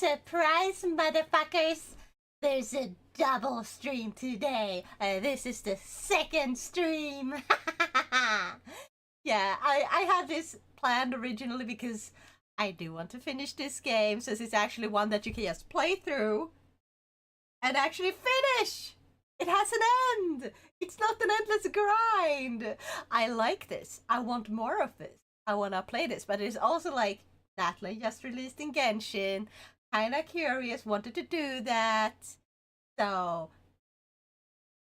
Surprise, motherfuckers! There's a double stream today. This is the second stream. Yeah, I had this planned originally because I do want to finish this game, since it's actually one that you can just play through and actually finish. It has an end. It's not an endless grind. I like this. I want more of this. I want to play this, but it's also like Natalie just released in Genshin. Kinda curious, wanted to do that. So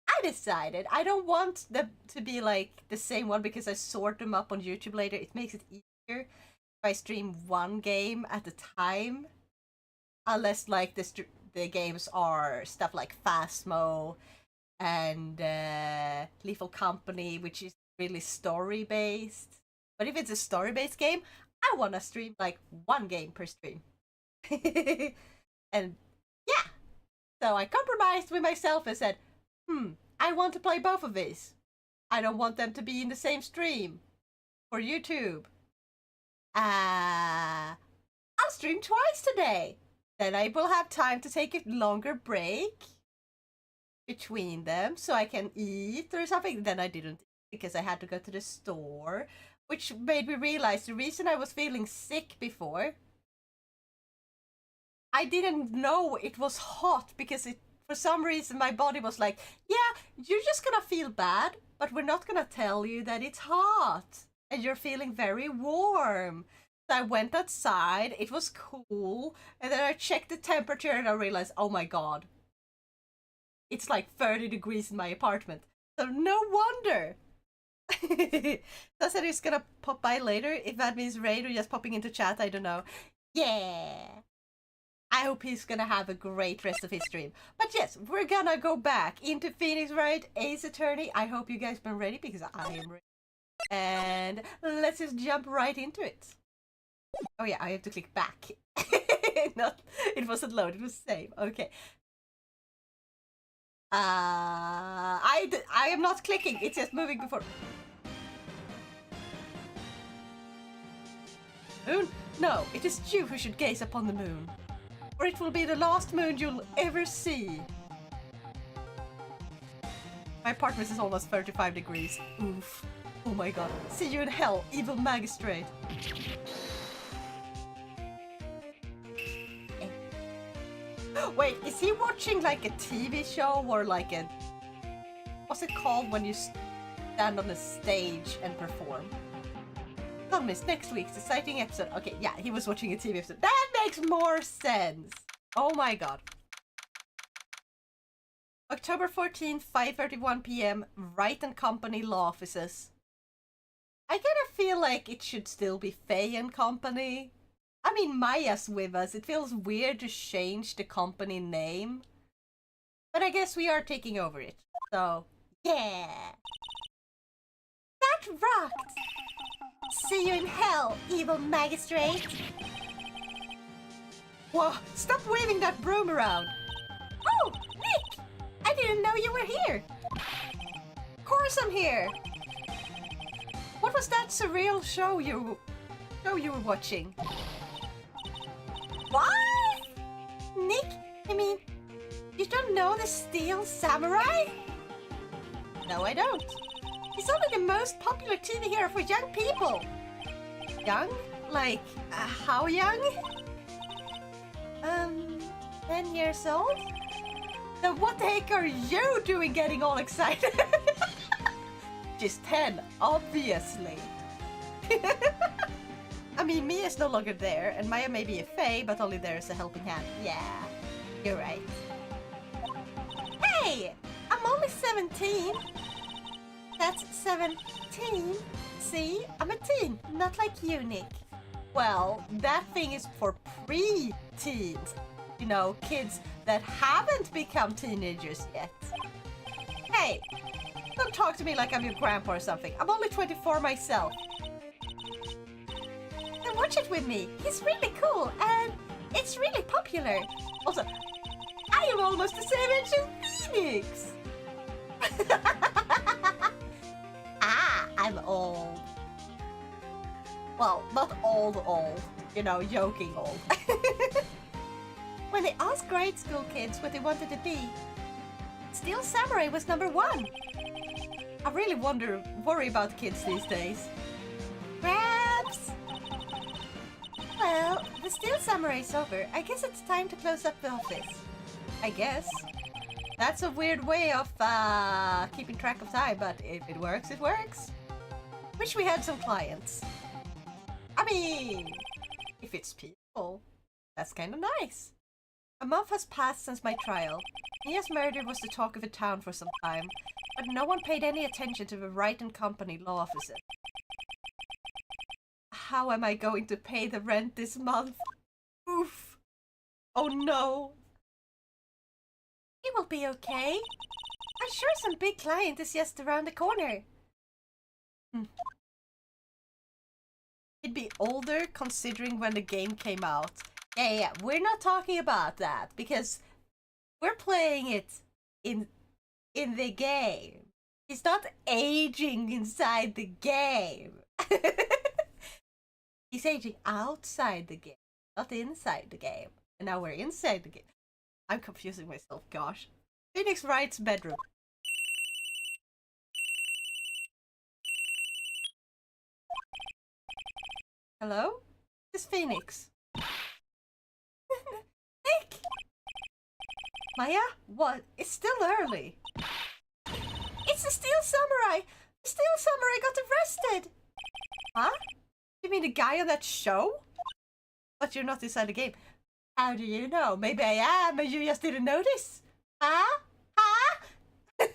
I decided I don't want them to be like the same one because I sort them up on YouTube later. It makes it easier if I stream one game at a time. Unless like the games are stuff like Phasmo and Lethal Company, which is really story based. But if it's a story based game, I want to stream like one game per stream. And yeah, so I compromised with myself and said, I want to play both of these. I don't want them to be in the same stream for YouTube. I'll stream twice today. Then I will have time to take a longer break between them so I can eat or something. Then I didn't because I had to go to the store, which made me realize the reason I was feeling sick before, I didn't know it was hot because for some reason my body was like, yeah, you're just gonna feel bad, but we're not gonna tell you that it's hot and you're feeling very warm. So I went outside, it was cool, and then I checked the temperature and I realized, oh my god, it's like 30 degrees in my apartment. So no wonder. I said he's gonna pop by later. If that means raid or just popping into chat, I don't know. Yeah. I hope he's gonna have a great rest of his stream. But yes, we're gonna go back into Phoenix Wright, Ace Attorney. I hope you guys been ready because I am ready. And let's just jump right into it. Oh yeah, I have to click back. It wasn't load, it was save. Okay. I am not clicking, it's just moving before. Moon? No, it is you who should gaze upon the moon. Or it will be the last moon you'll ever see. My apartment is almost 35 degrees. Oof. Oh my god. See you in hell, evil magistrate. Wait, is he watching like a TV show or like a... What's it called when you stand on a stage and perform? Don't miss next week's exciting episode. Okay, yeah, he was watching a TV episode. That makes more sense! Oh my god. October 14th, 5:31 p.m. Wright & Company Law Offices. I kind of feel like it should still be Faye & Company. I mean, Maya's with us. It feels weird to change the company name. But I guess we are taking over it. So, yeah. That rocked! See you in hell, evil magistrate! Whoa, stop waving that broom around! Oh, Nick! I didn't know you were here! Of course I'm here! What was that surreal show you were watching? What? Nick, I mean, you don't know the Steel Samurai? No, I don't. He's only the most popular TV hero for young people. Young? Like, how young? 10 years old? Then what the heck are you doing getting all excited? Just 10, obviously. I mean, Mia's no longer there, and Maya may be a fae, but only there as a helping hand. Yeah, you're right. Hey! I'm only 17. That's 17. See? I'm a teen, not like you, Nick. Well, that thing is for pre-teens. You know, kids that haven't become teenagers yet. Hey! Don't talk to me like I'm your grandpa or something. I'm only 24 myself. Then watch it with me. He's really cool and it's really popular. Also, I am almost the same age as Phoenix. I'm old. Well, not old, you know, joking old. they asked grade school kids what they wanted to be, Steel Samurai was #1. I really worry about kids these days. Crabs! Well, the Steel Samurai's over. I guess it's time to close up the office. I guess. That's a weird way of keeping track of time, but if it works, it works. Wish we had some clients. I mean, if it's people, that's kind of nice. A month has passed since my trial. Mia's murder was the talk of the town for some time, but no one paid any attention to the Wright and Company law officer. How am I going to pay the rent this month? Oof. Oh no. It will be okay. I'm sure some big client is just around the corner. He'd be older considering when the game came out. Yeah, we're not talking about that because we're playing it in the game. He's not aging inside the game. He's aging outside the game, not inside the game. And now we're inside the game. I'm confusing myself, gosh. Phoenix Wright's bedroom. Hello? This is Phoenix. Nick! Maya? What? It's still early. It's the Steel Samurai! The Steel Samurai got arrested! Huh? You mean the guy on that show? But you're not inside the game. How do you know? Maybe I am and you just didn't notice. Huh? Huh? Yes!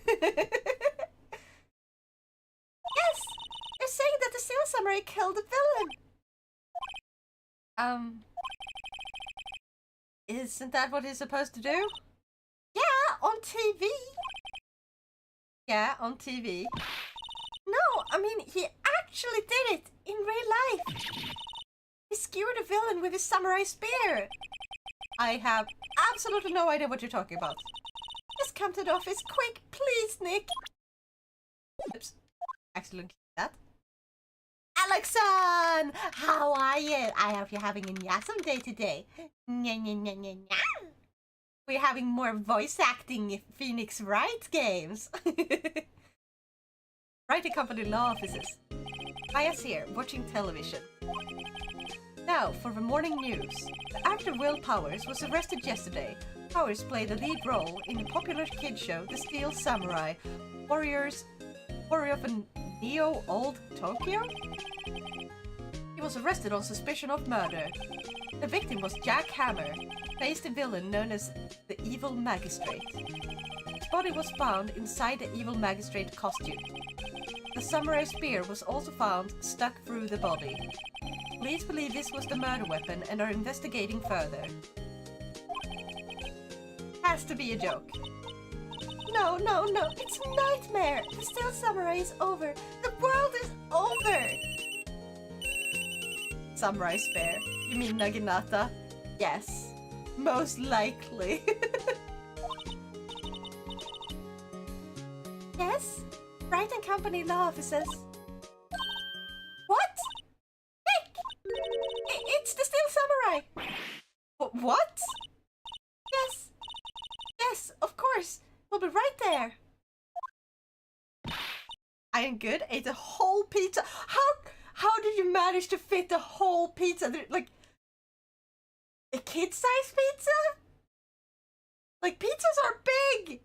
They're saying that the Steel Samurai killed the villain. Isn't that what he's supposed to do? Yeah, on TV. Yeah, on TV. No, I mean, he actually did it in real life. He skewered a villain with his samurai spear. I have absolutely no idea what you're talking about. Just come to the office quick, please, Nick. Oops. Accidentally that. Alexon! How are you? I hope you're having an awesome day today. Nya, nya, nya, nya, nya. We're having more voice acting Phoenix Wright games. Wright and Company law offices. Maya's here, watching television. Now, for the morning news. The actor Will Powers was arrested yesterday. Powers played a lead role in the popular kid show The Steel Samurai, Warrior of a Neo-Old Tokyo? He was arrested on suspicion of murder. The victim was Jack Hammer, plays the villain known as the Evil Magistrate. His body was found inside the Evil Magistrate costume. The samurai spear was also found stuck through the body. Police believe this was the murder weapon and are investigating further. Has to be a joke. No, no, no, it's a nightmare! The Steel Samurai is over! The world is over! Samurai spear. You mean Naginata? Yes. Most likely. Yes? Wright and Company law offices. What? Nick! It's the Steel Samurai! What? Yes. Yes, of course. We'll be right there. I am good. Ate a whole pizza. How did you manage to fit the whole pizza? Like a kid-sized pizza? Like pizzas are big.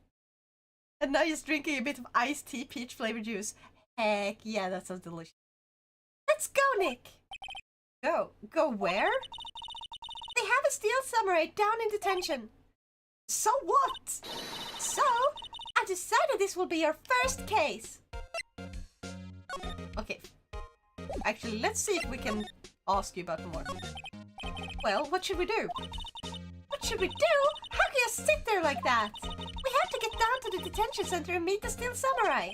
And now he's drinking a bit of iced tea, peach flavored juice. Heck yeah, that sounds delicious. Let's go, Nick. Go. Go where? They have a Steel Samurai down in detention. So what? So, I decided this will be our first case. Okay. Actually, let's see if we can ask you about more. Well, what should we do? What should we do? How can you sit there like that? We have to get down to the detention center and meet the Steel Samurai.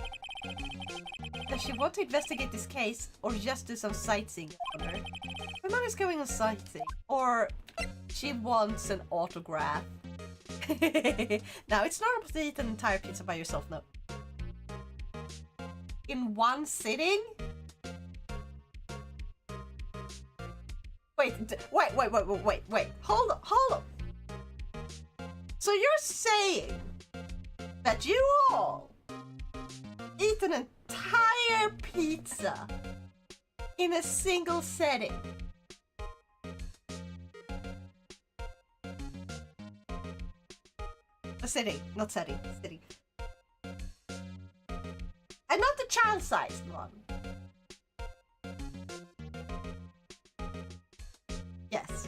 Does she want to investigate this case or just do some sightseeing? My mom is going on sightseeing. Or she wants an autograph. Now, it's normal to eat an entire pizza by yourself, no. In one sitting? Wait. Hold on. So you're saying that you all eat an entire pizza in a single setting? A sitting, not setting, sitting. And not the child-sized one. Yes.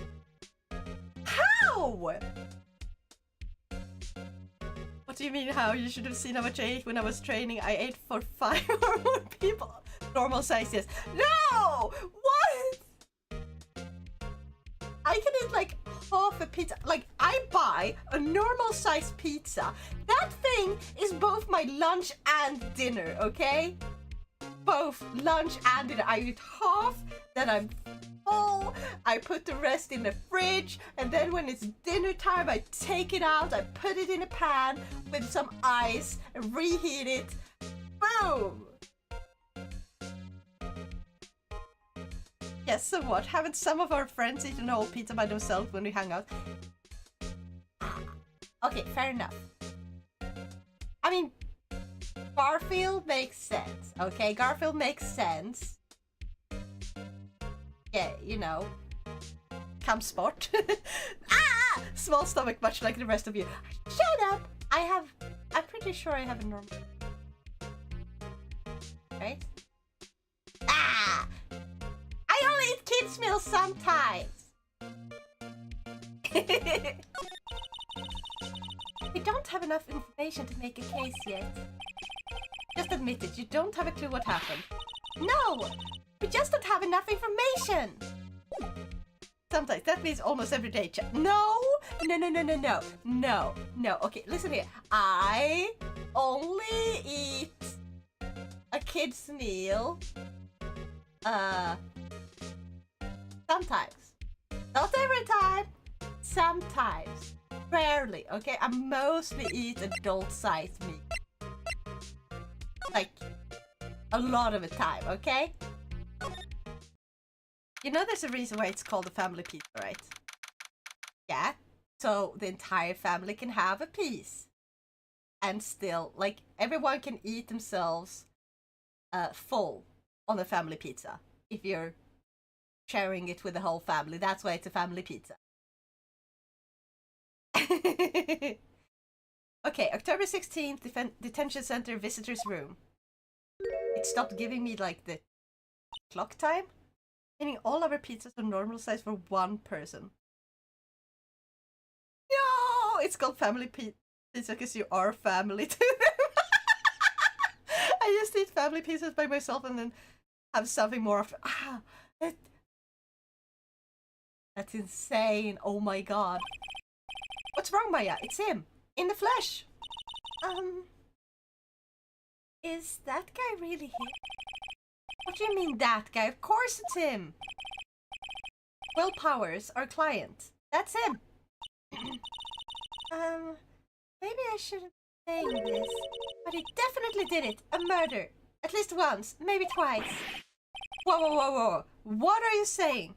How? What do you mean how? You should have seen how much I ate when I was training. I ate for 5 or more people. Normal size, yes. No! What? I can eat like half a pizza. Like, I buy a normal size pizza. That thing is both my lunch and dinner, okay? Both lunch and dinner. I eat half, then I'm full. I put the rest in the fridge, and then when it's dinner time, I take it out. I put it in a pan with some ice and reheat it. Boom! Yes, so what? Haven't some of our friends eaten a whole pizza by themselves when we hang out? Okay, fair enough. I mean, Garfield makes sense, okay? Garfield makes sense. Yeah, you know. Camp sport. Ah! Small stomach, much like the rest of you. Shut up! I'm pretty sure I have a normal... Right? Ah! I only eat kids' meals sometimes. We don't have enough information to make a case yet. Just admit it, you don't have a clue what happened. No! We just don't have enough information! Sometimes, that means almost every day. No! No. Okay, listen here. I only eat a kid's meal. Sometimes. Not every time. Sometimes. Rarely, okay? I mostly eat adult-sized meat. Like, a lot of the time, okay? You know there's a reason why it's called a family pizza, right? Yeah? So the entire family can have a piece. And still, like, everyone can eat themselves full on a family pizza. If you're sharing it with the whole family. That's why it's a family pizza. Okay, October 16th, detention center visitors room. It stopped giving me like the clock time, meaning all our pizzas are normal size for one person. No, it's called family pizza because you are family to them. I used to eat family pizzas by myself and then have something more often. Ah, that's insane. Oh my god. What's wrong, Maya? It's him. In the flesh. Is that guy really him? What do you mean that guy? Of course it's him. Will Powers, our client. That's him. Maybe I shouldn't say this, but he definitely did it. A murder. At least once, maybe twice. Whoa. What are you saying?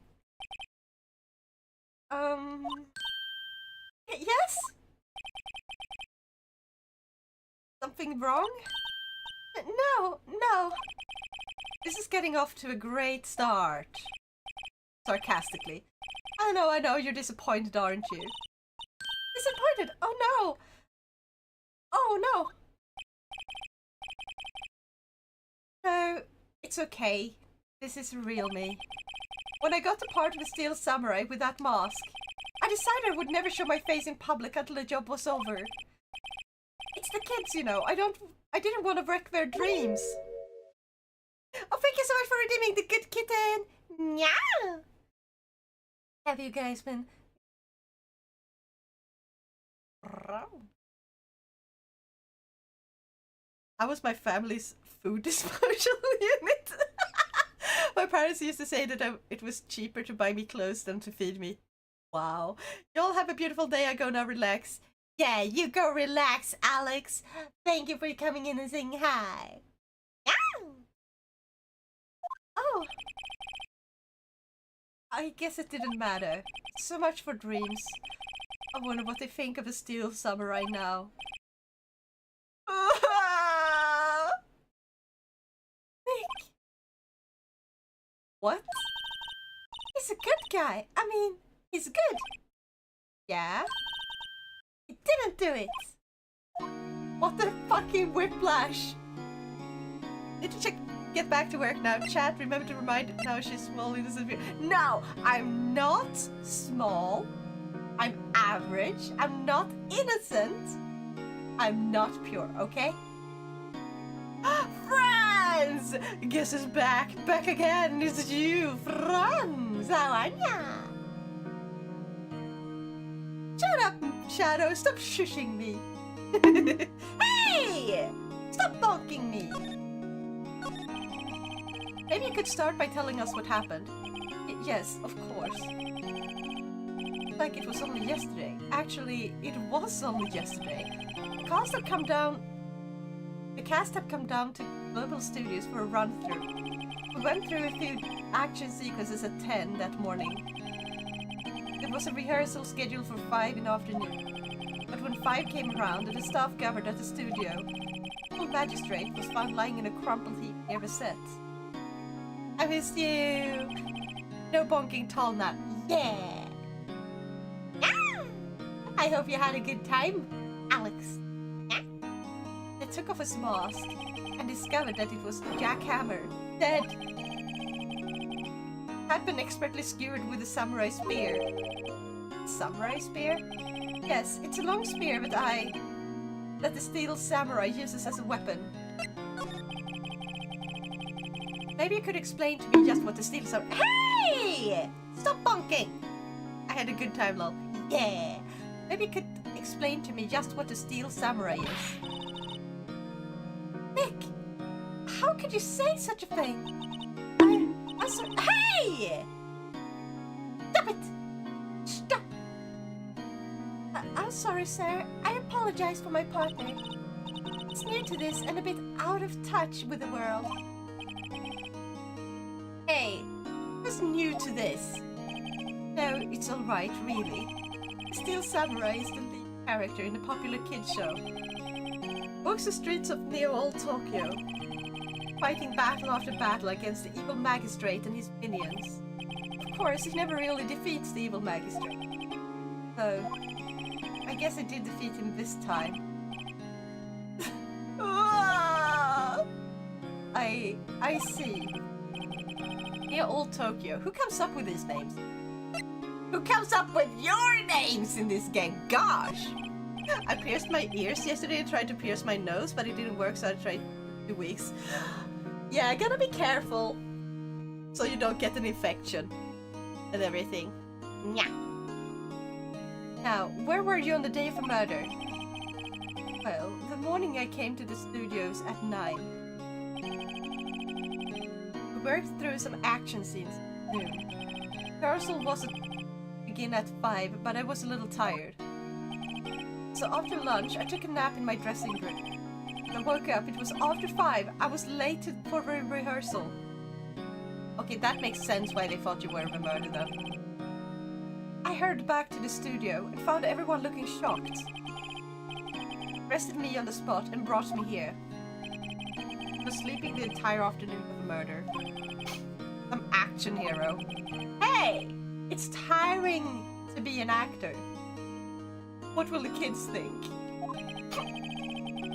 Yes? Something wrong? No. This is getting off to a great start. Sarcastically. I know, you're disappointed, aren't you? Disappointed? Oh no! No, it's okay. This is real me. When I got to part of the Steel Samurai with that mask, I decided I would never show my face in public until the job was over. It's the kids, you know. I didn't want to wreck their dreams. Oh, thank you so much for redeeming the good kitten. Meow. Have you guys been... How was my family's food disposal unit? My parents used to say that it was cheaper to buy me clothes than to feed me. Wow. Y'all have a beautiful day. I go now relax. Yeah, you go relax, Alex. Thank you for coming in and saying hi. Meow. Oh. I guess it didn't matter. So much for dreams. I wonder what they think of a steel samurai now. Nick! What? He's a good guy. I mean, he's good. Yeah? He didn't do it. What the fucking whiplash? Need to get back to work now. Chat, remember to remind now she's small. No, I'm not small. I'm average. I'm not innocent. I'm not pure, okay? Franz! Guess it's back again. It's you, Franz. How are ya? Shut up, Shadow. Stop shushing me. Hey! Stop bonking me. Maybe you could start by telling us what happened. Yes, of course. Like it was only yesterday. Actually, it was only yesterday. The cast had come down to Global Studios for a run-through. We went through a few action sequences at 10 that morning. There was a rehearsal scheduled for 5 in the afternoon. But when 5 came around and the staff gathered at the studio, the magistrate was found lying in a crumpled heap near the set. I missed you! No bonking tall nut. Yeah! Ah! I hope you had a good time, Alex. Ah! They took off his mask and discovered that it was Jack Hammer, dead. Had been expertly skewered with a samurai spear. Samurai spear? Yes, it's a long spear that the steel samurai uses as a weapon. Maybe you could explain to me just what the steel samurai— Hey! Stop bonking! I had a good time, lol. Yeah! Maybe you could explain to me just what the steel samurai is. Nick! How could you say such a thing? I'm sorry. Hey! Stop it! Stop! I'm sorry, sir. I apologize for my partner. It's new to this and a bit out of touch with the world. Hey, who's new to this? No, it's alright, really. Steel Samurai is the lead character in the popular kids show. Walks the streets of neo-old Tokyo, fighting battle after battle against the evil magistrate and his minions. Of course, he never really defeats the evil magistrate. So, I guess I did defeat him this time. I see. Near old Tokyo. Who comes up with these names? Who comes up with your names in this game? Gosh! I pierced my ears yesterday and tried to pierce my nose, but it didn't work, so I tried 2 weeks. Yeah, gotta be careful so you don't get an infection and everything. Yeah. Now, where were you on the day of the murder? Well, the morning I came to the studios at 9. We worked through some action scenes at noon. Rehearsal was to begin at 5, but I was a little tired. So after lunch, I took a nap in my dressing room. When I woke up, it was after 5. I was late for the rehearsal. Okay, that makes sense why they thought you were the murderer though. I hurried back to the studio and found everyone looking shocked. Arrested me on the spot and brought me here. I was sleeping the entire afternoon of the murder. Some action hero. Hey! It's tiring to be an actor. What will the kids think?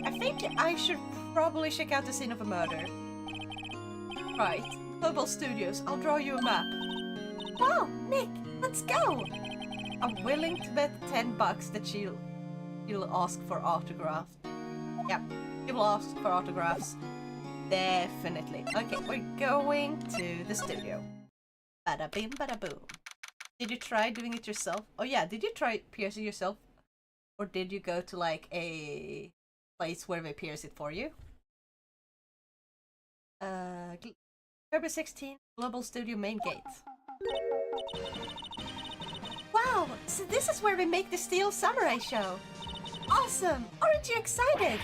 I think I should probably check out the scene of a murder. Right, Global Studios, I'll draw you a map. Wow, Nick, let's go! I'm willing to bet $10 that she'll ask for autographs. Yep, she will ask for autographs. Definitely. Okay, we're going to the studio. Bada bing, bada boom. Did you try doing it yourself? Oh yeah, did you try piercing yourself? Or did you go to like a place where they pierce it for you? February 16th, Global Studio main gate. Wow, so this is where we make the Steel Samurai show. Awesome! Aren't you excited?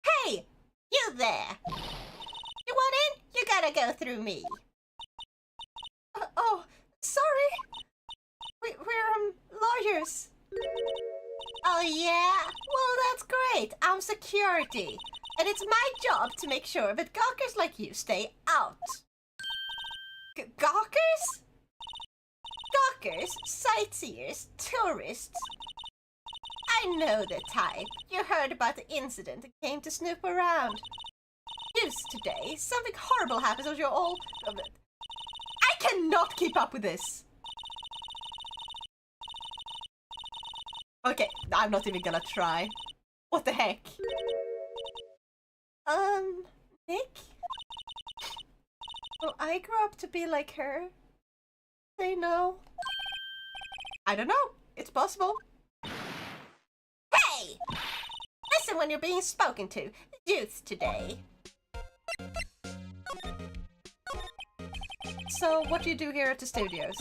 Hey! You there! You want in? You gotta go through me. Oh, sorry. We're lawyers. Oh yeah? Well, that's great. I'm security. And it's my job to make sure that gawkers like you stay out. Gawkers? Gawkers, sightseers, tourists. I know the type. You heard about the incident and came to snoop around. Just today, something horrible happens and you're all... I cannot keep up with this. Okay, I'm not even gonna try. What the heck? Nick? Will I grow up to be like her? Say no. I don't know. It's possible. Hey! Listen when you're being spoken to. Youth today. So, what do you do here at the studios?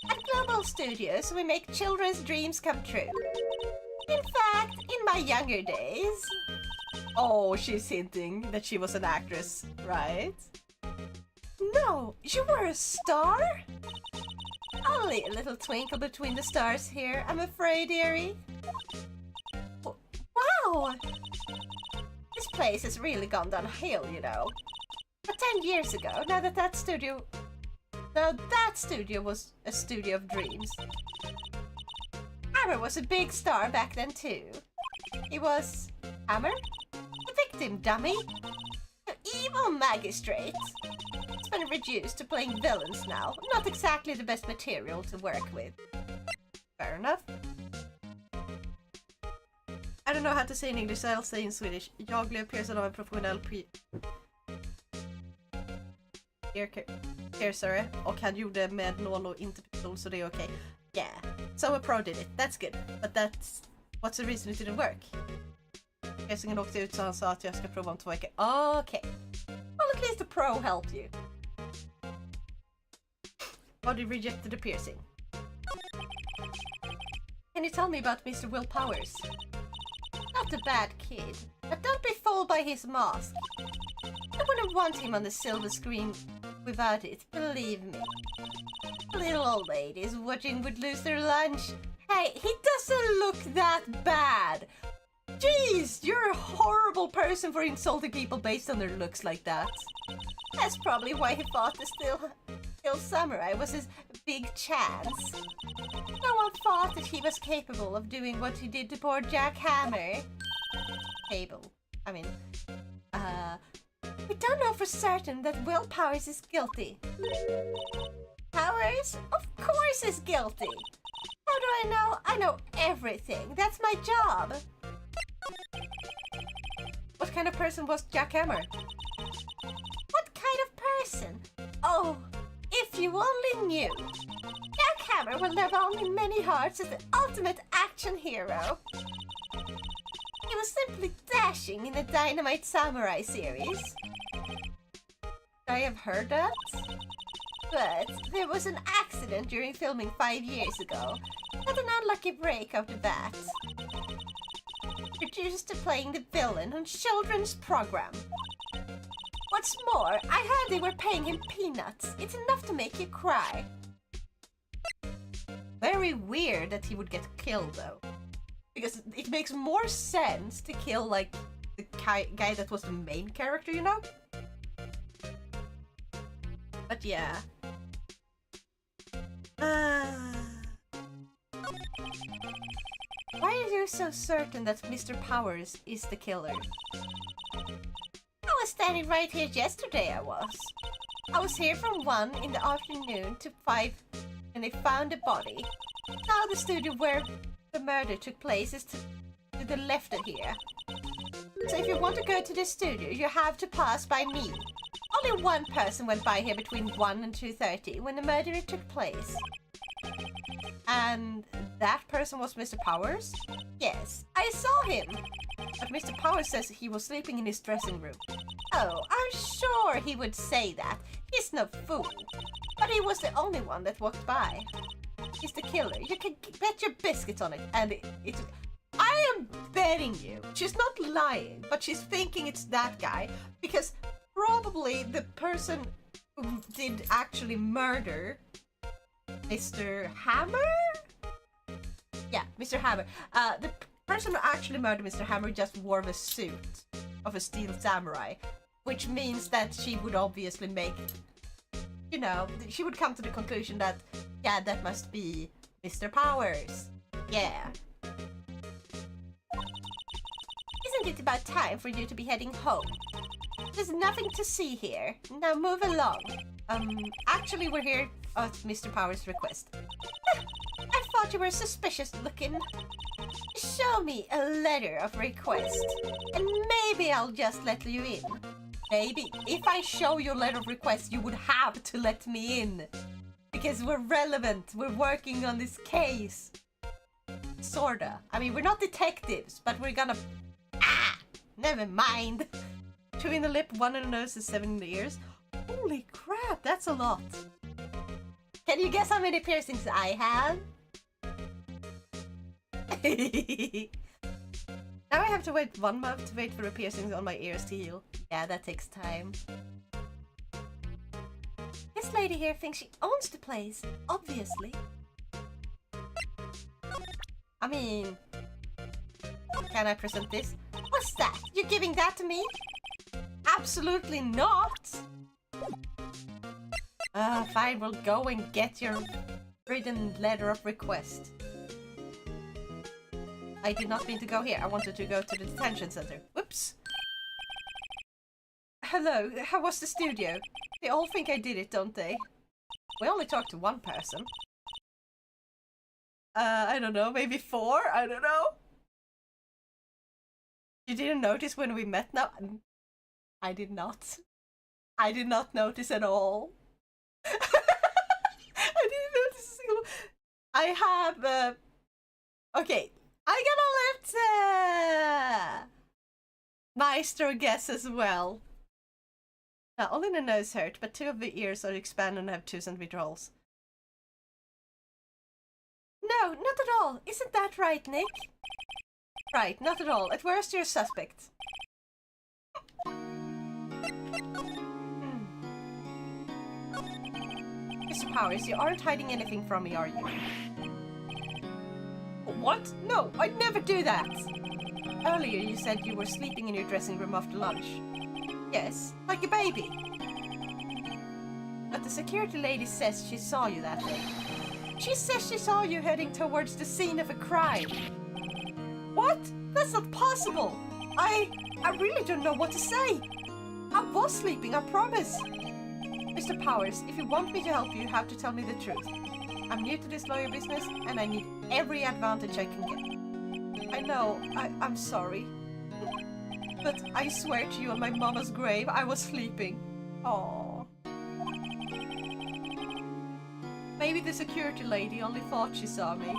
At Global Studios, we make children's dreams come true. In fact, in my younger days... Oh, she's hinting that she was an actress, right? No, you were a star? Only a little twinkle between the stars here, I'm afraid, dearie. Wow! This place has really gone downhill, you know. But 10 years ago, now that studio was a studio of dreams. Hammer was a big star back then too. He was... Hammer? The victim, dummy. The evil magistrate. It's been reduced to playing villains now. Not exactly the best material to work with. Fair enough. I don't know how to say in English, I'll say in Swedish. Jag blev piercad av en professionell piercer och han gjorde med nål och inte pistol, så det är okej. Yeah, so a pro did it. That's good. But what's the reason it didn't work? Piercingen åkte ut så han sa att jag ska prova om 2 veckor. Okay. Well, at least the pro helped you. Body rejected the piercing. Can you tell me about Mr. Will Powers? Not a bad kid, but don't be fooled by his mask. I wouldn't want him on the silver screen without it, believe me. Little old ladies watching would lose their lunch. Hey, he doesn't look that bad. Jeez, you're a horrible person for insulting people based on their looks like that. That's probably why he thought the still samurai was his big chance. No one thought that he was capable of doing what he did to poor Jack Hammer. We don't know for certain that Will Powers is guilty. Powers? Of course is guilty. How do I know? I know everything. That's my job. What kind of person was Jack Hammer? What kind of person? Oh, if you only knew. Jack Hammer will never only many hearts as the ultimate action hero. He was simply dashing in the Dynamite Samurai series. I have heard that. But there was an accident during filming 5 years ago. Not an unlucky break of the bat. Reduced to playing the villain on children's program. What's more, I heard they were paying him peanuts. It's enough to make you cry. Very weird that he would get killed though. Because it makes more sense to kill like the guy that was the main character, you know? But yeah. Why are you so certain that Mr. Powers is the killer? I was standing right here yesterday, I was here from 1 in the afternoon to 5 and they found the body. Now the studio where the murder took place is to the left of here. So if you want to go to the studio, you have to pass by me. Only one person went by here between 1 and 2:30 when the murder took place. And that person was Mr. Powers? Yes, I saw him. But Mr. Powers says he was sleeping in his dressing room. Oh, I'm sure he would say that. He's no fool. But he was the only one that walked by. He's the killer. You can bet your biscuits on it. And I am betting you. She's not lying, but she's thinking it's that guy. Because probably the person who did actually murder Mr. Hammer? Yeah, Mr. Hammer. The person who actually murdered Mr. Hammer just wore the suit of a steel samurai, which means that she would obviously make, you know, she would come to the conclusion that, yeah, that must be Mr. Powers. Yeah. Isn't it about time for you to be heading home? There's nothing to see here. Now move along. Actually we're here at Mr. Powers' request. I thought you were suspicious looking. Show me a letter of request, and maybe I'll just let you in. Maybe. If I show you a letter of request, you would have to let me in. Because we're relevant. We're working on this case. Sorta. I mean, we're not detectives, but we're gonna... Ah! Never mind. 2 in the lip, 1 in the nose, and 7 in the ears. Holy crap, that's a lot. Can you guess how many piercings I have? Now I have to wait 1 month to wait for the piercings on my ears to heal. Yeah, that takes time. This lady here thinks she owns the place, obviously. I mean... Can I present this? What's that? You're giving that to me? Absolutely not! Fine, we'll go and get your written letter of request. I did not mean to go here. I wanted to go to the detention center. Whoops! Hello, how was the studio? They all think I did it, don't they? We only talked to 1 person. I don't know, maybe 4? I don't know. You didn't notice when we met now? I did not. I did not notice at all. I didn't notice a single... I have... Okay, I'm gonna let Maestro guess as well. Now, only the nose hurt, but 2 of the ears are expanded and have 2 centimeter holes. No, not at all. Isn't that right, Nick? Right, not at all. At worst, you're a suspect. Mr. Powers, you aren't hiding anything from me, are you? What? No, I'd never do that! Earlier you said you were sleeping in your dressing room after lunch. Yes, like a baby. But the security lady says she saw you that day. She says she saw you heading towards the scene of a crime. What? That's not possible! I really don't know what to say. I was sleeping, I promise. Mr. Powers, if you want me to help you, you have to tell me the truth. I'm new to this lawyer business, and I need every advantage I can get. I know, I'm sorry. But I swear to you on my mama's grave, I was sleeping. Aww. Maybe the security lady only thought she saw me.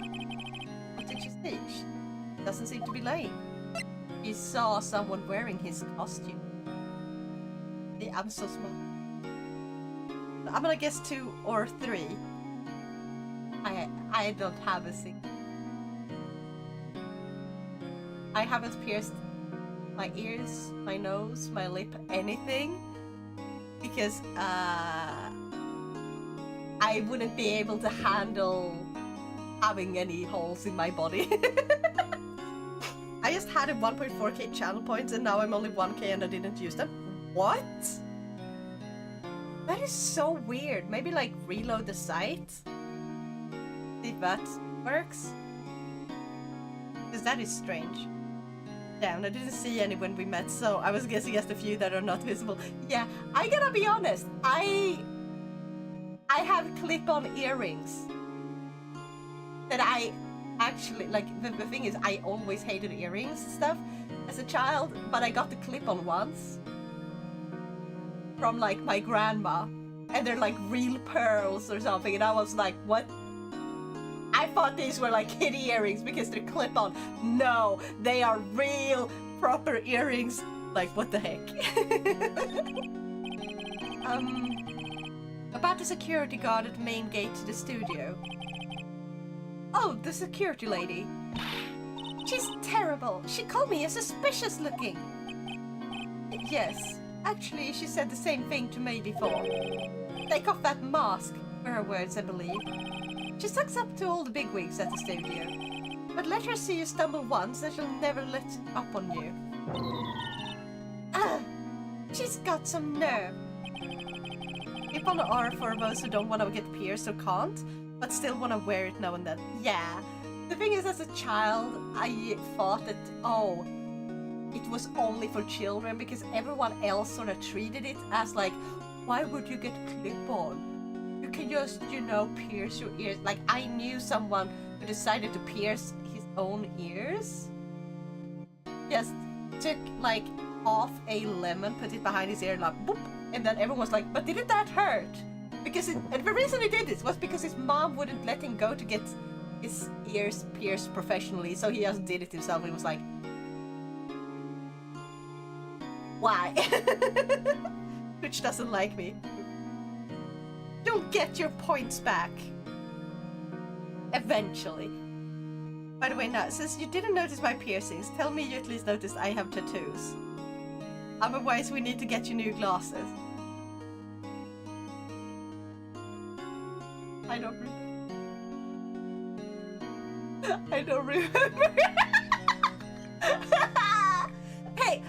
What did she see? She doesn't seem to be lame. She saw someone wearing his costume. Yeah, I'm so smart. I'm gonna guess 2 or 3. I don't have a single. I haven't pierced my ears, my nose, my lip, anything. Because, I wouldn't be able to handle having any holes in my body. I just had a 1.4k channel points and now I'm only 1k and I didn't use them. What? That is so weird. Maybe like reload the site? See if that works? Because that is strange. Damn, I didn't see any when we met, so I was guessing just a few that are not visible. Yeah, I gotta be honest. I have clip-on earrings that I actually, like, the thing is I always hated earrings and stuff as a child, but I got the clip-on once from like my grandma, and they're like real pearls or something, and I was like, what? I thought these were like kitty earrings because they're clip-on. No, they are real proper earrings. Like, what the heck? About the security guard at the main gate to the studio. Oh, the security lady. She's terrible. She called me a suspicious looking. Yes, actually she said the same thing to me before. Take off that mask, were her words, I believe. She sucks up to all the bigwigs at the studio. But let her see you stumble once and she'll never let up on you. Ah, she's got some nerve. Tip on the R for those who don't want to get pierced or can't, but still want to wear it now and then. Yeah. The thing is, as a child, I thought that, oh, it was only for children because everyone else sort of treated it as like, why would you get clip-on? You can just, you know, pierce your ears. Like, I knew someone who decided to pierce his own ears. Just took, like, half a lemon, put it behind his ear, like, boop, and then everyone was like, but didn't that hurt? Because and the reason he did this was because his mom wouldn't let him go to get his ears pierced professionally, so he just did it himself. He was like, why? Which doesn't like me. You'll get your points back. Eventually. By the way, now, since you didn't notice my piercings, tell me you at least noticed I have tattoos. Otherwise, we need to get you new glasses. I don't remember. I don't remember. Hey,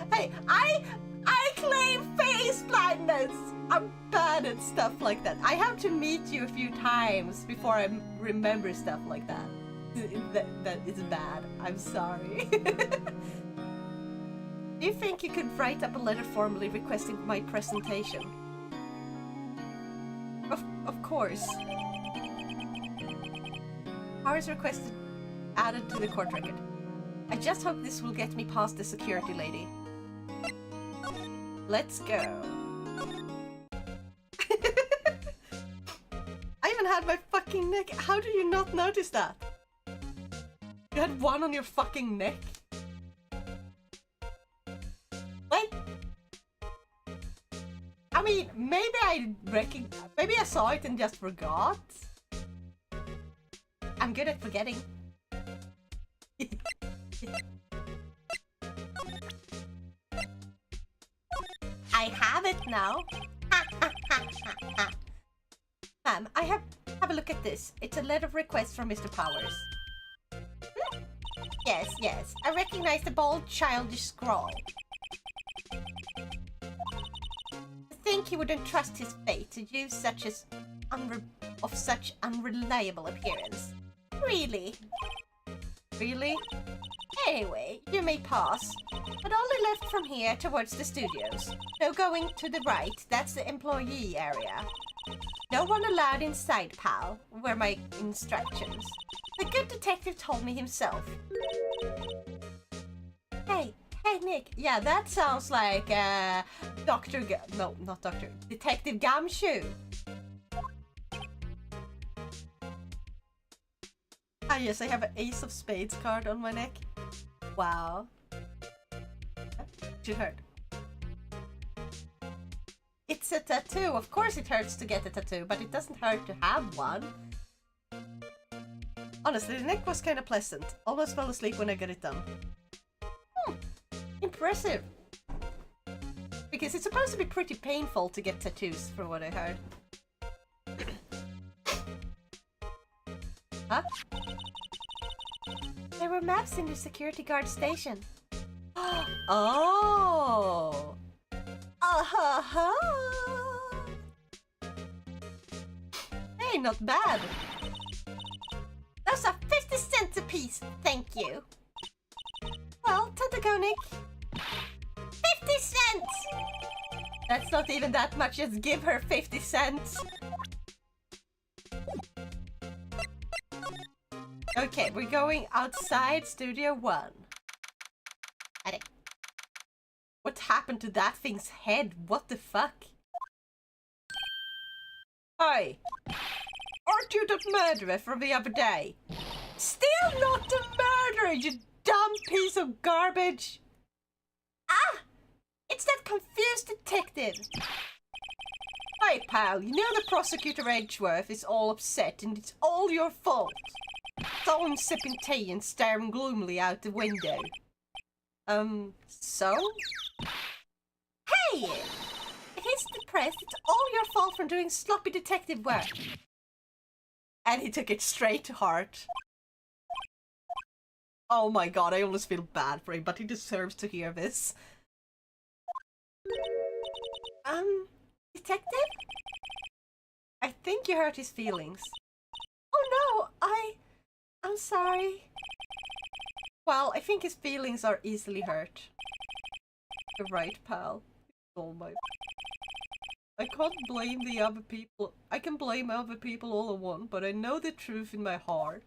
I claim face blindness. I'm bad at stuff like that. I have to meet you a few times before I remember stuff like that. That is bad. I'm sorry. Do you think you could write up a letter formally requesting my presentation? Of course. Powers requested added to the court record. I just hope this will get me past the security lady. Let's go. I even had my fucking neck. How did you not notice that? You had one on your fucking neck? What? I mean, maybe maybe I saw it and just forgot. I'm good at forgetting. I have it now. Ma'am, I have a look at this. It's a letter of request from Mr. Powers. Yes. I recognize the bold, childish scrawl. I think he wouldn't trust his fate to use such unreliable appearance. Really? Really? Anyway, you may pass, but only left from here towards the studios. No going to the right, that's the employee area. No one allowed inside, pal, were my instructions. The good detective told me himself. Hey, Nick. Yeah, that sounds like, no, not Dr. Detective Gumshoe. Ah, yes, I have an Ace of Spades card on my neck. Wow. It hurt. It's a tattoo. Of course it hurts to get a tattoo, but it doesn't hurt to have one. Honestly, the neck was kind of pleasant. Almost fell asleep when I got it done. Impressive. Because it's supposed to be pretty painful to get tattoos, from what I heard. Huh? There were maps in the security guard station. Oh! Uh-huh! Hey, not bad. Those are 50 cents a piece, thank you. Well, time to go, Nick. 50 cents! That's not even that much, just give her 50 cents. Okay, we're going outside Studio 1. What happened to that thing's head? What the fuck? Hi! Aren't you the murderer from the other day? Still not the murderer, you dumb piece of garbage! Ah! It's that confused detective! Hi, pal. You know the prosecutor Edgeworth is all upset and it's all your fault. Saw him sipping tea and staring gloomily out the window. So? Hey! He's depressed. It's all your fault for doing sloppy detective work. And he took it straight to heart. Oh my god, I almost feel bad for him, but he deserves to hear this. Detective? I think you hurt his feelings. Oh no, I'm sorry. Well, I think his feelings are easily hurt. You're right, pal. Oh my... I can't blame the other people. I can blame other people all I want, but I know the truth in my heart.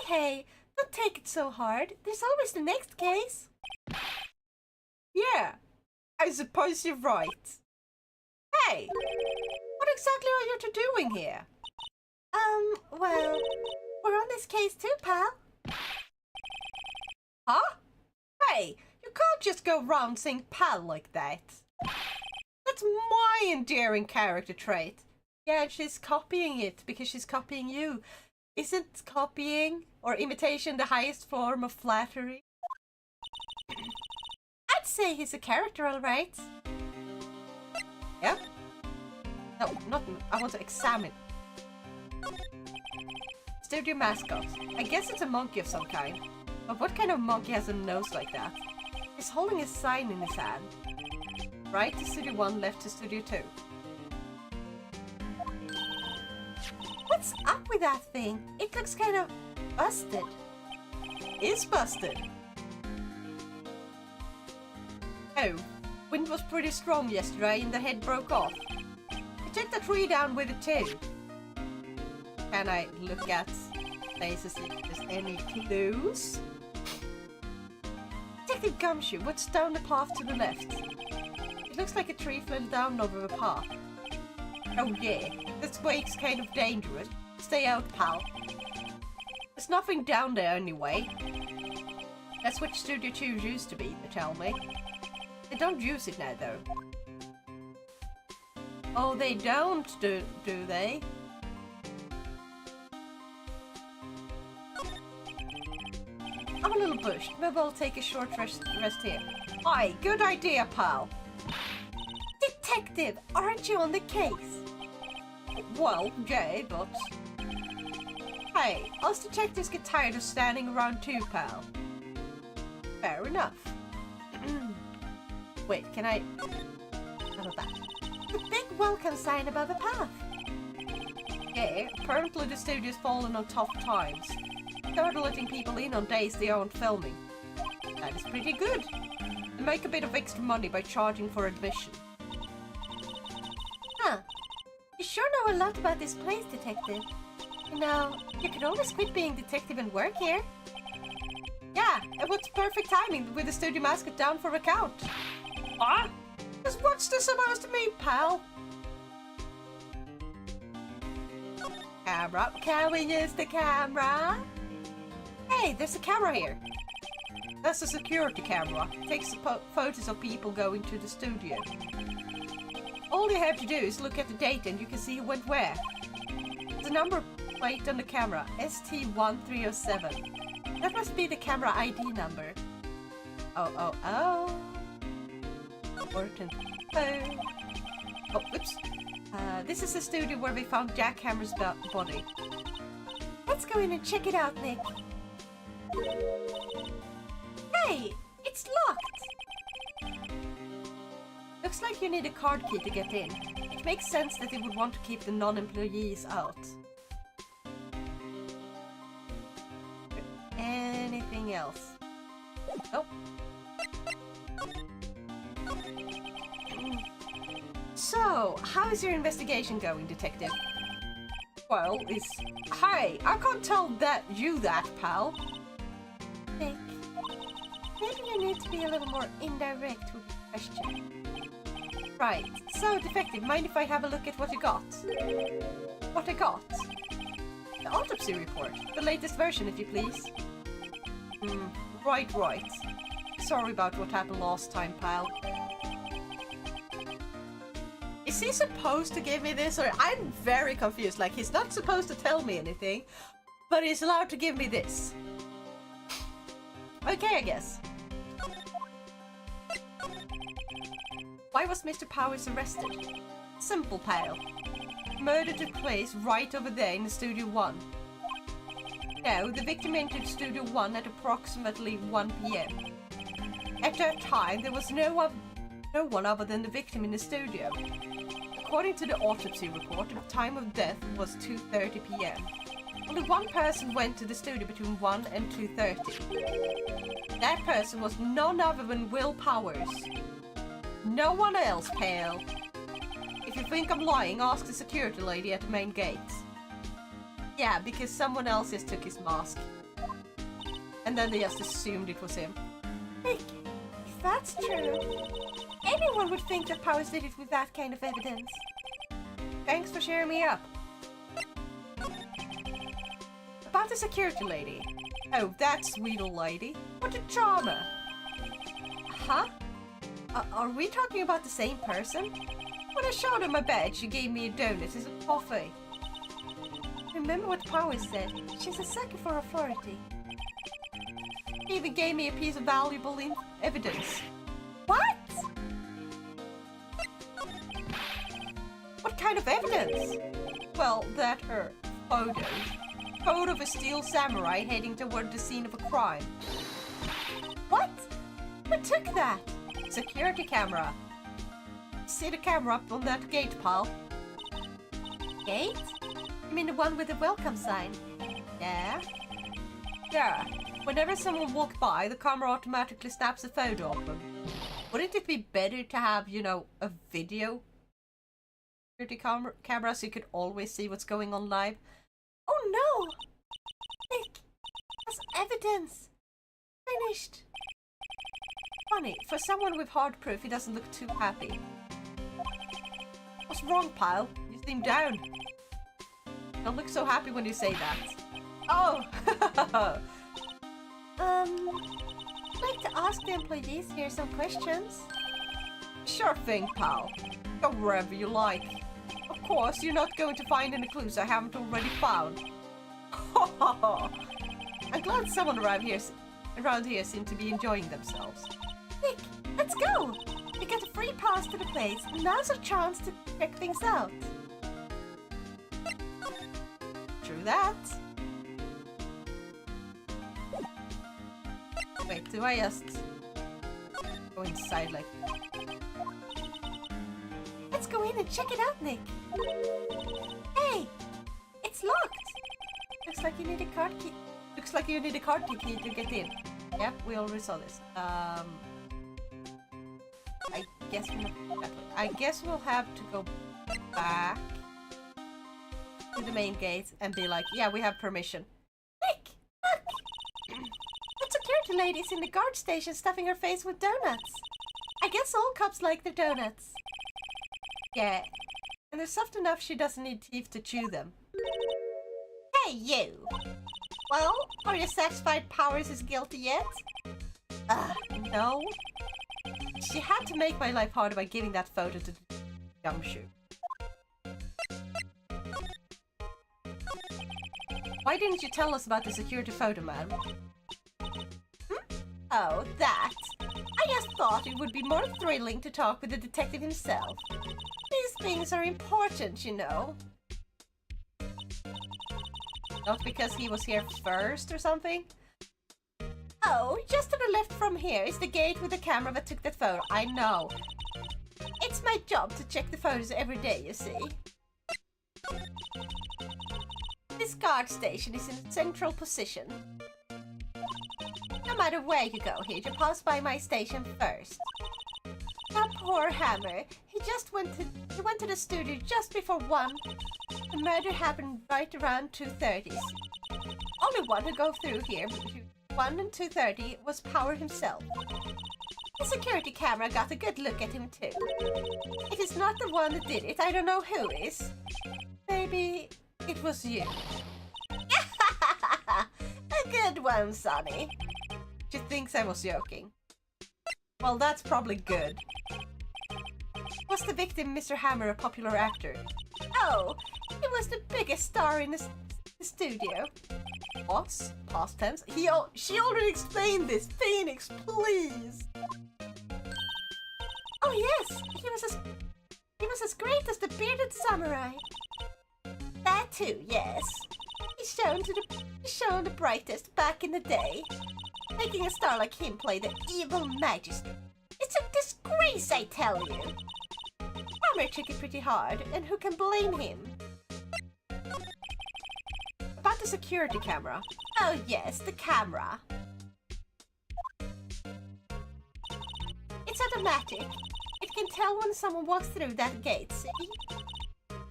Hey, don't take it so hard. There's always the next case. Yeah, I suppose you're right. Hey, what exactly are you two doing here? Well, we're on this case too, pal. Huh? Hey, you can't just go round saying pal like that. That's my endearing character trait. Yeah, she's copying it because she's copying you. Isn't copying or imitation the highest form of flattery? I'd say he's a character, alright. Yep. No, not... I want to examine. Studio mascot. I guess it's a monkey of some kind. But what kind of monkey has a nose like that? He's holding a sign in his hand. Right to Studio 1, left to Studio 2. What's up with that thing? It looks kind of busted. It's busted. Oh, wind was pretty strong yesterday and the head broke off. I took the tree down with it too. Can I look at places if there's any clues? Detective Gumshoe, what's down the path to the left? It looks like a tree fell down over the path. Oh yeah, this wake's kind of dangerous. Stay out, pal. There's nothing down there anyway. That's what Studio 2 used to be, they tell me. They don't use it now, though. Oh, they don't, do they? I'm a little bushed. Maybe I'll take a short rest here. Aye, good idea, pal. Detective, aren't you on the case? Well, yeah, but... Hey, us detectives get tired of standing around too, pal. Fair enough. Wait, can I... How about that? The big welcome sign above the path. Yeah, apparently the studio's fallen on tough times. They're letting people in on days they aren't filming. That is pretty good. They make a bit of extra money by charging for admission. Huh. You sure know a lot about this place, Detective. You know, you could always quit being detective and work here. Yeah, and what's perfect timing with the studio mascot down for a count? Huh? Because what's this supposed to mean, pal? Camera. Can we use the camera? Hey, there's a camera here. That's a security camera. It takes photos of people going to the studio. All you have to do is look at the date and you can see who went where. The number plate on the camera, ST1307. That must be the camera ID number. Oh. Important. Oh, oops. This is the studio where we found Jack Hammer's body. Let's go in and check it out, Nick. Hey, it's locked. Looks like you need a card key to get in. It makes sense that they would want to keep the non-employees out. Anything else? Oh. So, how is your investigation going, Detective? Well, it's... Hey, I can't tell you that, pal. Nick, maybe you need to be a little more indirect with your question. Right, so, Detective, mind if I have a look at what you got? What I got? The autopsy report. The latest version, if you please. Right. Sorry about what happened last time, pal. Is he supposed to give me this? Or I'm very confused. Like, he's not supposed to tell me anything, but he's allowed to give me this. Okay, I guess. Why was Mr. Powers arrested? Simple, pal. Murder took place right over there in Studio 1. No, the victim entered Studio 1 at approximately 1 p.m. At that time, there was no one other than the victim in the studio. According to the autopsy report, the time of death was 2:30 p.m. Only one person went to the studio between 1 and 2:30. That person was none other than Will Powers. No one else, pal. If you think I'm lying, ask the security lady at the main gate. Yeah, because someone else just took his mask. And then they just assumed it was him. Nick, if that's true, anyone would think that Powers did it with that kind of evidence. Thanks for cheering me up. About the security lady. Oh, that sweet old lady. What a drama. Huh? Are we talking about the same person? When I showed her my bed, she gave me a donut as a coffee. Remember what Powers said? She's a sucker for authority. He even gave me a piece of valuable evidence. What? What kind of evidence? Well, that her photo. Photo of a steel samurai heading toward the scene of a crime. What? Who took that? Security camera. See the camera up on that gate, pal? Gate? You mean the one with the welcome sign? Yeah? Yeah. Whenever someone walks by, the camera automatically snaps a photo of them. Wouldn't it be better to have, you know, a video security camera so you could always see what's going on live? Oh no! Nick, that's evidence! Finished! Funny, for someone with hard proof, he doesn't look too happy. What's wrong, pal? You seem down. Don't look so happy when you say that. Oh! I'd like to ask the employees here some questions. Sure thing, pal. Go wherever you like. Of course, you're not going to find any clues I haven't already found. I'm glad someone around here seemed to be enjoying themselves. Nick, let's go! We get a free pass to the place, and now's our chance to check things out. True that. Wait, do I just go inside like... Let's go in and check it out, Nick. Hey! It's locked! Looks like you need a card key. Looks like you need a card key to get in. Yep, we already saw this. I guess we'll have to go back to the main gate and be like, yeah, we have permission. Nick, look! That security lady's in the guard station stuffing her face with donuts. I guess all cops like their donuts. Yeah, and they're soft enough she doesn't need teeth to chew them. Hey, you! Well, are you satisfied Powers is guilty yet? No. She had to make my life harder by giving that photo to the gumshoe. Why didn't you tell us about the security photo, man? Oh, that. I just thought it would be more thrilling to talk with the detective himself. These things are important, you know. Not because he was here first or something? Oh, just to the left from here is the gate with the camera that took that photo. I know. It's my job to check the photos every day, you see. This guard station is in a central position. No matter where you go here, you pass by my station first. That poor Hammer, he went to the studio just before 1. The murder happened right around 2:30. Only one who go through here between 1 and 2:30 was Power himself. The security camera got a good look at him too. If it's not the one that did it, I don't know who is. Maybe it was you. A good one, Sonny. She thinks I was joking. Well, that's probably good. Was the victim Mr. Hammer a popular actor? Oh, he was the biggest star in the studio. Was? Past tense? She already explained this. Phoenix, please. Oh yes, he was as great as the bearded samurai. That too, yes. He's shown the brightest back in the day. Making a star like him play the evil magus. It's a disgrace, I tell you. Farmer took it pretty hard, and who can blame him? About the security camera. Oh yes, the camera. It's automatic. It can tell when someone walks through that gate, see?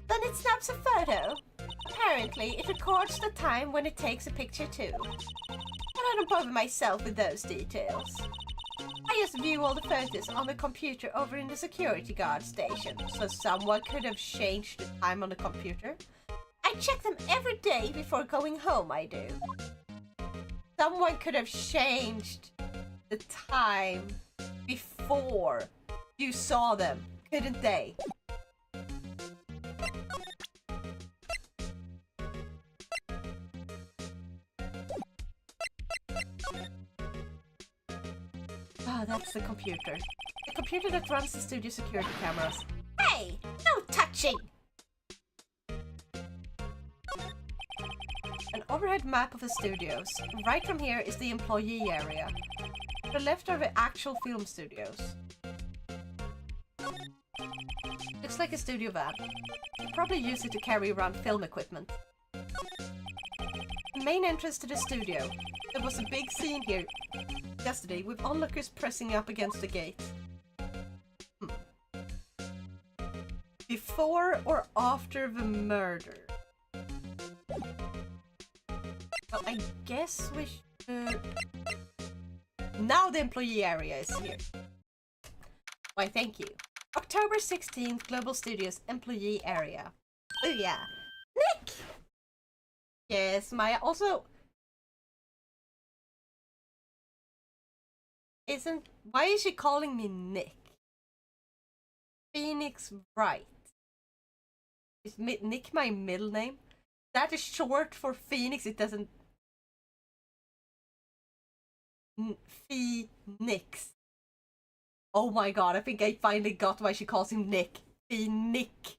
Then it snaps a photo. Apparently, it records the time when it takes a picture too. But I don't bother myself with those details. I just view all the photos on the computer over in the security guard station, so someone could have changed the time on the computer. I check them every day before going home, I do. Someone could have changed the time before you saw them, couldn't they? Oh, that's the computer. The computer that runs the studio security cameras. Hey! No touching! An overhead map of the studios. Right from here is the employee area. To the left are the actual film studios. Looks like a studio van. You probably use it to carry around film equipment. The main entrance to the studio. There was a big scene here yesterday with onlookers pressing up against the gate. Before or after the murder? Well, I guess we should... Now the employee area is here. Why, thank you. October 16th, Global Studios employee area. Oh yeah. Nick! Yes, Maya. Also... Why is she calling me Nick? Phoenix Wright. Is Nick my middle name? That is short for Phoenix. It doesn't... Phoenix. Oh my god, I think I finally got why she calls him Nick. Phoenix.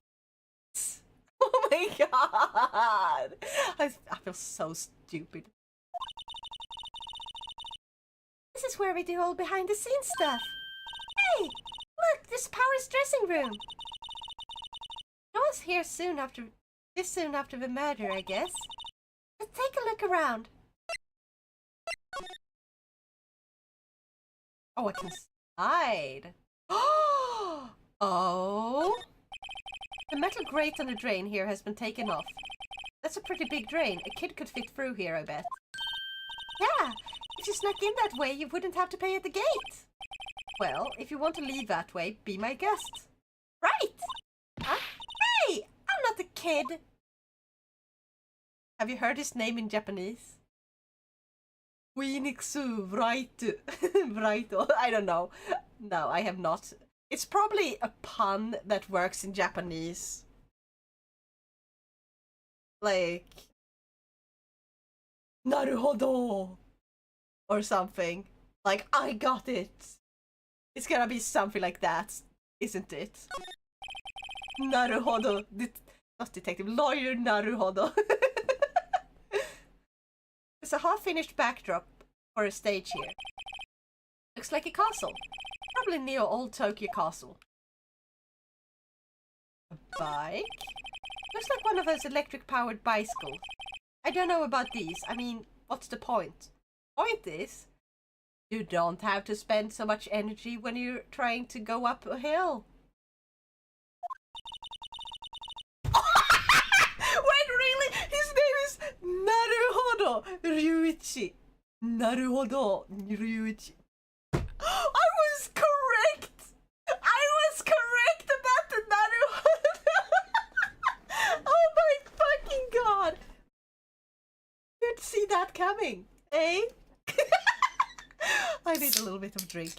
Oh my god. I feel so stupid. This is where we do all behind the scenes stuff. Hey, look, this Power's dressing room. I was here soon after the murder, I guess. Let's take a look around. Oh, I can slide. Oh! The metal grate on the drain here has been taken off. That's a pretty big drain. A kid could fit through here, I bet. Yeah, if you snuck in that way, you wouldn't have to pay at the gate. Well, if you want to leave that way, be my guest. Right! Huh? Hey! I'm not a kid! Have you heard his name in Japanese? Phoenixu Wright. Wright. I don't know. No, I have not. It's probably a pun that works in Japanese. Like... Naruhodo! Or something. Like, I got it! It's gonna be something like that, isn't it? Naruhodo. Not detective, lawyer Naruhodo. There's a half-finished backdrop for a stage here. Looks like a castle. Probably near Old Tokyo Castle. A bike? Looks like one of those electric-powered bicycles. I don't know about these. I mean, what's the point? Point is, you don't have to spend so much energy when you're trying to go up a hill. Wait, really? His name is Naruhodo Ryuichi. Naruhodo Ryuichi. I was correct! I was correct about the Naruhodo! Oh my fucking god! You'd see that coming, eh? I need a little bit of drink.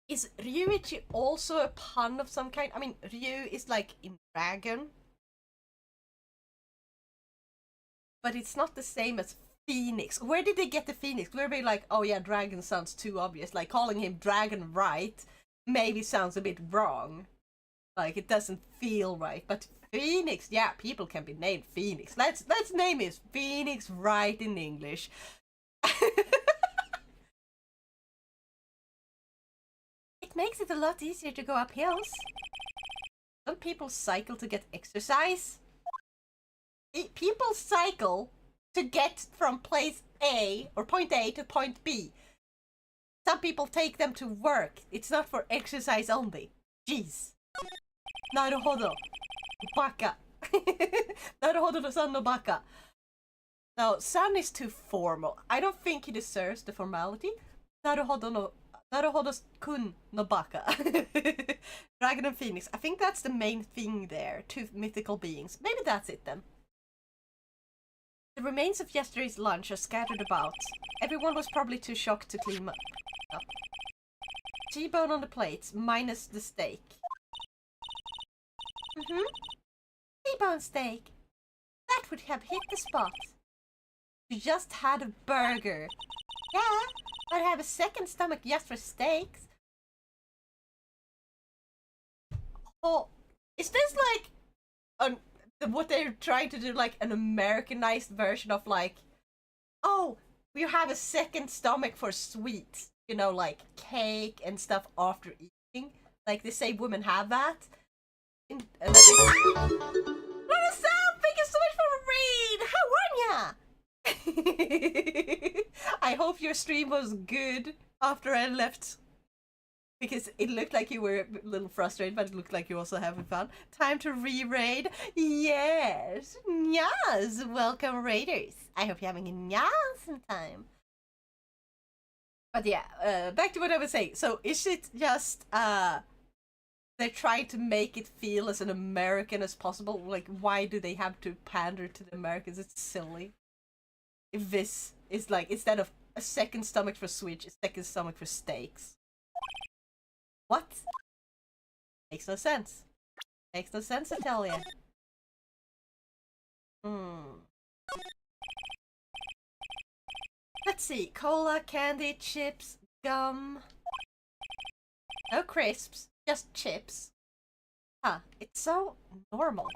Is Ryuichi also a pun of some kind? I mean, Ryu is like in dragon. But it's not the same as Phoenix. Where did they get the Phoenix? Were they like, oh yeah, dragon sounds too obvious. Like calling him Dragon Right maybe sounds a bit wrong. Like, it doesn't feel right. But Phoenix, yeah, people can be named Phoenix. Let's name it Phoenix right in English. It makes it a lot easier to go up hills. Don't people cycle to get exercise? People cycle to get from place A or point A to point B. Some people take them to work. It's not for exercise only. Jeez. Naruhodo. Baka. Naruhodo no san no baka. No, san is too formal. I don't think he deserves the formality. Naruhodo no kun no baka. Dragon and Phoenix. I think that's the main thing there. Two mythical beings. Maybe that's it then. The remains of yesterday's lunch are scattered about. Everyone was probably too shocked to clean up. T-bone on the plates, minus the steak. T-bone steak. That would have hit the spot. You just had a burger. Yeah, but I have a second stomach just for steaks. Oh, is this like what they're trying to do, like an Americanized version of like, oh, we have a second stomach for sweets, you know, like cake and stuff after eating. Like they say women have that. And thank you so much for a read! How are ya? I hope your stream was good after I left. Because it looked like you were a little frustrated, but it looked like you also having fun. Time to re-raid. Yes. Yes. Welcome, raiders. I hope you're having a awesome time. But yeah, back to what I was saying. So is it just they're trying to make it feel as an American as possible? Like, why do they have to pander to the Americans? It's silly. If this is like, instead of a second stomach for sweets, a second stomach for steaks. What? Makes no sense. Makes no sense, I tell ya. Let's see. Cola, candy, chips, gum. No crisps, just chips. Huh, it's so normal.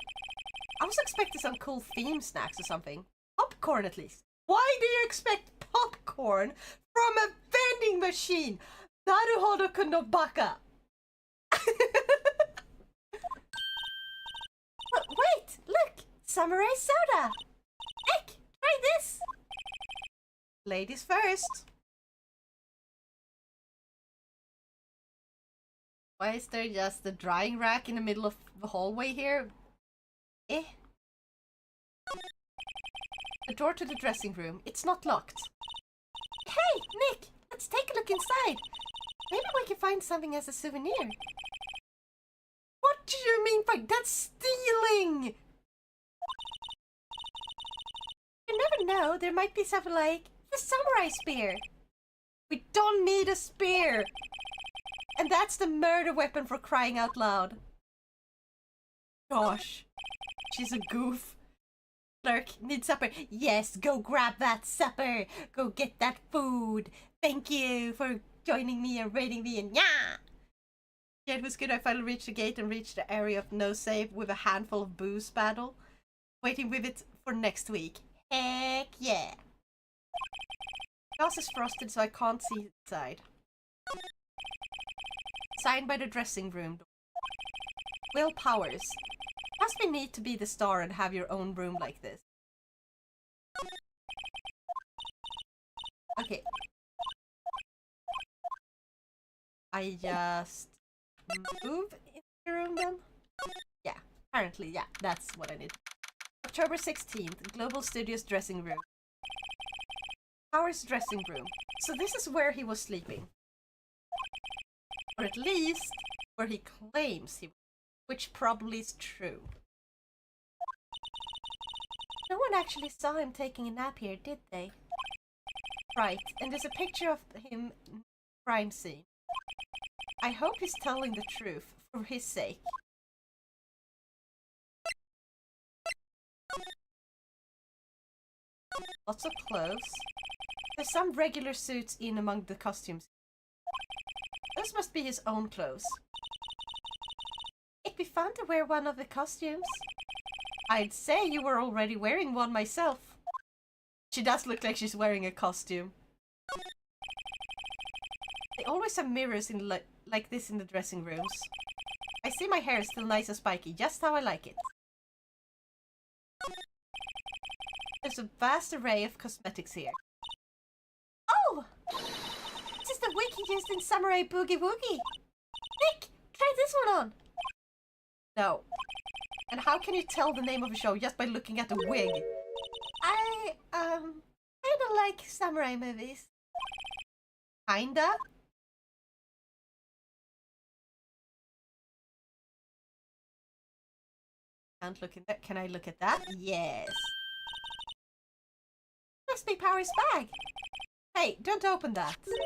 I was expecting some cool theme snacks or something. Popcorn at least. Why do you expect popcorn from a vending machine? Naruhodo kun no baka. Wait, look! Samurai soda! Heck, try this! Ladies first. Why is there just a drying rack in the middle of the hallway here? Eh? The door to the dressing room. It's not locked. Hey, Nick! Let's take a look inside. Maybe we can find something as a souvenir. What do you mean by that's stealing? You never know, there might be something like the samurai spear. We don't need a spear. And that's the murder weapon for crying out loud. Gosh, she's a goof. Clerk, need supper. Yes, go grab that supper. Go get that food. Thank you for joining me and raiding me and yeah! Yeah, it was good. I finally reached the gate and reached the area of no save with a handful of booze battle. Waiting with it for next week. Heck yeah! The house is frosted so I can't see inside. Signed by the dressing room door. Will Powers. Must be neat to be the star and have your own room like this. Okay. I just move in the room then? Yeah, apparently, yeah, that's what I need. October 16th, Global Studios dressing room. Powers dressing room. So this is where he was sleeping. Or at least, where he claims he was, which probably is true. No one actually saw him taking a nap here, did they? Right, and there's a picture of him in the crime scene. I hope he's telling the truth, for his sake. Lots of clothes. There's some regular suits in among the costumes. Those must be his own clothes. It make me fun to wear one of the costumes. I'd say you were already wearing one myself. She does look like she's wearing a costume. They always have mirrors in like this in the dressing rooms. I see my hair is still nice and spiky, just how I like it. There's a vast array of cosmetics here. Oh! This is the wig he used in Samurai Boogie Woogie. Nick, try this one on. No. And how can you tell the name of a show just by looking at the wig? I, kinda like samurai movies. Kinda? Can't look at that. Can I look at that? Yes. Must be Power's bag. Hey, don't open that. Look!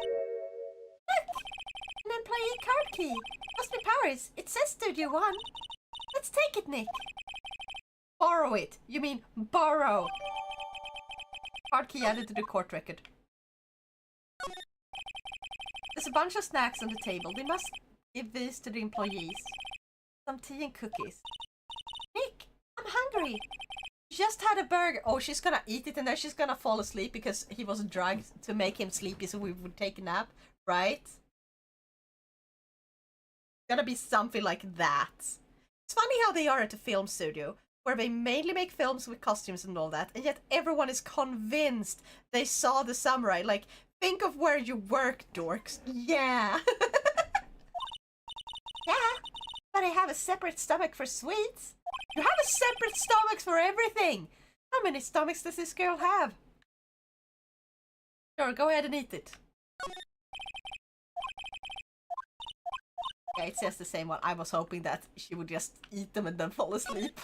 An employee card key. Must be Power's. It says Studio One. Let's take it, Nick. Borrow it. You mean borrow. Card key added to the court record. There's a bunch of snacks on the table. We must give this to the employees. Some tea and cookies. Nick, I'm hungry. Just had a burger. Oh, she's gonna eat it and then she's gonna fall asleep because he was drugged to make him sleepy so we would take a nap, right? Gonna be something like that. It's funny how they are at a film studio, where they mainly make films with costumes and all that, and yet everyone is convinced they saw the samurai. Like, think of where you work, dorks. Yeah. Yeah, but I have a separate stomach for sweets. You have a separate stomach for everything! How many stomachs does this girl have? Sure, go ahead and eat it. Yeah, it says the same one. I was hoping that she would just eat them and then fall asleep.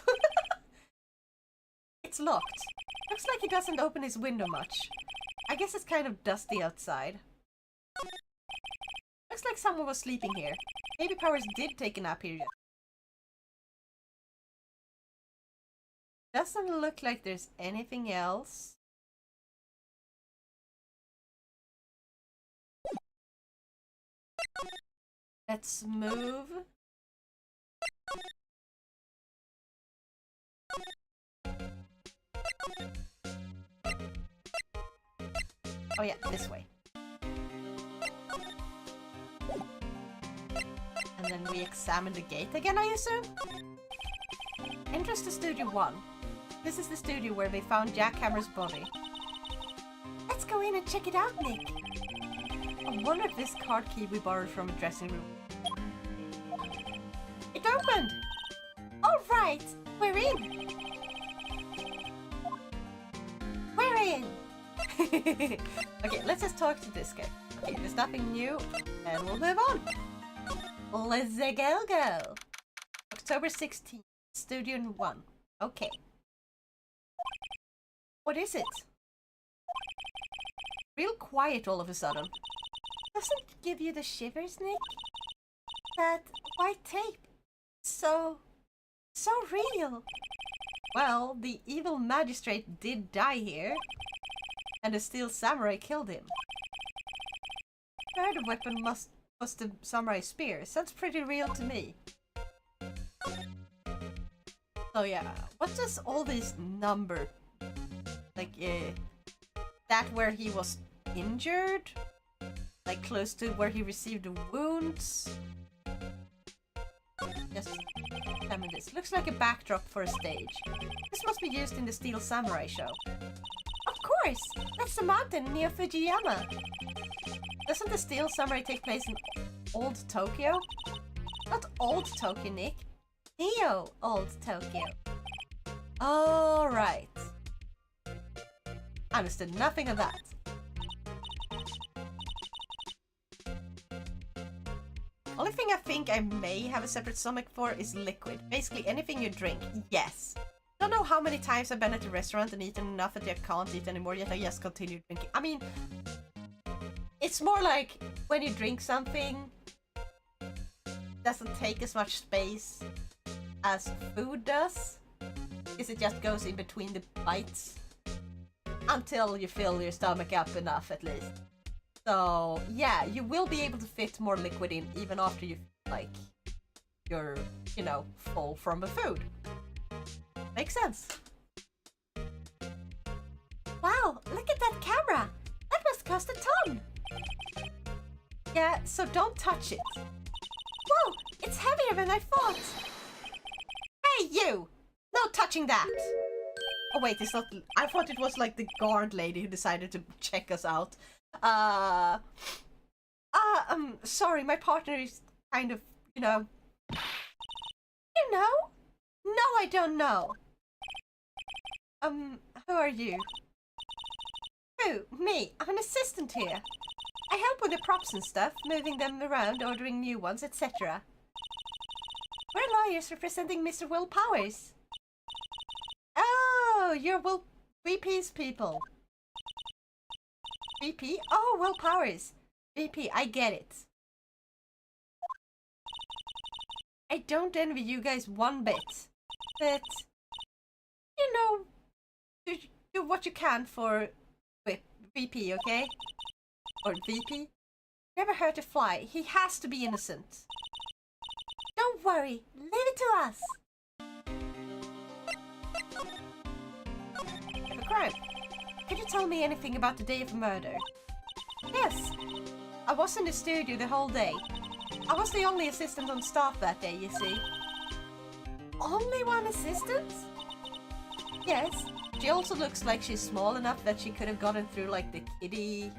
It's locked. Looks like he doesn't open his window much. I guess it's kind of dusty outside. Looks like someone was sleeping here. Maybe Powers did take a nap here. Doesn't look like there's anything else. Let's move. Oh yeah, this way. And then we examine the gate again, I assume? Entrance to Studio 1. This is the studio where they found Jackhammer's body. Let's go in and check it out, Nick. I wonder if this card key we borrowed from a dressing room. It opened! Alright, we're in! We're in! Okay, let's just talk to this guy. Okay, there's nothing new, and we'll move on. Let's go. October 16th, Studio 1. Okay. What is it? Real quiet all of a sudden. Doesn't it give you the shivers, Nick? That white tape. So real. Well, the evil magistrate did die here. And the steel samurai killed him. Third weapon was the samurai spear. Sounds pretty real to me. So yeah, what does all this number... Like, that where he was injured? Like, close to where he received the wounds? Just examine this. Looks like a backdrop for a stage. This must be used in the Steel Samurai show. Of course! That's the mountain near Fujiyama! Doesn't the Steel Samurai take place in Old Tokyo? Not Old Tokyo, Nick. Neo Old Tokyo. Alright. Understood nothing of that. Only thing I think I may have a separate stomach for is liquid. Basically anything you drink, yes. Don't know how many times I've been at a restaurant and eaten enough that I can't eat anymore, yet I just continue drinking. I mean, it's more like when you drink something, doesn't take as much space as food does, because it just goes in between the bites until you fill your stomach up enough at least. So yeah, you will be able to fit more liquid in even after you like you're, full from the food. Makes sense. Wow, look at that camera! That must cost a ton! Yeah, so don't touch it. Whoa, it's heavier than I thought! Hey, you! No touching that! Oh wait, it's not... I thought it was like the guard lady who decided to check us out. Sorry, my partner is kind of, You know? No, I don't know. Who are you? Who? Me. I'm an assistant here. I help with the props and stuff, moving them around, ordering new ones, etc. We're lawyers representing Mr. Will Powers. Oh, you're Will VP's people. VP? Oh, Will Powers. VP, I get it. I don't envy you guys one bit. But, do what you can for VP, okay? Or VP? Never hurt a fly. He has to be innocent. Don't worry. Leave it to us. A crime. Could you tell me anything about the day of the murder? Yes. I was in the studio the whole day. I was the only assistant on staff that day, you see. Only one assistant? Yes. She also looks like she's small enough that she could have gotten through like the kiddie...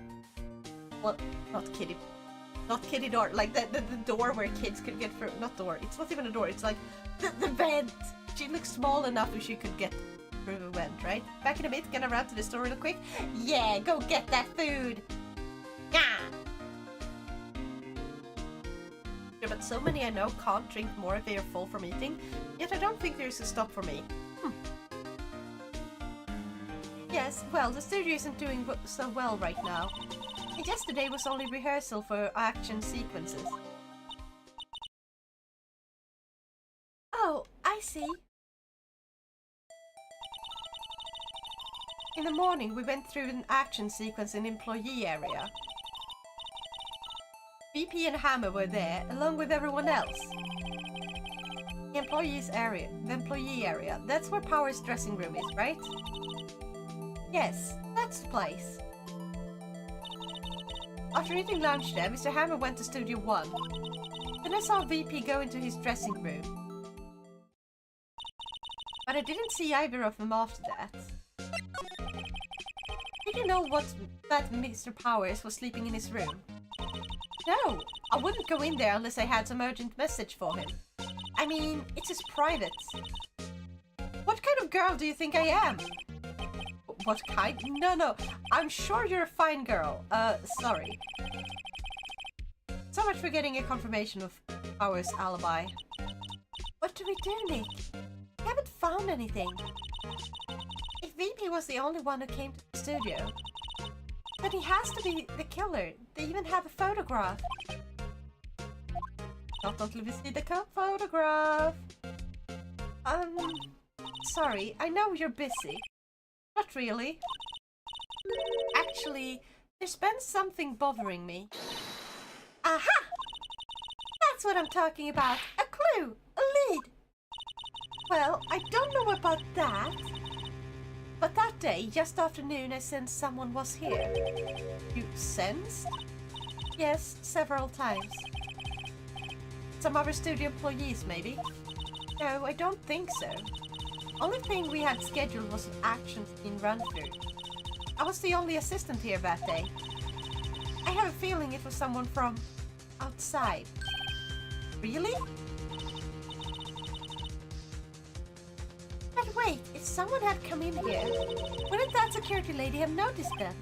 Well, not kiddie door. Like the door where kids could get through. Not door. It's not even a door. It's like the vent. She looks small enough if she could get through the vent, right? Back in a bit, gonna run to the store real quick. Yeah, go get that food. Yeah. Yeah, but so many I know can't drink more if they are full from eating. Yet I don't think there's a stop for me. Yes, well, the studio isn't doing so well right now. Yesterday was only rehearsal for action sequences. Oh, I see. In the morning, we went through an action sequence in employee area. VP and Hammer were there, along with everyone else. The employee area, that's where Power's dressing room is, right? Yes, that's the place. After eating lunch there, Mr. Hammer went to Studio 1. Then I saw VP go into his dressing room. But I didn't see either of them after that. Did you know that Mr. Powers was sleeping in his room? No, I wouldn't go in there unless I had some urgent message for him. I mean, it's his private. What kind of girl do you think I am? What kind? No, I'm sure you're a fine girl. Sorry. So much for getting a confirmation of Power's alibi. What do we do, Nick? We haven't found anything. If VP was the only one who came to the studio, then he has to be the killer. They even have a photograph. Not until we see the photograph. Sorry, I know you're busy. Not really. Actually, there's been something bothering me. Aha! That's what I'm talking about. A clue! A lead! Well, I don't know about that. But that day, just after noon, I sensed someone was here. You sensed? Yes, several times. Some other studio employees, maybe? No, I don't think so. Only thing we had scheduled was an action scene run-through. I was the only assistant here that day. I have a feeling it was someone from outside. Really? But wait, if someone had come in here, wouldn't that security lady have noticed them?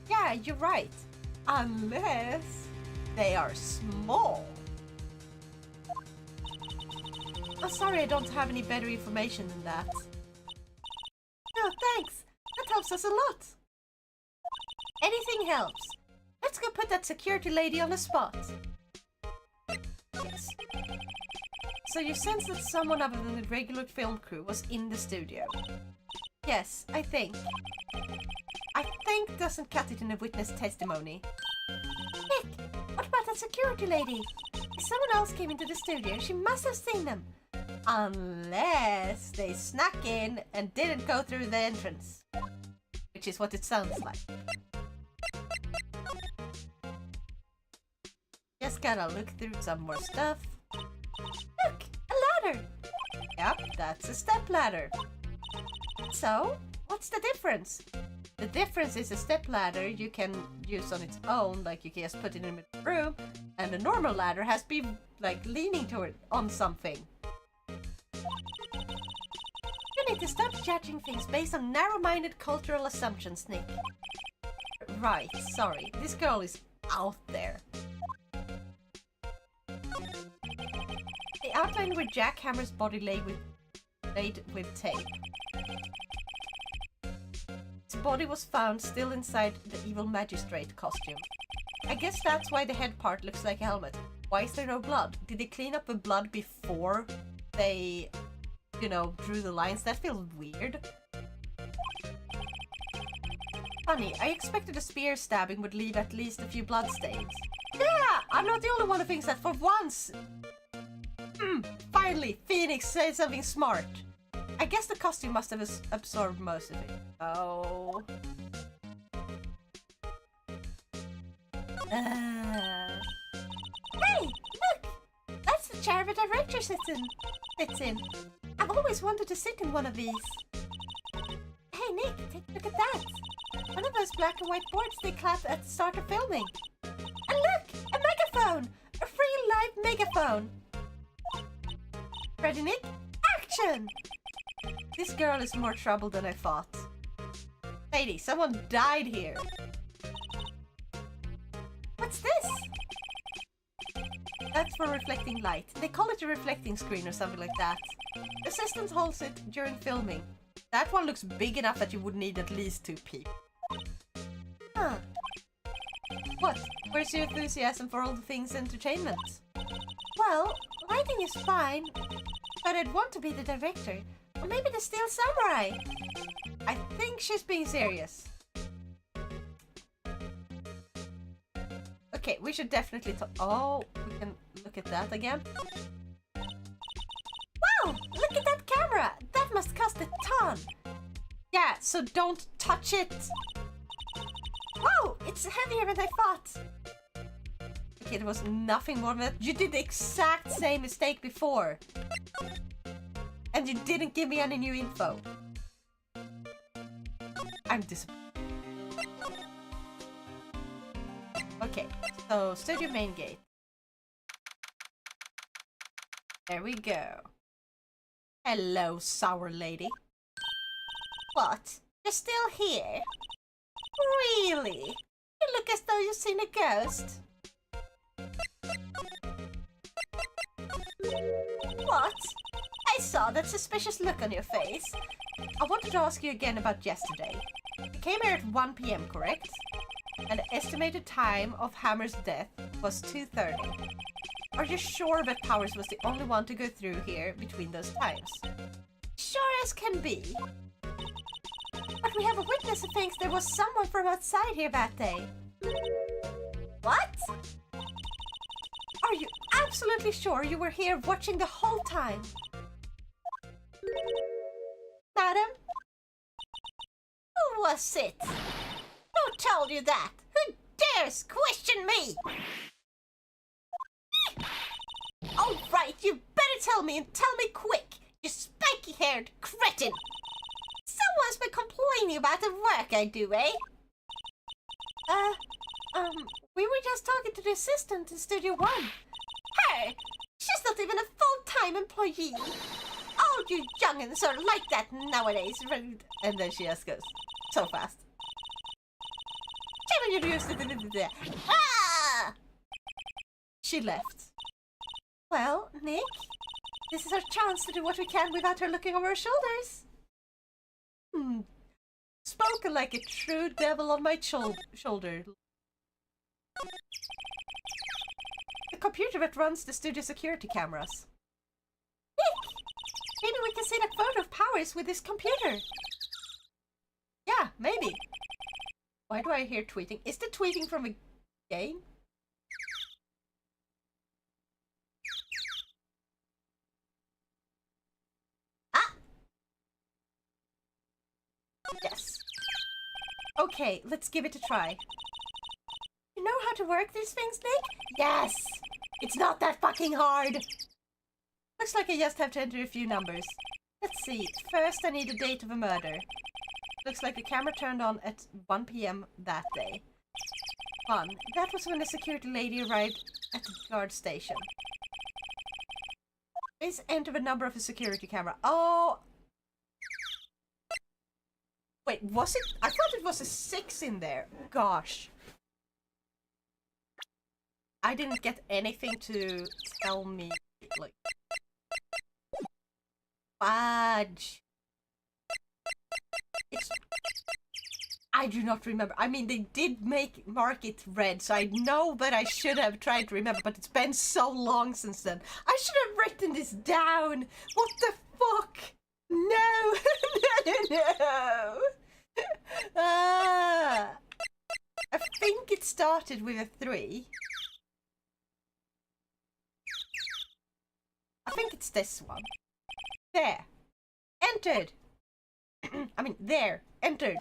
Yeah, you're right. Unless they are small. Oh, sorry, I don't have any better information than that. No, thanks. That helps us a lot. Anything helps. Let's go put that security lady on the spot. Yes. So you sense that someone other than the regular film crew was in the studio? Yes, I think. I think doesn't cut it in a witness testimony. Nick, what about that security lady? Someone else came into the studio. She must have seen them. Unless they snuck in and didn't go through the entrance. Which is what it sounds like. Just gotta look through some more stuff. Look! A ladder! Yep, that's a step ladder. So, what's the difference? The difference is a step ladder you can use on its own, like you can just put it in the room, and a normal ladder has to be like leaning toward on something. You need to stop judging things based on narrow-minded cultural assumptions, Nick. Right, sorry. This girl is out there. The outline where Jack Hammer's body laid with tape. His body was found still inside the evil magistrate costume. I guess that's why the head part looks like a helmet. Why is there no blood? Did they clean up the blood before they, you know, drew the lines? That feels weird. Funny, I expected a spear stabbing would leave at least a few bloodstains. Yeah, I'm not the only one who thinks that for once. Finally, Phoenix said something smart. I guess the costume must have absorbed most of it. Oh. Hey, look! That's the chair the director sits in. I've always wanted to sit in one of these. Hey, Nick, take a look at that. One of those black and white boards they clapped at the start of filming. And look! A megaphone! A free live megaphone! Ready, Nick? Action! This girl is more trouble than I thought. Lady, someone died here. What's this? That's for reflecting light. They call it a reflecting screen or something like that. The assistant holds it during filming. That one looks big enough that you would need at least 2 people. Huh. What? Where's your enthusiasm for all the things entertainment? Well, lighting is fine, but I'd want to be the director. Or maybe the Steel Samurai. I think she's being serious. Okay, we should definitely talk. Oh, we can look at that again. Wow, look at that camera. That must cost a ton. Yeah, so don't touch it. Whoa, it's heavier than I thought. Okay, there was nothing more than that. You did the exact same mistake before. And you didn't give me any new info. I'm disappointed. Okay, so studio main gate. There we go. Hello, sour lady. What? You're still here? Really? You look as though you've seen a ghost. What? I saw that suspicious look on your face. I wanted to ask you again about yesterday. You came here at 1 PM, correct? And the estimated time of Hammer's death was 2:30. Are you sure that Powers was the only one to go through here between those times? Sure as can be. But we have a witness who thinks there was someone from outside here that day. What? Are you absolutely sure you were here watching the whole time? Madam? Who was it? Who told you that? Who dares question me? All right, you better tell me and tell me quick, you spiky-haired cretin. Someone's been complaining about the work I do, eh? We were just talking to the assistant in Studio One. Her? She's not even a full-time employee. All you young'uns are like that nowadays. And then she just goes so fast. Ah! She left. Well, Nick, this is our chance to do what we can without her looking over our shoulders. Spoken like a true devil on my shoulder. The computer that runs the studio security cameras. Nick! Maybe we can see that photo of Powers with this computer. Yeah, maybe. Why do I hear tweeting? Is the tweeting from a game? Yes. Okay, let's give it a try. You know how to work these things, Nick? Yes! It's not that fucking hard! Looks like I just have to enter a few numbers. Let's see. First, I need a date of a murder. Looks like the camera turned on at 1 p.m. that day. 1. That was when the security lady arrived at the guard station. Please enter the number of a security camera. Oh! Wait, was it? I thought it was a 6 in there. Gosh. I didn't get anything to tell me, like... Fudge. It's... I do not remember. I mean, they did mark it red, so I know that I should have tried to remember, but it's been so long since then. I should have written this down. What the fuck? No. No. I think it started with a 3. I think it's this one. There. Entered. I mean, there. Entered.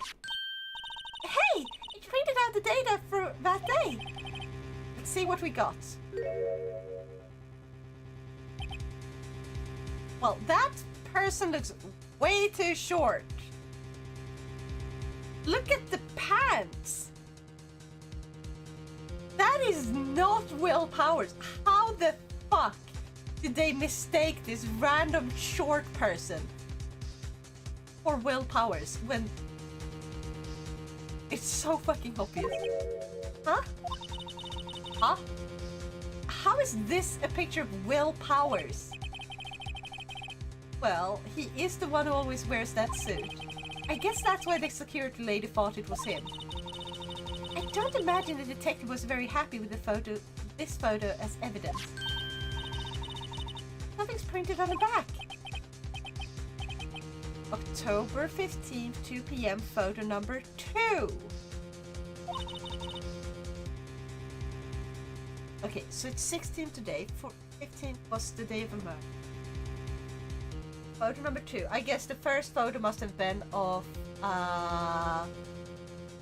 Hey! It printed out the data for that day. Let's see what we got. Well, that person looks way too short. Look at the pants. That is not Will Powers. How the fuck did they mistake this random short person for Will Powers when it's so fucking obvious? Huh? Huh? How is this a picture of Will Powers? Well, he is the one who always wears that suit. I guess that's why the security lady thought it was him. I don't imagine the detective was very happy with this photo as evidence. Nothing's printed on the back. October 15th, 2 p.m. photo number 2. Okay, so it's 16th today. 15th was the day of the murder. Photo number 2. I guess the first photo must have been of,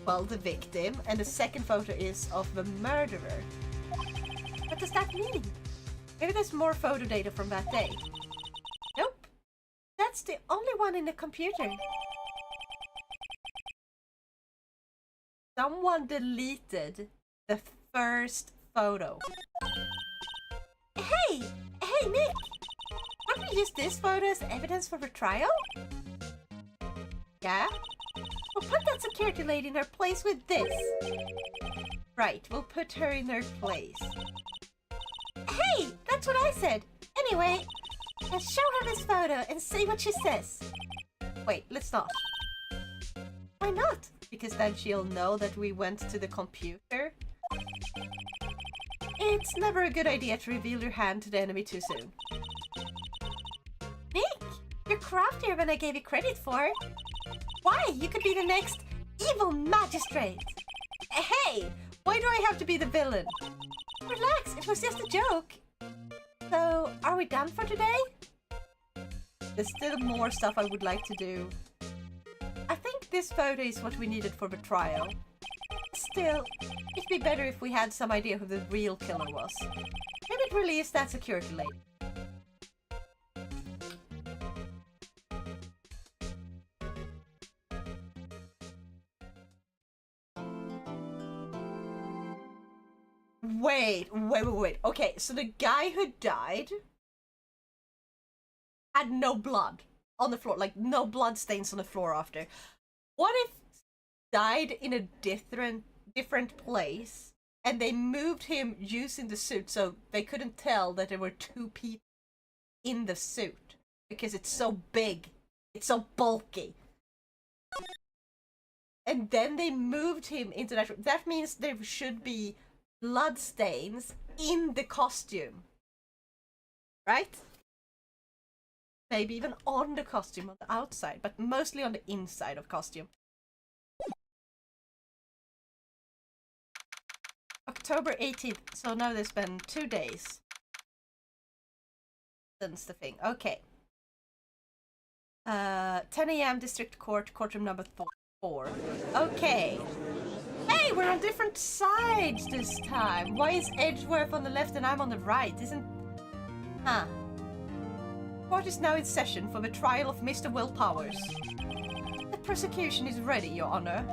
well, the victim, and the second photo is of the murderer. What does that mean? Maybe there's more photo data from that day. Nope. That's the only one in the computer. Someone deleted the first photo. Hey! Hey, Nick! Can't we use this photo as evidence for the trial? Yeah? We'll put that security lady in her place with this. Right, we'll put her in her place. Hey! That's what I said! Anyway, let's show her this photo and see what she says. Wait, let's not. Why not? Because then she'll know that we went to the computer. It's never a good idea to reveal your hand to the enemy too soon. Nick! You're craftier than I gave you credit for. Why? You could be the next evil magistrate. Hey! Why do I have to be the villain? Relax, it was just a joke. So, are we done for today? There's still more stuff I would like to do. I think this photo is what we needed for the trial. Still, it'd be better if we had some idea who the real killer was. Maybe it really is that security lady. Wait. Okay, so the guy who died had no blood on the floor, like no blood stains on the floor after. What if died in a different place and they moved him using the suit so they couldn't tell that there were 2 people in the suit because it's so big, it's so bulky. And then they moved him into that room. That means there should be blood stains in the costume, right? Maybe even on the costume on the outside, but mostly on the inside of costume. October 18th, so now there's been 2 days since the thing. Okay. 10 a.m. District Court, courtroom number 4. Okay. Hey, we're on different sides this time. Why is Edgeworth on the left and I'm on the right? Isn't... Huh. Court is now in session for the trial of Mr. Will Powers. The prosecution is ready, Your Honor.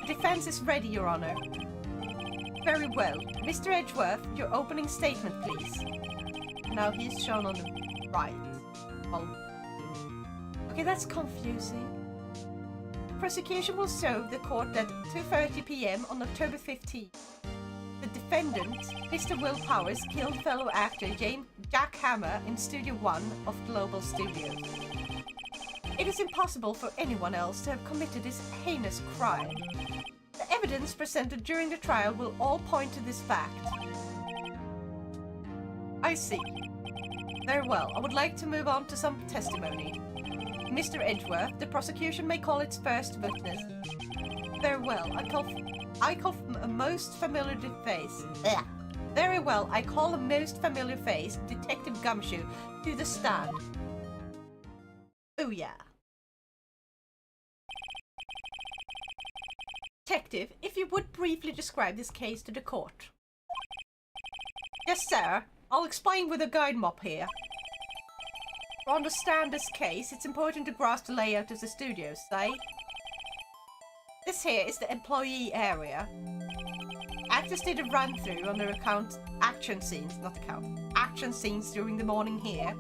The defense is ready, Your Honor. Very well. Mr. Edgeworth, your opening statement, please. Now he's shown on the right. Well, okay, that's confusing. The prosecution will serve the court at 2:30 p.m. on October 15th. The defendant, Mr. Will Powers, killed fellow actor Jack Hammer in Studio 1 of Global Studios. It is impossible for anyone else to have committed this heinous crime. The evidence presented during the trial will all point to this fact. I see. Very well. I would like to move on to some testimony. Mr. Edgeworth, the prosecution may call its first witness. Very well. I call a most familiar face. Ugh. Very well. I call a most familiar face, Detective Gumshoe, to the stand. Oh yeah. Detective, if you would briefly describe this case to the court. Yes, sir. I'll explain with a guide map here. To understand this case, it's important to grasp the layout of the studios, say. This here is the employee area. Actors did a run-through on their action scenes during the morning here.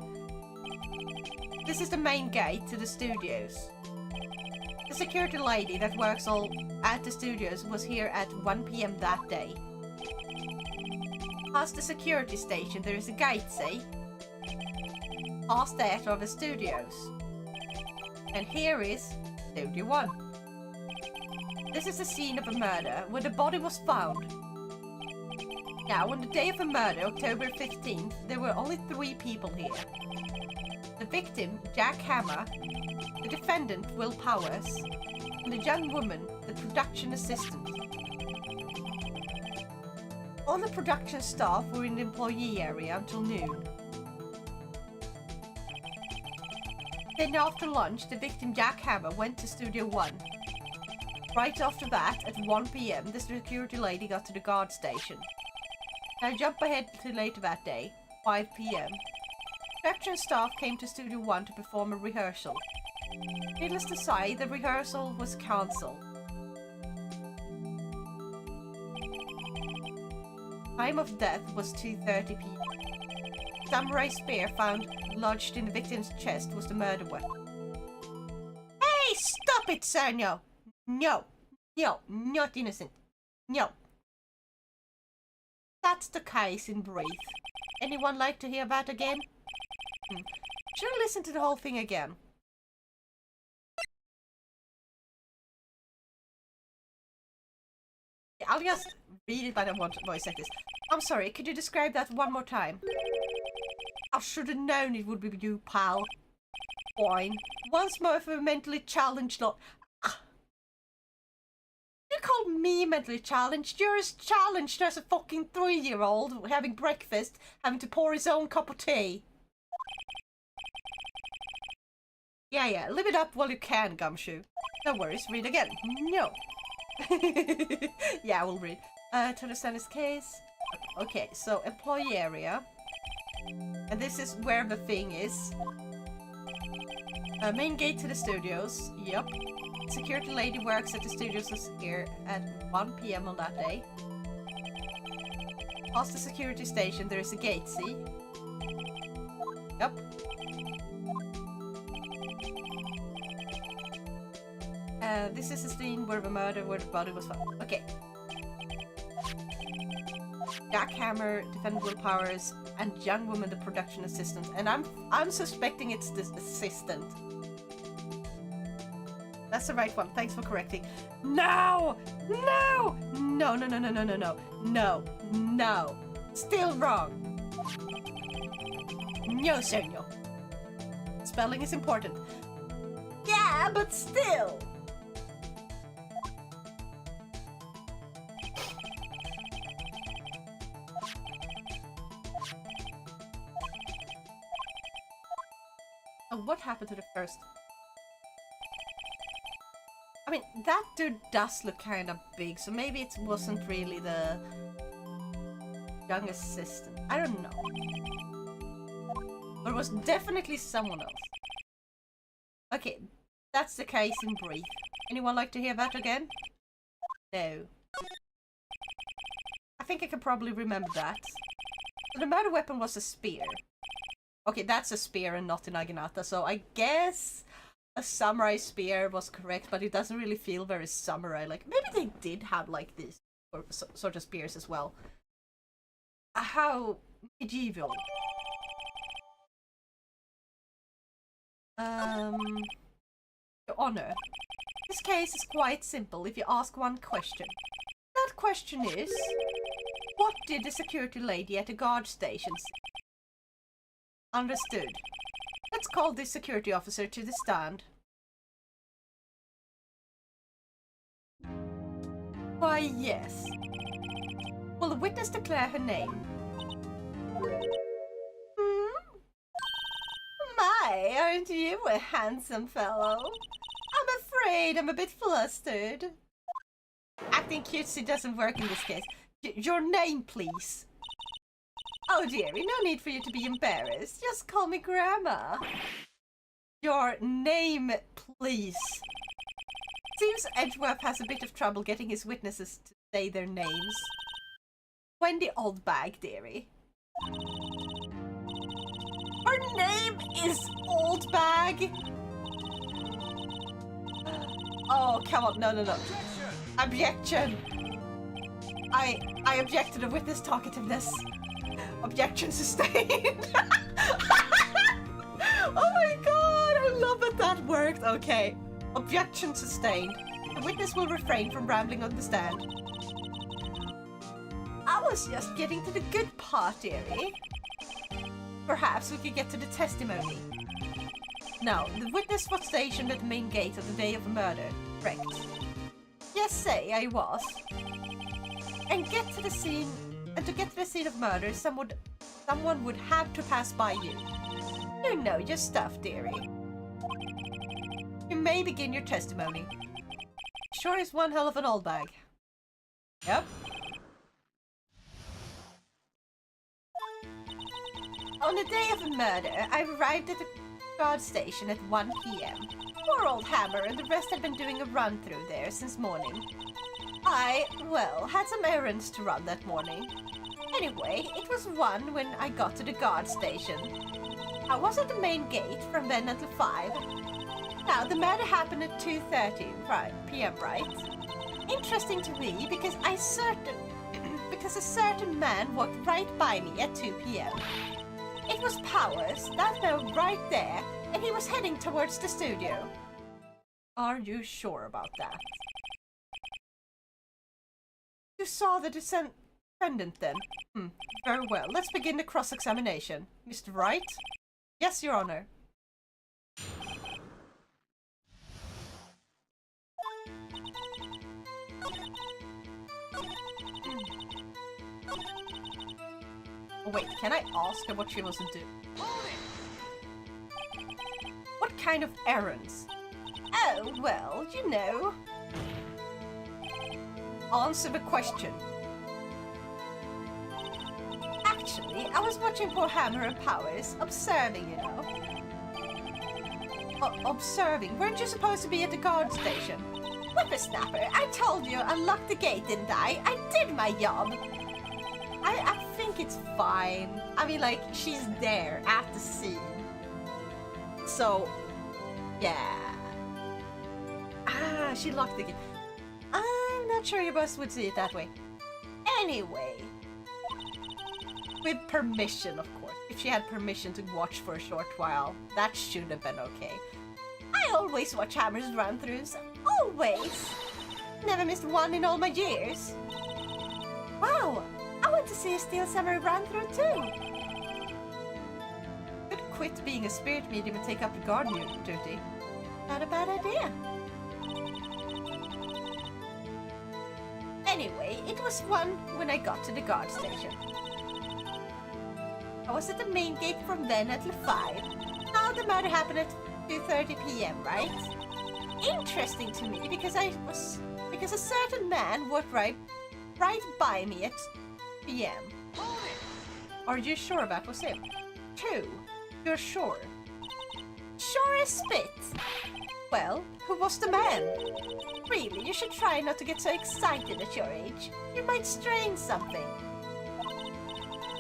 This is the main gate to the studios. The security lady that works all at the studios was here at 1 p.m. that day. Past the security station there is a gate, see? Past that are the studios. And here is Studio 1. This is the scene of a murder where the body was found. Now, on the day of the murder, October 15th, there were only 3 people here. The victim, Jack Hammer, the defendant, Will Powers, and the young woman, the production assistant. All the production staff were in the employee area until noon. Then after lunch, the victim, Jack Hammer, went to Studio 1. Right after that, at 1 p.m., the security lady got to the guard station. Now jump ahead to later that day, 5 p.m. Production staff came to Studio 1 to perform a rehearsal. Needless to say, the rehearsal was cancelled. Time of death was 2:30 p.m. Samurai spear found lodged in the victim's chest was the murder weapon. Hey, stop it, sir! No, no, no, not innocent. No. That's the case in brief. Anyone like to hear that again? Should I listen to the whole thing again? I'll just read it, but I want voice like this. I'm sorry, could you describe that one more time? I should have known it would be you, pal. Fine. Once more for a mentally challenged lot. You call me mentally challenged? You're as challenged as a fucking 3-year-old having breakfast, having to pour his own cup of tea. Yeah, live it up while you can, Gumshoe. No worries, read again. No. Yeah, we'll read. To understand this case. Okay, so employee area. And this is where the thing is. Main gate to the studios. Yep. Security lady works at the studios was here at 1 p.m. on that day. Past the security station there is a gate, see? Yep. This is the scene where the body was found. Okay. Jack Hammer, defendant Will Powers, and young woman the production assistant. And I'm suspecting it's this assistant. That's the right one. Thanks for correcting. No! No! No, no, no, no, no, no, no. No. No. Still wrong. No, sir, no. Spelling is important. Yeah, but still. Oh, what happened to the first? I mean, that dude does look kind of big, so maybe it wasn't really the young assistant. I don't know. But it was definitely someone else. Okay, that's the case in brief. Anyone like to hear that again? No. I think I can probably remember that. So the murder weapon was a spear. Okay, that's a spear and not a naginata, so I guess a samurai spear was correct, but it doesn't really feel very samurai. Like, maybe they did have like these sort of spears as well. How medieval. Your Honor, this case is quite simple if you ask one question. That question is, what did the security lady at the guard station say? Understood. Let's call this security officer to the stand. Why, yes. Will the witness declare her name? My, aren't you a handsome fellow? I'm afraid I'm a bit flustered. Acting cutesy doesn't work in this case. Your name, please. Oh dearie, no need for you to be embarrassed. Just call me Grandma. Your name, please. Seems Edgeworth has a bit of trouble getting his witnesses to say their names. Wendy Oldbag, dearie. Her name is Oldbag. Oh, come on. No. Objection. I object to the witness talkativeness. Objection sustained. Oh my god, I love that worked. Okay. Objection sustained. The witness will refrain from rambling on the stand. I was just getting to the good part, dearie. Perhaps we could get to the testimony. Now, the witness was stationed at the main gate of the day of the murder, correct? Yes, say I was. And to get to the scene of murder, someone would have to pass by you. You know your stuff, dearie. You may begin your testimony. Sure is one hell of an old bag. Yep. On the day of the murder, I arrived at the guard station at 1 p.m. Poor old Hammer and the rest had been doing a run through there since morning. I, well, had some errands to run that morning. Anyway, it was 1 when I got to the guard station. I was at the main gate from then until 5. Now, the murder happened at 2:30 p.m., right? Interesting to me because a certain man walked right by me at 2 p.m. It was Powers, that man right there, and he was heading towards the studio. Are you sure about that? You saw the defendant then? Very well. Let's begin the cross-examination. Mr. Wright? Yes, Your Honor. Oh, wait, can I ask her what she wants to do? What kind of errands? Oh, well, you know. Answer the question. Actually, I was watching poor Hammer and Powers, observing, you know. Observing? Weren't you supposed to be at the guard station? Whippersnapper, I told you unlock the gate, didn't I? I did my job. I think it's fine. I mean, like, she's there at the scene. So, yeah. Ah, she locked the gate. I'm not sure your boss would see it that way. Anyway. With permission, of course. If she had permission to watch for a short while, that should have been okay. I always watch Hammer's run-throughs. Always. Never missed one in all my years. Wow. I want to see a Steel Samurai run-through too. Could quit being a spirit medium and take up the guard duty. Not a bad idea. Anyway, it was 1 when I got to the guard station. I was at the main gate from then until 5. Now the murder happened at 2:30 p.m., right? Interesting to me because a certain man walked right by me at p.m. Are you sure that was him? 2. You're sure? Sure as spit. Well, who was the man? Really, you should try not to get so excited at your age. You might strain something.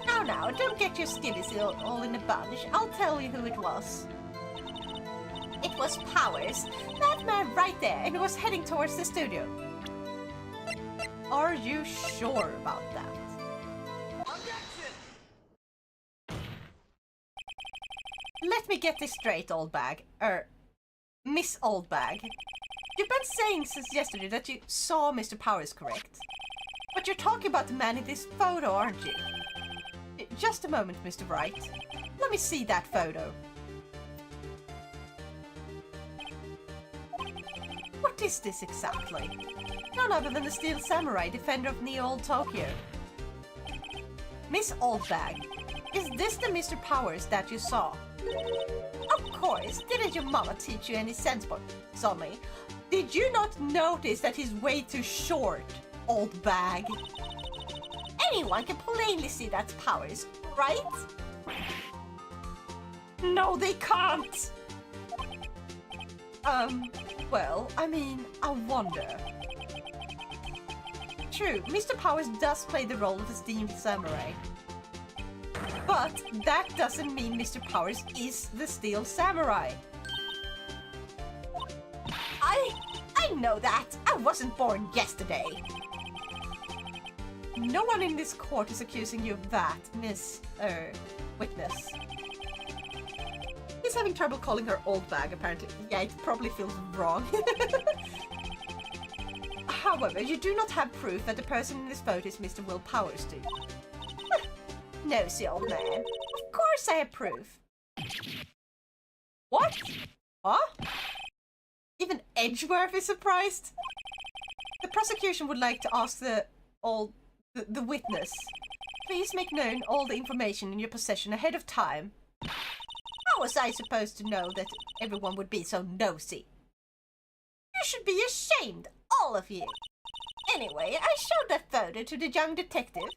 Now, don't get your skillies all in a bunch. I'll tell you who it was. It was Powers. That man right there, and he was heading towards the studio. Are you sure about that? Objection! Let me get this straight, old bag. Miss Old Bag. You've been saying since yesterday that you saw Mr. Powers, correct? But you're talking about the man in this photo, aren't you? Just a moment, Mr. Bright. Let me see that photo. What is this exactly? None other than the Steel Samurai, defender of Neo-Old Tokyo. Miss Oldbag, is this the Mr. Powers that you saw? Of course, didn't your mama teach you any sense, Sonny? Did you not notice that he's way too short, old bag? Anyone can plainly see that's Powers, right? No, they can't! Well, I mean, I wonder. True, Mr. Powers does play the role of the Steel Samurai. But that doesn't mean Mr. Powers is the Steel Samurai. I know that. I wasn't born yesterday. No one in this court is accusing you of that, Miss, witness. He's having trouble calling her old bag, apparently. Yeah, it probably feels wrong. However, you do not have proof that the person in this photo is Mr. Will Powers, do you? Nosy old man. Of course I have proof. What? Huh? Even Edgeworth is surprised? The prosecution would like to ask the witness. Please make known all the information in your possession ahead of time. How was I supposed to know that everyone would be so nosy? You should be ashamed, all of you. Anyway, I showed that photo to the young detective.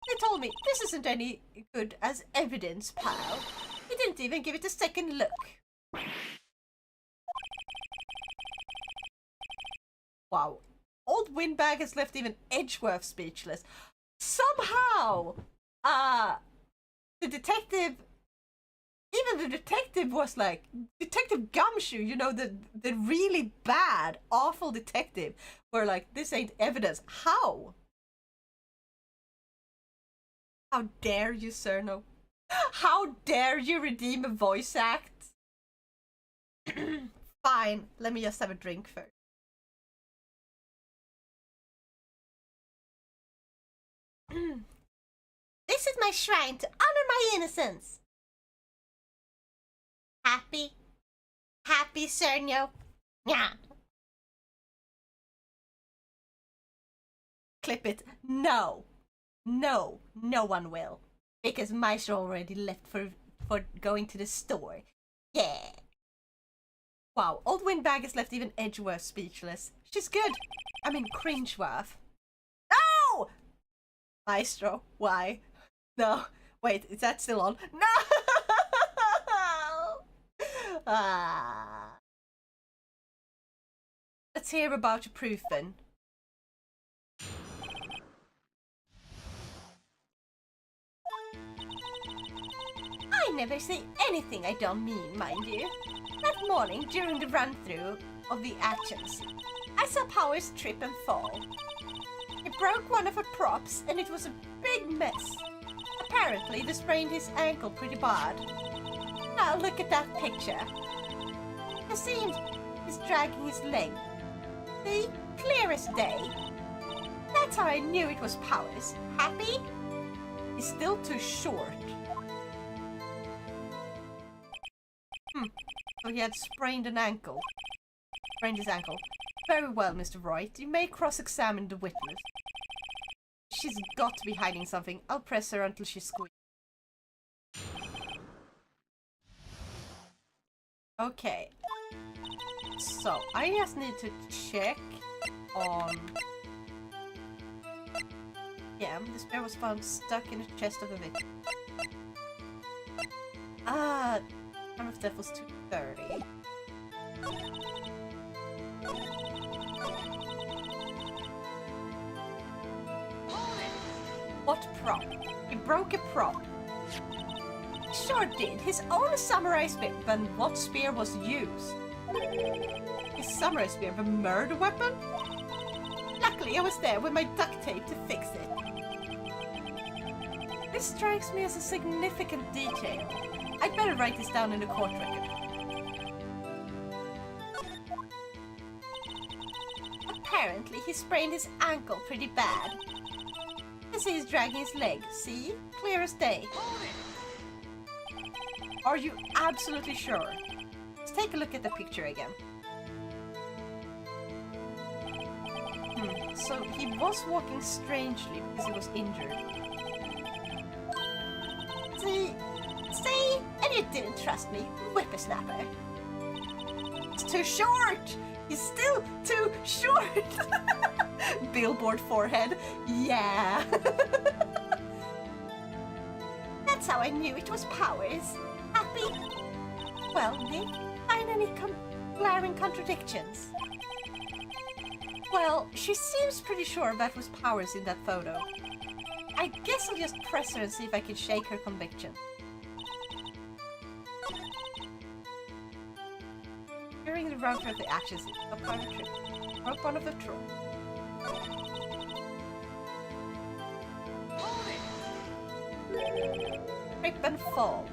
They told me this isn't any good as evidence, pal. He didn't even give it a second look. Wow. Old Windbag has left even Edgeworth speechless. Somehow, the detective... Even the detective was like, Detective Gumshoe, you know, the really bad, awful detective, were like, this ain't evidence. How? How dare you, Cerno? How dare you redeem a voice act? Fine, let me just have a drink first. This is my shrine to honor my innocence. Happy? Happy, Cerno? Yeah. Clip it. No. No. No one will. Because Maestro already left for going to the store. Yeah. Wow, Old Windbag has left even Edgeworth speechless. She's good. I mean, cringeworth. No! Maestro, why? No. Wait, is that still on? No! Let's hear about your proof then. I never say anything I don't mean, mind you. That morning, during the run-through of the actions, I saw Powers trip and fall. He broke one of her props and it was a big mess. Apparently, they sprained his ankle pretty bad. Now look at that picture. You see him, he's dragging his leg. See? Clear as day. That's how I knew it was Powers. Happy? He's still too short. So he had sprained an ankle. Sprained his ankle. Very well, Mr. Wright. You may cross-examine the witness. She's got to be hiding something. I'll press her until she squeaks. Okay. So, I just need to check on... Yeah, this bear was found stuck in the chest of a victim. Ah, time of death was 2:30. What prop? He broke a prop. Sure did. His own samurai spear. Then what spear was used? His samurai spear, the murder weapon? Luckily, I was there with my duct tape to fix it. This strikes me as a significant detail. I'd better write this down in the court record. Apparently, he sprained his ankle pretty bad. I see he's dragging his leg. See? Clear as day. Are you absolutely sure? Let's take a look at the picture again. So he was walking strangely because he was injured. See? And you didn't trust me, whippersnapper. It's too short! He's still too short! Billboard forehead. Yeah. That's how I knew it was Powers. Happy? Well, Nick, find any glaring contradictions? Well, she seems pretty sure that was Powers in that photo. I guess I'll just press her and see if I can shake her conviction. During the run through the actions of Power Trip, broke one of the trolls. Trip and fall.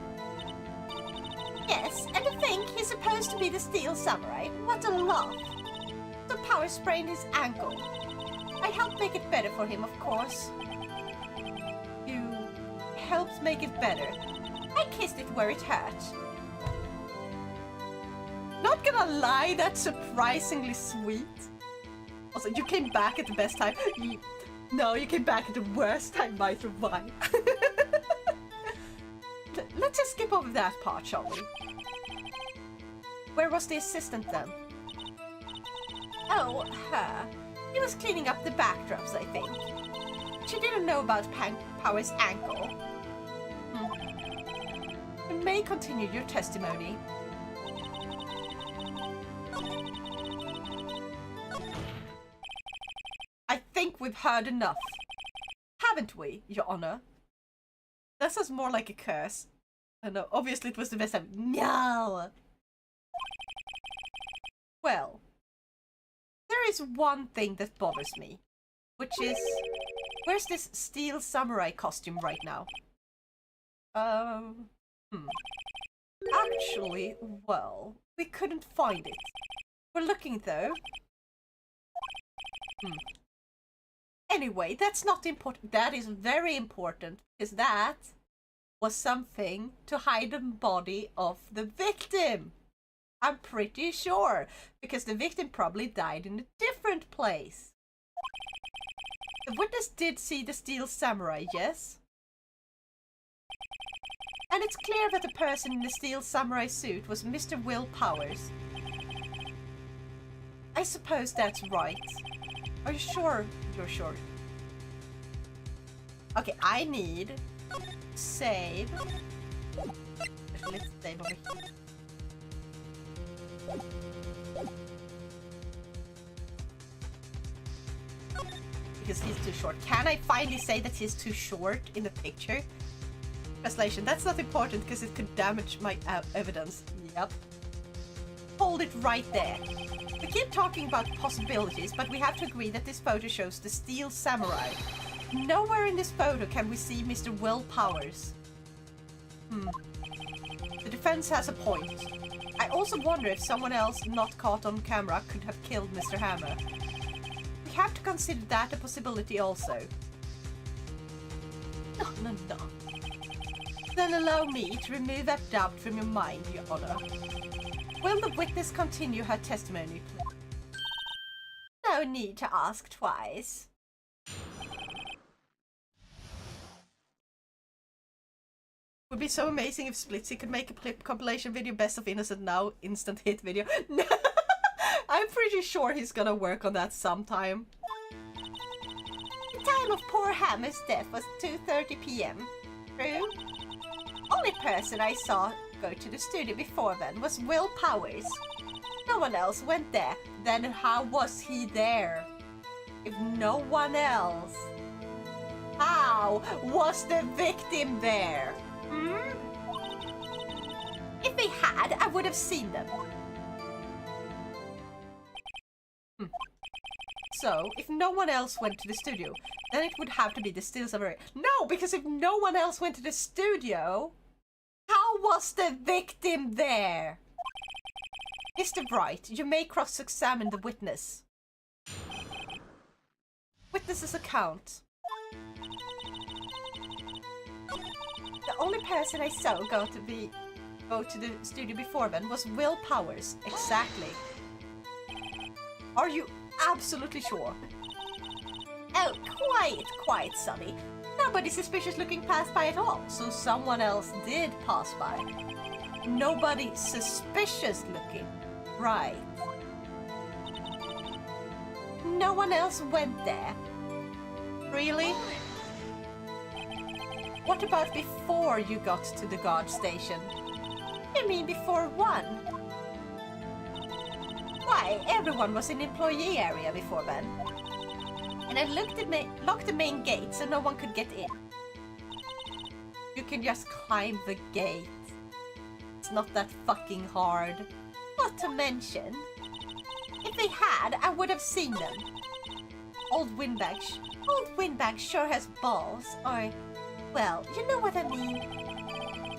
Yes, and to think he's supposed to be the Steel Samurai. What a laugh. The Power sprained his ankle. I helped make it better for him, of course. You helped make it better. I kissed it where it hurt. Not gonna lie, that's surprisingly sweet. Also, you came back at the best time. No, you came back at the worst time, Mither. Why? Let's just skip over that part, shall we? Where was the assistant then? Oh, her. He was cleaning up the backdrops, I think. She didn't know about Power's ankle. You may continue your testimony. I think we've heard enough. Haven't we, Your Honor? That sounds more like a curse. I know, obviously it was the best time. No! Well, there is one thing that bothers me, which is, where's this Steel Samurai costume right now? Actually, well, we couldn't find it. We're looking though. Anyway, that's not important. That is very important, because that was something to hide the body of the victim. I'm pretty sure, because the victim probably died in a different place. The witness did see the Steel Samurai, yes? And it's clear that the person in the Steel Samurai suit was Mr. Will Powers. I suppose that's right. Are you sure you're sure? Okay, I need to save. Let's save over here. Because he's too short. Can I finally say that he's too short in the picture? Translation, that's not important because it could damage my evidence. Yep. Hold it right there. We keep talking about possibilities, but we have to agree that this photo shows the Steel Samurai. Nowhere in this photo can we see Mr. Will Powers. The defense has a point. I also wonder if someone else not caught on camera could have killed Mr. Hammer. We have to consider that a possibility also. No. Then allow me to remove that doubt from your mind, Your Honor. Will the witness continue her testimony, please? No need to ask twice. Would be so amazing if Splitzy could make a compilation video, Best of Innocent Now, instant hit video. I'm pretty sure he's gonna work on that sometime. The time of poor Hammer's death was 2:30 p.m. True? Only person I saw go to the studio before then was Will Powers. No one else went there. Then how was he there? If no one else, how was the victim there? Hmm? If they had, I would have seen them. So, if no one else went to the studio, then it would have to be the still summary. No, because if no one else went to the studio, how was the victim there? Mr. Bright, you may cross-examine the witness. Witness's account. The only person I saw go to the studio before then was Will Powers. Exactly. Are you absolutely sure? Oh, quite, Sonny. Nobody suspicious looking passed by at all, so someone else did pass by. Nobody suspicious looking. Right. No one else went there. Really? What about before you got to the guard station? You mean before 1? Why, everyone was in the employee area before then. And I locked the main gate so no one could get in. You can just climb the gate. It's not that fucking hard. Not to mention, if they had, I would have seen them. Old Windbag sure has balls, or, well, you know what I mean.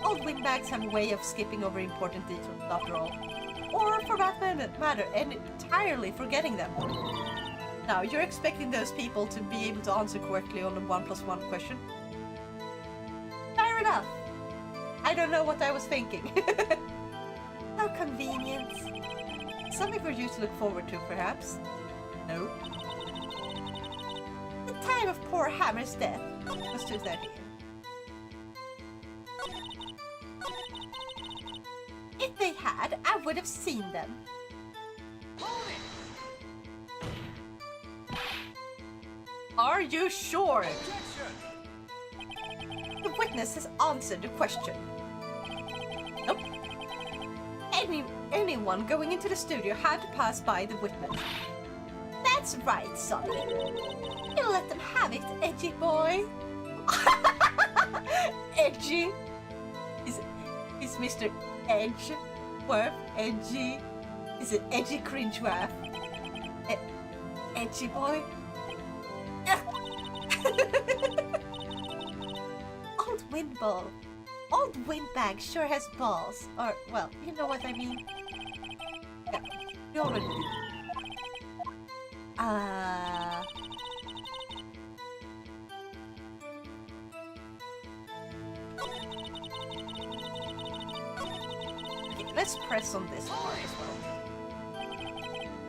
Old Windbags have a way of skipping over important details after all. Or, for that matter, and entirely forgetting them. Now, you're expecting those people to be able to answer correctly on the 1+1 question? Fair enough. I don't know what I was thinking. How convenient. Something for you to look forward to, perhaps? No. The time of poor Hammer's death was 2:30. If they had, I would have seen them. Are you sure? The witness has answered the question. Nope. Anyone going into the studio had to pass by the witness. That's right, Sonny. You let them have it, edgy boy. Edgy? Is Mr. Edgeworth edgy? Is it edgy cringeworth? Edgy boy? Old Windbag sure has balls. Or, well, you know what I mean. Yeah, you already do. Okay, let's press on this part as well.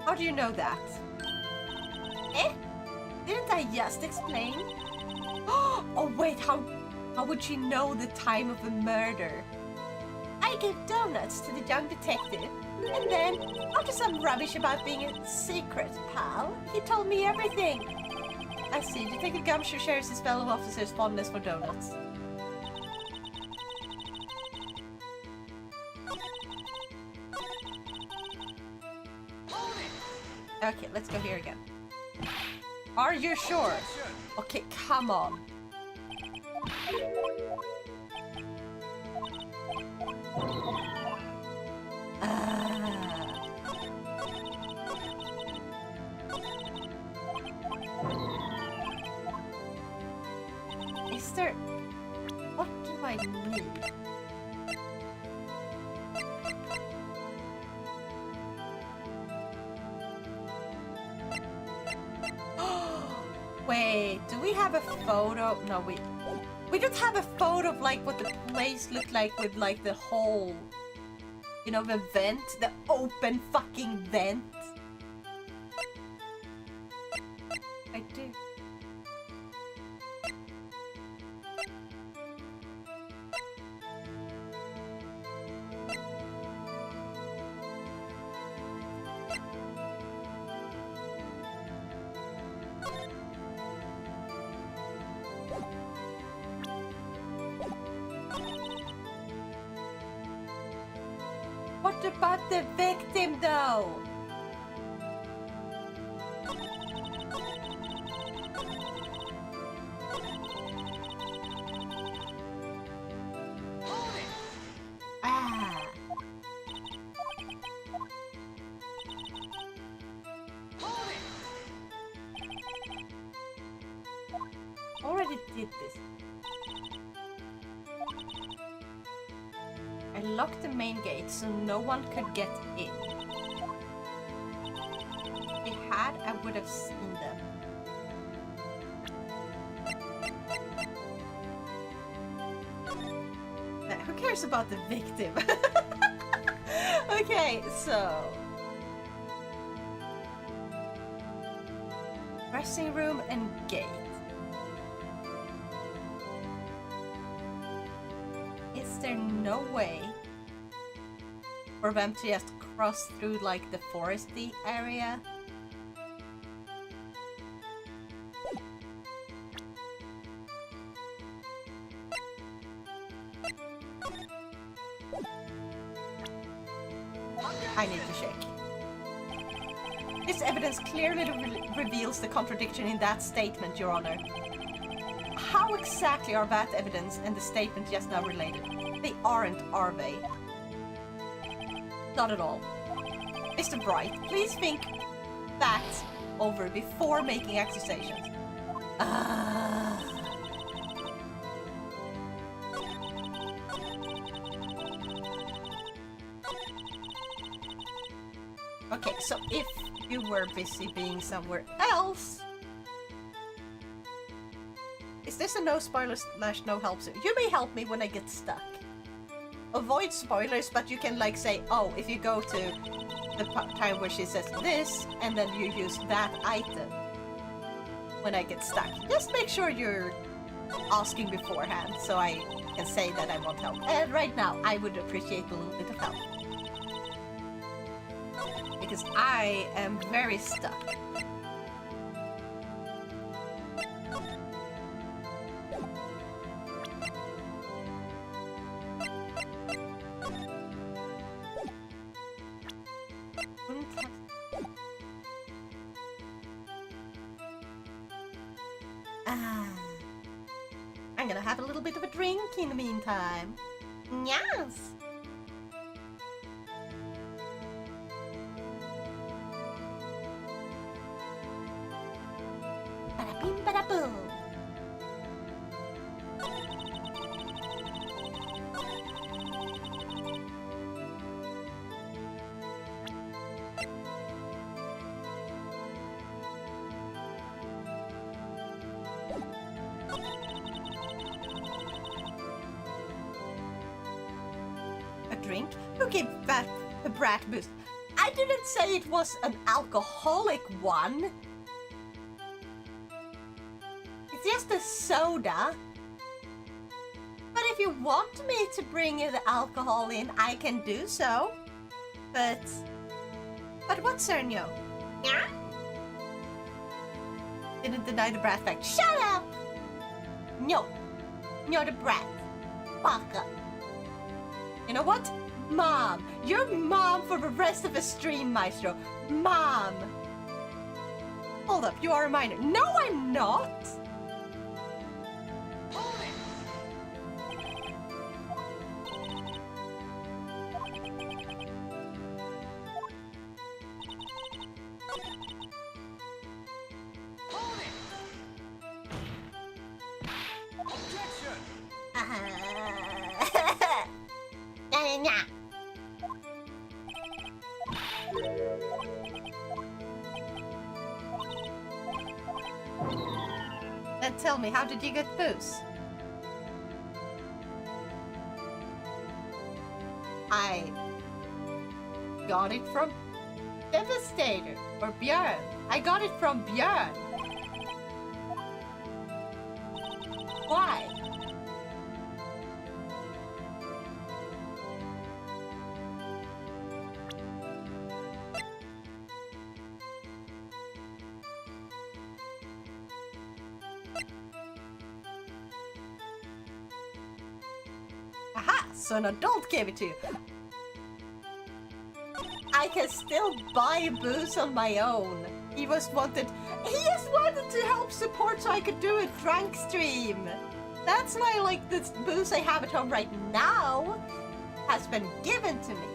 How do you know that? Eh? Didn't I just explain? Oh wait, how would she know the time of the murder? I gave donuts to the young detective, and then, after some rubbish about being a secret pal, he told me everything. I see, Detective Gumshoe shares his fellow officer's fondness for donuts. Okay, let's go here again. Are you sure? Okay, come on. Is there... What do I need? Wait, do we have a photo? No, we don't have a photo of like what the place looked like with like the whole, you know, the vent, the open fucking vent. I do. What about the victim, though? Ah. Already did this. I locked the main gate so no one could get in. If they had, I would have seen them. Now, who cares about the victim? Okay, so... dressing room and gate. Is there no way for them to just cross through like the foresty area? I need to check. This evidence clearly reveals the contradiction in that statement, Your Honor. How exactly are that evidence and the statement just now related? They aren't, are they? Not at all. Mr. Bright, please think that over before making accusations. Okay, so if you were busy being somewhere else... Is this a no spoilers / no help zone? You may help me when I get stuck. Avoid spoilers, but you can like say, oh, if you go to the time where she says this, and then you use that item when I get stuck. Just make sure you're asking beforehand, so I can say that I want help. And right now, I would appreciate a little bit of help. Because I am very stuck. I'm gonna have a little bit of a drink in the meantime. Yes! Bada-bim, bada-boom. Drink? Who gave that a brat boost? I didn't say it was an alcoholic one. It's just a soda. But if you want me to bring the alcohol in, I can do so. But what, Cernio? Yeah? Didn't deny the brat fact. Shut up! No. You're the brat. Fuck up. You know what? Mom! You're mom for the rest of the stream, Maestro. Mom! Hold up, you are a minor. No, I'm not! Then tell me, how did you get booze? I got it from Devastator or Björn. I got it from Björn. Why? Aha! So an adult gave it to you. I can still buy booze on my own. He just wanted to help support so I could do a drunk stream. That's why, like, the booze I have at home right now has been given to me.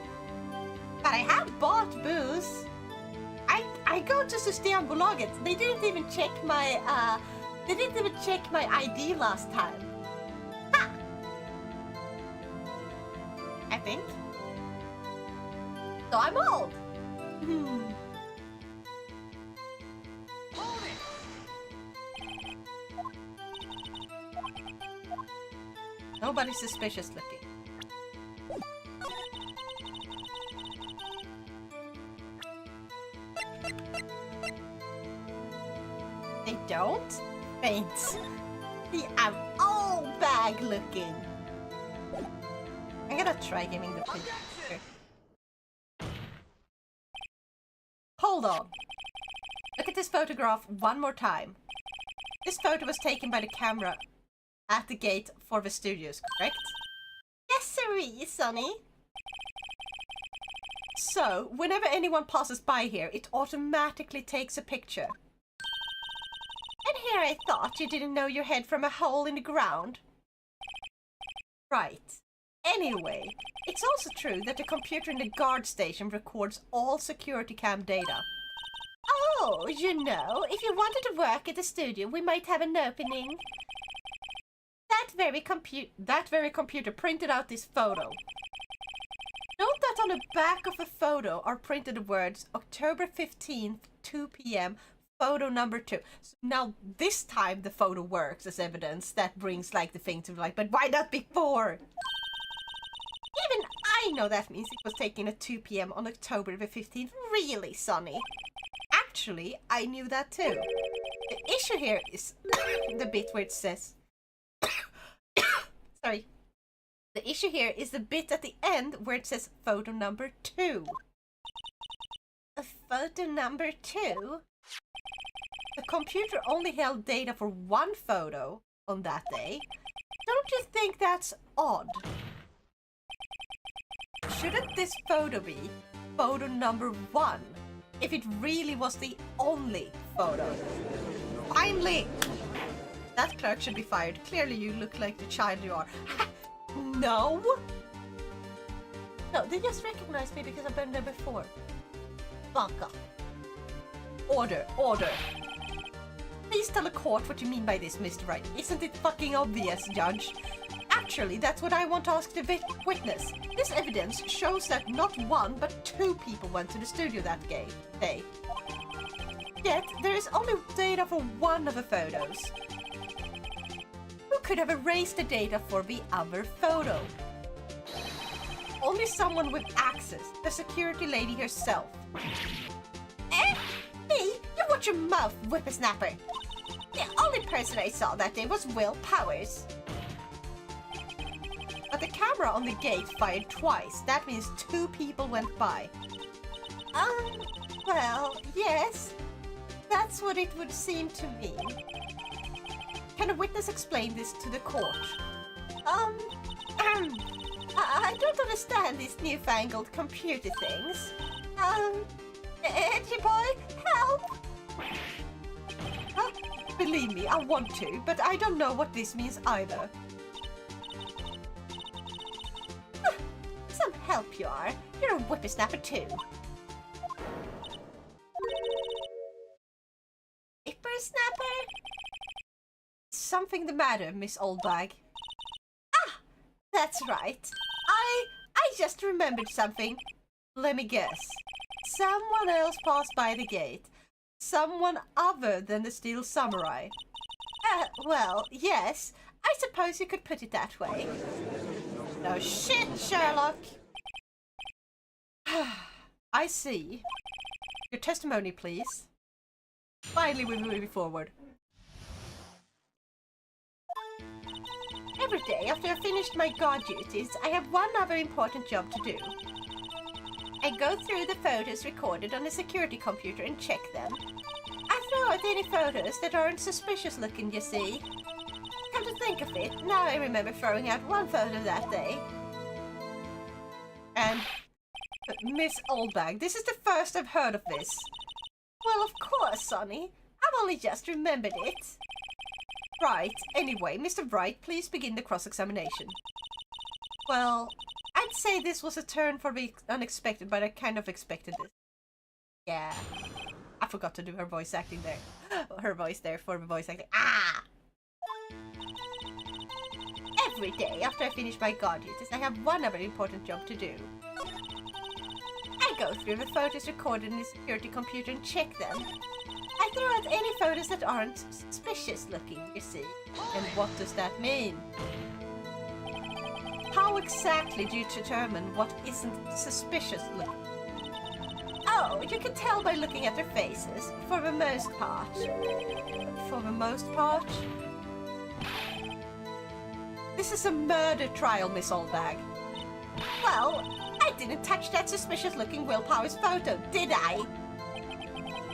But I have bought booze. I go to Systembolaget. They didn't even check my ID last time. Ha! I think. So I'm old. Nobody's suspicious looking. They don't? Thanks. See, I'm old bag looking. I'm gonna try giving the picture. Hold on. Look at this photograph one more time. This photo was taken by the camera at the gate for the studios, correct? Yes, sirree, Sonny. So, whenever anyone passes by here, it automatically takes a picture. And here I thought you didn't know your head from a hole in the ground. Right. Anyway, it's also true that the computer in the guard station records all security cam data. Oh, you know, if you wanted to work at the studio, we might have an opening. That very computer printed out this photo. Note that on the back of the photo are printed the words October 15th, 2 p.m., photo number 2. So now this time the photo works as evidence. That brings like the thing to like, but why not before? Even I know that means it was taken at 2 p.m. on October the 15th. Really, Sonny? Actually, I knew that too. The issue here is the bit where it says... Sorry. The issue here is the bit at the end where it says photo number 2. A photo number 2? The computer only held data for one photo on that day. Don't you think that's odd? Shouldn't this photo be photo number 1 if it really was the only photo? Finally! That clerk should be fired. Clearly you look like the child you are. No? No, they just recognized me because I've been there before. Fuck up. Order, order. Please tell the court what you mean by this, Mr. Wright. Isn't it fucking obvious, Judge? Actually, that's what I want to ask the witness. This evidence shows that not 1, but 2 people went to the studio that day. Yet, there is only data for one of the photos. Who could have erased the data for the other photo? Only someone with access, the security lady herself. Me? You watch your mouth, whippersnapper. The only person I saw that day was Will Powers. But the camera on the gate fired twice. That means 2 people went by. Well, yes. That's what it would seem to me. Can a witness explain this to the court? I don't understand these newfangled computer things. Edgy boy, help! Believe me, I want to, but I don't know what this means either. Some help you are. You're a whippersnapper too. Whippersnapper? Something the matter, Miss Oldbag? Ah, that's right. I just remembered something. Let me guess. Someone else passed by the gate. Someone other than the Steel Samurai. Well, yes. I suppose you could put it that way. No shit, Sherlock. I see. Your testimony, please. Finally, we're moving forward. Every day after I've finished my guard duties, I have one other important job to do. I go through the photos recorded on the security computer and check them. I throw out any photos that aren't suspicious looking, you see. Come to think of it, now I remember throwing out one photo that day. And Miss Oldbag, this is the first I've heard of this. Well, of course, Sonny. I've only just remembered it. Right. Anyway, Mr. Wright, please begin the cross-examination. Well, I'd say this was a turn for the unexpected, but I kind of expected this. Yeah. I forgot to do her voice acting there. Her voice there for the voice acting. Ah! Every day after I finish my guard duties, I have one other important job to do. I go through the photos recorded in the security computer and check them. I throw out any photos that aren't suspicious looking, you see. And what does that mean? How exactly do you determine what isn't suspicious looking? Oh, you can tell by looking at their faces, for the most part. For the most part? This is a murder trial, Miss Oldbag. Well, I didn't touch that suspicious-looking Will Powers photo, did I?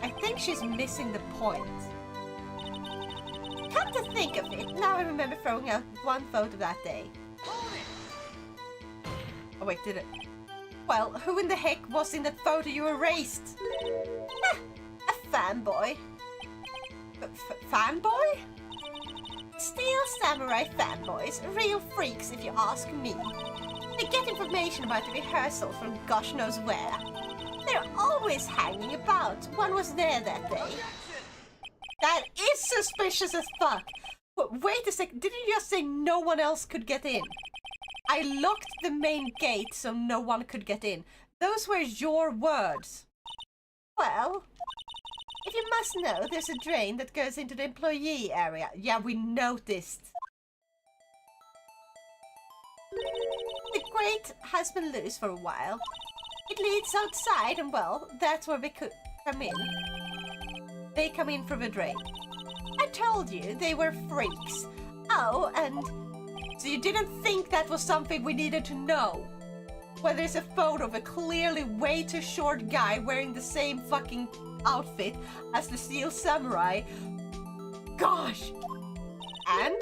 I think she's missing the point. Come to think of it, now I remember throwing out one photo that day. Oh wait, did it? Well, who in the heck was in that photo you erased? Ah, a fanboy. Fanboy? Steel Samurai fanboys, real freaks if you ask me. They get information about the rehearsals from gosh knows where. They're always hanging about. One was there that day. That is suspicious as fuck. Wait a sec, didn't you just say no one else could get in? I locked the main gate so no one could get in. Those were your words. Well, if you must know, there's a drain that goes into the employee area. Yeah, we noticed. The grate has been loose for a while. It leads outside and, well, that's where we could come in. They come in from the drain. I told you they were freaks. Oh, and so you didn't think that was something we needed to know? Well, there's a photo of a clearly way too short guy wearing the same fucking outfit as the Steel Samurai. Gosh! And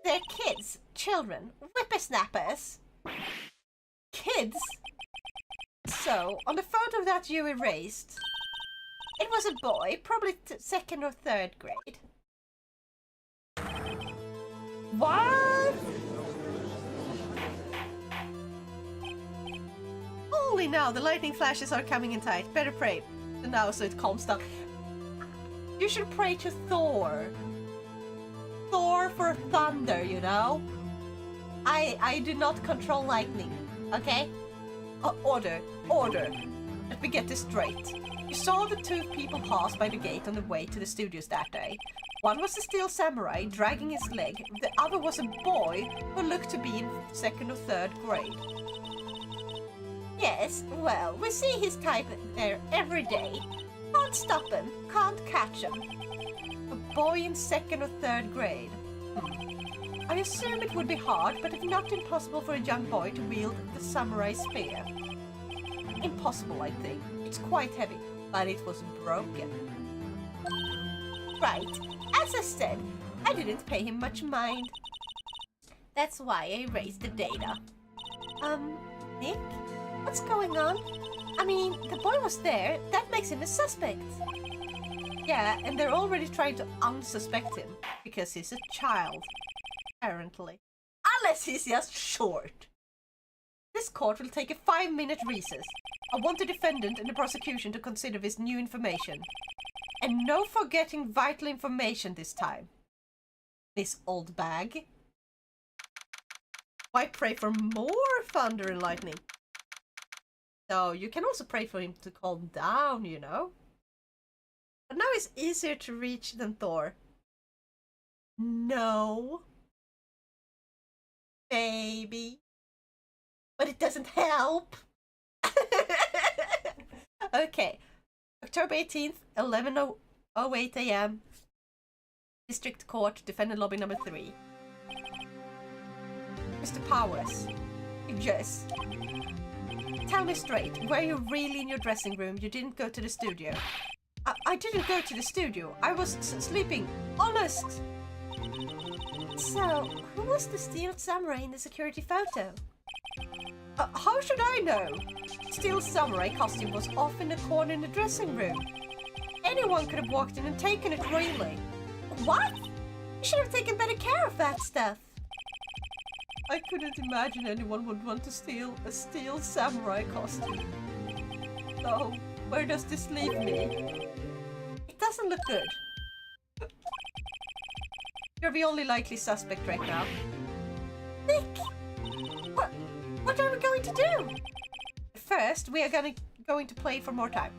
they're kids, children, whippersnappers. Kids? So, on the photo that you erased, it was a boy, probably second or third grade. What? Holy now, the lightning flashes are coming in tight. Better pray now so it calms down. You should pray to Thor. Thor for thunder, you know? I do not control lightning, okay? Order. Let me get this straight. You saw the two people pass by the gate on the way to the studios that day. One was the Steel Samurai dragging his leg. The other was a boy who looked to be in second or third grade. Yes, well, we see his type there every day. Can't stop him, can't catch him. A boy in second or third grade. I assume it would be hard, but if not impossible for a young boy to wield the samurai spear. Impossible, I think. It's quite heavy, but it was broken. Right. As I said, I didn't pay him much mind. That's why I erased the data. Nick? What's going on? I mean, the boy was there. That makes him a suspect. Yeah, and they're already trying to unsuspect him. Because he's a child. Apparently. Unless he's just short. This court will take a 5-minute recess. I want the defendant and the prosecution to consider this new information. And no forgetting vital information this time. This old bag. Why pray for more thunder and lightning? No, you can also pray for him to calm down, you know. But now it's easier to reach than Thor. No. Baby. But it doesn't help. Okay. October 18th, 11:08 a.m. District Court, Defendant Lobby number 3. Mr. Powers. Yes. Tell me straight, were you really in your dressing room? You didn't go to the studio. I didn't go to the studio. I was sleeping. Honest. So, who was the Steel Samurai in the security photo? How should I know? Steele's samurai costume was off in the corner in the dressing room. Anyone could have walked in and taken it, really. What? You should have taken better care of that stuff. I couldn't imagine anyone would want to steal a Steel samurai costume. So, where does this leave me? It doesn't look good. You're the only likely suspect right now. Nick! What are we going to do? First, we are going to play for more time.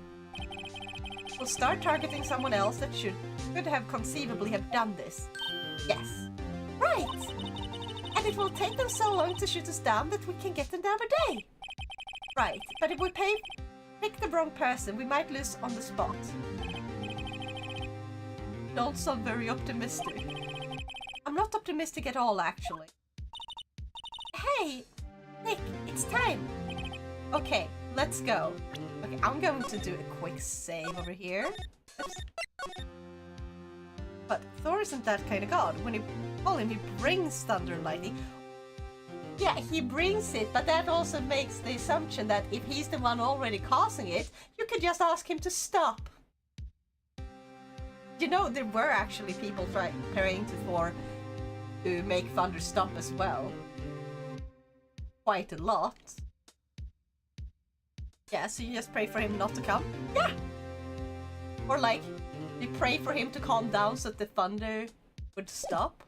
We'll start targeting someone else that could have conceivably have done this. Yes. Right! And it will take them so long to shoot us down that we can get them the other day. Right, but if we pick the wrong person, we might lose on the spot. Don't sound very optimistic. I'm not optimistic at all, actually. Hey! Nick, it's time! Okay, let's go. Okay, I'm going to do a quick save over here. Oops. But Thor isn't that kind of god. When you call him, he brings thunder and lightning. Yeah, he brings it, but that also makes the assumption that if he's the one already causing it, you could just ask him to stop. You know, there were actually people praying to Thor to make thunder stop as well. Quite a lot. Yeah, so you just pray for him not to come? Yeah! Or like, you pray for him to calm down so that the thunder would stop?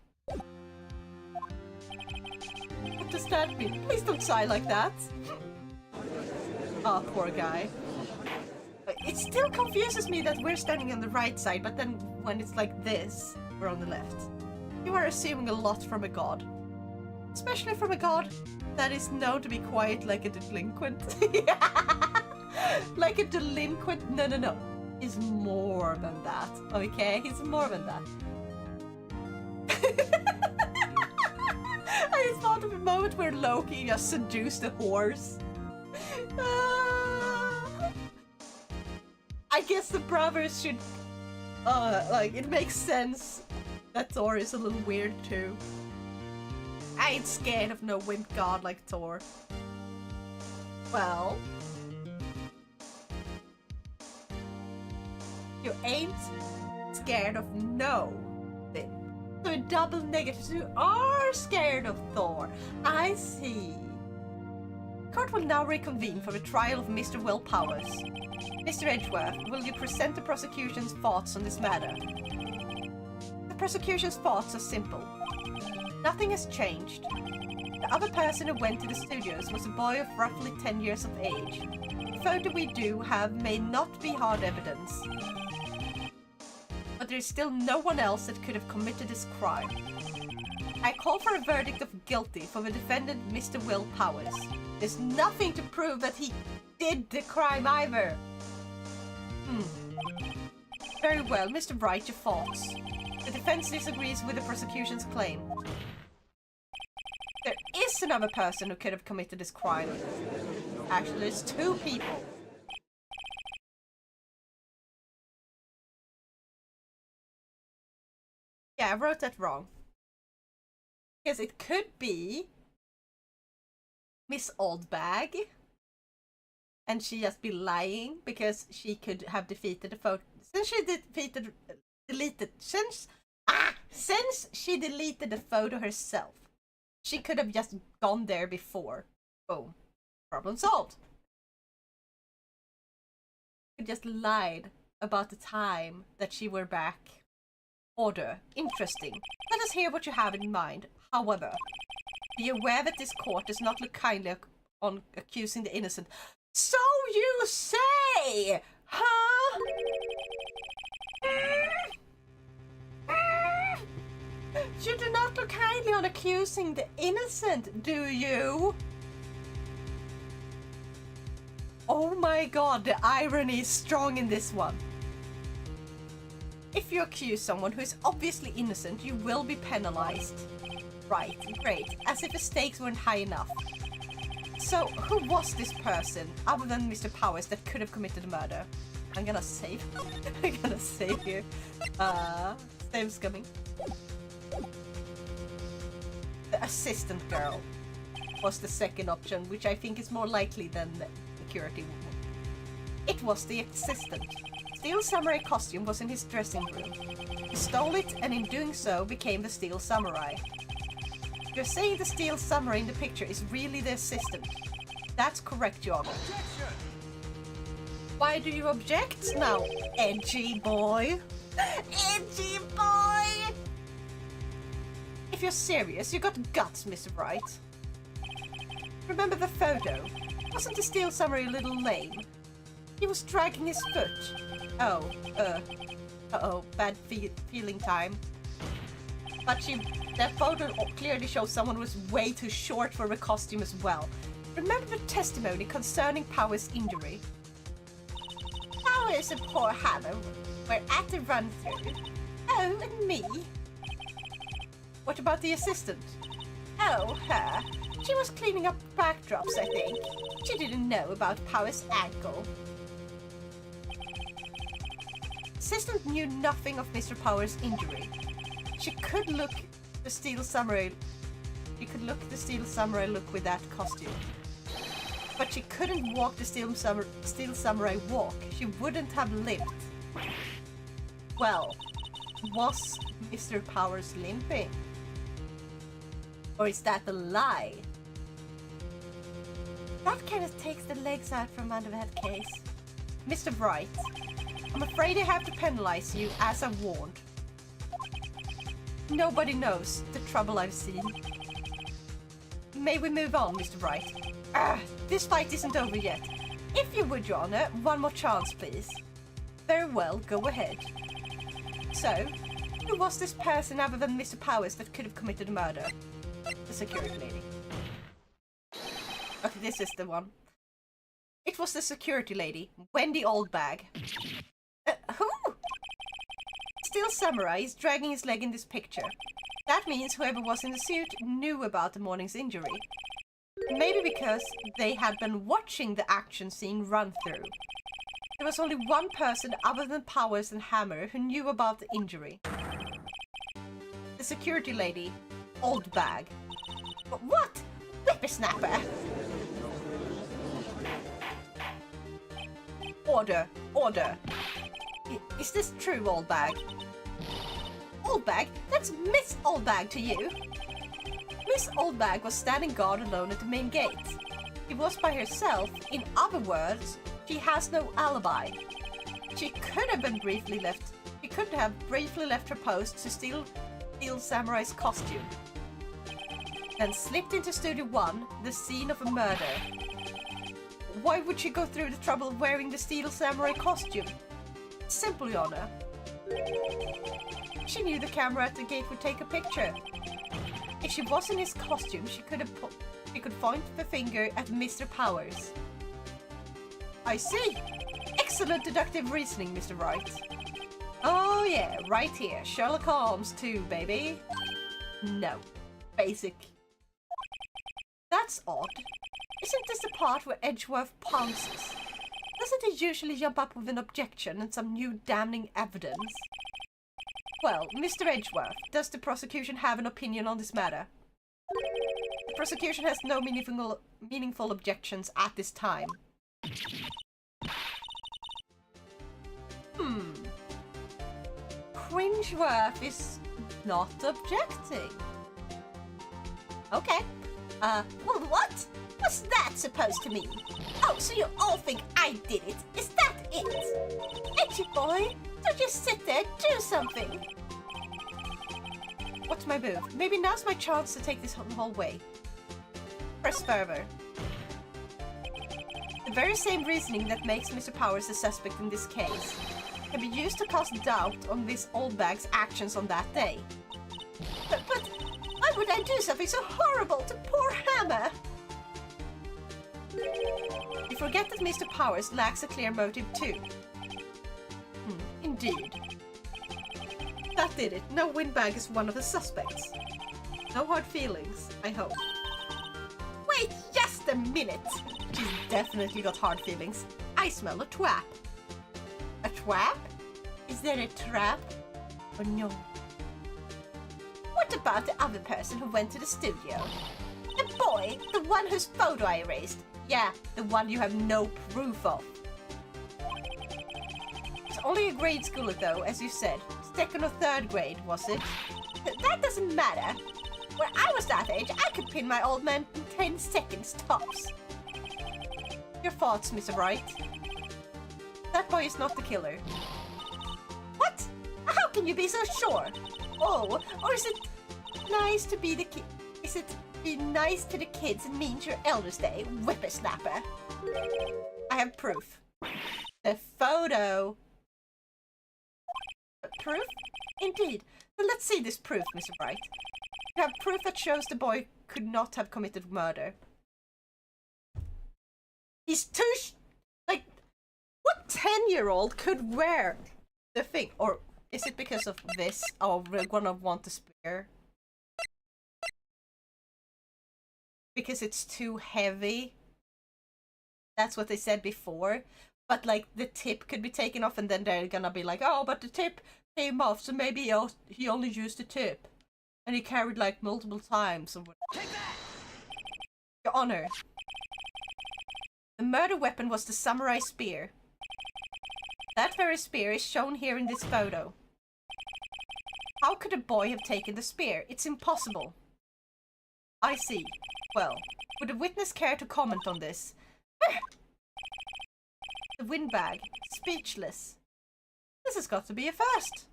What does that mean? Please don't sigh like that! Oh, poor guy. It still confuses me that we're standing on the right side, but then when it's like this, we're on the left. You are assuming a lot from a god. Especially from a god that is known to be quiet like a delinquent. Like a delinquent? No. He's more than that, okay? He's more than that. I just thought of a moment where Loki just seduced a horse. I guess the brothers should... like, it makes sense that Thor is a little weird too. I ain't scared of no wind god like Thor. Well... You ain't scared of no thing. So a double negative. You are scared of Thor. I see. Court will now reconvene for the trial of Mr. Will Powers. Mr. Edgeworth, will you present the prosecution's thoughts on this matter? The prosecution's thoughts are simple. Nothing has changed. The other person who went to the studios was a boy of roughly 10 years of age. The photo we do have may not be hard evidence. But there is still no one else that could have committed this crime. I call for a verdict of guilty for the defendant, Mr. Will Powers. There's nothing to prove that he did the crime either. Very well, Mr. Wright, your thoughts. The defense disagrees with the prosecution's claim. There is another person who could have committed this crime. Actually, there's two people. Yeah, I wrote that wrong. Because it could be Miss Oldbag. And she just be lying because she could have defeated the photo. Since she since she deleted the photo herself, she could have just gone there before. Boom. Problem solved. She just lied about the time that she were back. Order. Interesting. Let us hear what you have in mind. However, be aware that this court does not look kindly on accusing the innocent. So you say! Huh? You do not look kindly on accusing the innocent, do you? Oh my god, the irony is strong in this one. If you accuse someone who is obviously innocent, you will be penalized. Right, great. As if the stakes weren't high enough. So, who was this person, other than Mr. Powers, that could have committed the murder? I'm gonna save. I'm gonna save here. Save's coming. The assistant girl. was the second option, which I think is more likely than the security. It was the assistant. Steel Samurai costume was in his dressing room. He stole it, and in doing so became the Steel Samurai. You're saying the Steel Samurai in the picture is really the assistant? That's correct, Your Honor. Objection! Why do you object now, edgy boy? Edgy boy! If you're serious, you got guts, Mr. Wright. Remember the photo? Wasn't the Steel Samurai a little lame? He was dragging his foot. Oh, uh-oh, bad feeling time. But that photo clearly shows someone was way too short for a costume as well. Remember the testimony concerning Power's injury? Powers and poor Hammer were at the run-through. Oh, and me? What about the assistant? Oh, her. She was cleaning up backdrops, I think. She didn't know about Power's ankle. Assistant knew nothing of Mr. Power's injury. She could look the Steel Samurai. She could look the Steel Samurai look with that costume. But she couldn't walk the Steel Samurai walk. She wouldn't have lived. Well, was Mr. Powers limping? Or is that a lie? That kind of takes the legs out from under that case. Mr. Wright, I'm afraid I have to penalize you as I warned. Nobody knows the trouble I've seen. May we move on, Mr. Wright? This fight isn't over yet. If you would, Your Honor, one more chance, please. Very well, go ahead. So, who was this person other than Mr. Powers that could have committed a murder? The security lady. Okay, this is the one. It was the security lady, Wendy Oldbag. Who? Steel Samurai is dragging his leg in this picture. That means whoever was in the suit knew about the morning's injury. Maybe because they had been watching the action scene run through. There was only one person other than Powers and Hammer who knew about the injury. The security lady, Oldbag. What? Whippersnapper! Order! Order! Is this true, Oldbag? Oldbag? That's Miss Oldbag to you! Miss Oldbag was standing guard alone at the main gate. She was by herself. In other words, she has no alibi. She could have briefly left her post to steal Steel Samurai's costume. Then slipped into Studio 1, the scene of a murder. Why would she go through the trouble of wearing the Steel Samurai costume? Simple, Your Honor. She knew the camera at the gate would take a picture. If she was in his costume, she could point the finger at Mr. Powers. I see. Excellent deductive reasoning, Mr. Wright. Oh yeah, right here. Sherlock Holmes too, baby. No. Basic. That's odd. Isn't this the part where Edgeworth pounces? Doesn't he usually jump up with an objection and some new damning evidence? Well, Mr. Edgeworth, does the prosecution have an opinion on this matter? The prosecution has no meaningful objections at this time. Cringeworth is not objecting. Okay. Well, what? What's that supposed to mean? Oh, so you all think I did it? Is that it? Edgy boy, don't just sit there, do something. What's my move? Maybe now's my chance to take this whole way. Press fervor. The very same reasoning that makes Mr. Powers a suspect in this case can be used to cast doubt on this Oldbag's actions on that day. But why would I do something so horrible to poor Hammer? You forget that Mr. Powers lacks a clear motive too. Indeed. That did it. No, Windbag is one of the suspects. No hard feelings, I hope. Wait just a minute! She's definitely got hard feelings. I smell a trap. A trap? Is there a trap? Or no? What about the other person who went to the studio? The boy boy? The one whose photo I erased? Yeah, the one you have no proof of. It's only a grade schooler though, as you said. Second or third grade, was it? That doesn't matter. When I was that age, I could pin my old man in 10 seconds tops. Your thoughts, Mr. Wright? That boy is not the killer. What? How can you be so sure? Oh, or is it nice to be the kid? Is it be nice to the kids and mean to your elders day, whippersnapper? I have proof. The photo. Proof? Indeed. Then let's see this proof, Mr. Wright. You have proof that shows the boy could not have committed murder. He's too like, what 10-year-old could wear the thing? Or is it because of this? Oh, we're gonna want to spare. Because it's too heavy. That's what they said before. But like the tip could be taken off and then they're gonna be like, oh, but the tip came off, so maybe he only used the tip. And he carried like multiple times. Take that! Your Honor. The murder weapon was the samurai spear. That very spear is shown here in this photo. How could a boy have taken the spear? It's impossible. I see. Well, would a witness care to comment on this? The windbag. Speechless. This has got to be a first.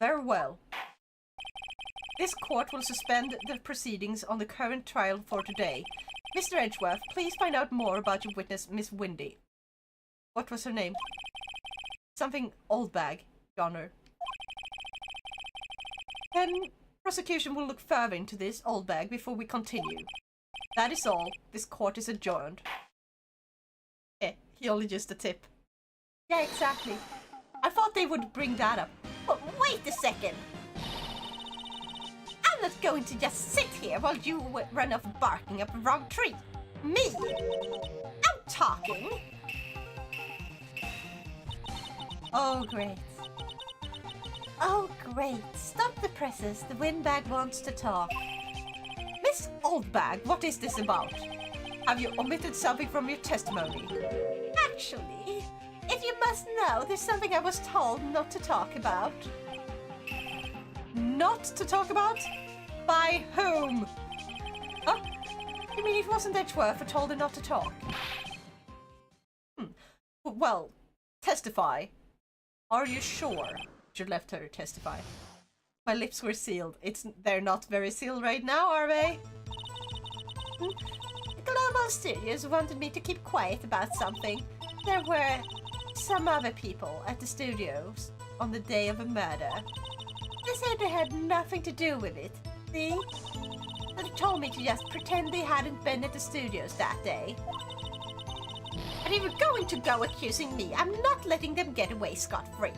Very well. This court will suspend the proceedings on the current trial for today. Mr. Edgeworth, please find out more about your witness, Miss Windy. What was her name? Something Oldbag, Your Honor. Then prosecution will look further into this Oldbag before we continue. That is all. This court is adjourned. He only used a tip. Yeah, exactly. I thought they would bring that up. But wait a second. I'm not going to just sit here while you run off barking up the wrong tree. Me? I'm talking. Oh, great. Oh, great. Stop the presses. The windbag wants to talk. Miss Oldbag, what is this about? Have you omitted something from your testimony? Actually, if you must know, there's something I was told not to talk about. Not to talk about? By whom? Huh? You mean it wasn't Edgeworth who told her not to talk? Well, testify. Are you sure you left her testify? My lips were sealed. They're not very sealed right now, are they? The Global Studios wanted me to keep quiet about something. There were some other people at the studios on the day of a murder. They said they had nothing to do with it. See? They told me to just pretend they hadn't been at the studios that day. And if you're going to go accusing me, I'm not letting them get away scot-free.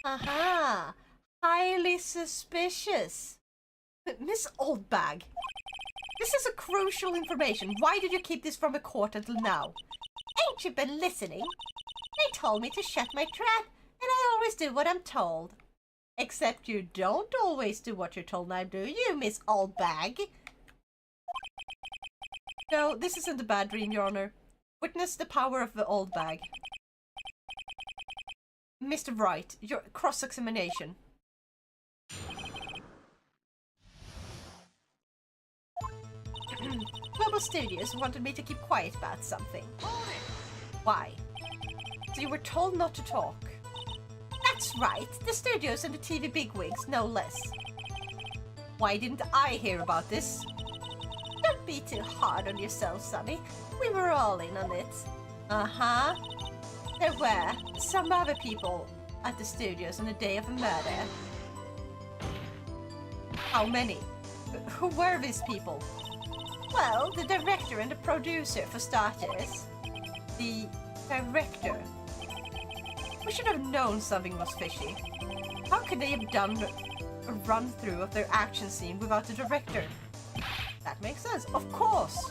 Aha! Highly suspicious. Miss Oldbag, this is a crucial information. Why did you keep this from the court until now? Ain't you been listening? They told me to shut my trap, and I always do what I'm told. Except you don't always do what you're told now, do you, Miss Oldbag? No, this isn't a bad dream, Your Honor. Witness the power of the Oldbag. Mr. Wright, your cross-examination. Global Studios wanted me to keep quiet about something. Why? So you were told not to talk. That's right, the studios and the TV bigwigs, no less. Why didn't I hear about this? Don't be too hard on yourself, Sonny. We were all in on it. Uh-huh. There were some other people at the studios on the day of a murder. How many? Who were these people? Well, the director and the producer, for starters. The director. We should have known something was fishy. How could they have done a run-through of their action scene without the director? That makes sense, of course.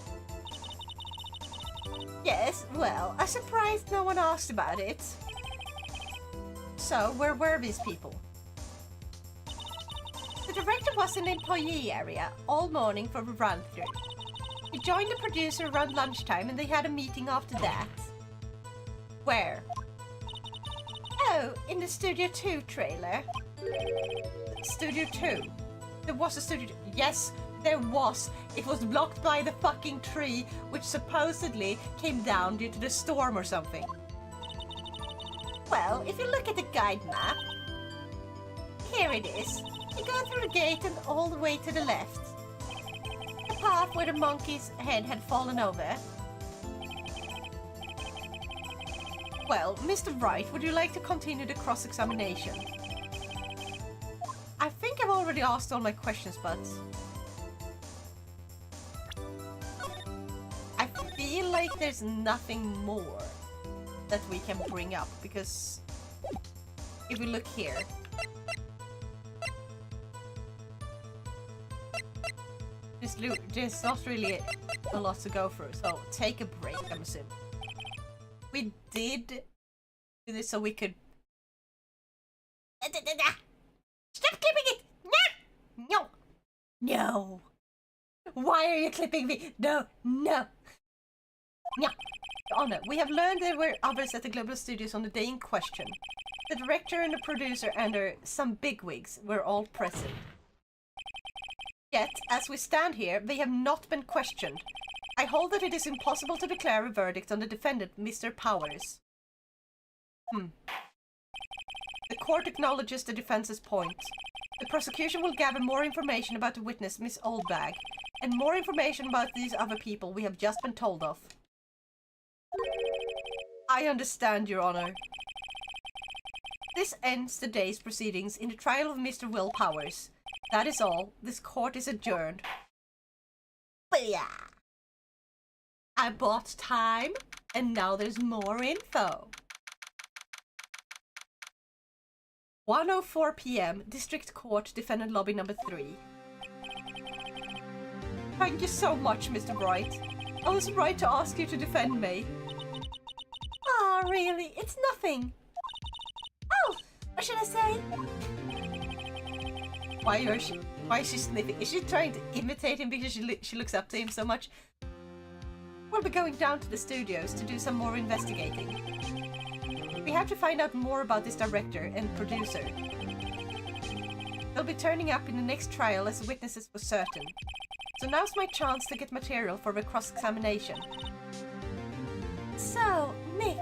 Yes, well, I'm surprised no one asked about it. So, where were these people? The director was in the employee area all morning for a run-through. He joined the producer around lunchtime and they had a meeting after that. Where? Oh, in the Studio 2 trailer. Studio 2? There was a Studio 2. Yes, there was. It was blocked by the fucking tree, which supposedly came down due to the storm or something. Well, if you look at the guide map, here it is. You go through the gate and all the way to the left. The path where the monkey's head had fallen over. Well, Mr. Wright, would you like to continue the cross-examination? I think I've already asked all my questions, but I feel like there's nothing more that we can bring up, because if we look here, there's not really a lot to go through, so take a break, I'm assuming. We did do this so we could... Stop clipping it! No! No! Why are you clipping me? No! No! No! Honor, we have learned there were others at the Global Studios on the day in question. The director and the producer and some bigwigs were all present. Yet, as we stand here, they have not been questioned. I hold that it is impossible to declare a verdict on the defendant, Mr. Powers. The court acknowledges the defense's point. The prosecution will gather more information about the witness, Miss Oldbag, and more information about these other people we have just been told of. I understand, Your Honor. This ends the day's proceedings in the trial of Mr. Will Powers. That is all. This court is adjourned. Booyah! I bought time, and now there's more info. 1:04 p.m. District Court, Defendant Lobby number 3. Thank you so much, Mr. Bright. I was right to ask you to defend me. Oh, really? It's nothing. Oh, what should I say? Why is she sniffing? Is she trying to imitate him because she looks up to him so much? We'll be going down to the studios to do some more investigating. We have to find out more about this director and producer. They'll be turning up in the next trial as witnesses for certain. So now's my chance to get material for the cross-examination. So, Nick,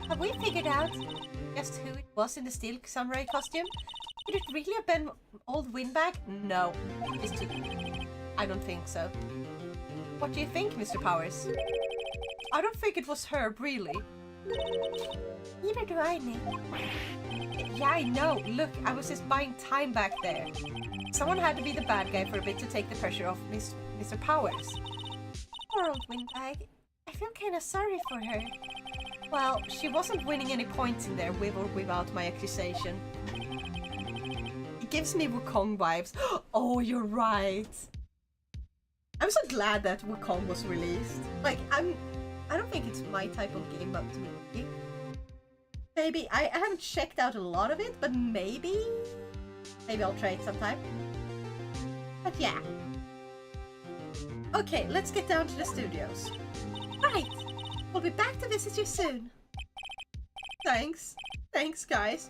have we figured out just who it was in the steel samurai costume? Could it really have been old Windbag? No, it's too... I don't think so. What do you think, Mr. Powers? I don't think it was her, really. Neither do I, Nick. Yeah, I know. Look, I was just buying time back there. Someone had to be the bad guy for a bit to take the pressure off Mr. Powers. Poor old Windbag. I feel kinda sorry for her. Well, she wasn't winning any points in there with or without my accusation. It gives me Wukong vibes. Oh, you're right. I'm so glad that Wukong was released. Like, I don't think it's my type of game, but to me, maybe I haven't checked out a lot of it, but maybe I'll try it sometime. But yeah. Okay, let's get down to the studios. Right, we'll be back to visit you soon. Thanks, guys.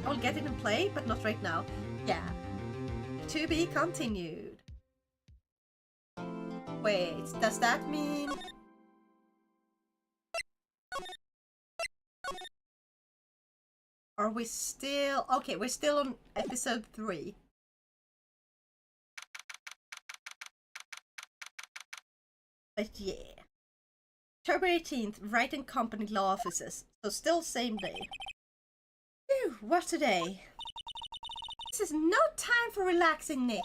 I'll get it and play, but not right now. Yeah. To be continued. Wait, does that mean... Are we still... Okay, we're still on episode 3. But yeah. October 18th, Wright and Company Law Offices. So still same day. Phew, what a day. This is no time for relaxing, Nick.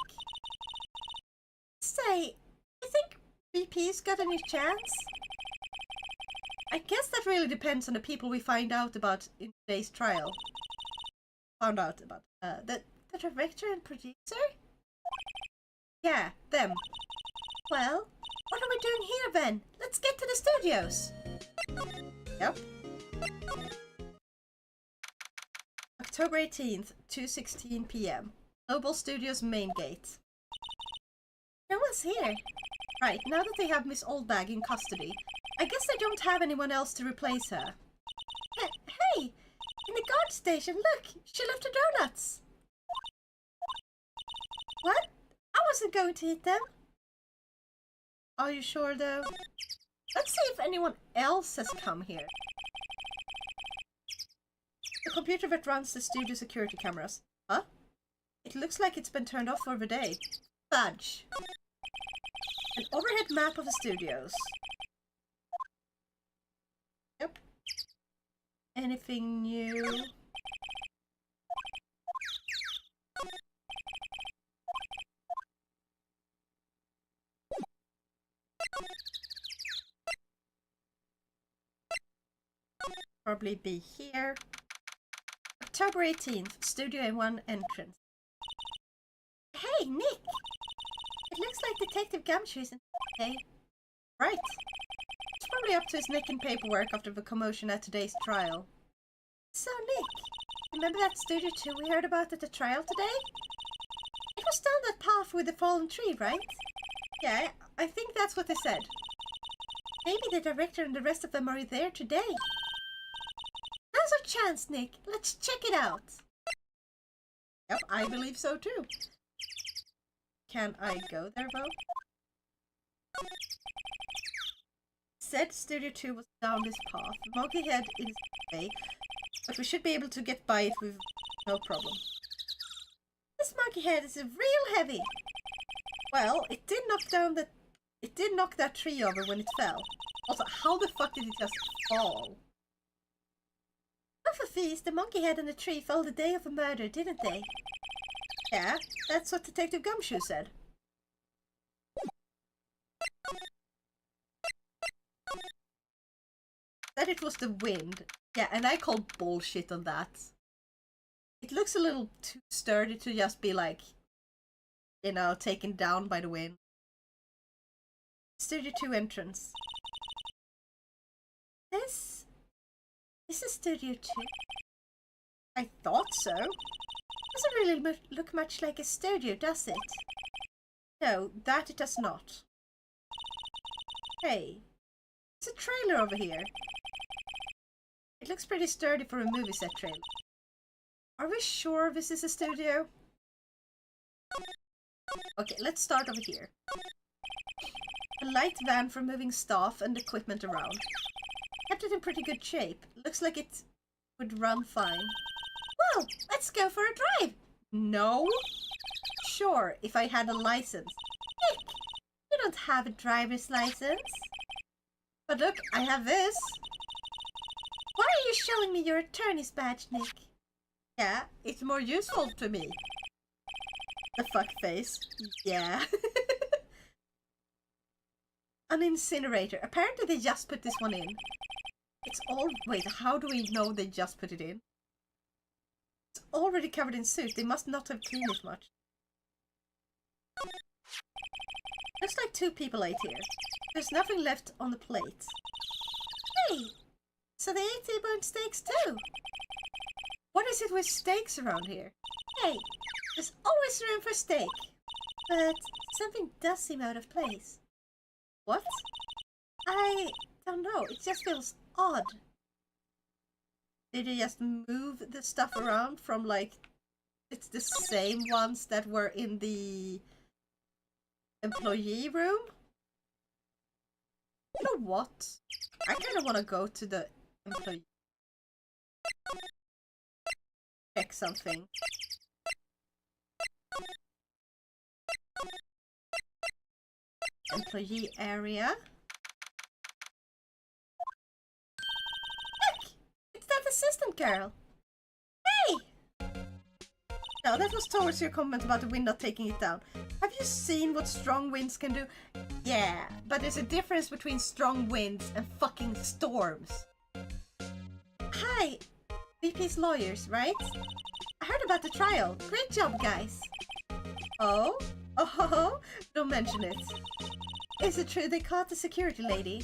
Say, you think VP's got any chance? I guess that really depends on the people we find out about in today's trial. Found out about the director and producer? Yeah, them. Well, what are we doing here then? Let's get to the studios. Yep. October 18th, 2:16 p.m. Global Studios main gate. No one's here. Right, now that they have Miss Oldbag in custody, I guess they don't have anyone else to replace her. Hey! In the guard station, look! She left her donuts! What? I wasn't going to eat them. Are you sure, though? Let's see if anyone else has come here. The computer that runs the studio security cameras. Huh? It looks like it's been turned off for the day. Fudge. An overhead map of the studios. Yep. Anything new? Probably be here. October 18th, Studio A1 entrance. Hey, Nick! It looks like Detective Gumshoe isn't today. Right. He's probably up to his neck in paperwork after the commotion at today's trial. So, Nick, remember that Studio 2 we heard about at the trial today? It was down that path with the fallen tree, right? Yeah, I think that's what they said. Maybe the director and the rest of them are there today. Now's our chance, Nick. Let's check it out. Yep, I believe so too. Can I go there, though? Said Studio 2 was down this path. Monkey Head is way, but we should be able to get by it with no problem. This monkey head is real heavy. Well, it did knock that tree over when it fell. Also, how the fuck did it just fall? Both of these, the monkey head and the tree, fell the day of the murder, didn't they? Yeah, that's what Detective Gumshoe said. That it was the wind. Yeah, and I called bullshit on that. It looks a little too sturdy to just be like, you know, taken down by the wind. Studio 2 entrance. This is Studio 2. I thought so. Doesn't really look much like a studio, does it? No, that it does not. Hey, it's a trailer over here. It looks pretty sturdy for a movie set trailer. Are we sure this is a studio? Okay, let's start over here. A light van for moving staff and equipment around. Kept it in pretty good shape. Looks like it would run fine. Well, let's go for a drive. No? Sure, if I had a license. Nick, you don't have a driver's license. But look, I have this. Why are you showing me your attorney's badge, Nick? Yeah, it's more useful to me. The fuck face. Yeah. An incinerator. Apparently they just put this one in. It's all... Wait, how do we know they just put it in? It's already covered in soot. They must not have cleaned it much. Looks like 2 people ate here. There's nothing left on the plate. Hey! So they ate T-bone steaks too? What is it with steaks around here? Hey! There's always room for steak. But something does seem out of place. What? I don't know. It just feels odd. Did they just move the stuff around from, like, it's the same ones that were in the employee room? You know what? I kind of want to go to the employee. Check something. Employee area. Look! It's that assistant girl. Hey! No, that was towards your comment about the wind not taking it down. Have you seen what strong winds can do? Yeah, but there's a difference between strong winds and fucking storms. Hi! VP's lawyers, right? I heard about the trial. Great job, guys. Oh? Oh, don't mention it. Is it true they caught the security lady?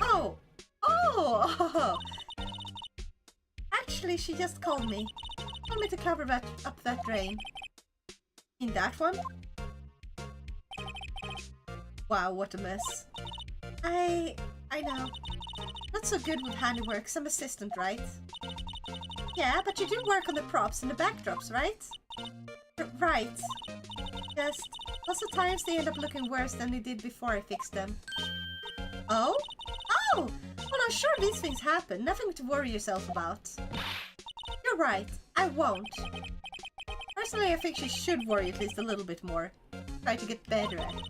Oh! Oh! Actually, she just called me. tell me to cover that up that drain. In that one? Wow, what a mess. I know. Not so good with handiwork. Some assistant, right? Yeah, but you do work on the props and the backdrops, right? Right. Just lots of times they end up looking worse than they did before I fixed them. Oh? Oh! Well, I'm sure these things happen. Nothing to worry yourself about. You're right. I won't. Personally, I think she should worry at least a little bit more. Try to get better at it.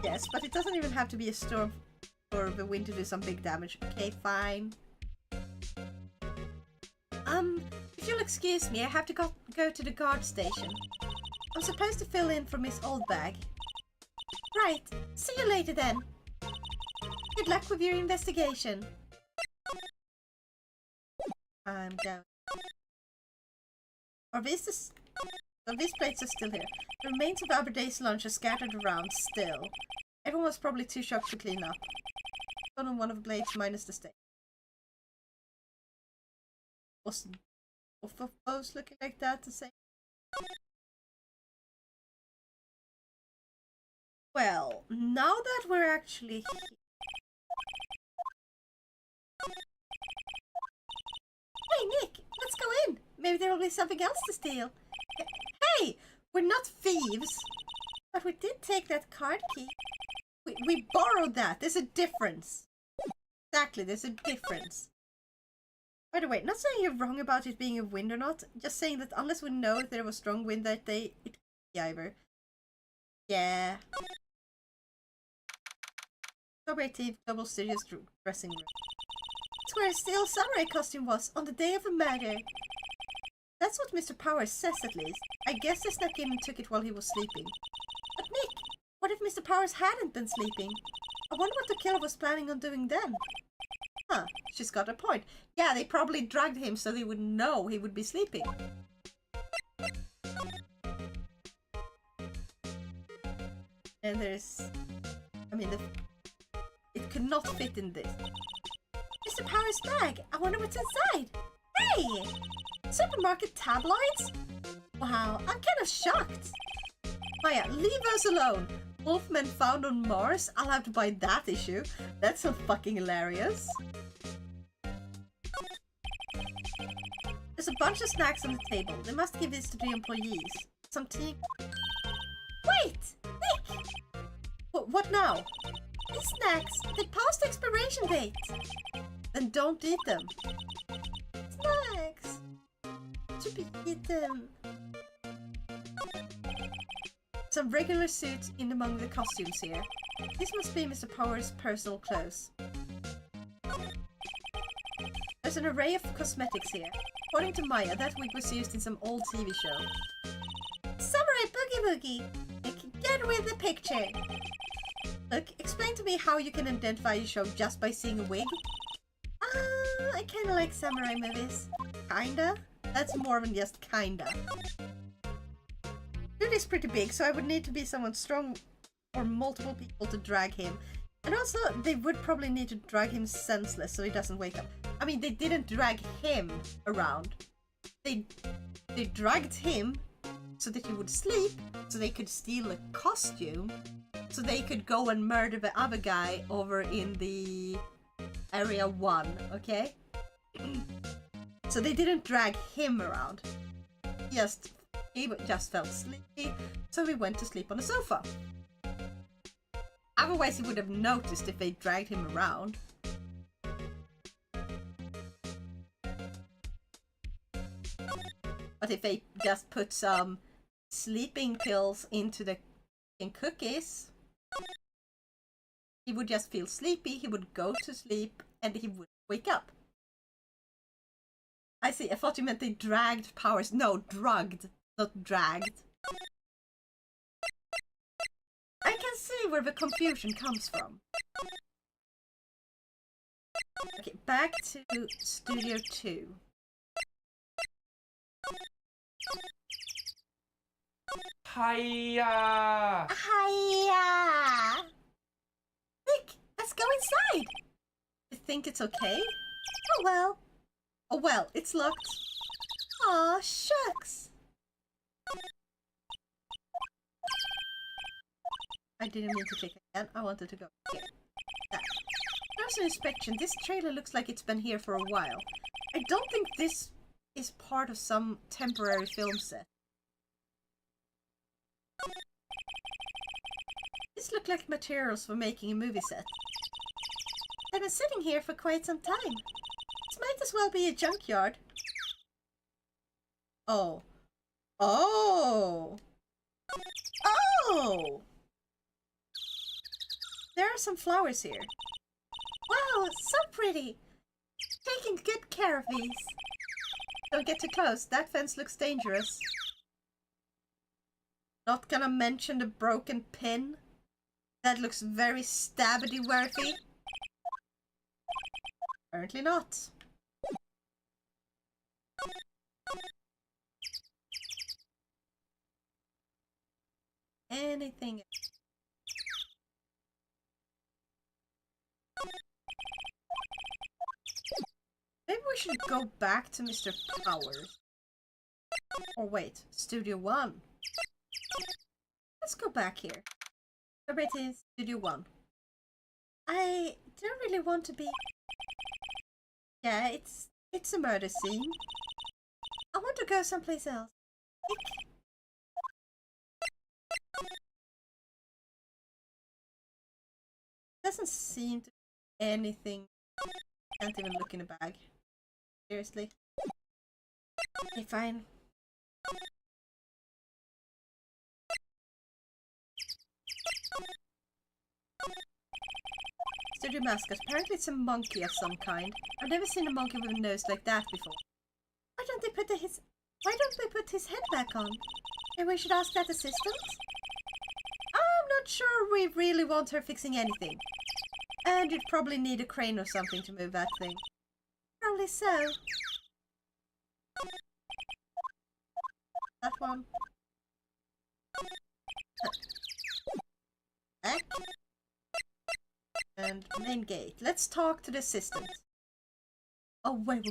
Yes, but it doesn't even have to be a storm for the wind to do some big damage. Okay, fine. If you'll excuse me, I have to go to the guard station. I'm supposed to fill in for Miss Oldbag. Right. See you later then. Good luck with your investigation. I'm going. Are these these plates are still here. The remains of our day's lunch are scattered around still. Everyone was probably too shocked to clean up. One on one of the blades minus the steak. Was both of those looking like that the same? Well, now that we're actually here. Hey Nick, let's go in. Maybe there will be something else to steal. Hey, we're not thieves. But we did take that card key. We borrowed that. There's a difference. Exactly, there's a difference. By the way, not saying you're wrong about it being a wind or not. Just saying that unless we know if there was strong wind that day, it could be either. Yeah. Strawberry Tea, Global Studios dressing room. That's where his steel samurai costume was on the day of the murder. That's what Mr. Powers says at least. I guess they snuck in and took it while he was sleeping. But Nick, what if Mr. Powers hadn't been sleeping? I wonder what the killer was planning on doing then. Huh, she's got a point. Yeah, they probably dragged him so they would know he would be sleeping. And there's... I mean, it could not fit in this. Mr. Powers' bag! I wonder what's inside! Hey! Supermarket tabloids? Wow, I'm kind of shocked. Maya, leave us alone. Wolfmen found on Mars? I'll have to buy that issue. That's so fucking hilarious. There's a bunch of snacks on the table. They must give this to the employees. Some tea. Wait! Nick! What now? These snacks, they passed expiration date. Then don't eat them. Snacks! To be eaten. Some regular suits in among the costumes here. This must be Mr. Power's personal clothes. There's an array of cosmetics here. According to Maya, that wig was used in some old TV show. Samurai Boogie Boogie! Get with the picture! Look, explain to me how you can identify a show just by seeing a wig. I kinda like samurai movies. Kinda? That's more than just kinda. Dude is pretty big, so I would need to be someone strong or multiple people to drag him. And also, they would probably need to drag him senseless so he doesn't wake up. I mean, they didn't drag him around. They dragged him so that he would sleep, so they could steal a costume, so they could go and murder the other guy over in the Area 1, okay? So they didn't drag him around. He just felt sleepy, so he went to sleep on the sofa. Otherwise he would have noticed if they dragged him around. But if they just put some sleeping pills into the cookies, he would just feel sleepy, he would go to sleep, and he would wake up. I see, I thought you meant they dragged Powers. No, drugged, not dragged. I can see where the confusion comes from. Okay, back to Studio 2. Hiya! Hiya! Nick, let's go inside! You think it's okay? Oh well. Oh well, it's locked. Aw, shucks. I didn't mean to click again. I wanted to go here. That. There's an inspection. This trailer looks like it's been here for a while. I don't think this is part of some temporary film set. This looked like materials for making a movie set. They've been sitting here for quite some time. This might as well be a junkyard. Oh. Oh! Oh! There are some flowers here. Wow, so pretty! Taking good care of these. Don't get too close, that fence looks dangerous. Not gonna mention the broken pin. That looks very stabby-worthy. Apparently not. Anything else? Maybe we should go back to Mr. Powers. Or wait, Studio 1. Let's go back here. Go to Studio 1. I don't really want to be... Yeah, it's a murder scene. I want to go someplace else. Doesn't seem to be anything. Can't even look in a bag. Seriously. Okay, fine. Studio mascot. Apparently it's a monkey of some kind. I've never seen a monkey with a nose like that before. Why don't they put his head back on? Maybe we should ask that assistant? I'm not sure we really want her fixing anything. And you'd probably need a crane or something to move that thing. Probably so. That one. Back. And main gate. Let's talk to the assistant. Oh, wait.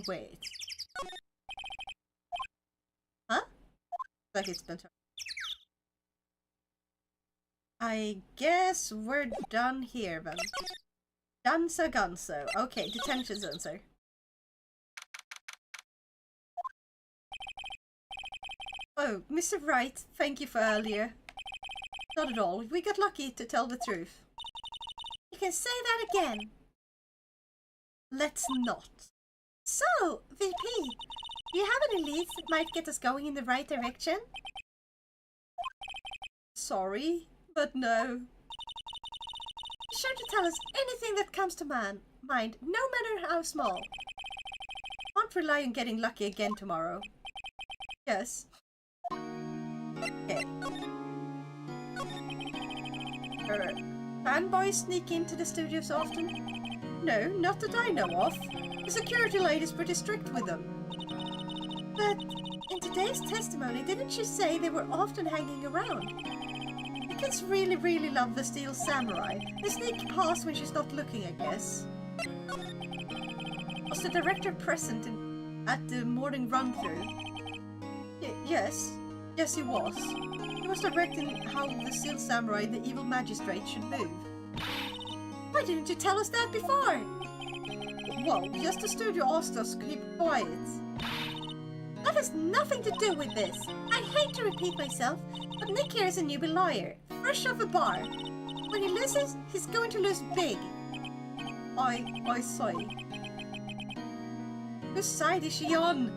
Huh? Like it's been turned. I guess we're done here, then. Gunso Gunso. Okay, detention zone, sir. Oh, Mr. Wright, thank you for earlier. Not at all. We got lucky, to tell the truth. You can say that again. Let's not. So, VP, do you have any leads that might get us going in the right direction? Sorry, but no. Be sure to tell us anything that comes to mind, no matter how small. Can't rely on getting lucky again tomorrow. Yes. Okay. Fanboys sneak into the studios often? No, not that I know of. The security lady's pretty strict with them. But in today's testimony, didn't she say they were often hanging around? The kids really love the Steel Samurai. They sneak past when she's not looking, I guess. Was the director present at the morning run-through? Yes. Yes, he was. He was directing how the Steel Samurai and the evil magistrate should move. Why didn't you tell us that before? Well, just the studio asked us to keep quiet. That has nothing to do with this. I hate to repeat myself, but Nick here is a newbie lawyer, fresh off a bar. When he loses, he's going to lose big. I see. Whose side is she on?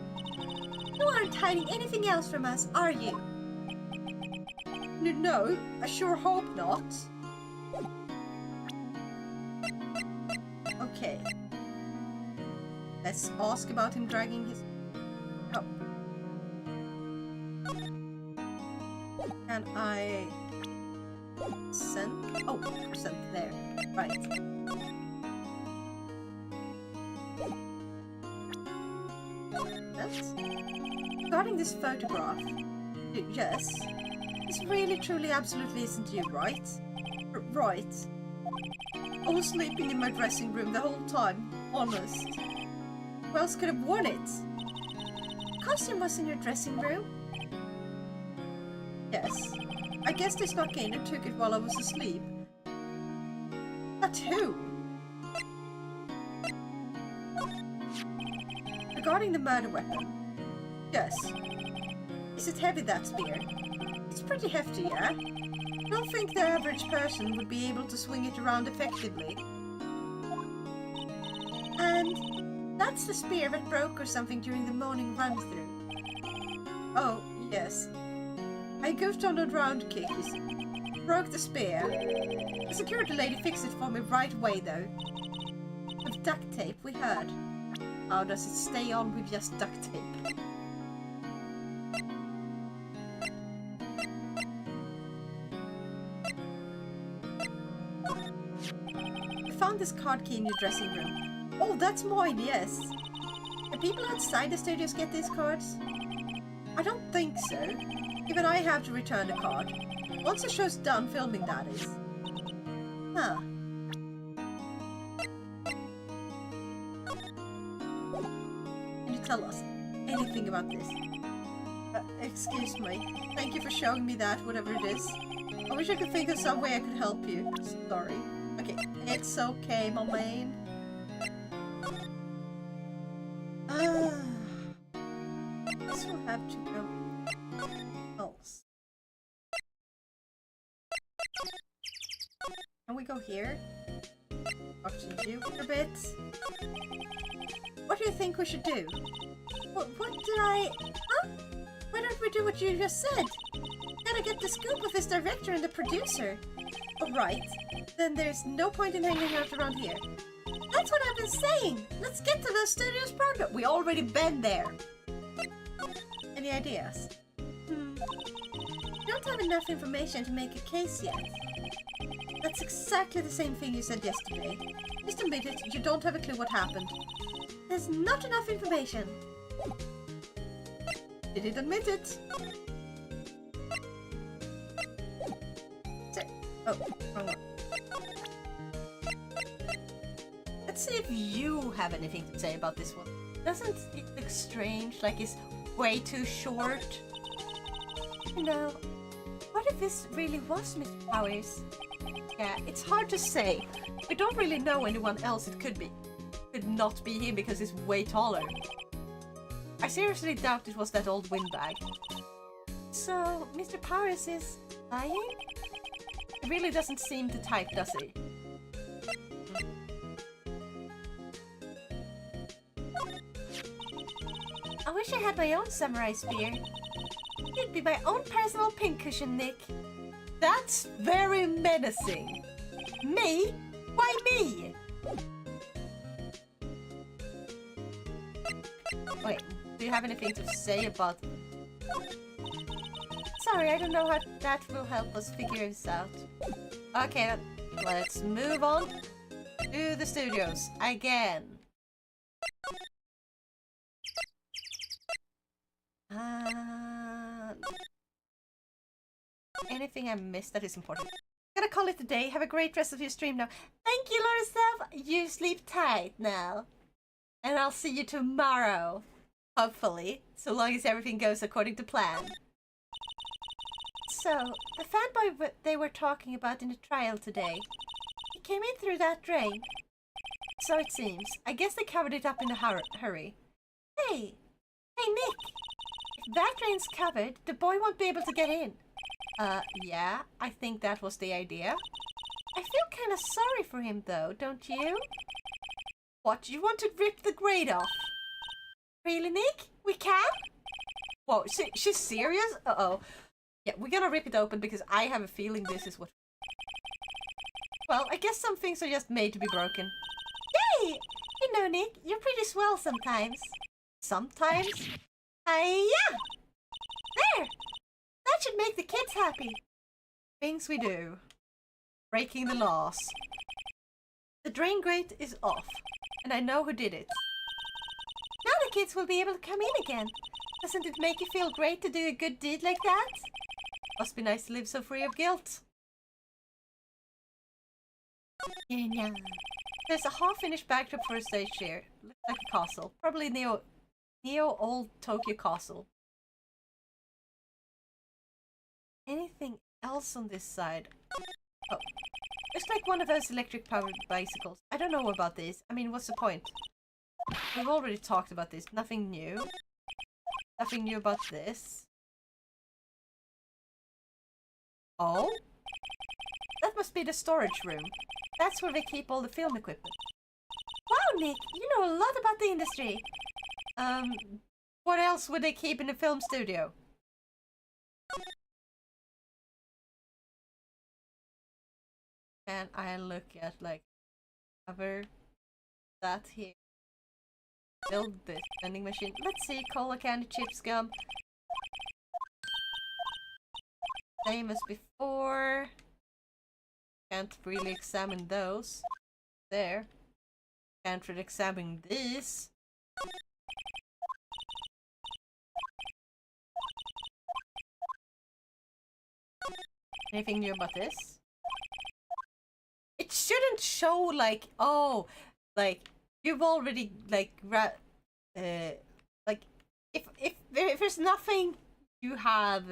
You aren't hiding anything else from us, are you? No, I sure hope not. Okay. Let's ask about him dragging his... Oh. Can I... send? Oh, send there. Right. That's... Regarding this photograph... Yes. This really, truly, absolutely isn't you, right? Right. I was sleeping in my dressing room the whole time. Honest. Who else could have worn it? costume was in your dressing room? Yes. I guess they snuck in and took it while I was asleep. But who? Regarding the murder weapon. Yes. Is it heavy, that spear? It's pretty hefty, yeah? I don't think the average person would be able to swing it around effectively. And that's the spear that broke or something during the morning run-through. Oh, yes. I goofed on a round kick, you see. Broke the spear. The security lady fixed it for me right away, though. With duct tape, we heard. How does it stay on with just duct tape? I found this card key in your dressing room. Oh, that's mine, yes. Can people outside the studios get these cards? I don't think so. Even I have to return the card. Once the show's done filming, that is. Huh. Can you tell us anything about this? Excuse me. Thank you for showing me that, whatever it is. I wish I could think of some way I could help you. Sorry. Okay, it's okay, my man. This will have to go else. Can we go here? Talk to you for a bit. What do you think we should do? What did I... Huh? Why don't we do what you just said? Gotta get the scoop of this director and the producer. Alright, then there's no point in hanging out around here. That's what I've been saying! Let's get to the studio's program! We already been there! Any ideas? We don't have enough information to make a case yet. That's exactly the same thing you said yesterday. Just admit it, you don't have a clue what happened. There's not enough information. Did it admit it? Oh, wrong one. Let's see if you have anything to say about this one. Doesn't it look strange, like it's way too short? You know, what if this really was Mr. Powers? Yeah, it's hard to say. We don't really know anyone else it could be. Could not be him because he's way taller. I seriously doubt it was that old windbag. So, Mr. Powers is lying? He really doesn't seem the type, does he? I wish I had my own samurai spear. It'd be my own personal pincushion, Nick. That's very menacing. Me? Why me? Wait, do you have anything to say about... Sorry, I don't know how that will help us figure this out. Okay, let's move on to the studios again. Anything I missed that is important? Gonna call it a day. Have a great rest of your stream now. Thank you, Lorislav. You sleep tight now. And I'll see you tomorrow. Hopefully. So long as everything goes according to plan. So, the fanboy they were talking about in the trial today. He came in through that drain. So it seems. I guess they covered it up in a hurry. Hey! Hey, Nick! If that drain's covered, the boy won't be able to get in. Yeah, I think that was the idea. I feel kind of sorry for him though, don't you? What, you want to rip the grate off? Really, Nick? We can? Whoa, she's serious? Uh-oh. Yeah, we're gonna rip it open because I have a feeling this is what... Well, I guess some things are just made to be broken. Yay! You know, Nick, you're pretty swell sometimes. Sometimes? Hi-ya! There! That should make the kids happy. Things we do. Breaking the laws. The drain grate is off, and I know who did it. Now the kids will be able to come in again. Doesn't it make you feel great to do a good deed like that? Must be nice to live so free of guilt. Yeah. There's a half-finished backdrop for a stage here. Looks like a castle. Probably Neo Old Tokyo Castle. Anything else on this side? Oh, it's like one of those electric powered bicycles. I don't know about this. I mean, what's the point? We've already talked about this. Nothing new. Nothing new about this. Oh? That must be the storage room. That's where they keep all the film equipment. Wow, Nick, you know a lot about the industry. What else would they keep in a film studio? And I look at like cover that here. Build this vending machine. Let's see, cola, candy, chips, gum. Same as before. Can't really examine those. There. Can't really examine these. Anything new about this? It shouldn't show like, oh, like you've already like like if there's nothing you have.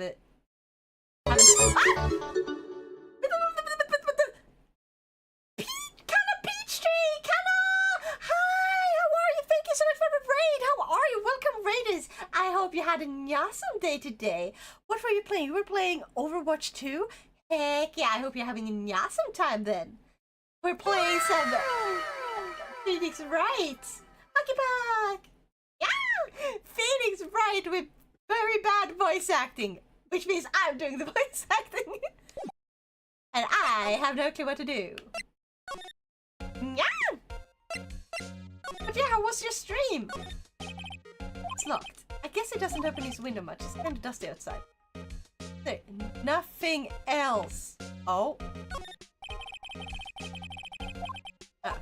I hope you had an awesome day today. What were you playing? You were playing Overwatch 2? Heck yeah, I hope you're having an awesome time then. We're playing some Phoenix Wright. Hockey Puck! Yeah! Phoenix Wright with very bad voice acting. Which means I'm doing the voice acting. And I have no clue what to do. Yeah! But yeah, how was your stream? It's locked. I guess it doesn't open his window much. It's kind of dusty outside. There, nothing else. Oh. Ah.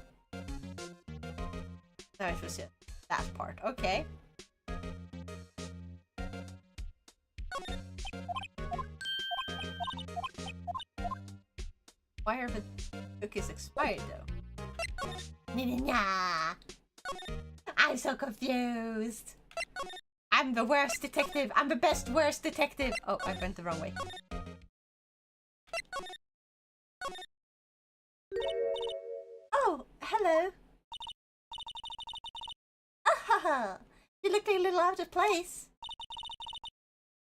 No, it was that part. Okay. Why are the cookies expired though? Nah. I'm so confused. I'm the worst detective. I'm the best worst detective. Oh, I went the wrong way. Oh, hello. Ah, you look a little out of place.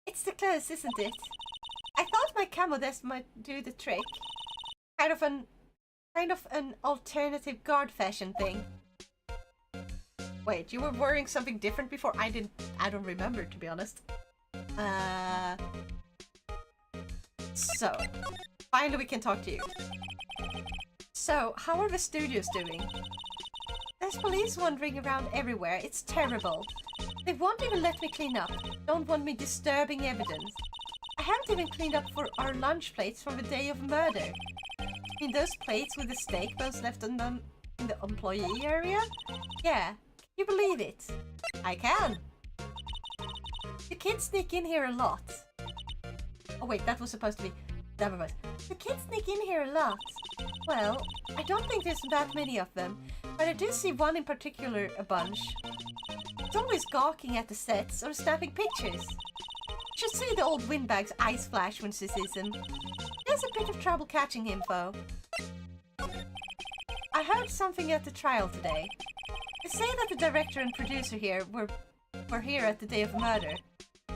It's the clothes, isn't it? I thought my camo vest might do the trick. Kind of an alternative guard fashion thing. Wait, you were wearing something different before? I don't remember, to be honest. So, finally we can talk to you. So, how are the studios doing? There's police wandering around everywhere. It's terrible. They won't even let me clean up. Don't want me disturbing evidence. I haven't even cleaned up for our lunch plates from the day of murder. In those plates with the steak bones left on them in the employee area? Yeah. You believe it? I can. The kids sneak in here a lot. Oh wait, that was supposed to be... Never mind. The kids sneak in here a lot. Well, I don't think there's that many of them, but I do see one in particular a bunch. It's always gawking at the sets or snapping pictures. You should see the old windbag's eyes flash when she sees him. She has a bit of trouble catching him, though. I heard something at the trial today. They say that the director and producer here were here at the day of murder.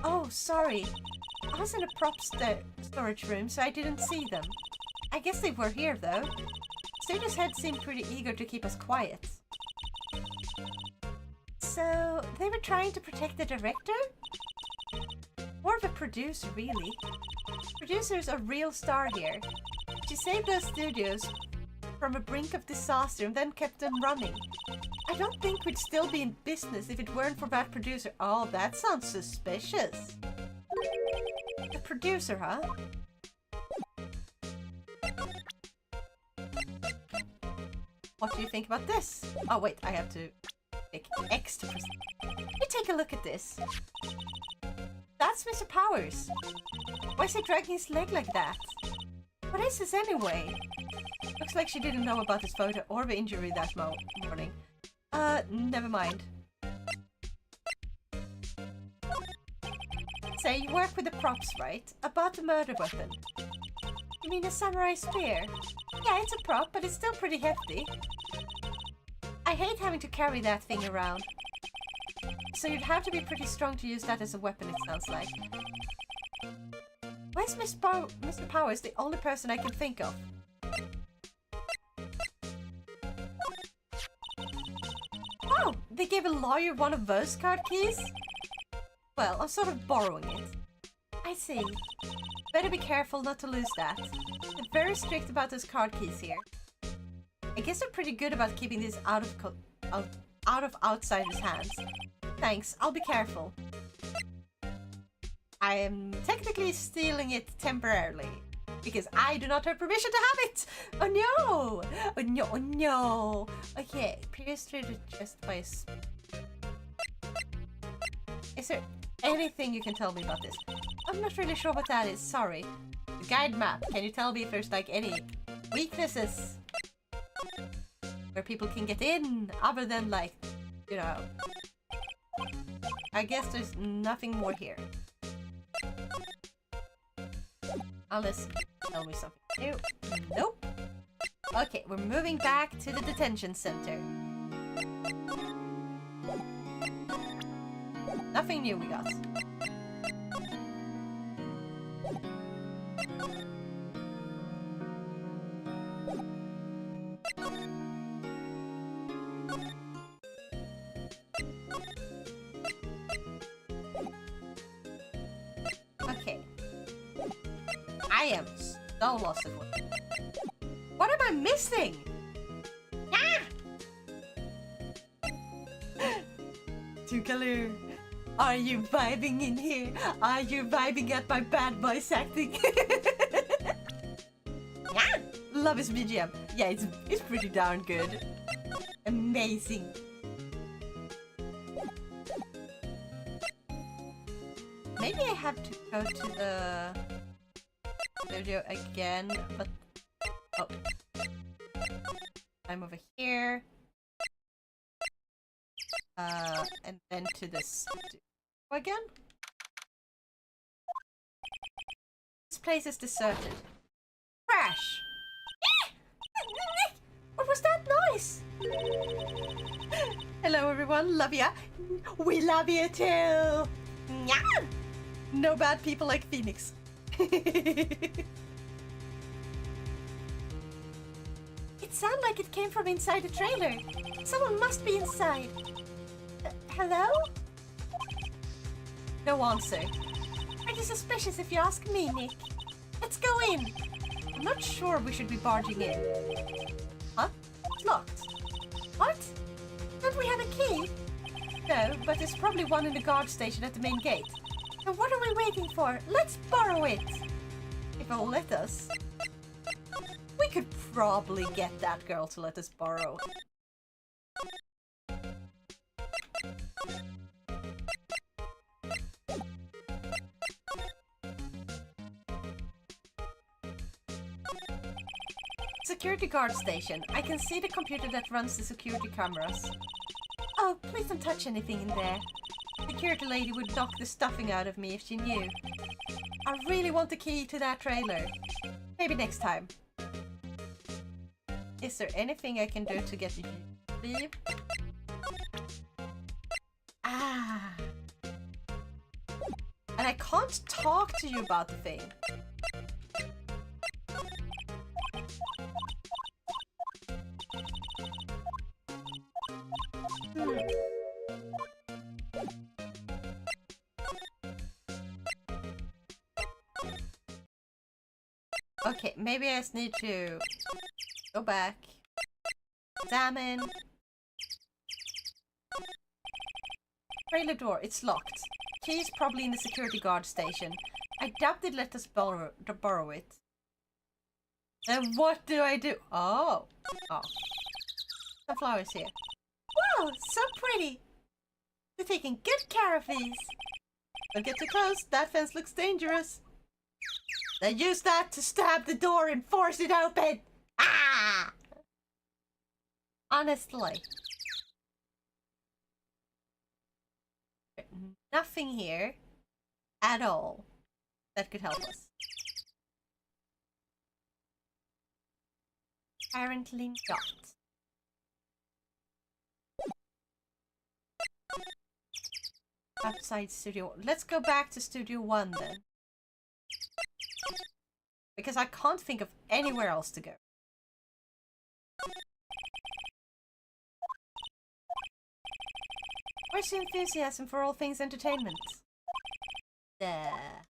Oh, sorry. I was in a prop storage room, so I didn't see them. I guess they were here, though. Studio's head seemed pretty eager to keep us quiet. So, they were trying to protect the director? More of a producer, really. Producer's a real star here. She saved those studios from a brink of disaster and then kept them running. I don't think we'd still be in business if it weren't for that producer. Oh, that sounds suspicious. The producer, huh? What do you think about this? Oh wait, I have to click X to proceed. You take a look at this. That's Mr. Powers. Why is he dragging his leg like that? What is this anyway? Looks like she didn't know about his photo or the injury that morning. Never mind. say you work with the props, right? About the murder weapon. You mean a samurai spear? Yeah, it's a prop, but it's still pretty hefty. I hate having to carry that thing around. So you'd have to be pretty strong to use that as a weapon, it sounds like. Why is Mr. Powers the only person I can think of? Oh, they gave a lawyer one of those card keys? Well, I'm sort of borrowing it. I see. Better be careful not to lose that. They're very strict about those card keys here. I guess they're pretty good about keeping these out of outsiders' hands. Thanks, I'll be careful. I am technically stealing it temporarily. Because I do not have permission to have it! Oh no! Oh no, oh no! Okay, pierce through the chest by a... Is there anything you can tell me about this? I'm not really sure what that is, sorry. The guide map, can you tell me if there's like any weaknesses? Where people can get in, other than like, you know... I guess there's nothing more here. Unless you tell me something new. Nope. Okay, we're moving back to the detention center. Nothing new we got. Okay. I am so lost at what. What am I missing? Ah! Two-color. Are you vibing in here? Are you vibing at my bad voice acting? Yeah! Love his BGM. Yeah, it's pretty darn good. Amazing. Maybe I have to go to the studio again, but oh, I'm over here. And then to the studio again. This place is deserted. Crash! What was that noise? Hello everyone, love ya. We love you too. No bad people like Phoenix. It sounded like it came from inside the trailer. Someone must be inside. Hello? No answer. Pretty suspicious if you ask me, Nick. Let's go in. I'm not sure we should be barging in. Huh? It's locked. What? Don't we have a key? No, but there's probably one in the guard station at the main gate. And what are we waiting for? Let's borrow it! If it'll let us. We could probably get that girl to let us borrow. Security guard station. I can see the computer that runs the security cameras. Oh, please don't touch anything in there. Security lady would knock the stuffing out of me if she knew. I really want the key to that trailer. Maybe next time. Is there anything I can do to get you to leave? Ah. And I can't talk to you about the thing. Okay, maybe I just need to go back, examine. Trailer door, it's locked. Key is probably in the security guard station. I doubt they'd let us borrow it. Then what do I do? Oh. Some flowers here. Wow, so pretty. They're taking good care of these. Don't get too close, that fence looks dangerous. They use that to stab the door and force it open! Ah! Honestly. Nothing here. at all that could help us. Apparently not. Outside Studio. Let's go back to Studio 1 then. Because I can't think of anywhere else to go. Where's your enthusiasm for all things entertainment? There.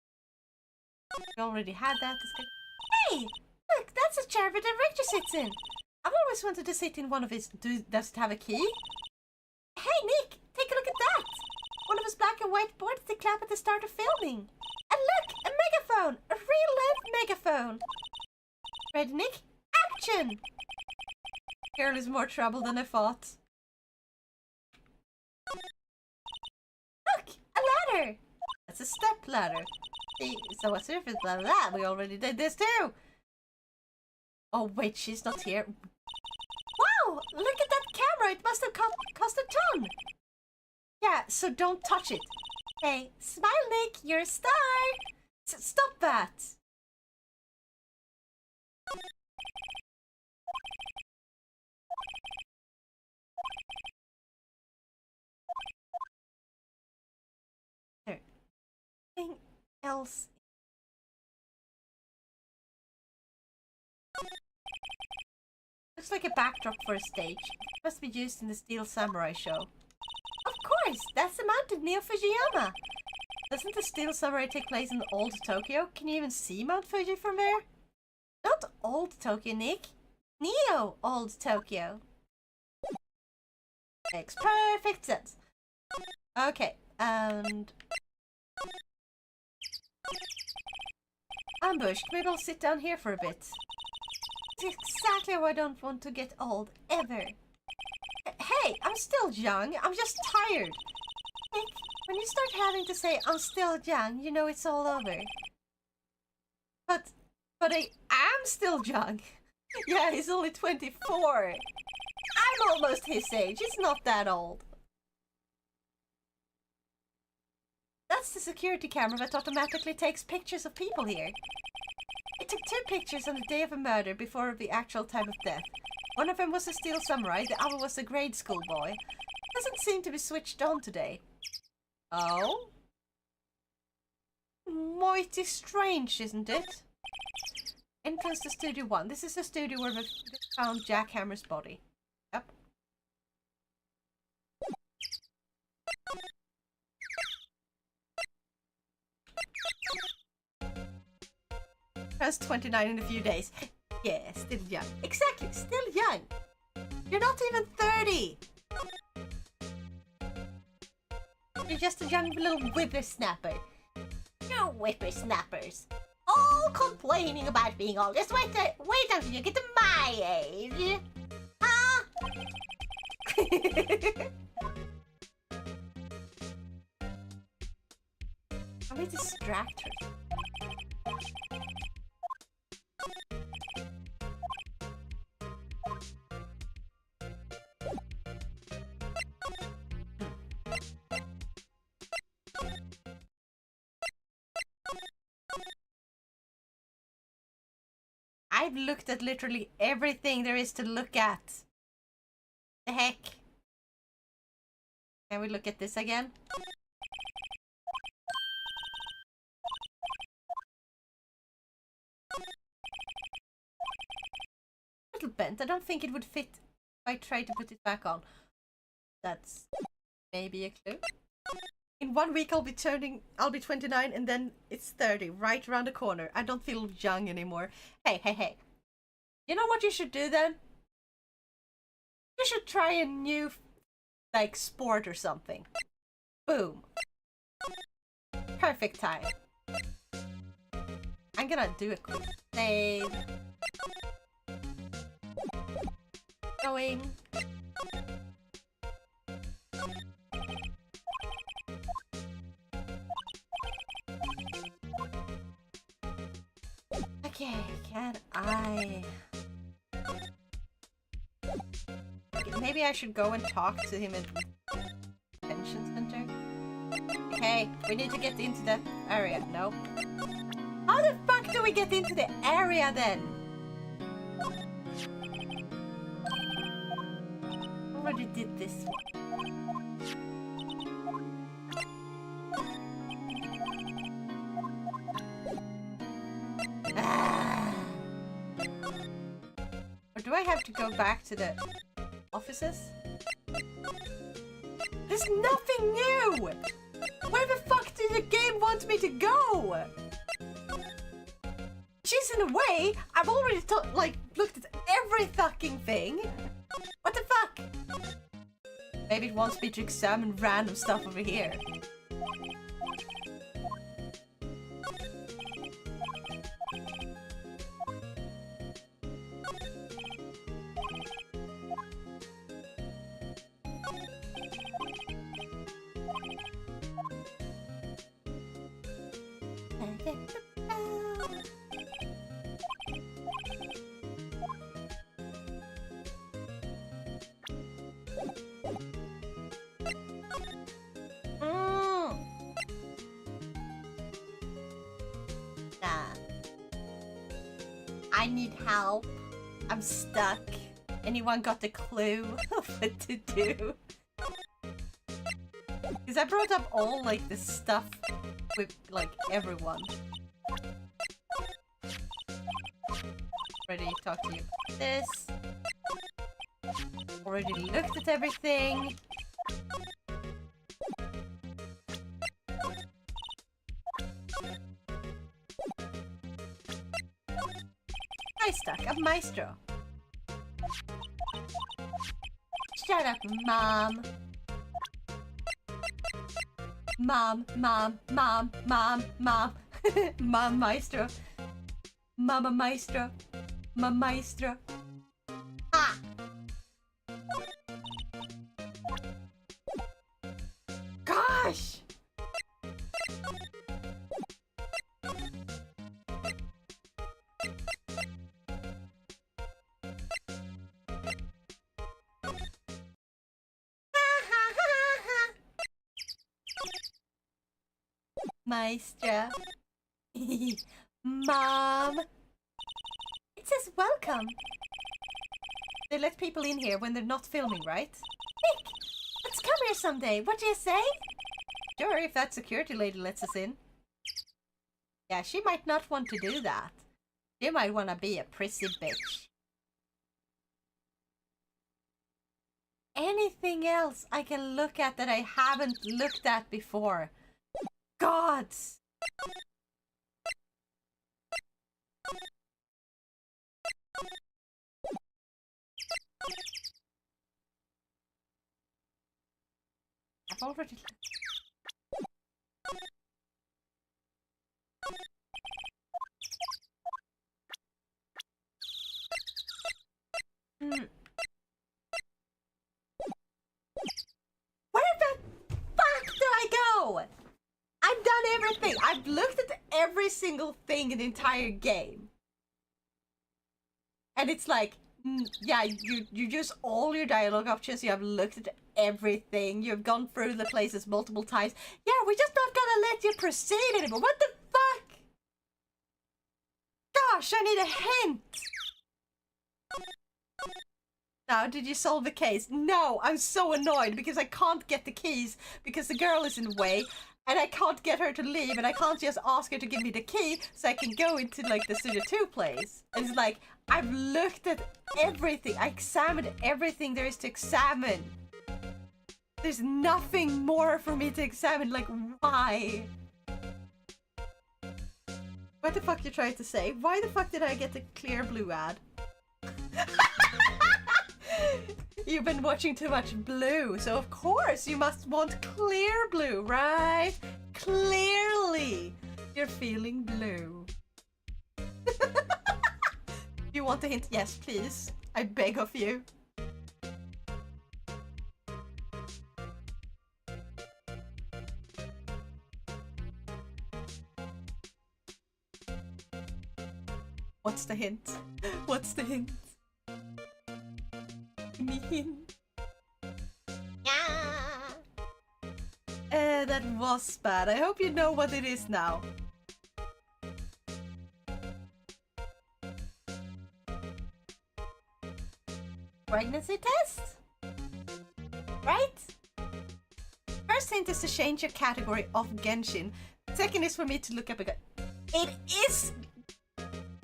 We already had that. Hey! Look, that's a chair the director sits in. I've always wanted to sit in one of his... Does it have a key? Hey, Nick! Take a look at that! One of his black and white boards to clap at the start of filming. And look! A megaphone! A real-life megaphone! Ready, Nick? Action! Girl is more trouble than I thought. Look! A ladder! That's a step ladder. See, so what's the difference? Blah, blah, blah. We already did this too! Oh wait, she's not here. Wow! Look at that camera! It must have cost a ton! Yeah, so don't touch it. Hey, smile, Nick! You're a star! Stop that! There. Anything else? Looks like a backdrop for a stage. It must be used in the Steel Samurai show. Of course! That's the mountain near Fujiyama! Doesn't the Steel Samurai take place in old Tokyo? Can you even see Mount Fuji from there? Not old Tokyo, Nick. Neo old Tokyo. Makes perfect sense. Okay, and... Ambushed. Maybe I'll sit down here for a bit. It's exactly why I don't want to get old, ever. Hey, I'm still young. I'm just tired. Nick, when you start having to say I'm still young, you know it's all over. But I am still young. Yeah, he's only 24. I'm almost his age. He's not that old. That's the security camera that automatically takes pictures of people here. It took 2 pictures on the day of a murder before the actual time of death. One of them was a Steel Samurai, the other was a grade school boy. Doesn't seem to be switched on today. Oh? Mighty strange, isn't it? Entrance to Studio 1. This is the studio where we found Jack Hammer's body. Yep. Turns 29 in a few days. Yeah, still young. Exactly, still young. You're not even 30. You're just a young little whippersnapper. You whippersnappers. All complaining about being old. Just wait until you get to my age. Huh? Let me distract her. I've looked at literally everything there is to look at. The heck? Can we look at this again? A little bent. I don't think it would fit if I try to put it back on. That's maybe a clue. In 1 week I'll be 29 and then it's 30, right around the corner. I don't feel young anymore. Hey. You know what you should do then? You should try a new, like, sport or something. Boom. Perfect time. I'm gonna do a quick save. Going. Okay, can I... Okay, maybe I should go and talk to him at the detention center. Okay, we need to get into that area. No. How the fuck do we get into the area then? Already did this one. Or do I have to go back to the offices? There's nothing new! Where the fuck did the game want me to go? She's in a way, I've already looked at every fucking thing. What the fuck? Maybe it wants me to examine random stuff over here. I need help. I'm stuck. Anyone got a clue of what to do? Because I brought up all like the stuff with like everyone. Already talked to you about this. Already looked at everything. I stuck a maestro. Shut up, Mom. Mom. Mom maestro. Mama maestro. Mama maestro. Ah! Gosh! Maestra. Mom. It says welcome. They let people in here when they're not filming, right? Nick, let's come here someday. What do you say? Sure, if that security lady lets us in. Yeah, she might not want to do that. She might want to be a prissy bitch. Anything else I can look at that I haven't looked at before? Gods! I've already... Where the fuck do I go? I've done everything. I've looked at every single thing in the entire game. And it's like, yeah, you use all your dialogue options. You have looked at everything. You've gone through the places multiple times. Yeah, we're just not gonna let you proceed anymore. What the fuck? Gosh, I need a hint. Now, did you solve the case? No, I'm so annoyed because I can't get the keys because the girl is in the way. And I can't get her to leave, and I can't just ask her to give me the key so I can go into like the Studio 2 place. And it's like, I've looked at everything. I examined everything there is to examine. There's nothing more for me to examine. Like, why? What the fuck you trying to say? Why the fuck did I get the clear blue ad? You've been watching too much blue, so of course you must want clear blue, right? Clearly, you're feeling blue. You want a hint? Yes, please. I beg of you. What's the hint? What's the hint? Give me hint. Yeah. that was bad. I hope you know what it is now. Pregnancy test? Right? First hint is to change your category of Genshin. Second is for me to look up a guy. It is...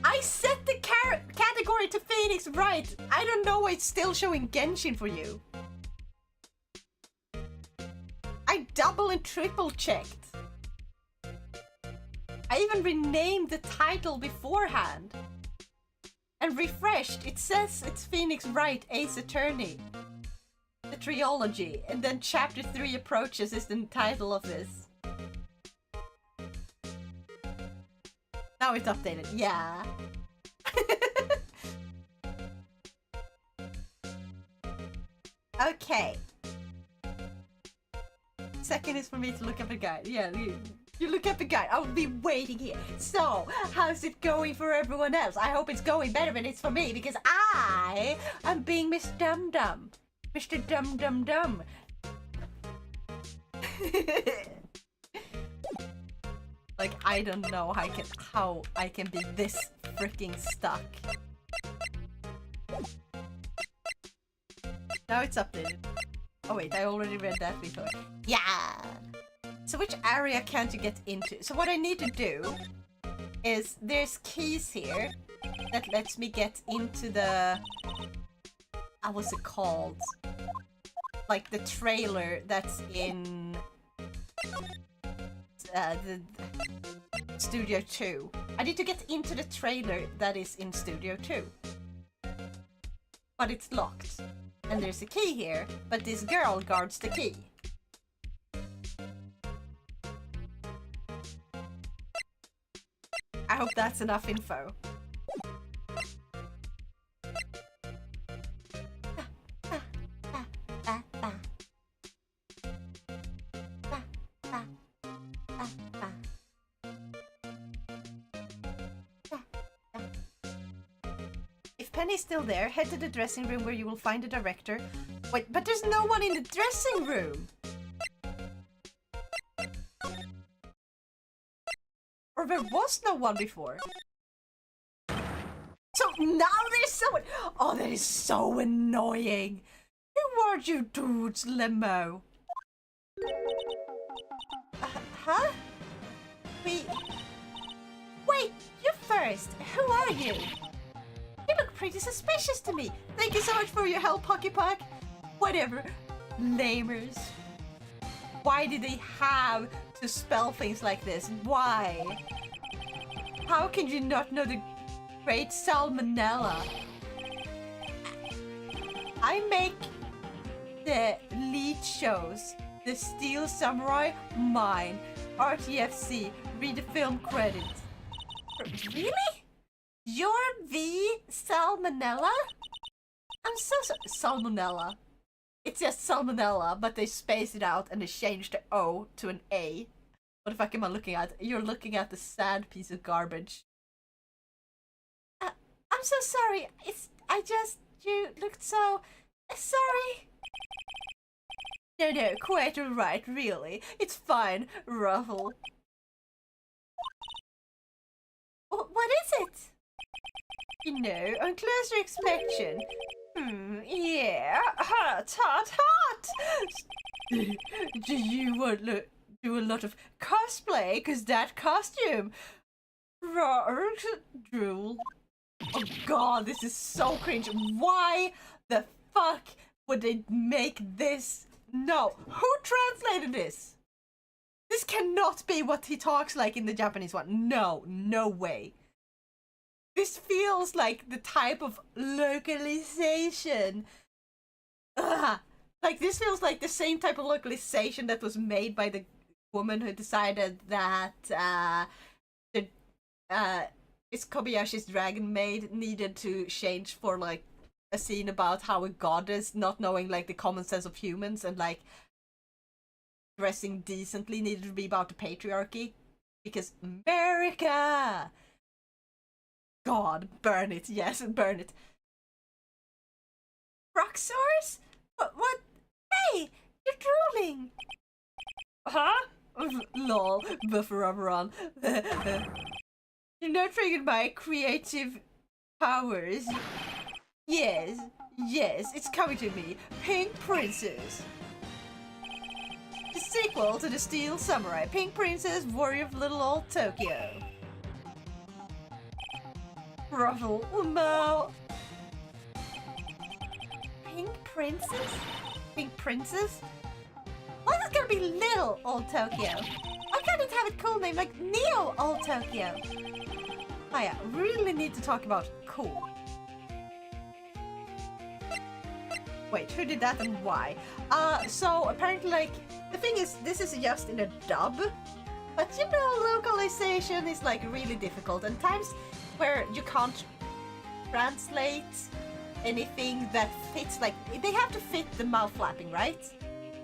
I set the category to Phoenix right. I don't know why it's still showing Genshin for you. I double and triple checked. I even renamed the title beforehand. And refreshed. It says it's Phoenix Wright, Ace Attorney. The trilogy. And then Chapter 3 Approaches is the title of this. Now it's updated. Yeah. Okay. Second is for me to look up a guide. Yeah, you look up the guide. I'll be waiting here. So, how's it going for everyone else? I hope it's going better than it's for me because I am being Miss Dum Dum. Mr. Dum Dum Dum. Like, I don't know how I can be this freaking stuck. Now it's updated. Oh wait, I already read that before. Yeah! So which area can't you get into? So what I need to do is there's keys here that lets me get into the... what's it called? Like the trailer that's in the Studio 2. I need to get into the trailer that is in Studio 2. But it's locked. And there's a key here, but this girl guards the key. I hope that's enough info. If Penny's still there, head to the dressing room where you will find the director. Wait, but there's no one in the dressing room! Or there was no one before. So now there's someone! Oh, that is so annoying! Who are you dudes, limo? Huh? Wait, you first! Who are you? You look pretty suspicious to me. Thank you so much for your help, Hockey Puck. Whatever. Lamers. Why did they have to spell things like this? Why? How can you not know the great salmonella? I make the lead shows. The Steel Samurai, mine. RTFC, read the film credits. Really? You're the Salmonella? I'm so sorry. Salmonella. It's just Salmonella, but they spaced it out and they changed the O to an A. What the fuck am I looking at? You're looking at the sad piece of garbage. I'm so sorry. You looked so... Sorry. No, quite alright, really. It's fine, Ruffle. What is it? You know, on closer inspection. Yeah, hot. Do you want to do a lot of cosplay? Cause that costume... Drool. Oh god, this is so cringe. Why the fuck would they make this? No, who translated this? This cannot be what he talks like in the Japanese one. No way. This feels like the type of localization. Ugh. Like, this feels like the same type of localization that was made by the woman who decided that it's Kobayashi's Dragon Maid needed to change for, like, a scene about how a goddess, not knowing, like, the common sense of humans and, like, dressing decently needed to be about the patriarchy. Because America! God, burn it. Yes, burn it. Roxors? What? Hey, you're drooling. Huh? Lol, buffer run. You're not triggered by creative powers. Yes, it's coming to me. Pink Princess. The sequel to the Steel Samurai. Pink Princess, Warrior of Little Old Tokyo. Ruffle, Mo. Pink Princess? Pink Princess? Why is it gonna be Little Old Tokyo? Why can't it have a cool name like Neo Old Tokyo? Oh yeah, really need to talk about cool. Wait, who did that and why? So apparently, like, the thing is, this is just in a dub, but you know, localization is like really difficult, and times where you can't translate anything that fits, like, they have to fit the mouth flapping, right?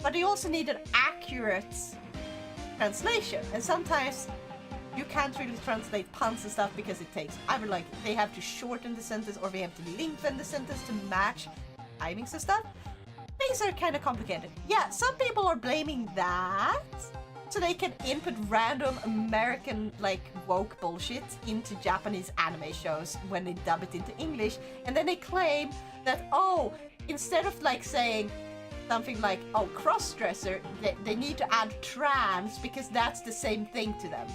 But they also need an accurate translation, and sometimes you can't really translate puns and stuff because it takes either, like, they have to shorten the sentence or they have to lengthen the sentence to match timings and stuff. Things are kind of complicated. Yeah, some people are blaming that so they can input random American, like, woke bullshit into Japanese anime shows when they dub it into English, and then they claim that, oh, instead of, like, saying something like, oh, cross-dresser, they need to add trans because that's the same thing to them.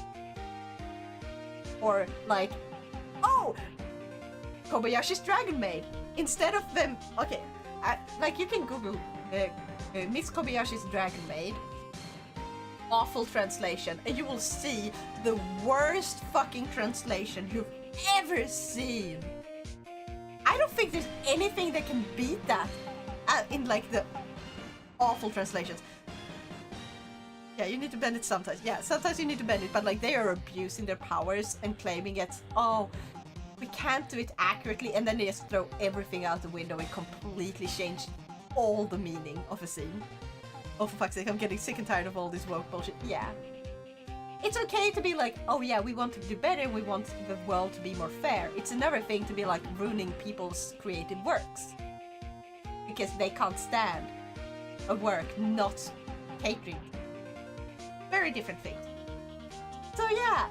Or, like, oh, Kobayashi's Dragon Maid. Instead of them, okay, like, you can Google Miss Kobayashi's Dragon Maid, awful translation, and you will see the worst fucking translation you've ever seen. I don't think there's anything that can beat that in, like, the awful translations. Yeah, you need to bend it sometimes. Yeah, sometimes you need to bend it, but, like, they are abusing their powers and claiming it's, oh, we can't do it accurately, and then they just throw everything out the window and completely change all the meaning of a scene. Oh, for fuck's sake, I'm getting sick and tired of all this woke bullshit. Yeah. It's okay to be like, oh yeah, we want to do better, we want the world to be more fair. It's another thing to be like ruining people's creative works. Because they can't stand a work not catering. Very different things. So yeah,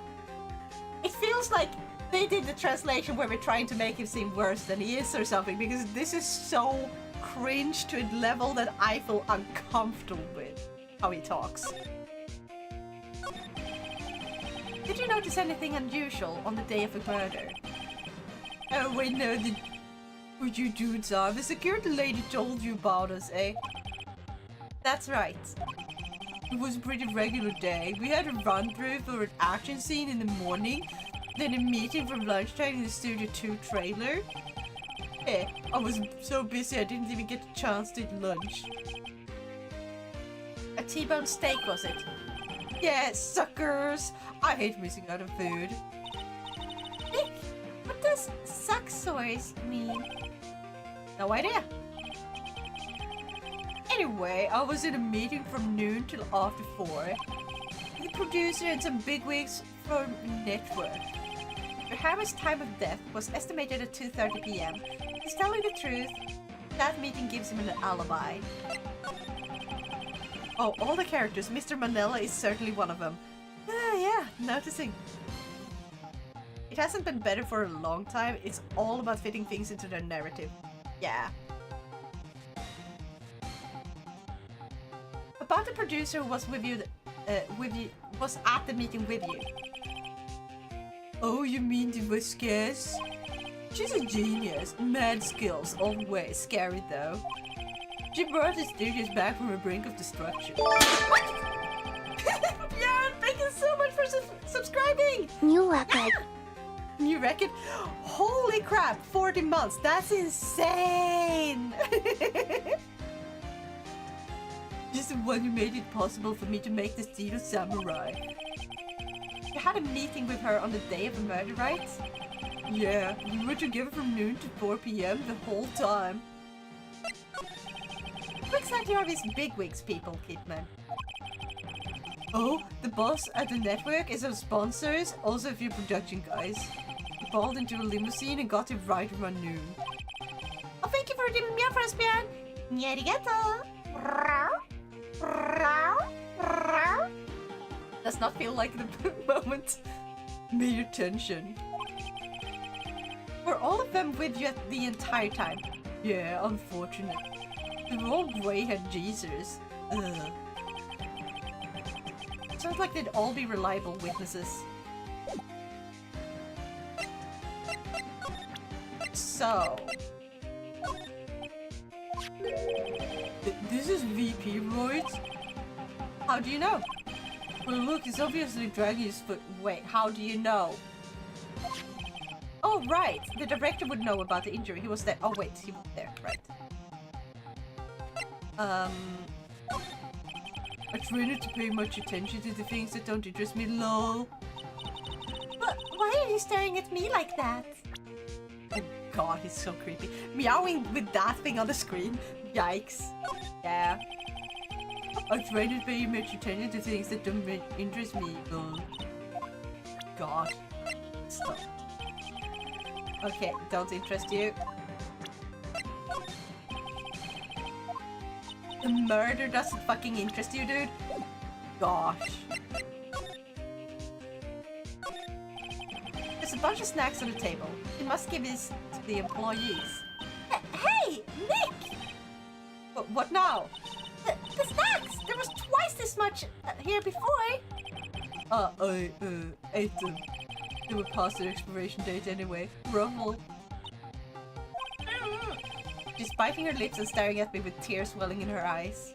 it feels like they did the translation where we're trying to make him seem worse than he is or something, because this is so cringe to a level that I feel uncomfortable with how he talks. Did you notice anything unusual on the day of the murder? Oh wait, no, what you dudes are. The security lady told you about us, eh? That's right. It was a pretty regular day. We had a run-through for an action scene in the morning, then a meeting for lunchtime in the Studio 2 trailer. Eh, I was so busy I didn't even get a chance to eat lunch. A T-bone steak, was it? Yeah, suckers! I hate missing out on food. Nick, what does sucksours mean? No idea. Anyway, I was in a meeting from noon till after 4. The producer and some bigwigs from network. Hammer's time of death was estimated at 2:30 p.m. He's telling the truth. That meeting gives him an alibi. Oh, all the characters. Mr. Manila is certainly one of them. Yeah, noticing. It hasn't been better for a long time. It's all about fitting things into their narrative. Yeah. About the producer who was with you, was at the meeting with you. Oh, you mean the Vasquez? She's a genius. Mad skills, always. Scary though. She brought the studios back from the brink of destruction. What? Yeah, thank you so much for subscribing! New record. Yeah. New record? Holy crap, 40 months. That's insane! She's the one who made it possible for me to make the Steel Samurai. You had a meeting with her on the day of the murder, right? Yeah, we were together from noon to 4 p.m. the whole time. What exactly are these bigwigs people, Kidman? Oh, the boss at the network is our sponsors, also a few production guys. We called into a limousine and got it right around noon. Oh, thank you for redeeming me for us, Björn! Arigato! Does not feel like the moment. Made attention. Were all of them with you the entire time? Yeah, unfortunate. They were all grey-haired geezers. Ugh. Sounds like they'd all be reliable witnesses. So... This is VP, right? How do you know? Well, look, he's obviously dragging his foot. Wait, how do you know? Oh, right. The director would know about the injury. He was there. Oh, wait. He was there. Right. I try not to pay much attention to the things that don't interest me, lol. But why are you staring at me like that? Oh god, he's so creepy. Meowing with that thing on the screen. Yikes. Yeah. I try not to pay much attention to things that don't interest me, lol. God. Stop. Okay, don't interest you. The murder doesn't fucking interest you, dude? Gosh. There's a bunch of snacks on the table. You must give these to the employees. Hey, Nick! What now? The snacks! There was twice this much here before. I ate them. They were past their expiration date anyway. Ruffle. She's biting her lips and staring at me with tears welling in her eyes.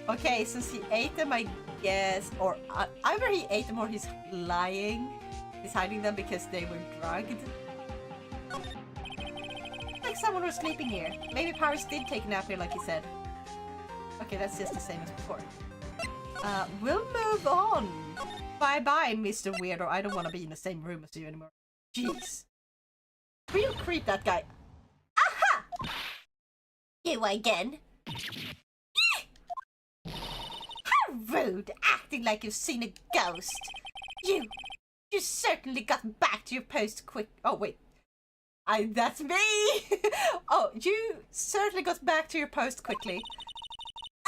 Okay, since he ate them, I guess, or either he ate them or he's lying. He's hiding them because they were drugged. Like someone was sleeping here. Maybe Paris did take a nap here like he said. Okay, that's just the same as before. We'll move on. Bye-bye, Mr. Weirdo. I don't want to be in the same room as you anymore. Jeez. Real creep, that guy. Aha! You again? How rude, acting like you've seen a ghost. You certainly got back to your post quick. Oh, wait. That's me! Oh, you certainly got back to your post quickly.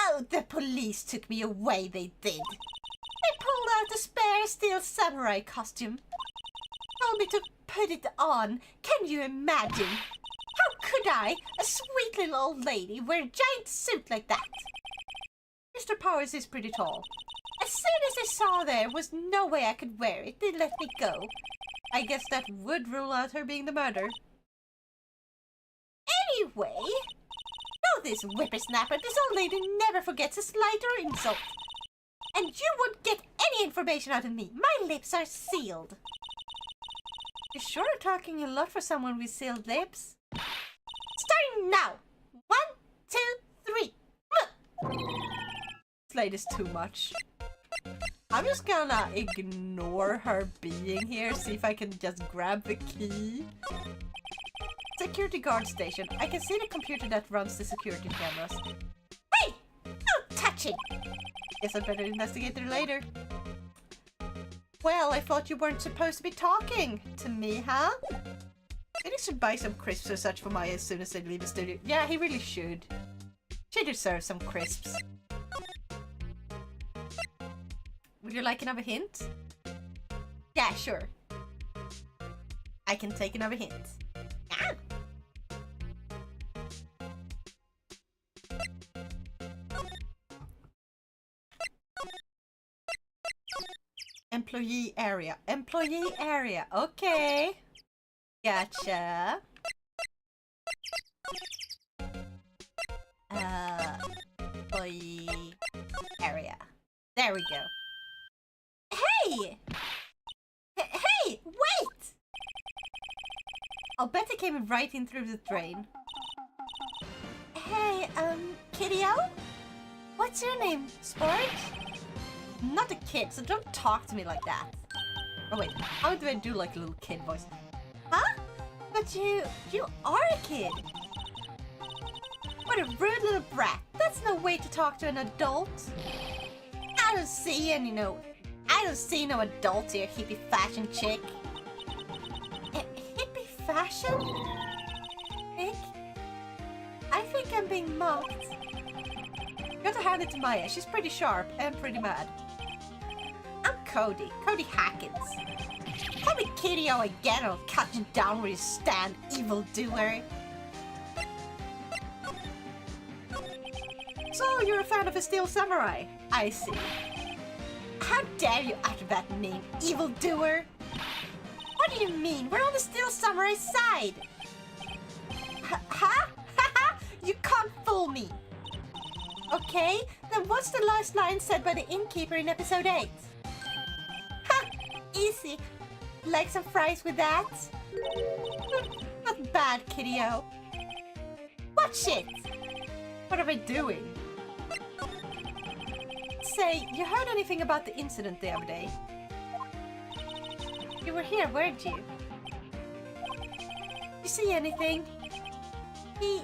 Oh, the police took me away, they did. They pulled out the spare steel samurai costume. Told me to put it on. Can you imagine? How could I, a sweet little old lady, wear a giant suit like that? Mr. Powers is pretty tall. As soon as I saw there was no way I could wear it, they let me go. I guess that would rule out her being the murderer. Anyway, know this whippersnapper, this old lady never forgets a slight or insult. And you won't get any information out of me. My lips are sealed. You're sure talking a lot for someone with sealed lips. Starting now! 1, 2, 3. This lady's too much. I'm just gonna ignore her being here, see if I can just grab the key. Security guard station. I can see the computer that runs the security cameras. Hey! No touching! Guess I'd better investigate it later. Well, I thought you weren't supposed to be talking to me, huh? Maybe should buy some crisps or such for Maya as soon as they leave the studio. Yeah, he really should. She deserves some crisps. Would you like another hint? Yeah, sure. I can take another hint. Ah. Employee area. Employee area. Okay. Gotcha. Employee area. There we go. Hey! Hey! Wait! I'll bet it came right in through the drain. Hey, Kiddo? What's your name? Sport? I'm not a kid, so don't talk to me like that. Oh wait, how do I do like a little kid voice? Huh? But you are a kid. What a rude little brat. That's no way to talk to an adult. I don't see no adults here, hippie fashion chick. Hippie fashion? Nick? I think I'm being mocked. Got to hand it to Maya. She's pretty sharp and pretty mad. I'm Cody. Cody Hackins. Call me Kiddo again, I'll cut you down where you stand, evildoer. So, you're a fan of a Steel Samurai? I see. How dare you utter that name, evildoer? What do you mean? We're on the Steel Samurai side! Huh? You can't fool me! Okay, then what's the last line said by the innkeeper in episode 8? Ha! Easy. Like some fries with that? Not bad, kiddo. What shit? What am I doing? Say, you heard anything about the incident the other day? You were here, weren't you? You see anything? He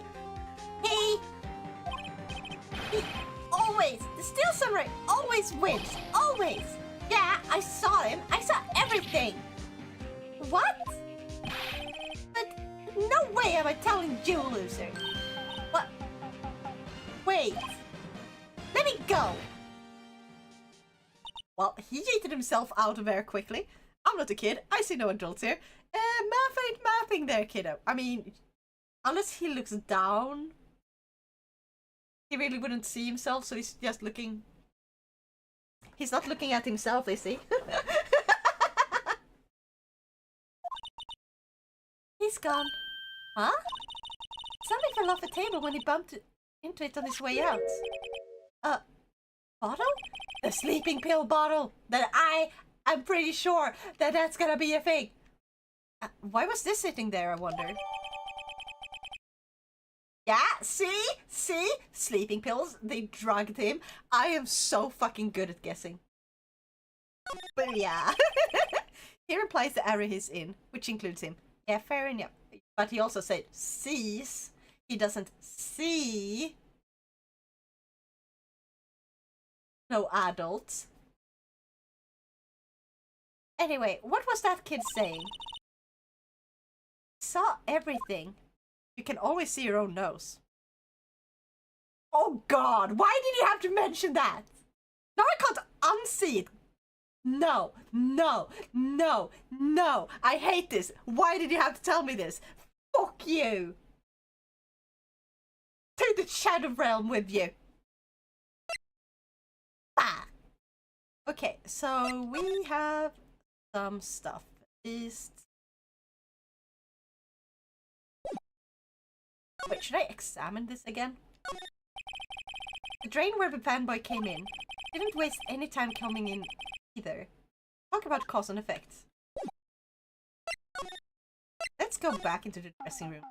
always, the Steel Samurai always wins, always. Yeah, I saw him. I saw everything. What? But no way am I telling you, loser. What? Wait. Let me go. Well, he yeeted himself out of there quickly. I'm not a kid. I see no adults here. Math ain't mathing there, kiddo. I mean, unless he looks down, he really wouldn't see himself, so he's just looking... He's not looking at himself, is he? He's gone. Huh? Something fell off a table when he bumped into it on his way out. Bottle? The sleeping pill bottle! I'm pretty sure that that's gonna be a thing. Why was this sitting there, I wonder? Yeah, see? See? Sleeping pills, they drugged him. I am so fucking good at guessing. But yeah. He replies the area he's in, which includes him. Yeah, fair enough. But he also said sees. He doesn't see no adults. Anyway, what was that kid saying? Saw everything. You can always see your own nose. Oh god, why did you have to mention that? Now I can't unsee it. No, no, no, no. I hate this. Why did you have to tell me this? Fuck you. To the Shadow Realm with you. Bah. Okay, so we have some stuff. Wait, should I examine this again? The drain where the fanboy came in didn't waste any time coming in either. Talk about cause and effect. Let's go back into the dressing room.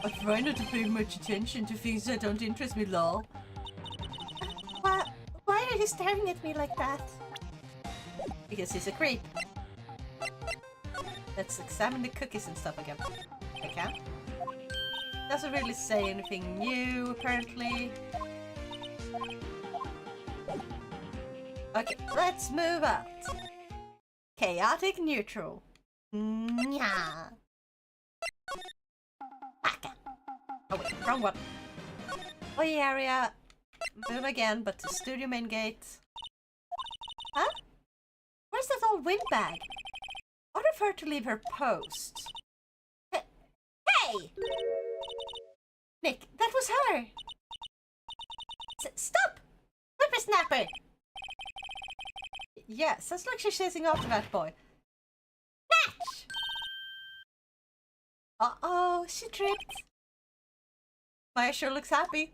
I try not to pay much attention to things that don't interest me, lol. Why are you staring at me like that? Because he's a creep. Let's examine the cookies and stuff again. I can. Doesn't really say anything new, apparently. Okay, let's move out. Chaotic neutral. Nya. Baka. Oh wait, wrong one. Play area. Move again, but to studio main gate. Huh? Where's that old windbag? Order for her to leave her post. Hey! Nick, that was her! Stop! Whippersnapper! Yeah, sounds like she's chasing after that boy. Snatch! Uh-oh, she tripped. Maya sure looks happy.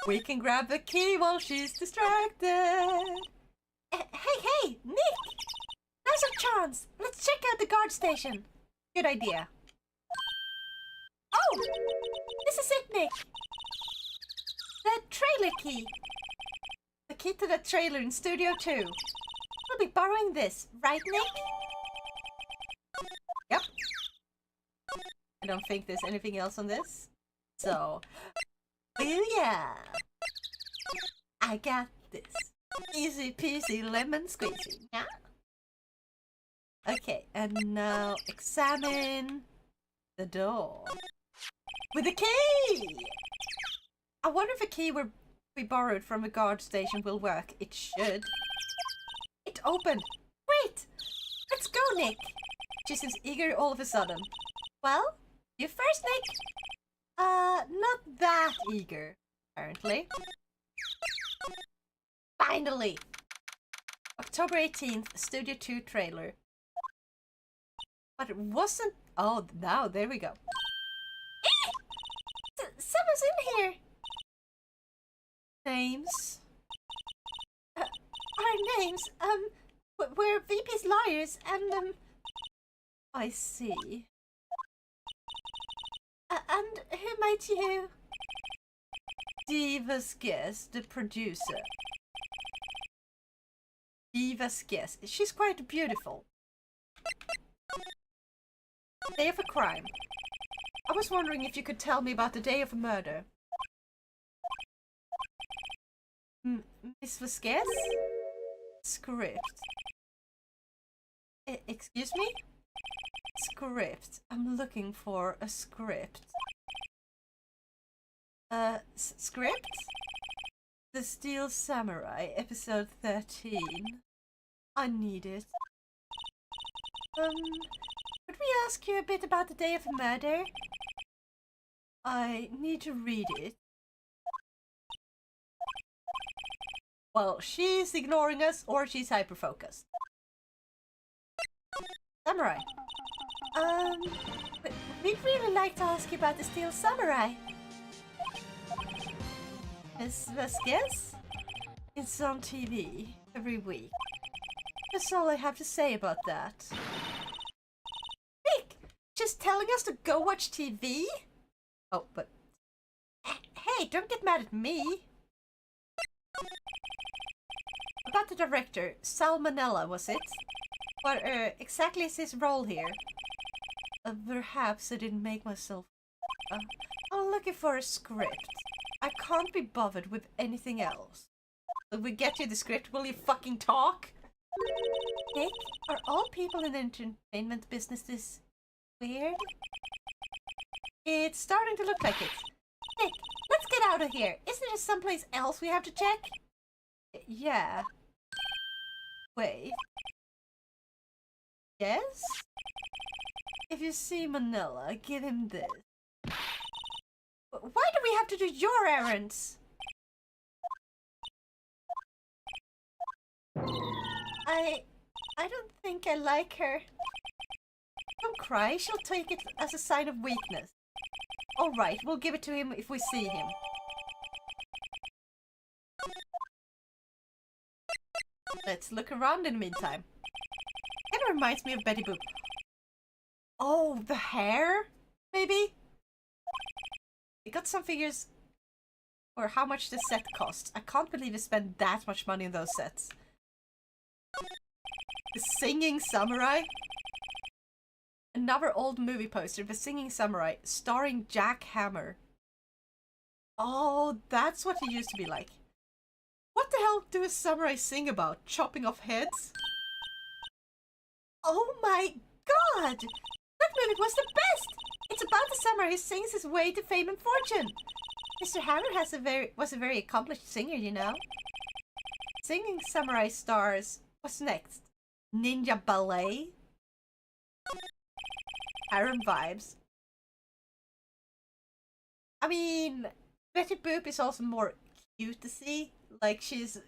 We can grab the key while she's distracted. Hey, Nick! Now's our chance. Let's check out the guard station. Good idea. Oh! This is it, Nick. The trailer key. The key to the trailer in Studio 2. We'll be borrowing this, right, Nick? Yep. I don't think there's anything else on this. So, booyah! I got this. Easy peasy lemon squeezy. Yeah? Okay, and now examine. the door. With a key! I wonder if a key we borrowed from a guard station will work. It should. It opened. Wait! Let's go, Nick! She seems eager all of a sudden. Well, you first, Nick. Not that eager, apparently. Finally! October 18th, Studio 2 trailer. But it wasn't... Oh, now, there we go. Someone's in here! Names? Our names, we're VP's lawyers, and, I see. And who might you? Diva's guest, the producer. Diva's guest. She's quite beautiful. Day of a crime. I was wondering if you could tell me about the day of a murder. Miss Vasquez? Script. Excuse me? Script. I'm looking for a script. Script? The Steel Samurai, episode 13. I need it. Could we ask you a bit about the day of the murder? I need to read it. Well, she's ignoring us or she's hyper-focused. Samurai. We'd really like to ask you about the Steel Samurai. Miss Vasquez? It's on TV every week. That's all I have to say about that. Nick! Just telling us to go watch TV? Oh, but... Hey, don't get mad at me! About the director, Salmonella, was it? What exactly is his role here? Perhaps I didn't make myself... I'm looking for a script. I can't be bothered with anything else. If we get you the script, will you fucking talk? Nick, are all people in the entertainment business this weird? It's starting to look like it. Nick, let's get out of here. Isn't there someplace else we have to check? Yeah. Wait. Yes? If you see Manila, give him this. Why do we have to do your errands? I don't think I like her. Don't cry, she'll take it as a sign of weakness. Alright, we'll give it to him if we see him. Let's look around in the meantime. It reminds me of Betty Boop. Oh, the hair? Maybe? We got some figures for how much the set costs. I can't believe we spent that much money on those sets. The Singing Samurai? Another old movie poster, The Singing Samurai, starring Jack Hammer. Oh, that's what he used to be like. What the hell do a samurai sing about? Chopping off heads? Oh my god! That movie was the best! It's about the samurai who sings his way to fame and fortune. Mr. Hammer was a very accomplished singer, you know. Singing Samurai stars. What's next? Ninja Ballet? Harem vibes. I mean, Betty Boop is also more cute to see. Like, she's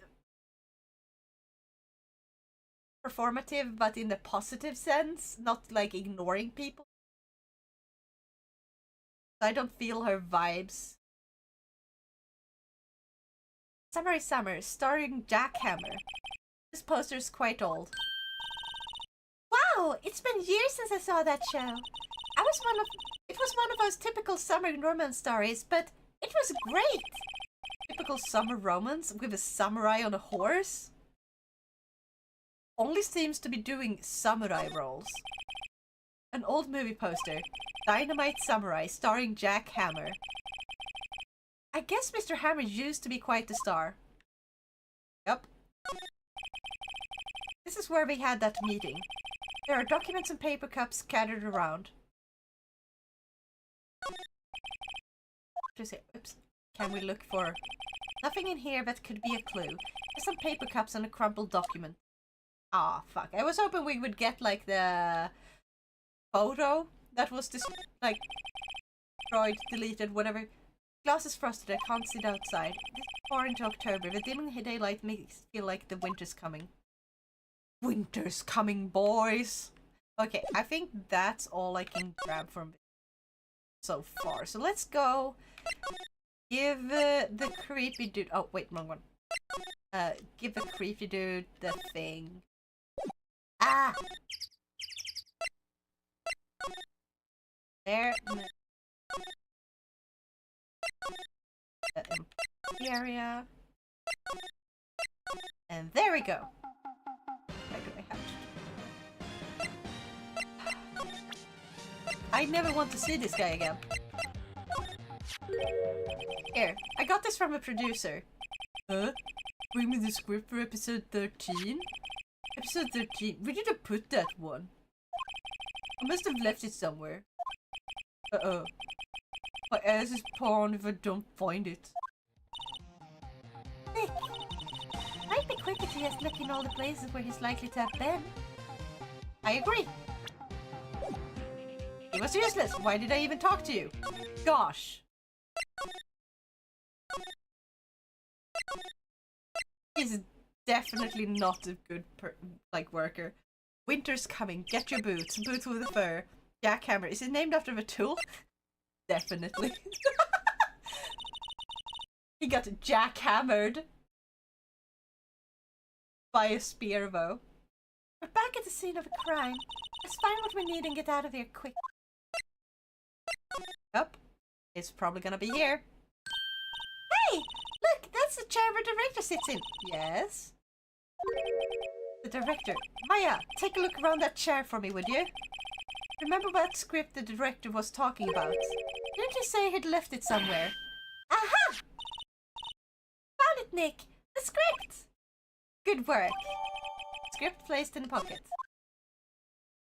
performative, but in a positive sense, not like ignoring people. I don't feel her vibes. Samurai Summer, starring Jack Hammer. This poster is quite old. Wow, it's been years since I saw that show. It was one of those typical summer romance stories, but it was great. Typical summer romance with a samurai on a horse? Only seems to be doing samurai roles. An old movie poster. Dynamite Samurai, starring Jack Hammer. I guess Mr. Hammer used to be quite the star. Yup. This is where we had that meeting. There are documents and paper cups scattered around. clues here. Oops. Can we look for... Nothing in here that could be a clue. There's some paper cups and a crumpled document. Ah, fuck. I was hoping we would get, like, the photo that was this, like, destroyed, deleted, whatever. Glass is frosted. I can't see it outside. It's far into October. The dimming daylight makes it feel like the winter's coming. Winter's coming, boys! Okay, I think that's all I can grab from so far. So let's go give the creepy dude... Oh, wait, wrong one. Give the creepy dude the thing. Ah! There. The area. And there we go. Where do I have to... I never want to see this guy again. Here, I got this from a producer. Huh? Bring me the script for episode 13? Episode 13? Where did I put that one? I must have left it somewhere. Uh-oh. My ass is pawned if I don't find it. Nick! Might be quicker to just look in all the places where he's likely to have been. I agree. He was useless. Why did I even talk to you? Gosh. He's definitely not a good worker. Winter's coming. Get your boots. Boots with a fur. Jackhammer. Is it named after a tool? Definitely. He got jackhammered by a spear bow. We're back at the scene of a crime. Let's find what we need and get out of here quick. Yep. It's probably gonna be here. Hey! Look! That's the chair the director sits in. Yes? The director. Maya, take a look around that chair for me, would you? Remember what script the director was talking about? Didn't you say he'd left it somewhere? Aha! Found it, Nick! The script! Good work. Script placed in the pocket.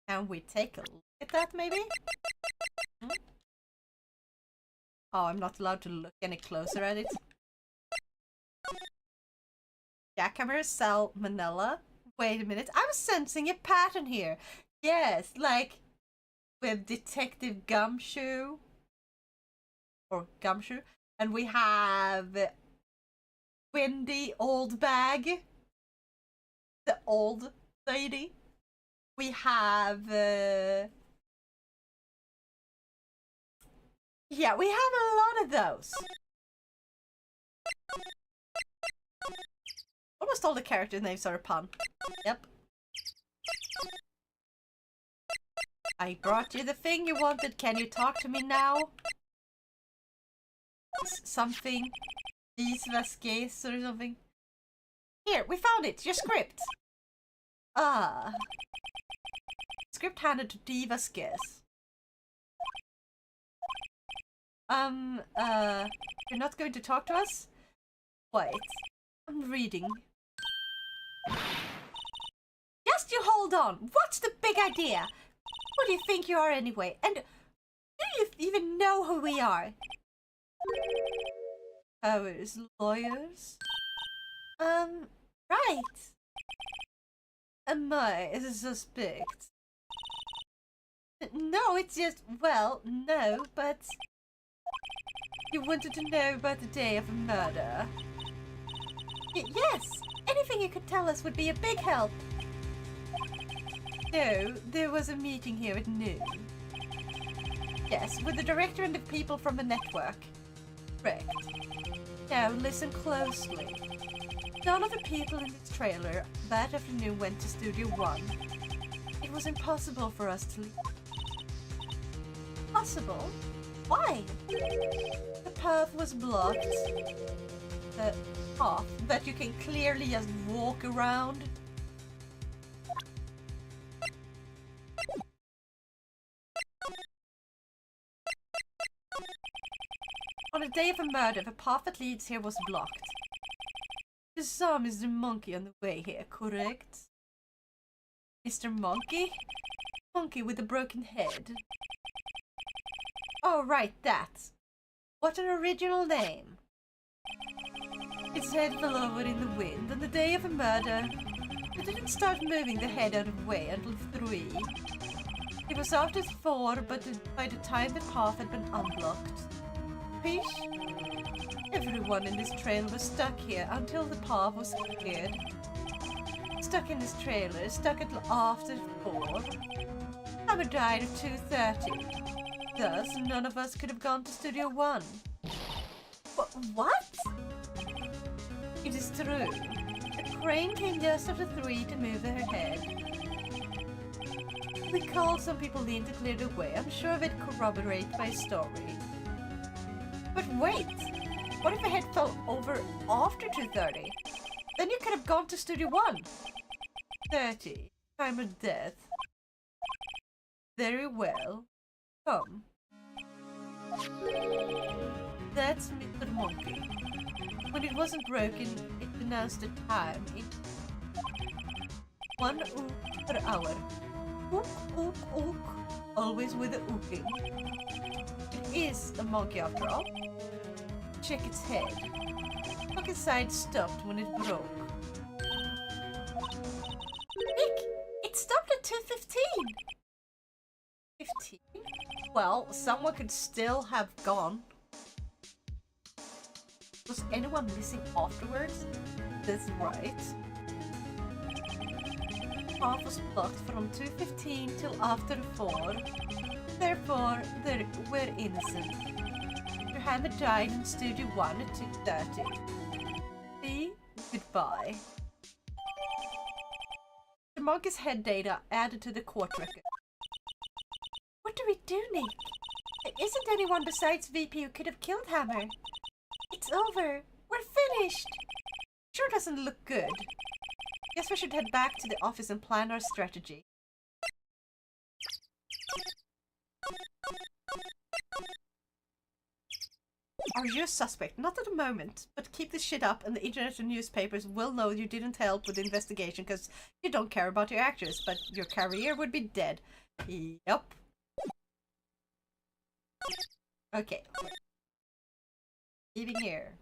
Can we take a look at that, maybe? Hmm? Oh, I'm not allowed to look any closer at it. Jackhammer, salmonella. Wait a minute, I'm sensing a pattern here. Yes, like with Detective Gumshoe. Or Gumshoe. And we have Wendy Oldbag. The old lady. We have... yeah, we have a lot of those. Almost all the characters' names are a pun. Yep. I brought you the thing you wanted. Can you talk to me now? Something. These Vasquez or something. Here, we found it. Your script. Ah. Script handed to D. Vasquez. You're not going to talk to us? Wait. I'm reading. Just you hold on. What's the big idea? Who do you think you are anyway? And do you even know who we are? Powers, lawyers? Right. Am I a suspect? No, it's just, well, no, but... You wanted to know about the day of a murder? Yes! Anything you could tell us would be a big help. No, there was a meeting here at noon. Yes, with the director and the people from the network. Correct. Now listen closely. None of the people in this trailer that afternoon went to Studio 1. It was impossible for us to leave. Possible? Why? The path was blocked. The path that you can clearly just walk around. On the day of a murder, the path that leads here was blocked. You saw Mr. Monkey on the way here, correct? Mr. Monkey? Monkey with a broken head. Oh, right, that. What an original name. Its head fell over in the wind on the day of a murder. It didn't start moving the head out of the way until 3. It was after 4, but by the time the path had been unblocked. Fish? Everyone in this trail was stuck here until the path was cleared. Stuck in this trailer, stuck until after 4. Hammer died at 2:30. Thus, none of us could have gone to Studio 1. What? It is true. A crane came just after 3 to move her head. We called some people in to clear the way. I'm sure they'd corroborate my story. But wait! What if the head fell over after 2:30? Then you could have gone to Studio 1. 30. Time of death. Very well. Come. That's Mr. Monkey. When it wasn't broken, it announced the time in 1 ook per hour. Ook, ook, ook. Always with the ooking. It is a monkey after all. Check its head. Look inside stopped when it broke. Nick! It stopped at 2:15! 15? Well, someone could still have gone. Was anyone missing afterwards? That's right. Path was blocked from 2:15 till after 4. Therefore, we're innocent. Your hammer died in Studio 1 at 2:30. See? Goodbye. The monkey's head data added to the court record. What do we do, Nick? There isn't anyone besides VP who could have killed Hammer. It's over. We're finished. Sure doesn't look good. Guess we should head back to the office and plan our strategy. Are you a suspect? Not at the moment, but keep this shit up and the internet and newspapers will know you didn't help with the investigation because you don't care about your actors, but your career would be dead. Yup. Okay. Leaving here.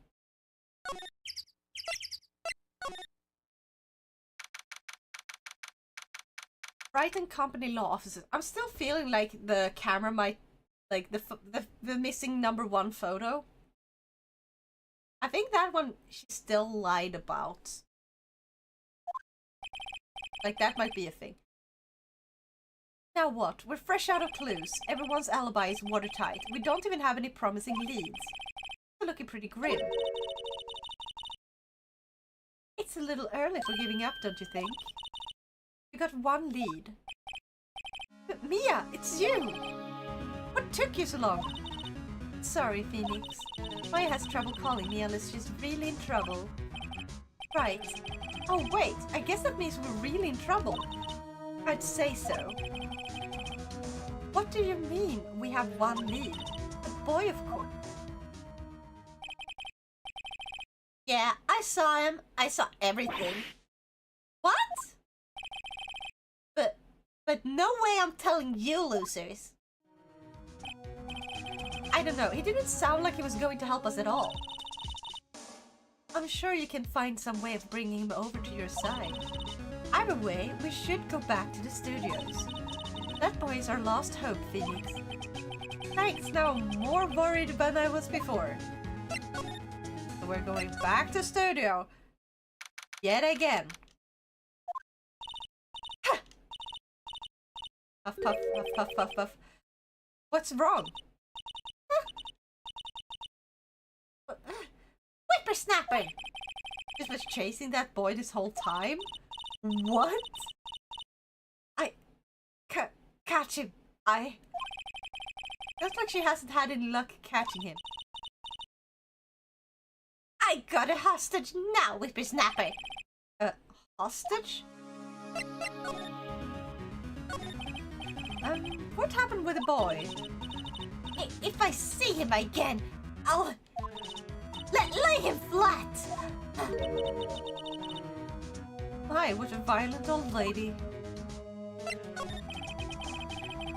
Brighton Company Law Offices. I'm still feeling like the camera might, like the missing #1 photo. I think that one she still lied about. Like that might be a thing. Now what? We're fresh out of clues. Everyone's alibi is watertight. We don't even have any promising leads. We're looking pretty grim. It's a little early for giving up, don't you think? We got 1 lead. But Mia, it's you! What took you so long? Sorry, Phoenix. Maya has trouble calling me unless she's really in trouble. Right. Oh wait, I guess that means we're really in trouble. I'd say so. What do you mean, we have 1 lead? A boy, of course. Yeah, I saw him. I saw everything. What? But no way I'm telling you, losers. I don't know, he didn't sound like he was going to help us at all. I'm sure you can find some way of bringing him over to your side. Either way, we should go back to the studios. That boy is our last hope, Phoenix. Thanks, now I'm more worried than I was before. So we're going back to studio. Yet again. Ha! Puff, puff, puff, puff, puff, puff. What's wrong? Whippersnapper! This was chasing that boy this whole time? What? Catch him. Looks like she hasn't had any luck catching him. I got a hostage now, Whippersnapper! Hostage? What happened with the boy? If I see him again, I'll... lay him flat! My, what a violent old lady.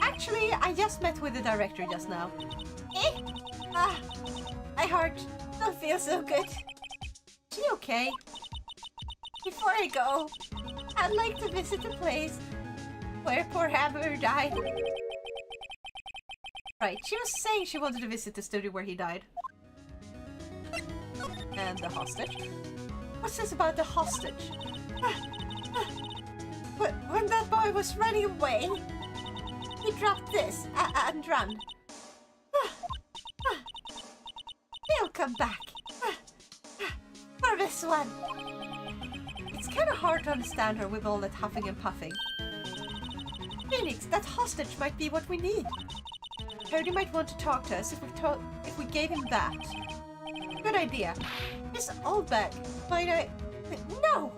Actually, I just met with the director just now. Ah, my heart don't feel so good. Is she okay? Before I go, I'd like to visit the place where poor Hammer died. Right, she was saying she wanted to visit the studio where he died. And the hostage. What's this about the hostage? When that boy was running away, he dropped this and run. He'll come back. For this one. It's kind of hard to understand her with all that huffing and puffing. Phoenix, that hostage might be what we need. Cody might want to talk to us if we gave him that. Good idea. This old bag. Might I... No!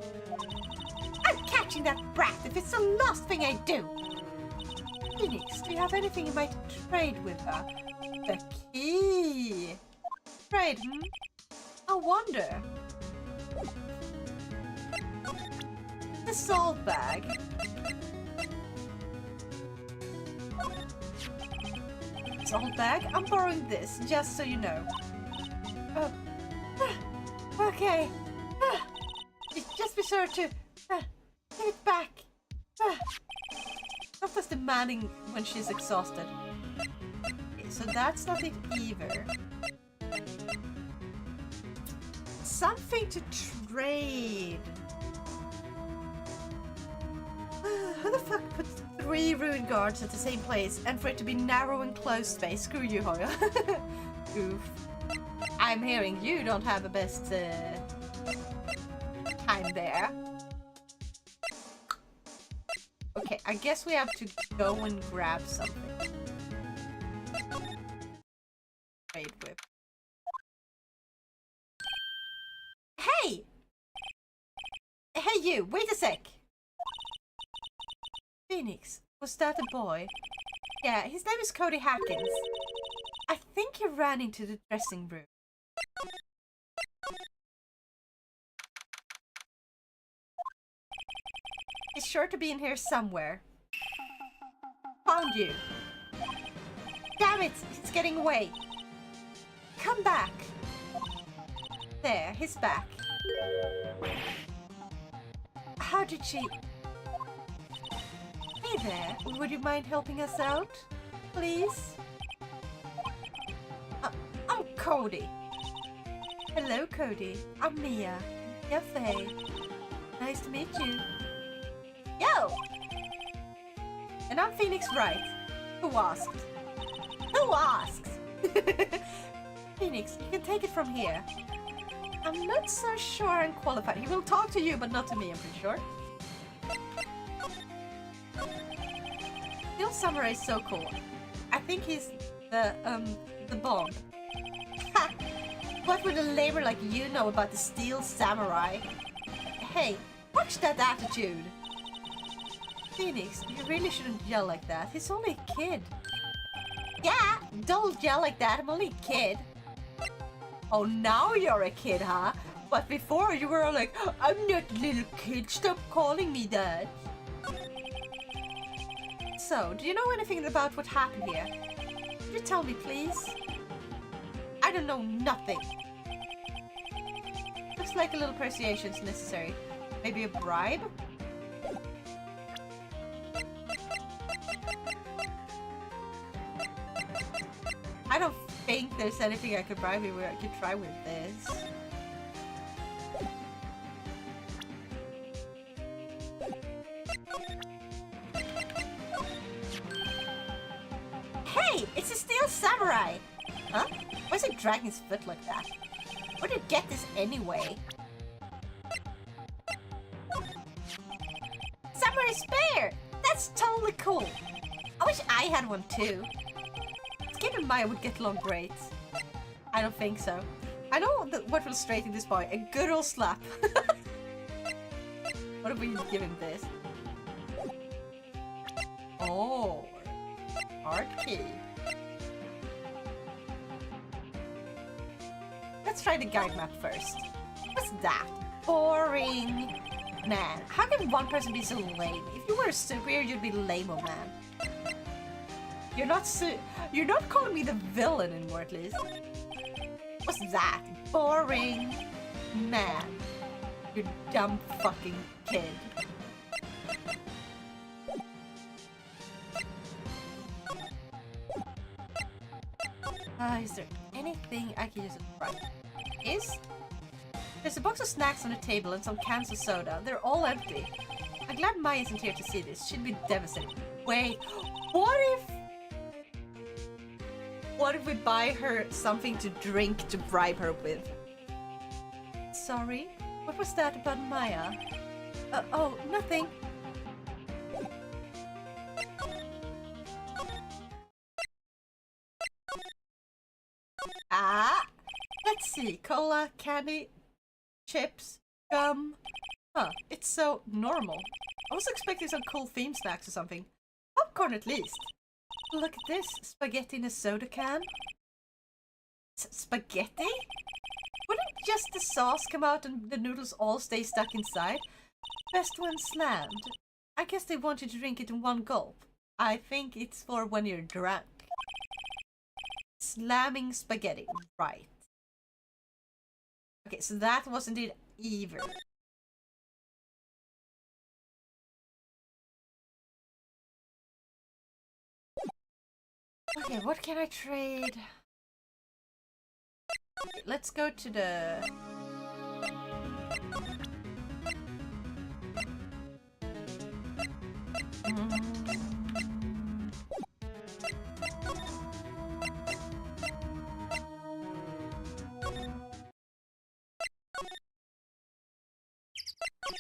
I'm catching that brat if it's the last thing I do! Phoenix, do you have anything you might trade with her? The key! Trade, I wonder. The salt bag. Salt bag? I'm borrowing this, just so you know. Okay. Just be sure to give it back. Not as demanding when she's exhausted. Okay, so that's not it either. Something to trade. Who the fuck put 3 ruin guards at the same place and for it to be narrow and close space? Screw you, Hoya. Oof. I'm hearing you don't have the best time there. Okay, I guess we have to go and grab something. Trade whip. Hey! Hey you, wait a sec! Phoenix, was that a boy? Yeah, his name is Cody Hackins. I think he ran into the dressing room. He's sure to be in here somewhere. Found you. Damn it, it's getting away. Come back. There, he's back. How did she... Hey there, would you mind helping us out? Please? I'm Cody. Hello, Cody. I'm Mia. Cafe. Nice to meet you. Yo! And I'm Phoenix Wright. Who asked? Who asks? Phoenix, you can take it from here. I'm not so sure I'm qualified. He will talk to you, but not to me, I'm pretty sure. Steel Samurai is so cool. I think he's the bomb. Ha! What would a lamer like you know about the Steel Samurai? Hey, watch that attitude. Phoenix, you really shouldn't yell like that. He's only a kid. Yeah, don't yell like that. I'm only a kid. Oh, now you're a kid, huh? But before you were like, I'm not a little kid. Stop calling me that. So, do you know anything about what happened here? Could you tell me, please? I don't know nothing. Looks like a little persuasion is necessary. Maybe a bribe? I don't think there's anything I could bribe you where I could try with this. Hey! It's a Steel Samurai! Huh? Why is it dragging his foot like that? Where did you get this anyway? Samurai Spear! That's totally cool! I wish I had one too. Keep in mind I would get along great. I don't think so. I know what will straighten this boy. A good old slap. What if we give him this? Oh. Art key. Let's try the guide map first. What's that? Boring. Man, how can one person be so lame? If you were a superior, you'd be lame, oh man. You're not calling me the villain anymore, at least. What's that? Boring. Man. You dumb fucking kid. Is there anything I can use it right? There's a box of snacks on the table and some cans of soda. They're all empty. I'm glad Maya isn't here to see this. She'd be devastated. Wait, what if we buy her something to drink to bribe her with? Sorry? What was that about Maya? Oh, nothing. Let's see. Cola, candy, chips, gum. Huh, it's so normal. I was expecting some cool theme snacks or something. Popcorn at least. Look at this. Spaghetti in a soda can. Spaghetti? Wouldn't just the sauce come out and the noodles all stay stuck inside? Best when slammed. I guess they want you to drink it in one gulp. I think it's for when you're drunk. Slamming spaghetti. Right. Okay, so that was indeed evil. Okay, what can I trade? Let's go to the...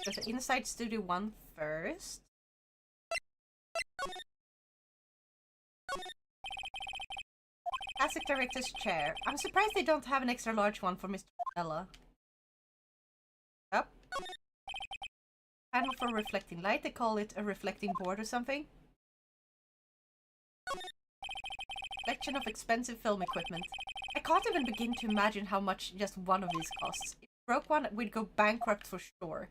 Go to Inside Studio 1 first. Classic Director's Chair. I'm surprised they don't have an extra large one for Mr. Ella. Up. Panel for reflecting light. They call it a reflecting board or something. Collection of expensive film equipment. I can't even begin to imagine how much just one of these costs. If we broke one, we'd go bankrupt for sure.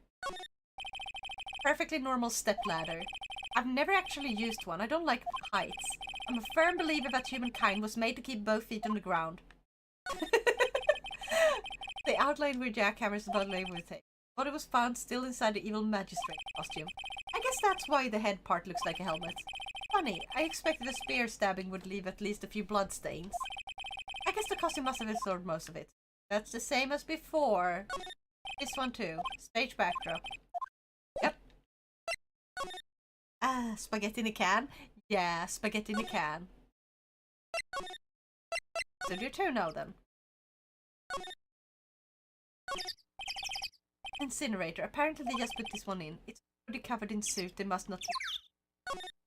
Perfectly normal stepladder. I've never actually used one. I don't like heights. I'm a firm believer that humankind was made to keep both feet on the ground. They outlined where jackhammers about labor would take. But it was found still inside the evil magistrate costume. I guess that's why the head part looks like a helmet. Funny, I expected a spear stabbing would leave at least a few blood stains. I guess the costume must have absorbed most of it. That's the same as before. This one too. Stage backdrop. Yep. Spaghetti in a can? Yeah, spaghetti in a can. Studio 2 now then. Incinerator. Apparently they just put this one in. It's already covered in soot. They must not...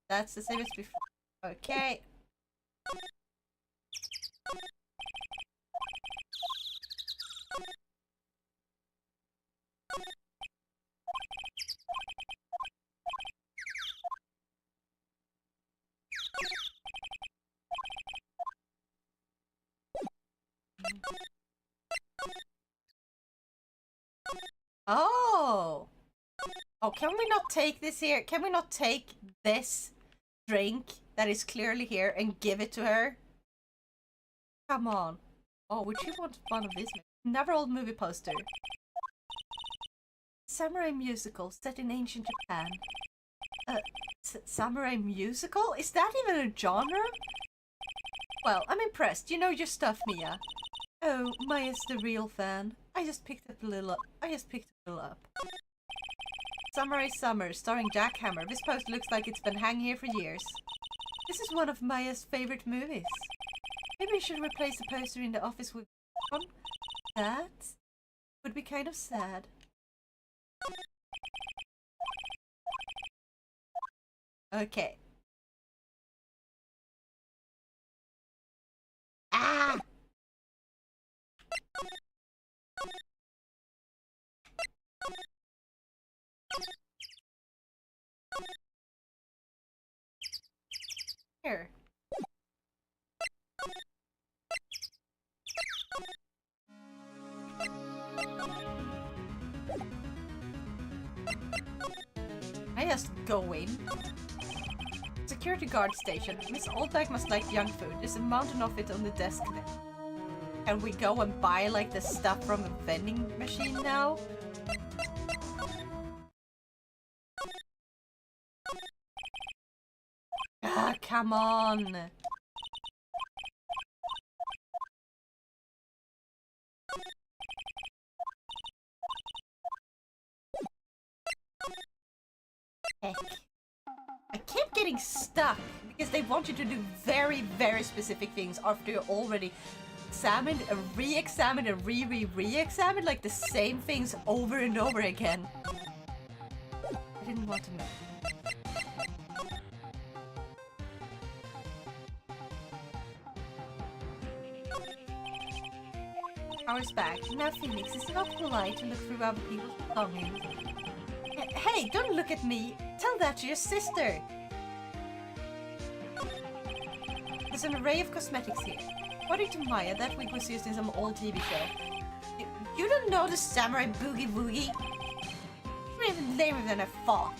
That's the same as before. Okay. Oh! Oh, can we not take this here? Can we not take this drink that is clearly here and give it to her? Come on. Oh, would you want one of these? Another old movie poster. Samurai musical set in ancient Japan. Samurai musical? Is that even a genre? Well, I'm impressed. You know your stuff, Mia. Oh, Maya's the real fan. I just picked it a little up. Samurai Summer, starring Jack Hammer. This poster looks like it's been hanging here for years. This is one of Maya's favorite movies. Maybe we should replace the poster in the office with one. That would be kind of sad. Okay. Ah! Here. I just go in. security guard station. Miss Oldbag must like junk food. There's a mountain of it on the desk there. Can we go and buy like the stuff from a vending machine now? Ah, come on! Heck. I keep getting stuck because they want you to do very, very specific things after you already examined and re-examined and re-examined like the same things over and over again. I didn't want to know. Power's back. Now, Phoenix, is it not polite to look through other people's belongings? Hey, don't look at me. Tell that to your sister. There's an array of cosmetics here. According to Maya, that wig was used in some old TV show. You don't know the Samurai Boogie Woogie? You're even lamer than I thought.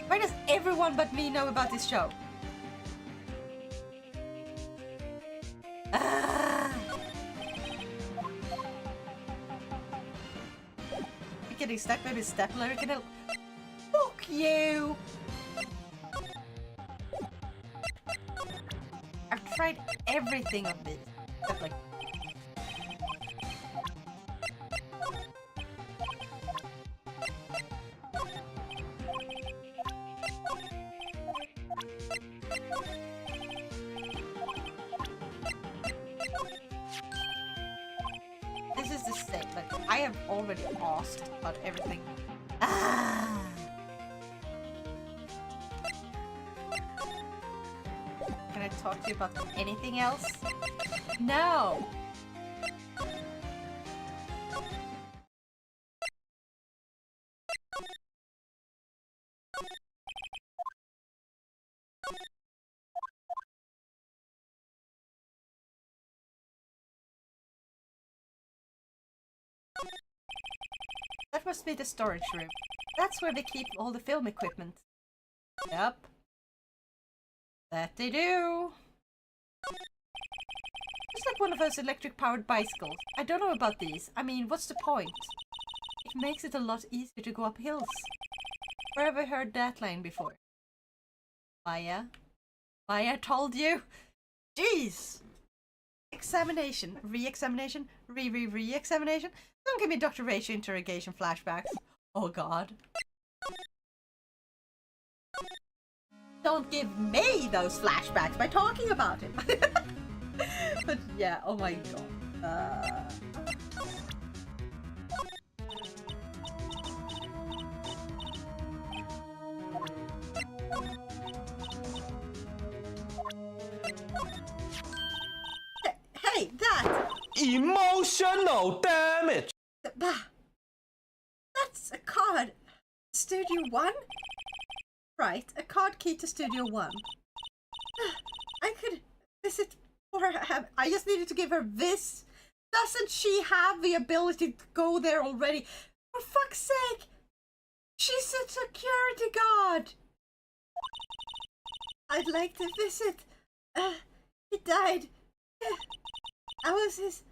Why does everyone but me know about this show? You're getting stuck, maybe stapler can help. Fuck you! I've tried everything of this. Except like... This is the same. Like, I have already asked about everything. Ah! Can I talk to you about anything else? No! That must be the storage room. That's where they keep all the film equipment. Yep. That they do. It's like one of those electric-powered bicycles. I don't know about these. I mean, what's the point? It makes it a lot easier to go up hills. Where have I heard that line before? Maya? Maya told you? Jeez! Examination. Re-examination. Re-examination. Don't give me Dr. Ratio interrogation flashbacks. Oh god. Don't give me those flashbacks by talking about it. But yeah, oh my god. Hey, that! Emotional damage! That's a card. Studio 1? Right, a card key to Studio 1. I could visit for her. I just needed to give her this. Doesn't she have the ability to go there already? For fuck's sake! She's a security guard! I'd like to visit. He died. I was his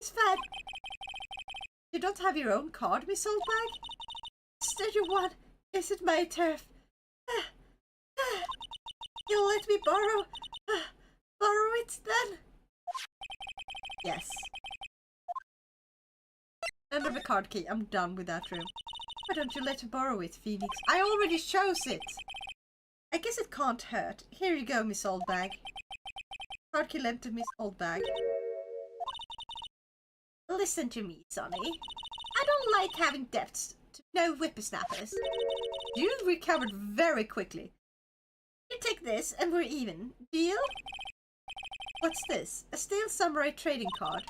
fan. You don't have your own card, Miss Oldbag? Studio 1 isn't my turf. You'll let me borrow it then? Yes. Under the card key. I'm done with that room. Why don't you let me borrow it, Phoenix? I already chose it. I guess it can't hurt. Here you go, Miss Oldbag. Card key lent to Miss Oldbag. Listen to me, Sonny. I don't like having debts to no whippersnappers. You recovered very quickly. You take this and we're even. Deal? What's this? A stale samurai trading card.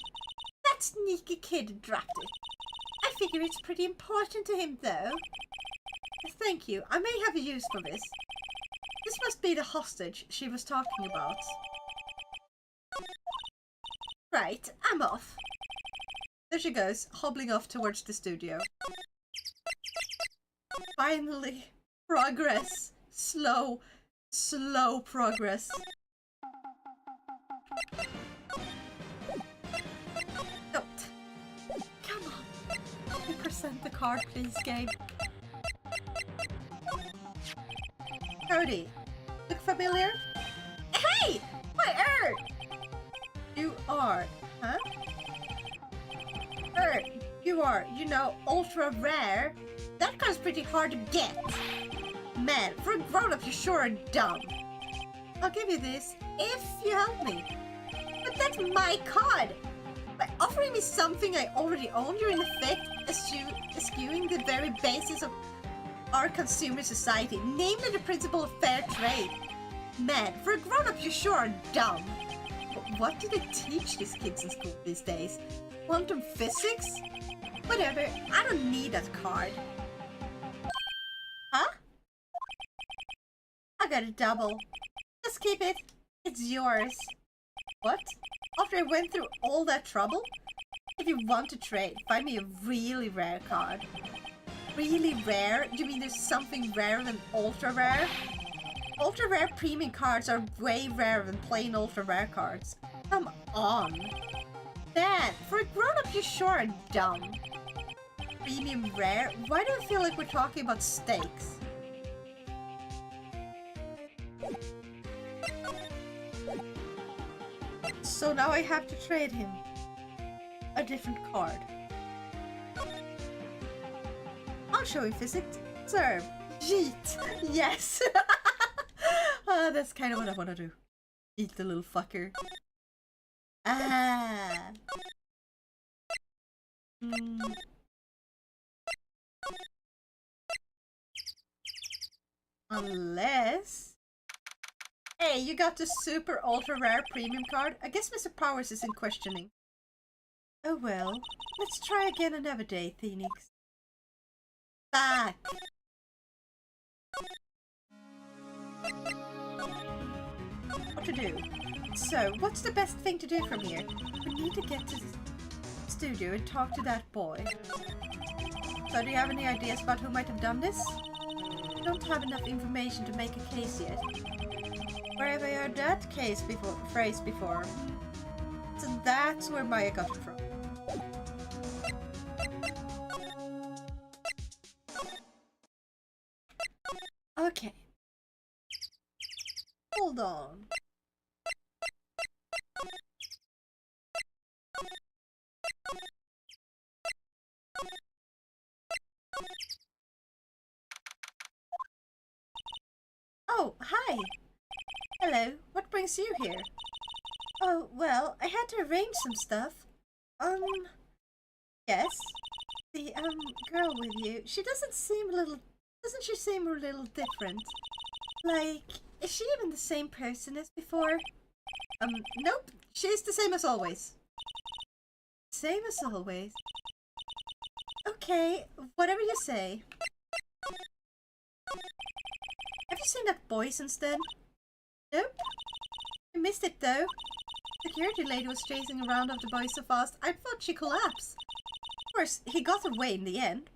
That sneaky kid dropped it. I figure it's pretty important to him, though. Thank you. I may have a use for this. This must be the hostage she was talking about. Right, I'm off. There she goes, hobbling off towards the studio. Finally, progress. Slow. slow progress. No. Come on. Let me present the card, please, game. Cody, look familiar? Hey! Where? You are, huh? You are, you know, ultra rare. That card's pretty hard to get. Man, for a grown-up, you sure are dumb. I'll give you this if you help me. But that's my card. By offering me something I already own, you're in effect eschewing the very basis of our consumer society, namely the principle of fair trade. Man, for a grown-up, you sure are dumb. What do they teach these kids in school these days? Quantum physics? Whatever, I don't need that card. Huh? I got a double. Just keep it. It's yours. What? After I went through all that trouble? If you want to trade, find me a really rare card. Really rare? You mean there's something rarer than ultra rare? Ultra rare premium cards are way rarer than plain ultra rare cards. Come on. Dad, for a grown-up you sure are dumb. Premium rare? Why do I feel like we're talking about steaks? So now I have to trade him a different card. I'll show you physics. Serve. Yeet. Yes. That's kind of what I want to do. Eat the little fucker. Ah. Unless... Hey, you got the super ultra rare premium card? I guess Mr. Powers isn't questioning. Oh well. Let's try again another day, Phoenix. Back! What to do? So, what's the best thing to do from here? We need to get to the studio and talk to that boy. So, do you have any ideas about who might have done this? I don't have enough information to make a case yet. Where have I heard that phrase before? So that's where Maya got it from. Okay. Hold on. Oh, hi. Hello, what brings you here? Oh, well, I had to arrange some stuff. Yes? The, girl with you, doesn't she seem a little different? Like, is she even the same person as before? Nope, she's the same as always. Same as always? Okay, whatever you say. Have you seen that boy since then? Nope. I missed it though. Security lady was chasing around after boy so fast, I thought she collapsed. Of course, he got away in the end.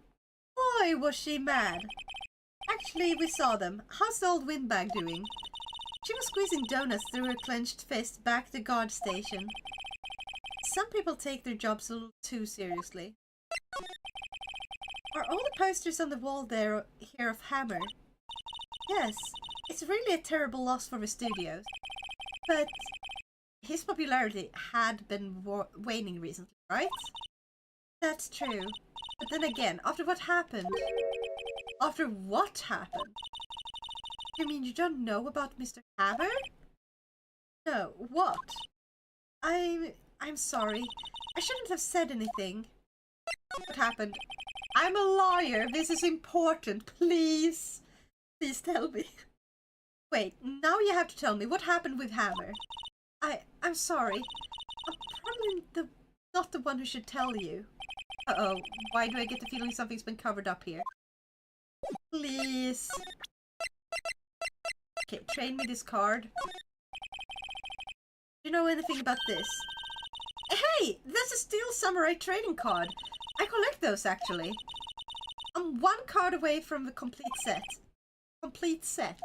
Boy, was she mad. Actually, we saw them. How's the old windbag doing? She was squeezing donuts through her clenched fist back at the guard station. Some people take their jobs a little too seriously. Are all the posters on the wall there here of Hammer? Yes, it's really a terrible loss for the studios. But his popularity had been waning recently, right? That's true. But then again, after what happened? After what happened? You mean you don't know about Mr. Hammer? No, what? I'm sorry. I shouldn't have said anything. What happened? I'm a lawyer. This is important. Please. Please tell me. Wait, now you have to tell me what happened with Hammer. I'm sorry. I'm probably not the one who should tell you. Uh-oh. Why do I get the feeling something's been covered up here? Please. Okay, trade me this card. Do you know anything about this? Hey! That's a Steel Samurai trading card. I collect those, actually. I'm one card away from the complete set. Complete set.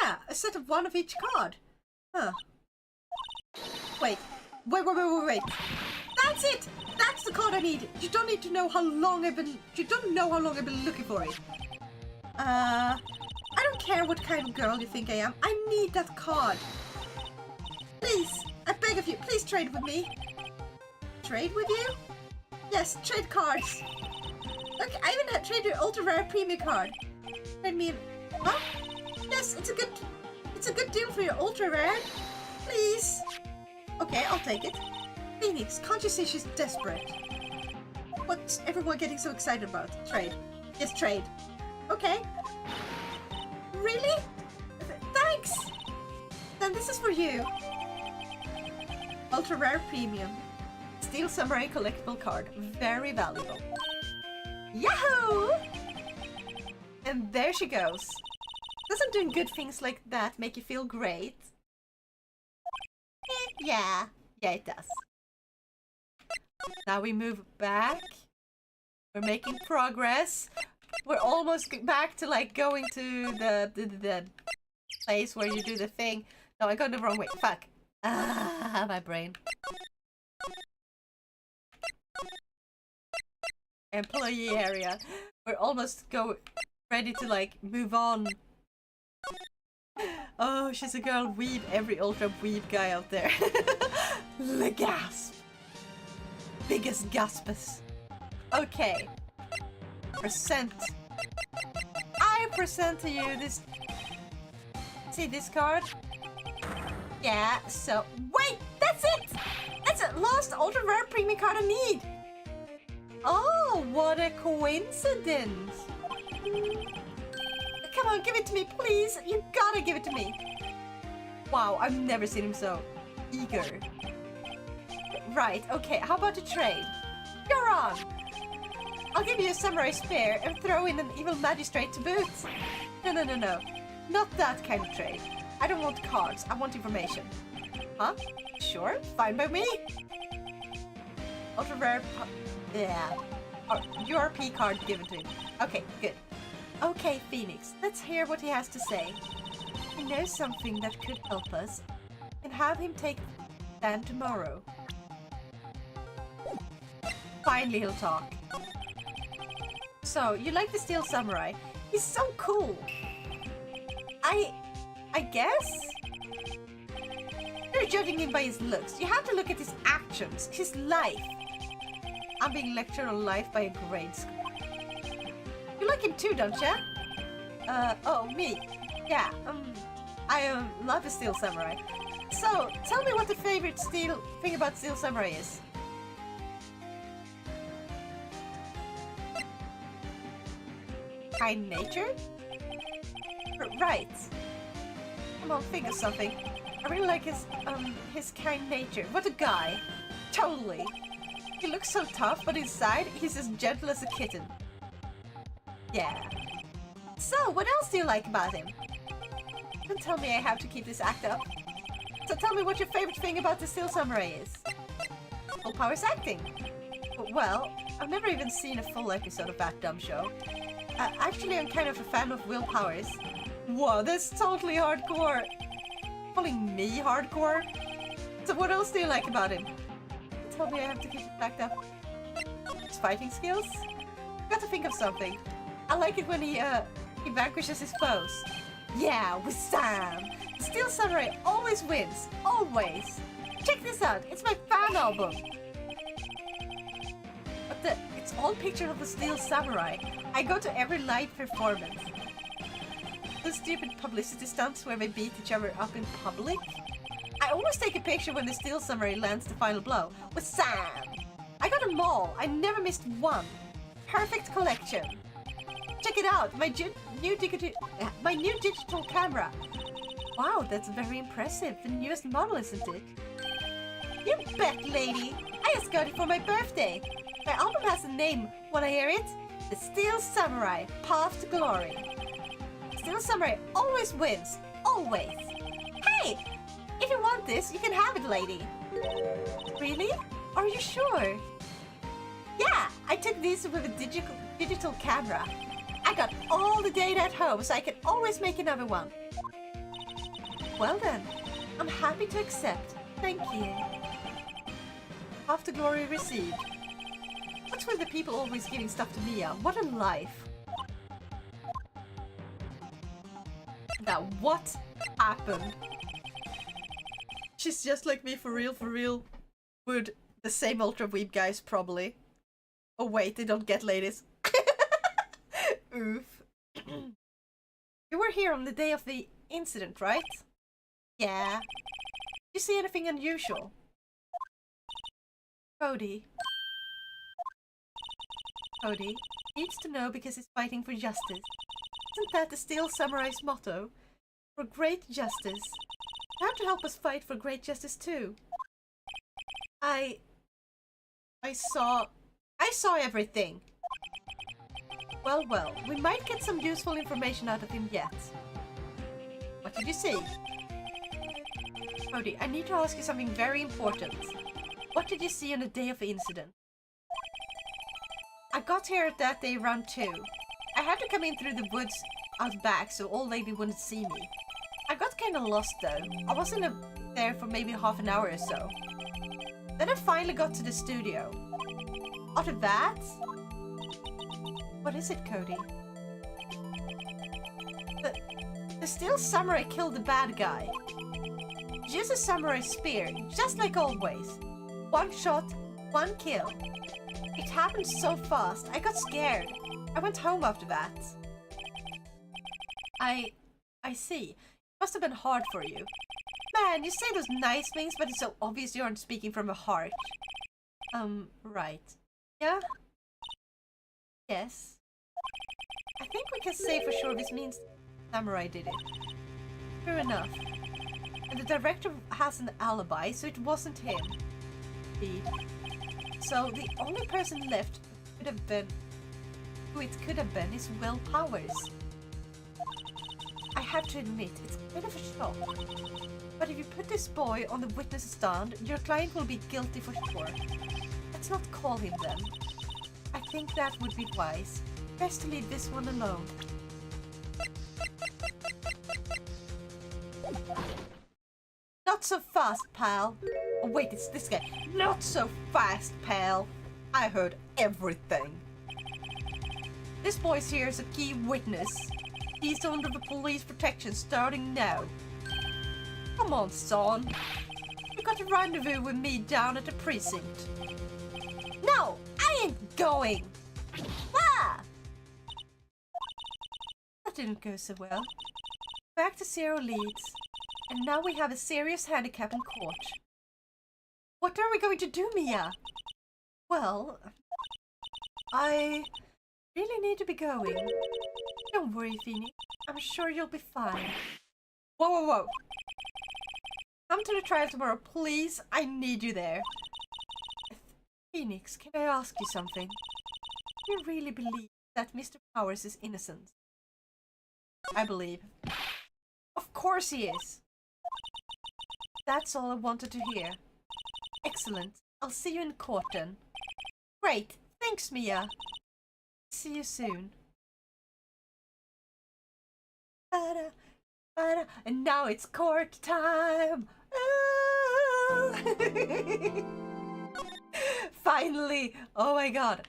Yeah, a set of one of each card. Huh. Wait. Wait. That's it! That's the card I need. You don't need to know how long I've been... You don't know how long I've been looking for it. I don't care what kind of girl you think I am. I need that card. Please, I beg of you, please trade with me. Trade with you? Yes, trade cards. Look, I even had traded your ultra rare premium card. Trade me... Huh? Yes, it's a good deal for your ultra rare. Please. Okay, I'll take it. Phoenix, can't you see she's desperate? What's everyone getting so excited about? Trade. Yes, trade. Okay. Really? Thanks! Then this is for you. Ultra rare premium. Steel Samurai collectible card. Very valuable. Yahoo! And there she goes. Doesn't doing good things like that make you feel great? Yeah. Yeah, it does. Now we move back. We're making progress. We're almost back to like going to the place where you do the thing. No, I got the wrong way. Fuck. Ah, my brain. Employee area. We're almost ready to like move on. Oh, she's a girl weeb. Every ultra weeb guy out there. The gasp. Biggest gaspus. Okay. Present. I present to you this. See this card? Yeah, so. Wait! That's it! That's it! Last ultra rare premium card I need! Oh, what a coincidence! Come on, give it to me, please! You gotta give it to me! Wow, I've never seen him so eager. Right, okay, how about a trade? You're on! I'll give you a samurai spear and throw in an evil magistrate to boot. No. Not that kind of trade. I don't want cards, I want information. Huh? Sure, fine by me. Ultra rare... Yeah. URP card given to him. Okay, good. Okay, Phoenix, let's hear what he has to say. He knows something that could help us. And have him take stand tomorrow. Finally he'll talk. So, you like the Steel Samurai? He's so cool. I guess? You're judging him by his looks. You have to look at his actions, his life. I'm being lectured on life by a grade school. You like him too, don't you? Oh, me. Yeah, I love the Steel Samurai. So, tell me what the favorite thing about Steel Samurai is. Kind nature? Right. Come on, think of something. I really like his kind nature. What a guy. Totally. He looks so tough, but inside, he's as gentle as a kitten. Yeah. So, what else do you like about him? Don't tell me I have to keep this act up. So tell me what your favorite thing about the Steel Samurai is. Full Power's acting. Well, I've never even seen a full episode of that dumb show. Actually, I'm kind of a fan of Will Powers. Whoa, that's totally hardcore. Calling me hardcore? So what else do you like about him? Tell me I have to keep it backed up. His fighting skills? Got to think of something. I like it when he vanquishes his foes. Yeah, with Sam. The Steel Samurai always wins. Always. Check this out. It's my fan album. But it's all pictures of the Steel Samurai. I go to every live performance. The stupid publicity stunts where they beat each other up in public. I always take a picture when the Steel Samurai lands the final blow. With Sam. I got them all. I never missed one. Perfect collection. Check it out. My new digital camera. Wow, that's very impressive. The newest model, isn't it? You bet, lady. I just got it for my birthday. My album has a name. Wanna hear it? The Steel Samurai, Path to Glory. Steel Samurai always wins. Always. Hey! If you want this, you can have it, lady. Really? Are you sure? Yeah, I took these with a digital camera. I got all the data at home, so I can always make another one. Well then, I'm happy to accept. Thank you. Half the glory received. What's with the people always giving stuff to Mia? What a life. Now, what happened? She's just like me, for real, for real. Would the same Ultra Weeb guys, probably. Oh wait, they don't get ladies. Oof. You were here on the day of the incident, right? Yeah. Did you see anything unusual? Cody needs to know because he's fighting for justice. Isn't that the Steel Samurai's motto? For great justice. You have to help us fight for great justice too. I saw everything. Well, we might get some useful information out of him yet. What did you see? Cody, I need to ask you something very important. What did you see on the day of the incident? I got here that day around 2. I had to come in through the woods out back so old lady wouldn't see me. I got kinda lost though. I wasn't there for maybe half an hour or so. Then I finally got to the studio. After that? What is it, Cody? The Steel Samurai killed the bad guy. Use a samurai spear, just like always. One shot, one kill. It happened so fast, I got scared. I went home after that. I see. It must have been hard for you. Man, you say those nice things, but it's so obvious you aren't speaking from a heart. Right. Yeah? Yes. I think we can say for sure this means Samurai did it. True enough. And the director has an alibi, so it wasn't him. Indeed. So the only person left who it could have been is Will Powers. I have to admit, it's a bit of a shock. But if you put this boy on the witness stand, your client will be guilty for sure. Let's not call him then. I think that would be wise. Best to leave this one alone. Not so fast, pal. Oh wait, it's this guy. Not so fast, pal. I heard everything. This boy's here as a key witness. He's under the police protection starting now. Come on, son. You got a rendezvous with me down at the precinct. No, I ain't going. Ah! That didn't go so well. Back to 0 leads. And now we have a serious handicap in court. What are we going to do, Mia? Well, I really need to be going. Don't worry, Feeny. I'm sure you'll be fine. Whoa. Come to the trial tomorrow, please. I need you there. Phoenix, can I ask you something? Do you really believe that Mr. Powers is innocent? I believe. Of course he is. That's all I wanted to hear. Excellent. I'll see you in court then. Great. Thanks, Mia. See you soon. And now it's court time. Finally. Oh my god.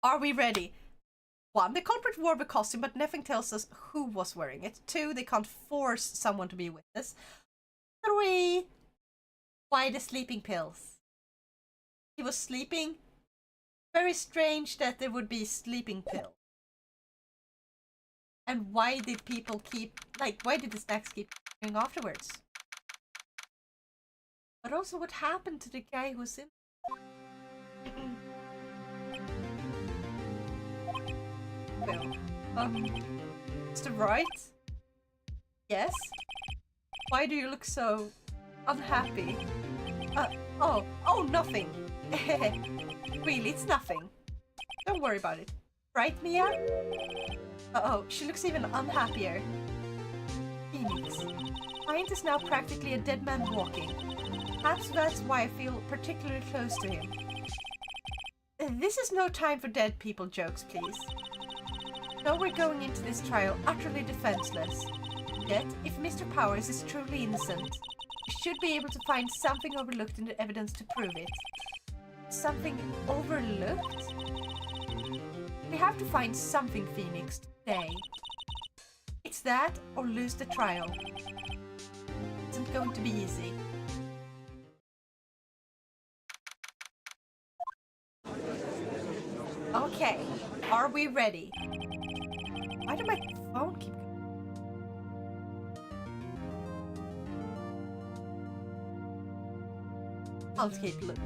Are we ready? 1, the culprit wore the costume, but nothing tells us who was wearing it. 2, they can't force someone to be a witness. 3, why the sleeping pills? He was sleeping. Very strange that there would be sleeping pills. And why did people keep, why did the snacks keep going afterwards? But also, what happened to the guy who was in? Well, Mr. Wright? Yes? Why do you look so unhappy? Oh, nothing. Really, it's nothing. Don't worry about it. Right, Mia? Uh-oh, she looks even unhappier. Phoenix. Client is now practically a dead man walking. Perhaps that's why I feel particularly close to him. This is no time for dead people jokes, please. No, we're going into this trial utterly defenseless. Yet, if Mr. Powers is truly innocent, we should be able to find something overlooked in the evidence to prove it. Something overlooked? We have to find something, Phoenix, today. It's that or lose the trial. It isn't going to be easy. Okay, are we ready? Why did my phone keep going?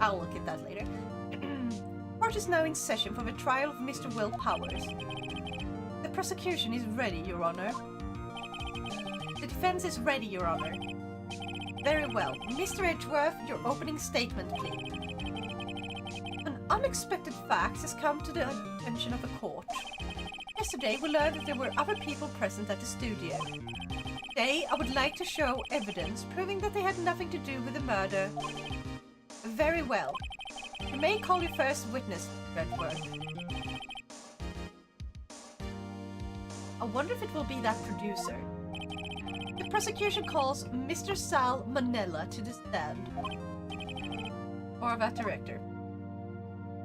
I'll look at that later. Court is now in session for the trial of Mr. Will Powers. The prosecution is ready, Your Honor. The defense is ready, Your Honor. Very well. Mr. Edgeworth, your opening statement, please. An unexpected fact has come to the attention of the court. Yesterday, we learned that there were other people present at the studio. Today, I would like to show evidence proving that they had nothing to do with the murder. Very well. You may call your first witness, Redworth. I wonder if it will be that producer. The prosecution calls Mr. Sal Manella to the stand. Or that director.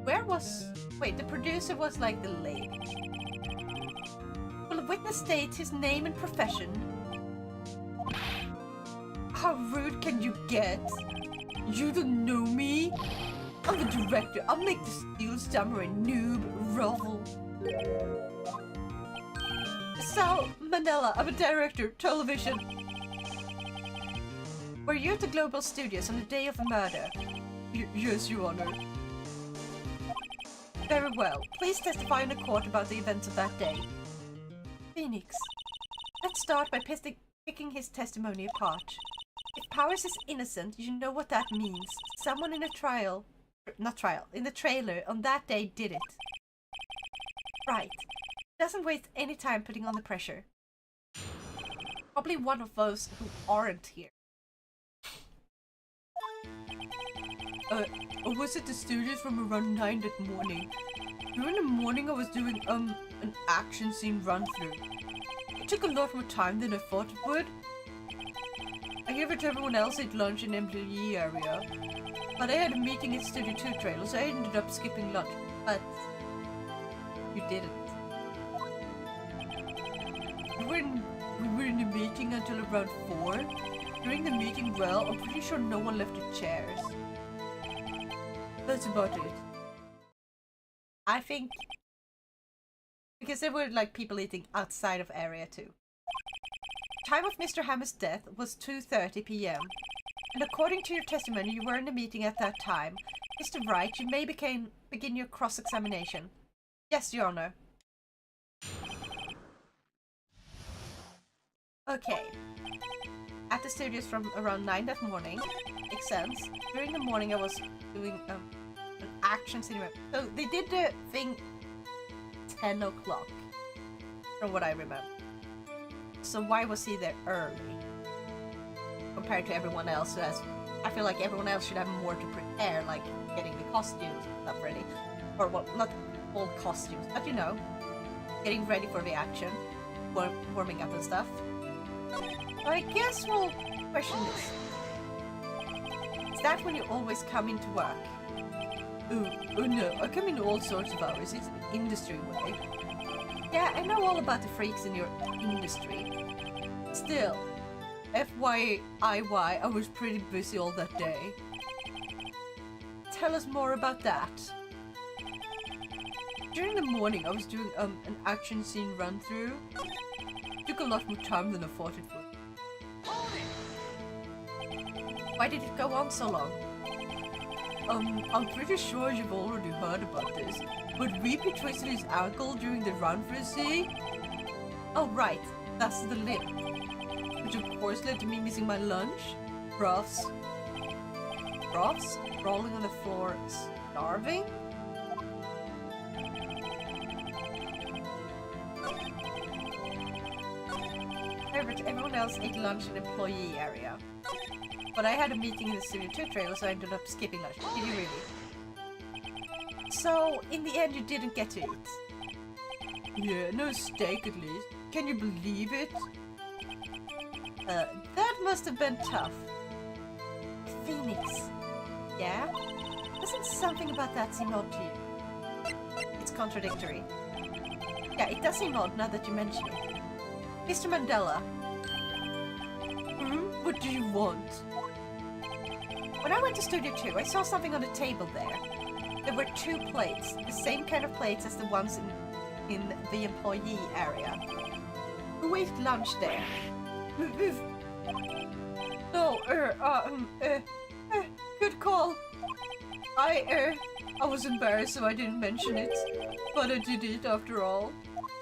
Where was... Wait, the producer was like the lady. Will the witness state his name and profession? How rude can you get? You don't know me? I'm the director. I'll make the steel stammer a noob grovel. Sal Manella, I'm a director, television. Were you at the Global Studios on the day of the murder? Yes, Your Honor. Very well. Please testify in the court about the events of that day. Phoenix. Let's start by picking his testimony apart. If Powers is innocent, you know what that means. Someone in a trial... Not trial. In the trailer on that day did it. Right. Doesn't waste any time putting on the pressure. Probably one of those who aren't here. I was at the studios from around 9 that morning. During the morning I was doing an action scene run through. It took a lot more time than I thought it would. I gave it to everyone else at lunch in the employee area. But I had a meeting at Studio 2 trailer, so I ended up skipping lunch. But you didn't. We were in the meeting until around 4. During the meeting, well, I'm pretty sure no one left the chairs. That's about it. I think... Because there were like people eating outside of area 2. Time of Mr. Hammer's death was 2:30 p.m. And according to your testimony, you were in the meeting at that time. Mr. Wright, you may begin your cross-examination. Yes, Your Honor. Okay. At the studios from around 9 that morning. Makes sense. During the morning I was doing an action cinema. So they did the thing 10 o'clock. From what I remember. So why was he there early? Compared to everyone else who has... I feel like everyone else should have more to prepare, like getting the costumes and stuff ready. Or well, not all costumes, but you know. Getting ready for the action. Warming up and stuff. I guess we'll question this. Is that when you always come into work? Oh no, I come in all sorts of hours. It's an industry way. Yeah, I know all about the freaks in your industry. Still, FYIY, I was pretty busy all that day. Tell us more about that. During the morning, I was doing an action scene run through. It took a lot more time than I thought it would. Why did it go on so long? I'm pretty sure you've already heard about this, but Weepy twisted his ankle during the run through, see? Oh right, that's the limb. Which of course led to me missing my lunch. Ruffs. Ruffs? Rolling on the floor, starving? Everyone else ate lunch in the employee area. But I had a meeting in the Studio 2 trailer, so I ended up skipping lunch. Did you really? So, in the end, you didn't get to eat? Yeah, no steak at least. Can you believe it? That must have been tough. Phoenix. Yeah? Doesn't something about that seem odd to you? It's contradictory. Yeah, it does seem odd now that you mention it. Mr. Mandela. What do you want? When I went to Studio 2, I saw something on the table there. There were 2 plates, the same kind of plates as the ones in the employee area. Who ate lunch there? No, good call. I was embarrassed so I didn't mention it, but I did it after all.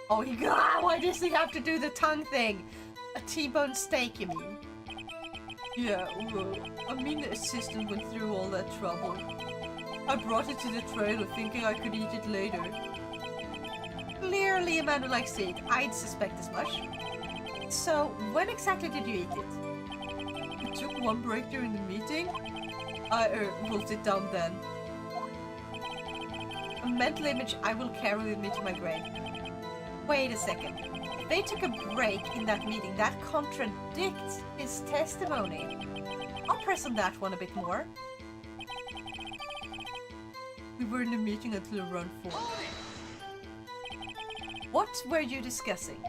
Oh, God, why does he have to do the tongue thing? A T-bone steak, you mean? Yeah, well, I mean the assistant went through all that trouble. I brought it to the trailer thinking I could eat it later. Clearly a man who likes to eat. I'd suspect as much. So, when exactly did you eat it? I took one break during the meeting. I will sit down then. A mental image I will carry with me to my grave. Wait a second. If they took a break in that meeting, that contradicts his testimony. I'll press on that one a bit more. We were in a meeting until around 4. What were you discussing?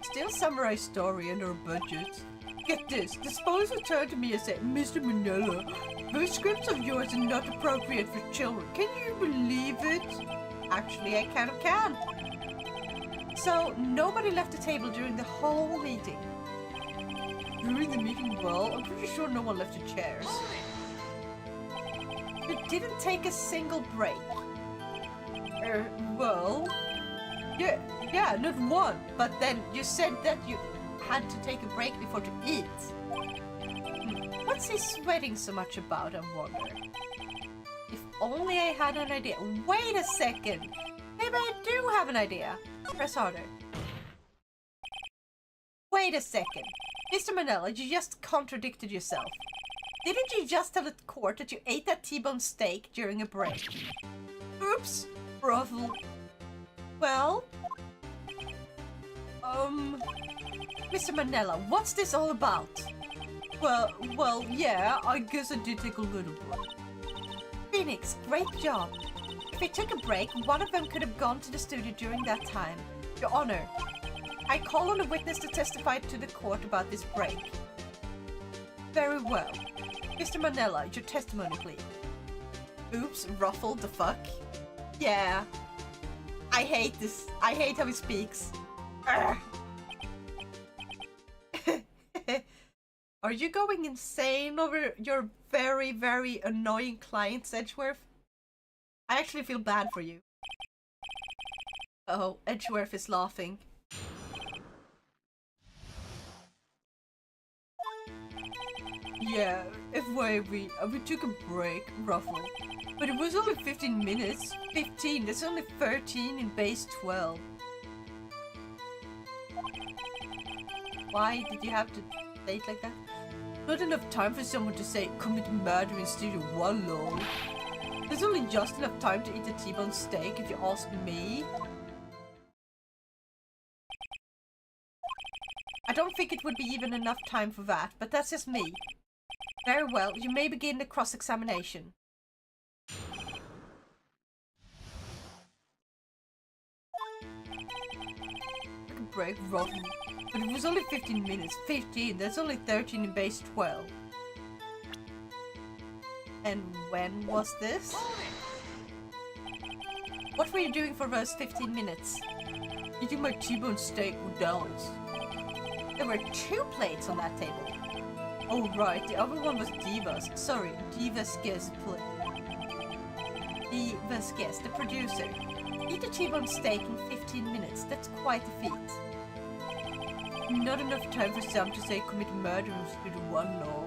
Still samurai story and our budget. Get this, the sponsor turned to me and said, Mr. Manila, those scripts of yours are not appropriate for children. Can you believe it? Actually, I kind of can. So, nobody left the table during the whole meeting. During the meeting, well, I'm pretty sure no one left the chairs. You didn't take a single break. Well... Yeah, not one. But then you said that you had to take a break before to eat. What's he sweating so much about, I wonder? If only I had an idea. Wait a second. Maybe I do have an idea. Press harder. Wait a second. Mr. Manila, you just contradicted yourself. Didn't you just tell the court that you ate that T-bone steak during a break? Oops. Ruffle. Well... Mr. Manila, what's this all about? Well, yeah, I guess I did take a little break. Phoenix, great job. If they took a break, one of them could have gone to the studio during that time. Your Honor, I call on a witness to testify to the court about this break. Very well. Mr. Manila, your testimony, please. Oops, ruffled the fuck? Yeah. I hate this. I hate how he speaks. Are you going insane over your very, very annoying client, Edgeworth? I actually feel bad for you. Oh, Edgeworth is laughing. Yeah, FYI, we took a break, Ruffle. But it was only 15 minutes. 15, that's only 13 in base 12. Why did you have to say it like that? Not enough time for someone to say, commit murder in Studio 1, lol. There's only just enough time to eat a T-bone steak, if you ask me. I don't think it would be even enough time for that, but that's just me. Very well, you may begin the cross-examination. Break, Robin. But it was only 15 minutes. 15, that's only 13 in base 12. And when was this? What were you doing for those 15 minutes? Eating my T-bone steak with Dallas. There were 2 plates on that table. Oh right, the other one was Diva's. Sorry, Diva's guest plate. Diva's guest, the producer. Eat a T-bone steak in 15 minutes. That's quite a feat. Not enough time for some to say commit murder in Studio 1 law.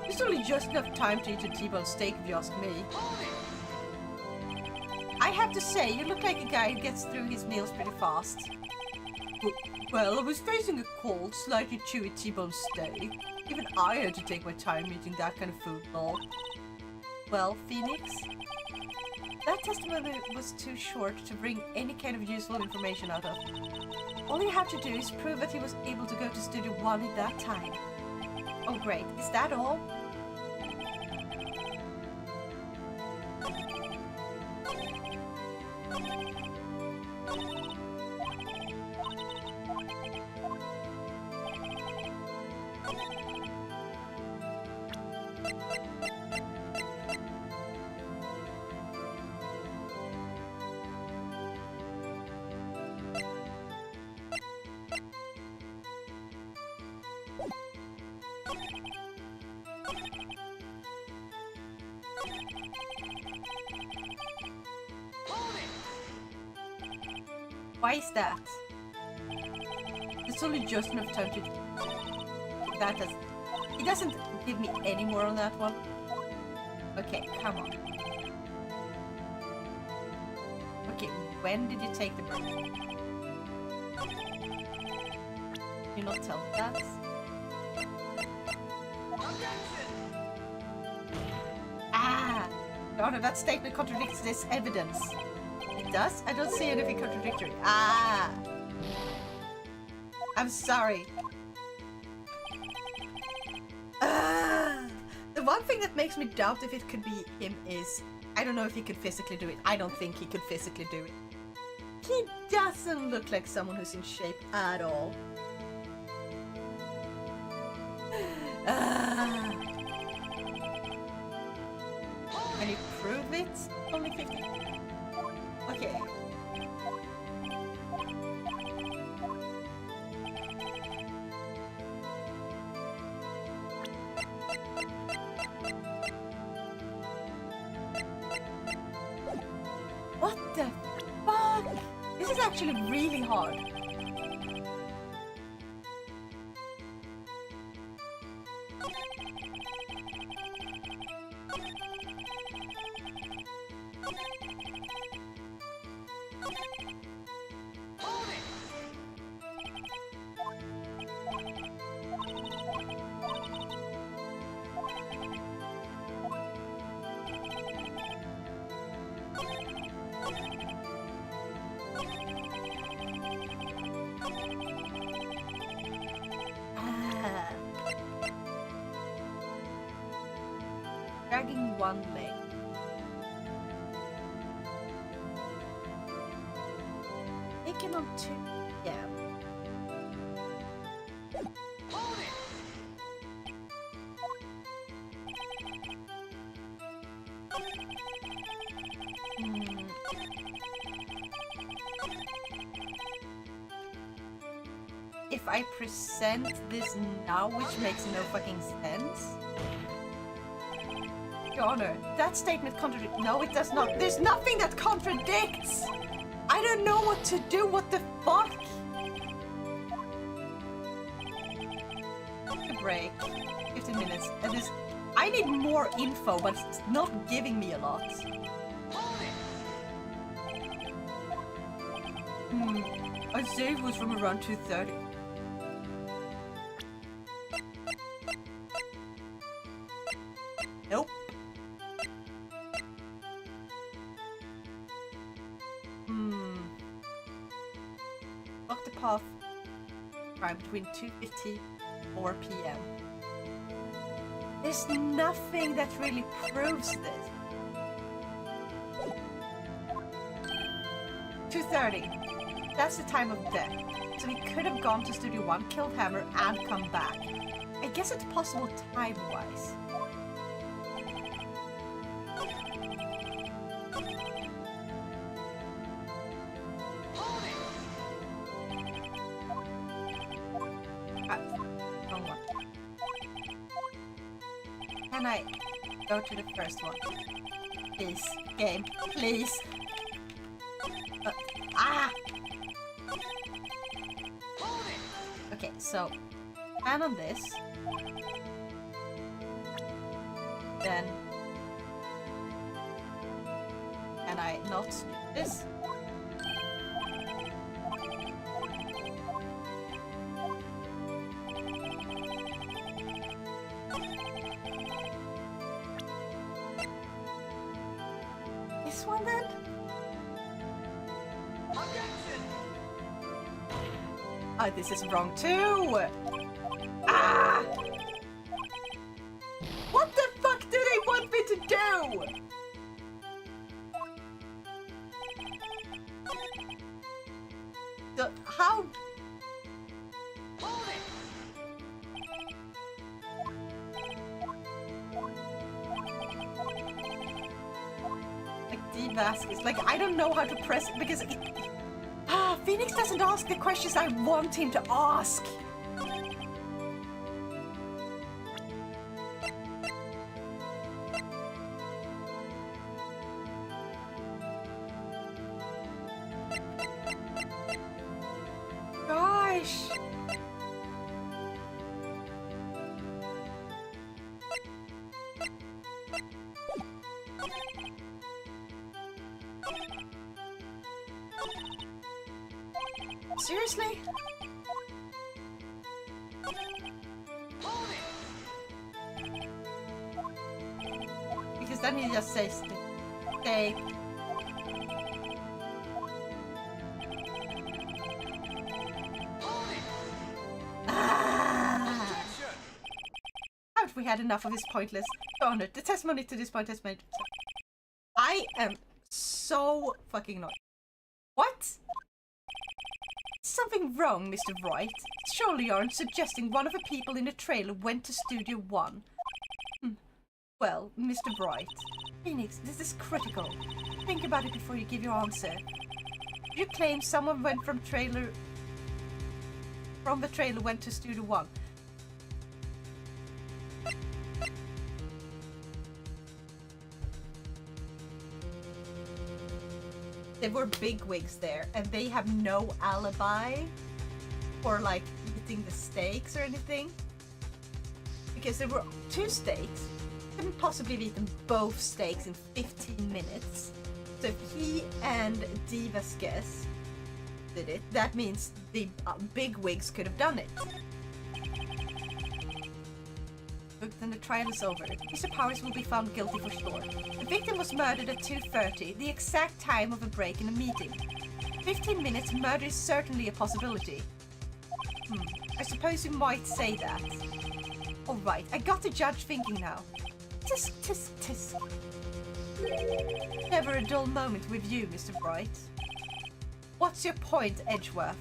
There's only just enough time to eat a T-bone steak if you ask me. I have to say, you look like a guy who gets through his meals pretty fast. Well, I was facing a cold, slightly chewy T-bone steak. Even I had to take my time eating that kind of food, lol. Well, Phoenix? That testimony was too short to bring any kind of useful information out of. All you have to do is prove that he was able to go to Studio 1 at that time. Oh great, is that all? Why is that? It's only just enough time to... That does... He doesn't give me any more on that one. Okay, come on. Okay, when did you take the break? You not tell me that? Ah! Oh no, that statement contradicts this evidence. It does? I don't see anything contradictory. Ah! I'm sorry. The one thing that makes me doubt if it could be him is... I don't know if he could physically do it. I don't think he could physically do it. He doesn't look like someone who's in shape at all. Can you prove it? Only 50. Okay. What the fuck? This is actually really hard. Dragging one leg. Taking on two. Yeah. If I present this now, which makes no fucking sense. Your Honor, that statement contradicts. No, it does not. There's nothing that contradicts. I don't know what to do. What the fuck? Take a break. 15 minutes. And this. I need more info, but it's not giving me a lot. I say it was from around 2:30. Nope. Walk the path right between 2:50 4 p.m. There's nothing that really proves this. 2:30. That's the time of death. So he could have gone to Studio 1, killed Hammer, and come back. I guess it's possible time-wise. Can I go to the first one? Please, game, please. Okay, so hand on this. Then can I not do this? This one then? Ah, this is wrong too! Ah! What the fuck do they want me to do? How? Like Divask is like, I don't know how to press it because Phoenix doesn't ask the questions I want him to ask. Gosh. Seriously? Because then he just says, okay. Haven't we had enough of this pointless? Darn it, the testimony to this point has made. I am so fucking annoyed. What? Something wrong, Mr. Wright. Surely you aren't suggesting one of the people in the trailer went to Studio One. Well, Mr. Wright. Phoenix, this is critical. Think about it before you give your answer. You claim someone went from the trailer went to Studio One. There were bigwigs there, and they have no alibi for like eating the steaks or anything. Because there were 2 steaks, couldn't possibly have eaten both steaks in 15 minutes. So if he and Diva's guess did it, that means the bigwigs could have done it. Look, then the trial is over. Mr. Powers will be found guilty for sure. The victim was murdered at 2:30, the exact time of a break in a meeting. 15 minutes, murder is certainly a possibility. I suppose you might say that. Alright, I got the judge thinking now. Tisk, tisk, tisk. Never a dull moment with you, Mr. Bright. What's your point, Edgeworth?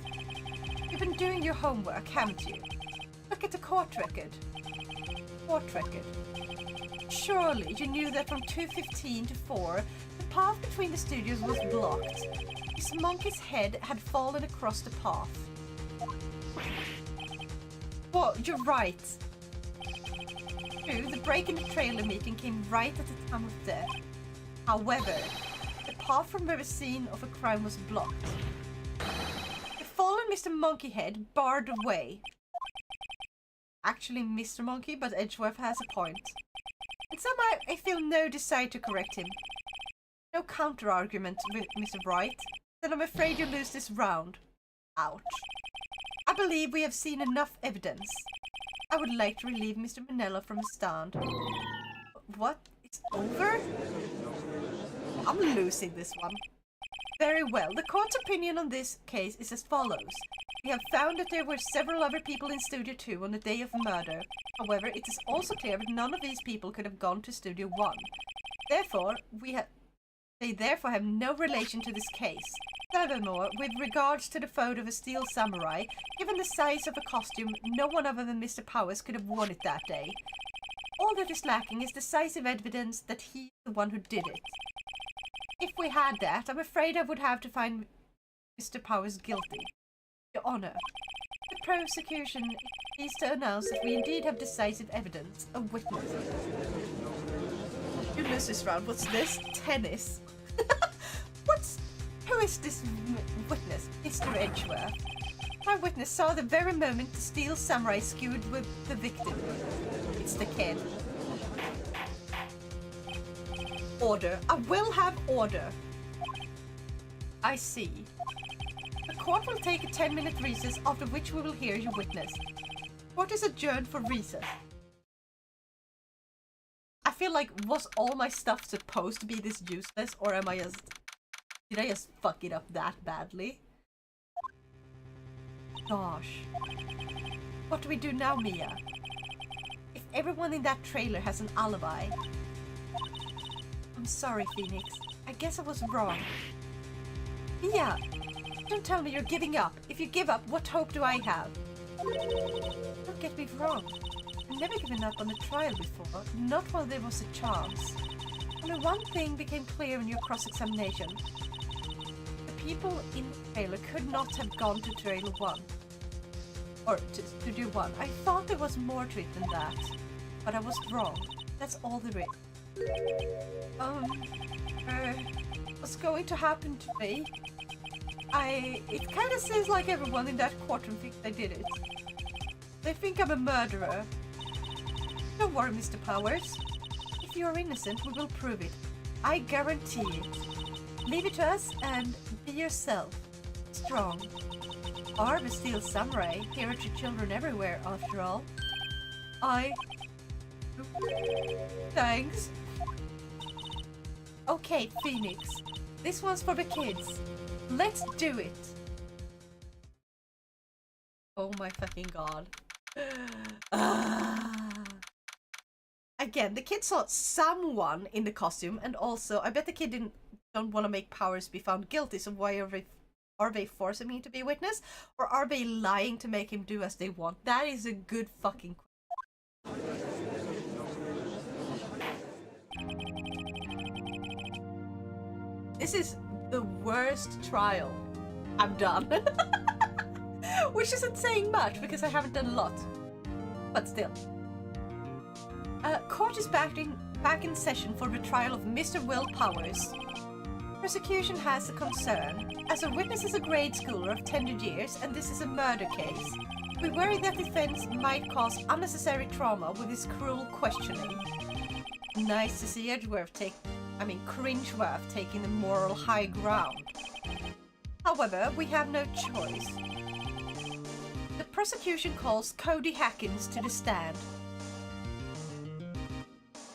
You've been doing your homework, haven't you? Look at the court record. Surely you knew that from 2:15 to 4, the path between the studios was blocked. This monkey's head had fallen across the path. Well, you're right. True, the break in the trailer meeting came right at the time of death. However, the path from where the scene of a crime was blocked. The fallen Mr. Monkeyhead barred the way. Actually, Mr. Monkey, but Edgeworth has a point. And somehow I feel no desire to correct him. No counter-argument with Mr. Wright. Then I'm afraid you lose this round. Ouch. I believe we have seen enough evidence. I would like to relieve Mr. Manella from his stand. What? It's over? I'm losing this one. Very well. The court's opinion on this case is as follows. We have found that there were several other people in Studio 2 on the day of the murder. However, it is also clear that none of these people could have gone to Studio 1. Therefore, they therefore have no relation to this case. Furthermore, with regards to the photo of a steel samurai, given the size of the costume, no one other than Mr. Powers could have worn it that day. All that is lacking is decisive evidence that he's the one who did it. If we had that, I'm afraid I would have to find Mr. Powers guilty. Your Honor, the prosecution is to announce that we indeed have decisive evidence, a witness. You lose this round. What's this? Tennis. Who is this witness? Mr. Edgeworth. My witness saw the very moment the steel samurai skewed with the victim. It's the kid. Order. I will have order. I see. The court will take a 10-minute recess, after which we will hear your witness. Court is adjourned for recess. I feel like, was all my stuff supposed to be this useless, or am I just... Did I just fuck it up that badly? gosh. What do we do now, Mia? If everyone in that trailer has an alibi... I'm sorry, Phoenix. I guess I was wrong. Mia! Don't tell me you're giving up. If you give up, what hope do I have? Don't get me wrong. I've never given up on a trial before, not while there was a chance. Only one thing became clear in your cross-examination. The people in the trailer could not have gone to trailer 1. Or to do 1. I thought there was more to it than that. But I was wrong. That's all there is. What's going to happen to me? It kind of seems like everyone in that courtroom thinks I did it. They think I'm a murderer. Don't worry, Mr. Powers. If you're innocent, we will prove it. I guarantee it. Leave it to us and be yourself. Strong. Arm is still samurai. Here are your children everywhere, after all. Thanks. Okay, Phoenix. This one's for the kids. Let's do it. Oh my fucking god. Again, the kid saw someone in the costume, and also I bet the kid don't want to make Powers be found guilty, so why are they forcing me to be a witness? Or are they lying to make him do as they want? That is a good fucking question. This is the worst trial I've done. Which isn't saying much because I haven't done a lot. But still. Court is back in session for the trial of Mr. Will Powers. Prosecution has a concern. As a witness is a grade schooler of tender years and this is a murder case, we worry that defense might cause unnecessary trauma with his cruel questioning. Nice to see Edgeworth Cringeworth taking the moral high ground. However, we have no choice. The prosecution calls Cody Hackins to the stand.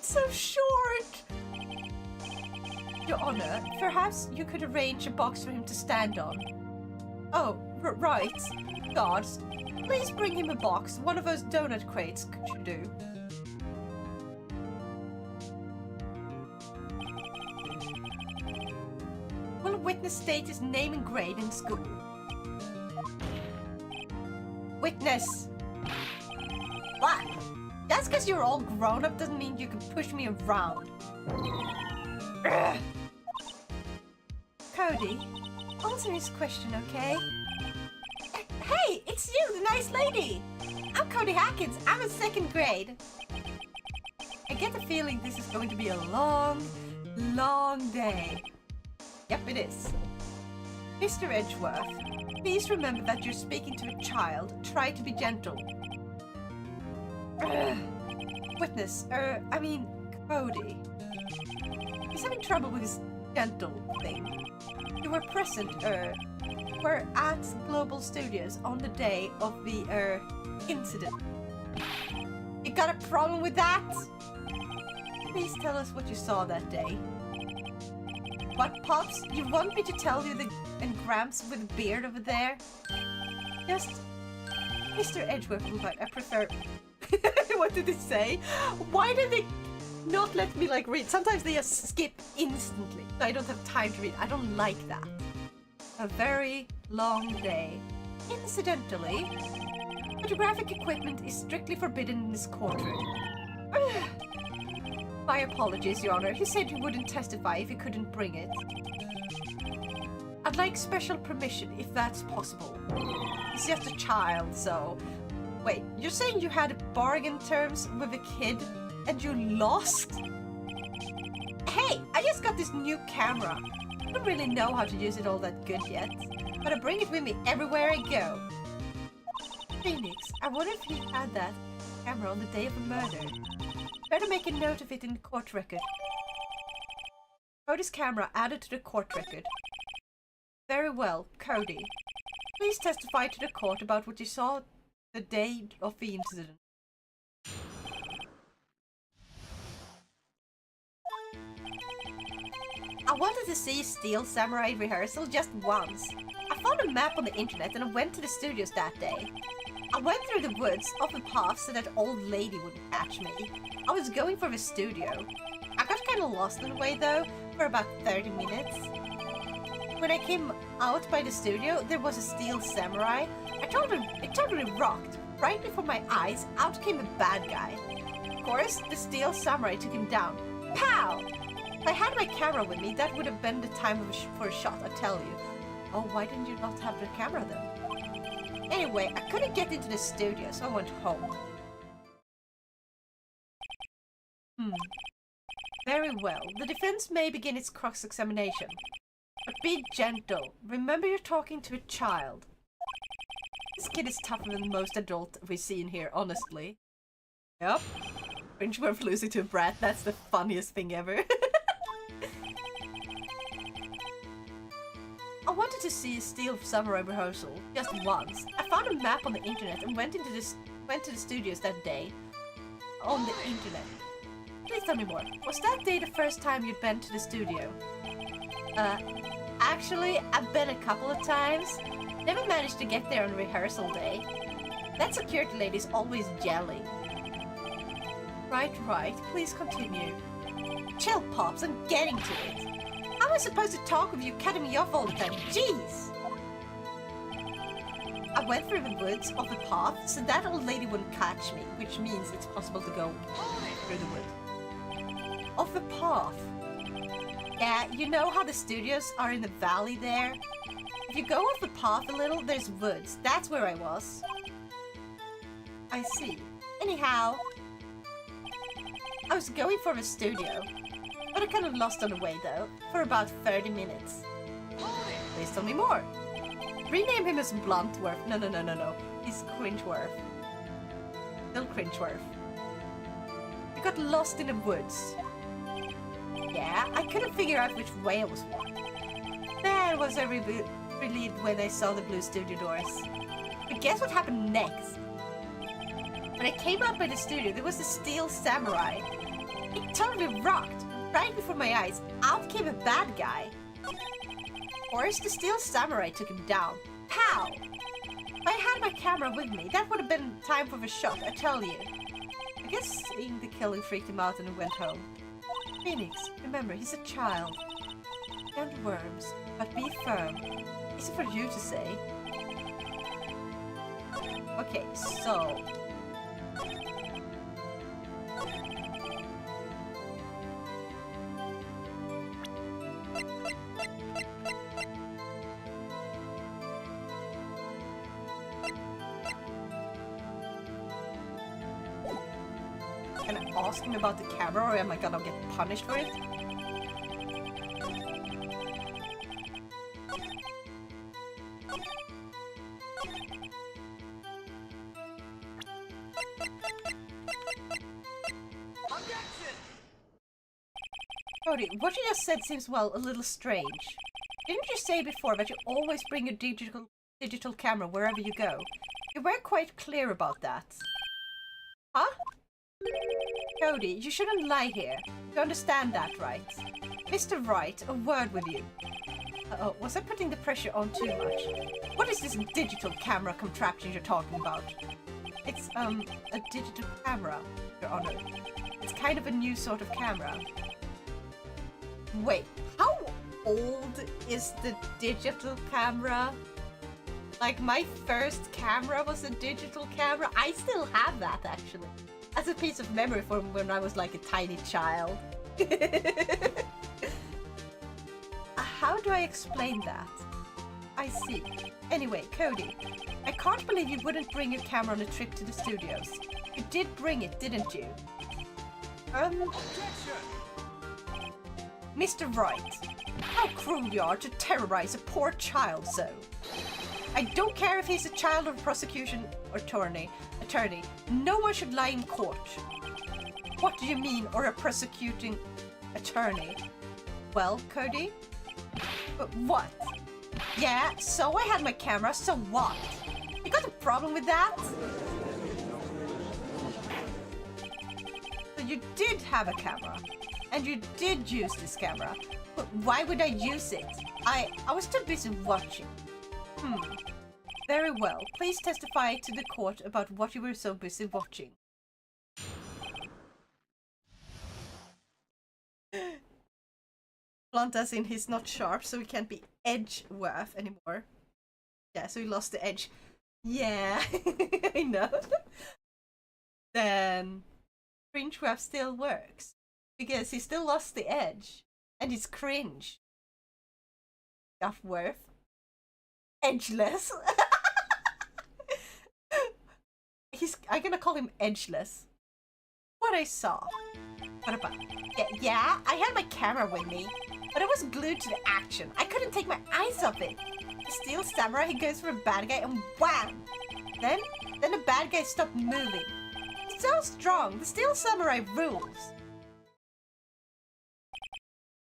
So short! Your Honor, perhaps you could arrange a box for him to stand on. Oh, right. Guards, please bring him a box. One of those donut crates should do. Will a witness state his name and grade in school? Witness! What? Just because you're all grown up doesn't mean you can push me around. Ugh. Cody, answer his question, okay? Hey, it's you, the nice lady! I'm Cody Hackins, I'm in 2nd grade. I get the feeling this is going to be a long, long day. Yep, it is. Mr. Edgeworth, please remember that you're speaking to a child. Try to be gentle. Witness, Cody. He's having trouble with his gentle thing. You were present, were at Global Studios on the day of the, incident. You got a problem with that? Please tell us what you saw that day. What, Pops? You want me to tell you and Gramps with a beard over there? Just... Mr. Edgeworth, I prefer... What did it say? Why did they not let me, read? Sometimes they just skip instantly. So I don't have time to read. I don't like that. A very long day. Incidentally, photographic equipment is strictly forbidden in this courtroom. My apologies, Your Honor. He said he wouldn't testify if he couldn't bring it. I'd like special permission, if that's possible. He's just a child, so... Wait, you're saying you had bargain terms with a kid and you lost? Hey, I just got this new camera. I don't really know how to use it all that good yet, but I bring it with me everywhere I go. Phoenix, I wonder if he had that camera on the day of the murder. Better make a note of it in the court record. Cody's camera added to the court record. Very well, Cody. Please testify to the court about what you saw the day of the incident. I wanted to see Steel Samurai rehearsal just once. I found a map on the internet and I went to the studios that day. I went through the woods off the path so that old lady wouldn't catch me. I was going for the studio. I got kind of lost in the way though, for about 30 minutes. When I came out by the studio, there was a Steel Samurai. It totally rocked. Right before my eyes, out came a bad guy. Of course, the Steel Samurai took him down. Pow! If I had my camera with me, that would have been the time for a shot, I tell you. Oh, why didn't you not have the camera then? Anyway, I couldn't get into the studio, so I went home. Very well. The defense may begin its cross-examination. But be gentle. Remember you're talking to a child. This kid is tougher than most adult we've seen here, honestly. Yep. Cringeworth losing to a brat, that's the funniest thing ever. I wanted to see a Steel Samurai rehearsal just once. I found a map on the internet and went to the studios that day. On the internet. Please tell me more. Was that day the first time you'd been to the studio? Actually, I've been a couple of times. Never managed to get there on rehearsal day. That security lady's always yelling. Right. Please continue. Chill, Pops, I'm getting to it. How am I supposed to talk with you cutting me off all the time? Jeez! I went through the woods off the path so that old lady wouldn't catch me, which means it's possible to go through the wood. Off the path. Yeah, you know how the studios are in the valley there? If you go off the path a little, there's woods. That's where I was. I see. Anyhow, I was going for the studio, but I kind of lost on the way though, for about 30 minutes. Please tell me more. Rename him as Bluntworth. No. He's Cringeworth. Still Cringeworth. I got lost in the woods. Yeah, I couldn't figure out which way I was walking. There was a relieved when I saw the blue studio doors. But guess what happened next? When I came out by the studio, there was a Steel Samurai. It totally rocked. Right before my eyes, out came a bad guy. Of course, the Steel Samurai took him down. Pow! If I had my camera with me, that would have been time for the shot, I tell you. I guess seeing the killing freaked him out and he went home. Phoenix, remember, he's a child. Gentle worms, but be firm. Easy for you to say. Okay, so... Can I ask him about the camera or am I gonna get punished for it? Cody, what you just said seems, well, a little strange. Didn't you say before that you always bring a digital camera wherever you go? You were quite clear about that. Huh? Cody, you shouldn't lie here. You understand that, right? Mr. Wright, a word with you. Uh-oh, was I putting the pressure on too much? What is this digital camera contraption you're talking about? It's, a digital camera, Your Honor. It's kind of a new sort of camera. Wait, how old is the digital camera? Like, my first camera was a digital camera. I still have that, actually. As a piece of memory from when I was like a tiny child. How do I explain that? I see. Anyway, Cody, I can't believe you wouldn't bring your camera on a trip to the studios. You did bring it, didn't you? Mr. Wright, how cruel you are to terrorize a poor child so. I don't care if he's a child of a prosecution attorney. No one should lie in court. What do you mean, or a prosecuting attorney? Well, Cody? What? Yeah, so I had my camera, so what? You got a problem with that? So you did have a camera. And you did use this camera. But why would I use it? I was too busy watching. Very well. Please testify to the court about what you were so busy watching. Blunt as in he's not sharp, so he can't be edge-worth anymore. Yeah, so he lost the edge. Yeah, I know. Then cringe-worth still works. Because he still lost the edge. And it's cringe. Guff-worth. Edgeless. I'm gonna call him edgeless. What I saw. What about? Yeah, I had my camera with me, but I was glued to the action. I couldn't take my eyes off it. The steel samurai, he goes for a bad guy and wham! Then the bad guy stopped moving. He's so strong. The steel samurai rules.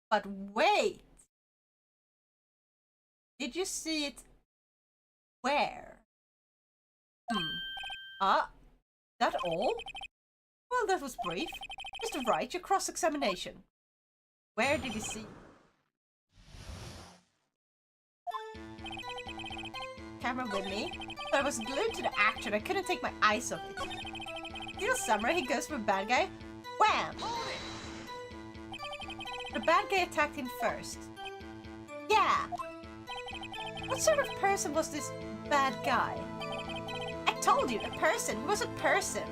But wait! Did you see it? Where? That all? Well, that was brief. Mr. Wright, your cross-examination. Where did you see? Camera with me, but I was glued to the action. I couldn't take my eyes off it. Steel samurai, he goes for a bad guy. Wham! The bad guy attacked him first. Yeah! What sort of person was this bad guy? I told you, a person. He was a person.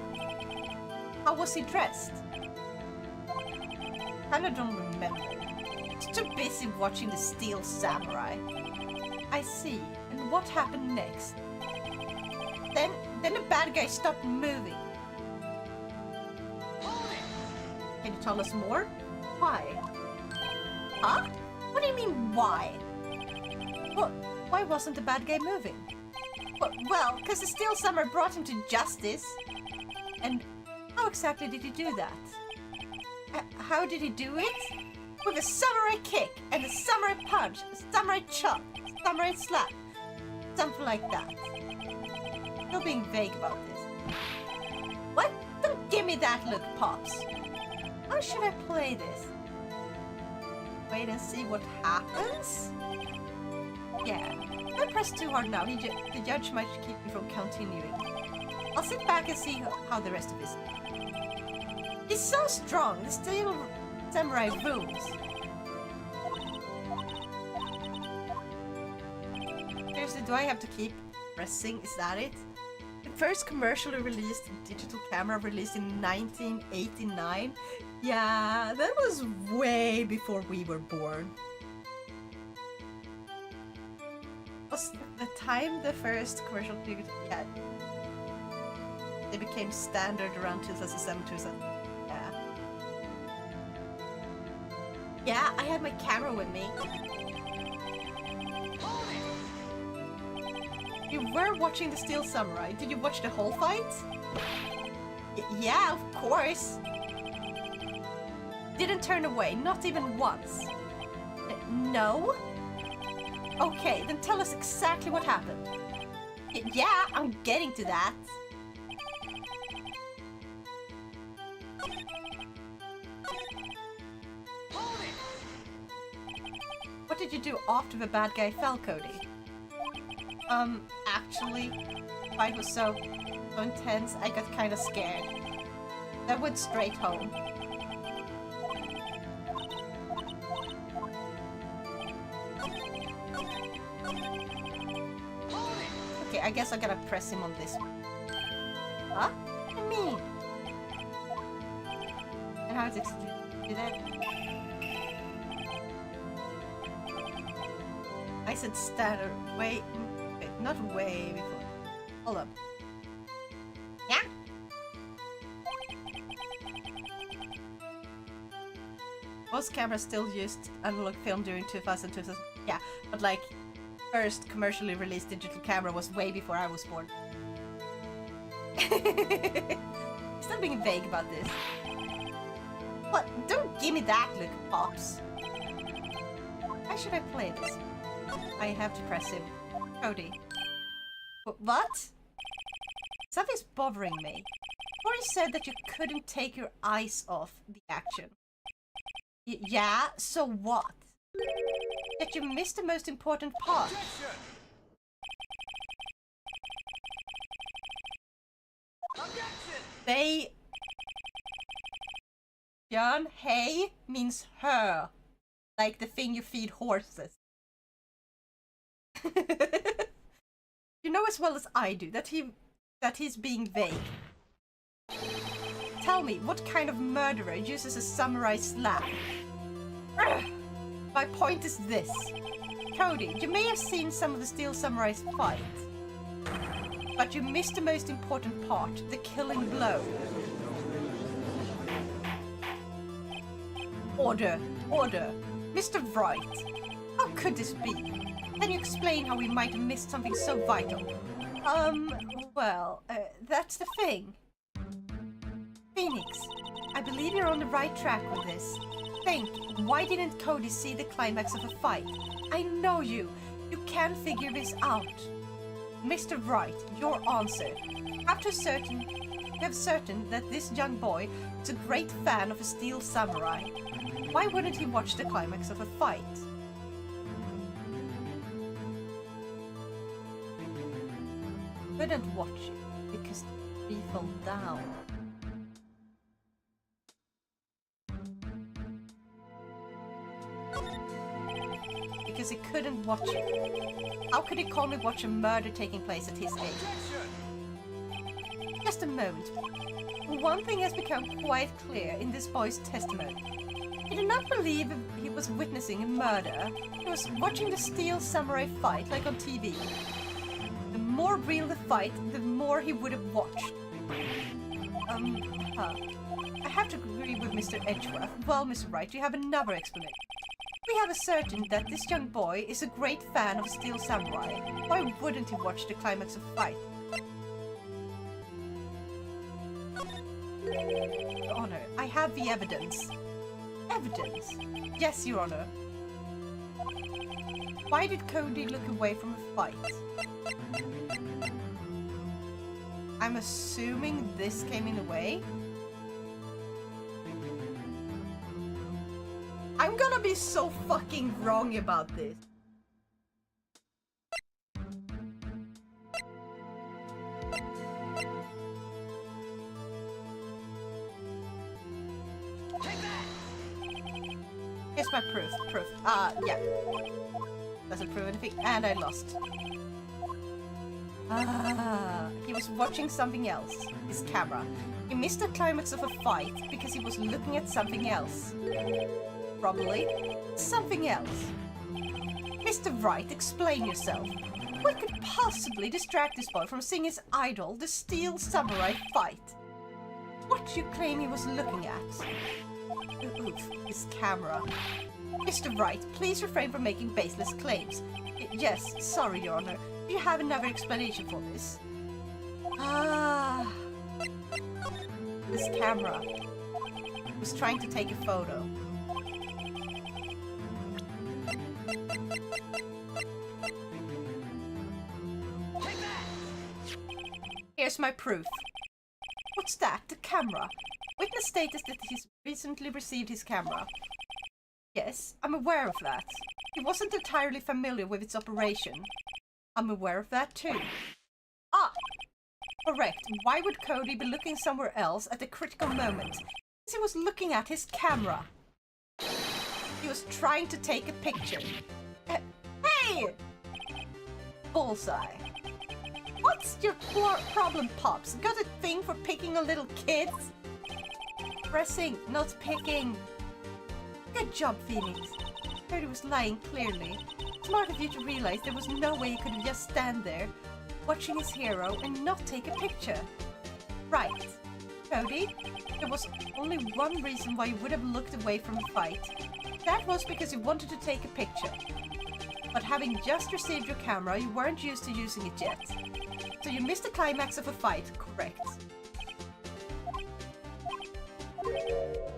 How was he dressed? I don't remember. I was too busy watching the Steel Samurai. I see. And what happened next? Then the bad guy stopped moving. Can you tell us more? Why? Huh? What do you mean, why? Well, why wasn't the bad guy moving? Well, because the Steel Samurai brought him to justice. And how exactly did he do that? How did he do it? With a samurai kick, and a samurai punch, a samurai chop, a samurai slap. Something like that. You're being vague about this. What? Don't give me that look, Pops. How should I play this? Wait and see what happens? Yeah. If I press too hard now, the judge might keep me from continuing. I'll sit back and see how the rest of this. He's so strong. The Steel Samurai rules. Seriously, do I have to keep pressing? Is that it? The first commercially released digital camera released in 1989. Yeah, that was way before we were born. Was the time the first commercial digital? Yeah. They became standard around 2007, 2000. Yeah, I had my camera with me. You were watching the Steel Samurai. Did you watch the whole fight? Yeah, of course. Didn't turn away, not even once. No? Okay, then tell us exactly what happened. Yeah, I'm getting to that. What did you do after the bad guy fell, Cody? Actually, the fight was so intense, I got kind of scared. I went straight home. Okay, I guess I gotta press him on this one. Huh? What do you mean? And how does it do that? I said standard. Wait, not way before. Hold up. Yeah? Most cameras still used analog film during 2000. Yeah, but like, first commercially released digital camera was way before I was born. Stop being vague about this. What? Don't give me that look, Pops. How should I play this? I have to press him. Cody. What? Something's bothering me. Before you said that you couldn't take your eyes off the action. Yeah, so what? Yet you missed the most important part. They... John, hey means her. Like the thing you feed horses. You know as well as I do that he's being vague. Tell me, what kind of murderer uses a samurai slap? Ugh. My point is this. Cody, you may have seen some of the Steel Samurais fight, but you missed the most important part, the killing blow. Order, order. Mr. Wright, how could this be? Can you explain how we might have missed something so vital? That's the thing. Phoenix, I believe you're on the right track with this. Think, why didn't Cody see the climax of a fight? I know you. You can figure this out. Mr. Wright, your answer. Have certain that this young boy is a great fan of a Steel Samurai. Why wouldn't he watch the climax of a fight? Couldn't watch it because he fell down. Because he couldn't watch it. How could he calmly watch a murder taking place at his age? Just a moment. One thing has become quite clear in this boy's testimony. He did not believe he was witnessing a murder. He was watching the Steel Samurai fight like on TV. The more real the fight, the more he would have watched. I have to agree with Mr. Edgeworth. Well, Mr. Wright, you have another explanation. We have ascertained that this young boy is a great fan of Steel Samurai. Why wouldn't he watch the climax of the fight? Your Honor, I have the evidence. Evidence? Yes, Your Honor. Why did Cody look away from a fight? I'm assuming this came in the way. I'm gonna be so fucking wrong about this. Here's my proof. Yeah. Doesn't prove anything, and I lost. He was watching something else. His camera. He missed the climax of a fight because he was looking at something else. Probably something else. Mr. Wright, explain yourself. What could possibly distract this boy from seeing his idol, the Steel Samurai, fight? What do you claim he was looking at? Oof, his camera. Mr. Wright, please refrain from making baseless claims. Yes, sorry, Your Honor. Do you have another explanation for this? This camera. He was trying to take a photo. Here's my proof. What's that? The camera. Witness stated that he's recently received his camera. Yes, I'm aware of that. He wasn't entirely familiar with its operation. I'm aware of that too. Correct. Why would Cody be looking somewhere else at a critical moment? Because he was looking at his camera. He was trying to take a picture. Hey! Bullseye. What's your problem, Pops? Got a thing for picking on little kids? Pressing, not picking. Good job, Phoenix. Cody was lying clearly. Smart of you to realize there was no way he could just stand there, watching his hero and not take a picture. Right. Cody, there was only one reason why you would have looked away from the fight. That was because you wanted to take a picture. But having just received your camera, you weren't used to using it yet. So you missed the climax of a fight, correct?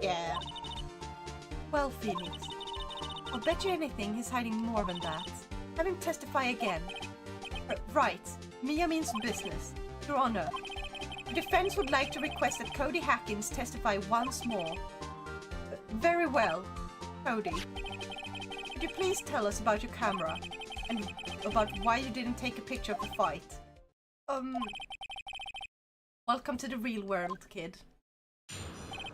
Yeah. Well, Phoenix, I'll bet you anything he's hiding more than that. Have him testify again. Right. Mia means business. Your Honor, the defense would like to request that Cody Hackins testify once more. Very well. Cody, could you please tell us about your camera and about why you didn't take a picture of the fight? Welcome to the real world, kid.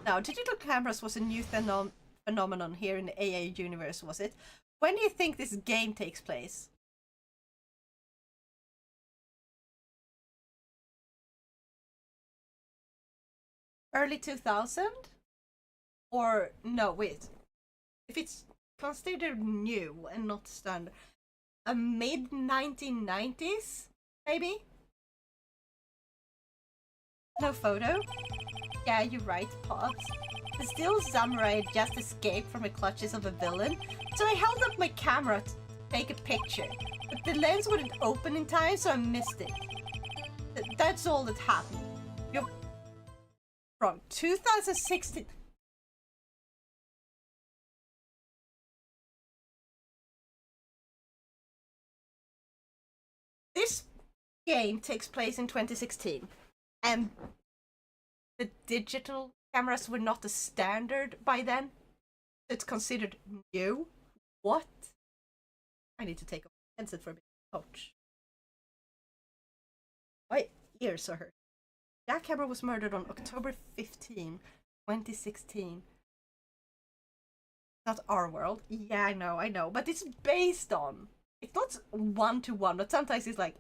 Now, digital cameras was a new phenomenon here in the AA universe, was it? When do you think this game takes place? Early 2000? Or, no, wait. If it's considered new and not standard, a mid-1990s, maybe? No photo? Yeah, you're right, Pops. The still samurai had just escaped from the clutches of a villain, so I held up my camera to take a picture, but the lens wouldn't open in time, so I missed it. That's all that happened. You're from 2016. This game takes place in 2016, and the digital cameras were not the standard by then. It's considered new. What? I need to take off my headset for a bit. Ouch. My ears are hurt. Jack Hammer was murdered on October 15, 2016. Not our world. Yeah, I know. But it's based on. It's not one-to-one, but sometimes it's like,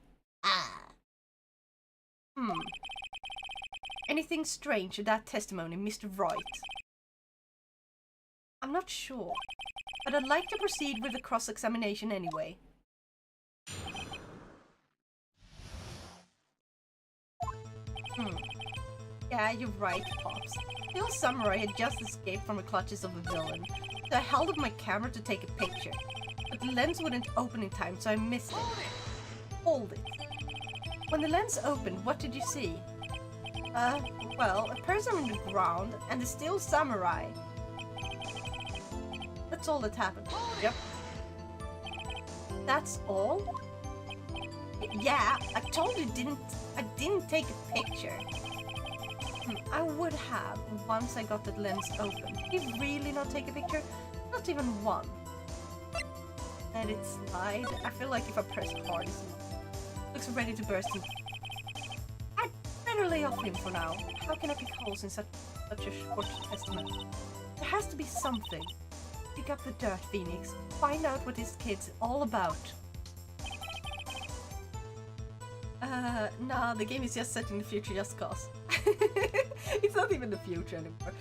Anything strange in that testimony, Mr. Wright? I'm not sure, but I'd like to proceed with the cross-examination anyway. Yeah, you're right, Pops. Still Samurai had just escaped from the clutches of a villain, so I held up my camera to take a picture. But the lens wouldn't open in time, so I missed it. Hold it. When the lens opened, what did you see? Well, a person on the ground and a still samurai. That's all that happened. Yep. That's all? Yeah, I told you I didn't take a picture. I would have once I got that lens open. Did you really not take a picture? Not even one. Let it slide. I feel like if I press hard, it looks ready to burst. I'd better lay off him for now. How can I pick holes in such a short testament? There has to be something. Pick up the dirt, Phoenix. Find out what this kid's all about. Nah, the game is just set in the future just cause. It's not even the future anymore.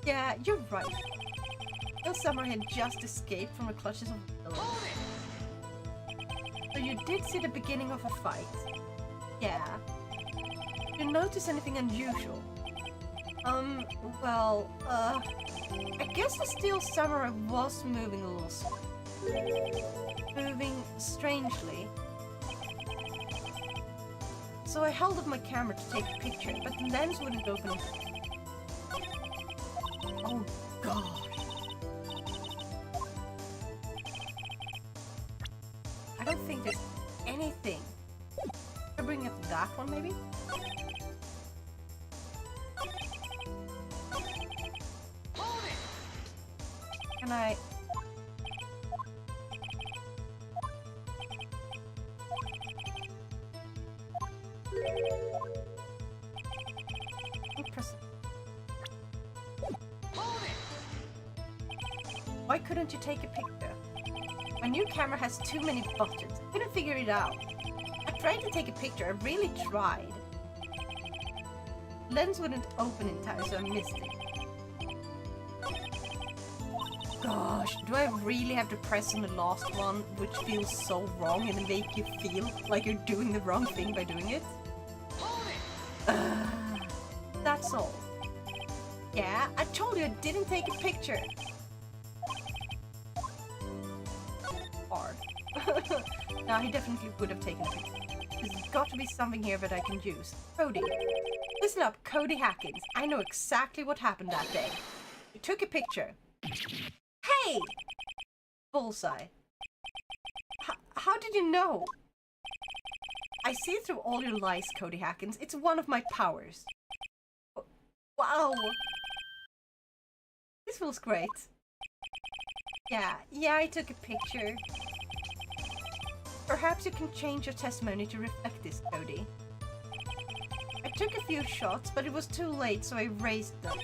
Yeah, you're right. Your summer had just escaped from the clutches of the villain. So you did see the beginning of a fight? Yeah. Did you notice anything unusual? Well, I guess the steel samurai was moving a little moving strangely. So I held up my camera to take a picture, but the lens wouldn't open. Oh god. I don't think there's anything. Can I bring up that one maybe? Can I... Why couldn't you take a picture? My new camera has too many buttons. I couldn't figure it out. I tried to take a picture. I really tried. Lens wouldn't open in time, so I missed it. Gosh, do I really have to press on the last one, which feels so wrong and make you feel like you're doing the wrong thing by doing it? That's all. Yeah, I told you I didn't take a picture. Hard. No, he definitely would have taken a picture. There's got to be something here that I can use. Cody. Listen up, Cody Hackins. I know exactly what happened that day. You took a picture. Hey! Bullseye. How did you know? I see through all your lies, Cody Hackins. It's one of my powers. Wow! This feels great. Yeah, I took a picture. Perhaps you can change your testimony to reflect this, Cody. I took a few shots, but it was too late, so I erased them.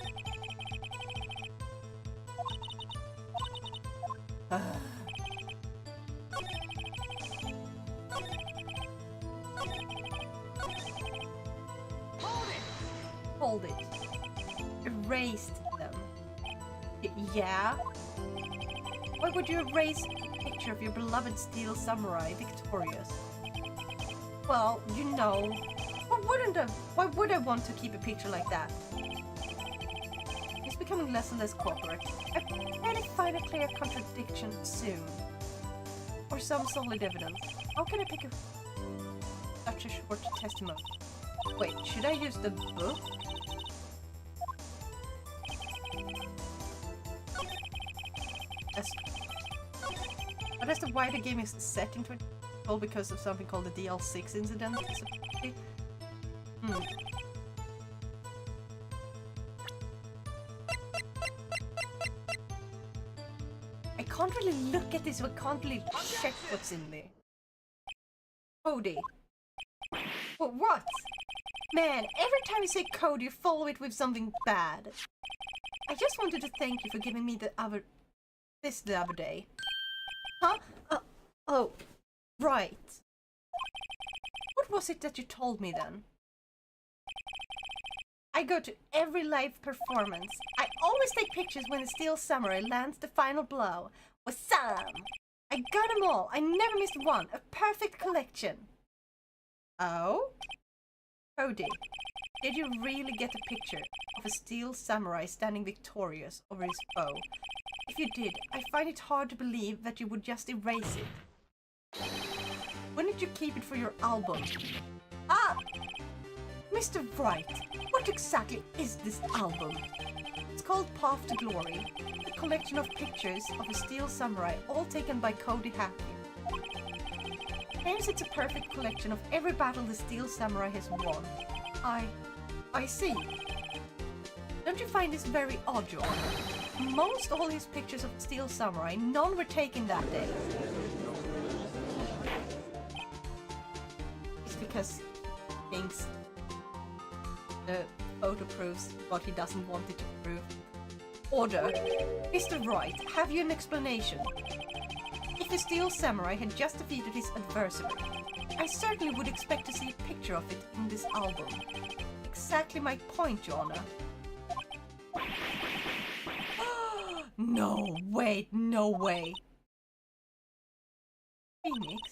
Hold it. Erased them. Yeah? Why would you erase a picture of your beloved steel samurai victorious? Well, you know, why would I want to keep a picture like that? He's becoming less and less cooperative. I better find a clear contradiction soon. Or some solid evidence. How can I pick up such a short testimony? Wait, should I use the book? But as the wider game is set in 2012 because of something called the DL6 incident, I can't really look at this, so I can't really check what's in there. Cody. What? Man, every time you say code, you follow it with something bad. I just wanted to thank you for giving me the other day. Huh? Oh, right. What was it that you told me then? I go to every live performance. I always take pictures when the Steel Samurai lands the final blow. Wasam! I got them all. I never missed one. A perfect collection. Oh? Cody, did you really get a picture of a Steel Samurai standing victorious over his foe? If you did, I find it hard to believe that you would just erase it. Wouldn't you keep it for your album? Ah! Mr. Wright, what exactly is this album? It's called Path to Glory, a collection of pictures of a Steel Samurai, all taken by Cody Hackett. Claims it's a perfect collection of every battle the Steel Samurai has won. I see. Don't you find this very odd, Your Honor? Most all his pictures of Steel Samurai, none were taken that day. It's because he thinks the photo proves what he doesn't want it to prove. Order. Mr. Wright, have you an explanation? If the Steel Samurai had just defeated his adversary, I certainly would expect to see a picture of it in this album. Exactly my point, Your Honor. No, wait, no way. Phoenix,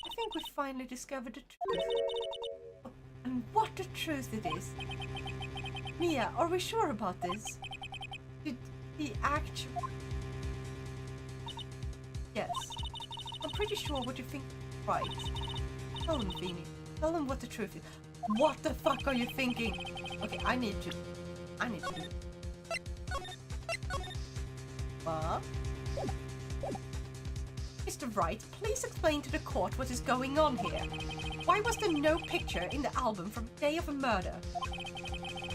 I think we finally discovered the truth. And what the truth it is. Mia, are we sure about this? Did he actually... Yes. I'm pretty sure what you think is right. Tell him, Phoenix. Tell him what the truth is. What the fuck are you thinking? Okay, I need to do it. What? Mr. Wright, please explain to the court what is going on here. Why was there no picture in the album from the day of a murder?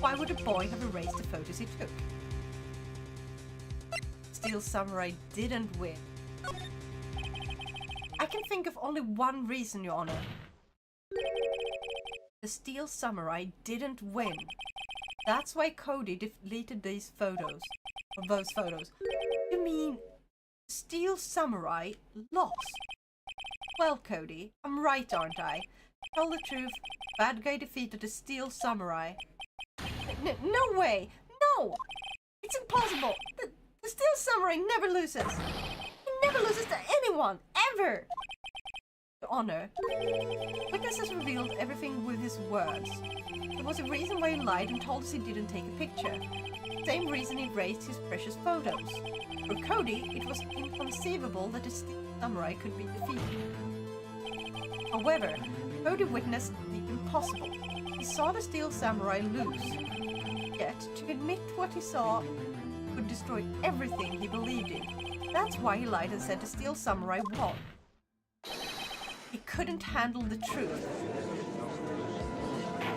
Why would a boy have erased the photos he took? Steel Samurai didn't win. I can think of only one reason, Your Honor. The Steel Samurai didn't win. That's why Cody deleted these photos. Or those photos. You mean Steel Samurai lost? Well, Cody, I'm right, aren't I? Tell the truth. Bad guy defeated the Steel Samurai. No way! No! It's impossible! The Steel Samurai never loses! He never loses to anyone! Ever! Your Honor, witness has revealed everything with his words. There was a reason why he lied and told us he didn't take a picture. Same reason he erased his precious photos. For Cody, it was inconceivable that the Steel Samurai could be defeated. However, Cody witnessed the impossible. He saw the Steel Samurai lose. Yet, to admit what he saw would destroy everything he believed in. That's why he lied and said the Steel Samurai won. He couldn't handle the truth.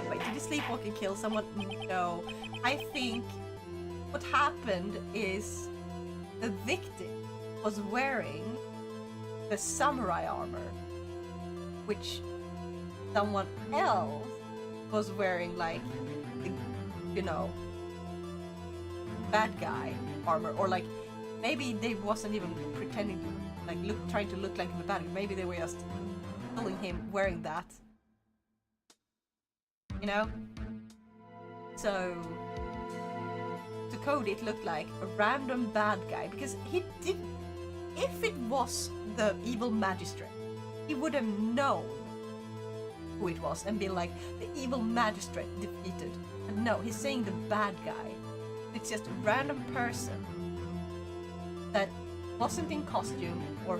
Wait, did he sleepwalk and kill someone? No. I think what happened is the victim was wearing the samurai armor, which someone else was wearing like the, you know, bad guy armor, or like maybe they wasn't even pretending to like trying to look like the bad guy. Maybe they were just killing him wearing that, you know. So to Cody, it looked like a random bad guy because he didn't. If it was the evil magistrate, he would have known who it was and been like, the evil magistrate defeated. And no, he's saying the bad guy. It's just a random person that wasn't in costume, or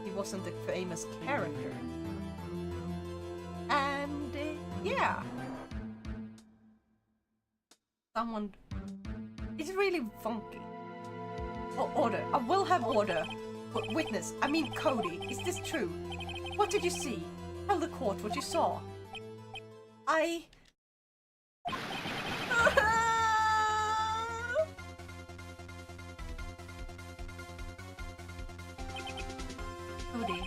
he wasn't a famous character. And yeah, someone. It's really funky. Oh, order. I will have order. Witness. I mean, Cody. Is this true? What did you see? Tell the court what you saw. I... Cody,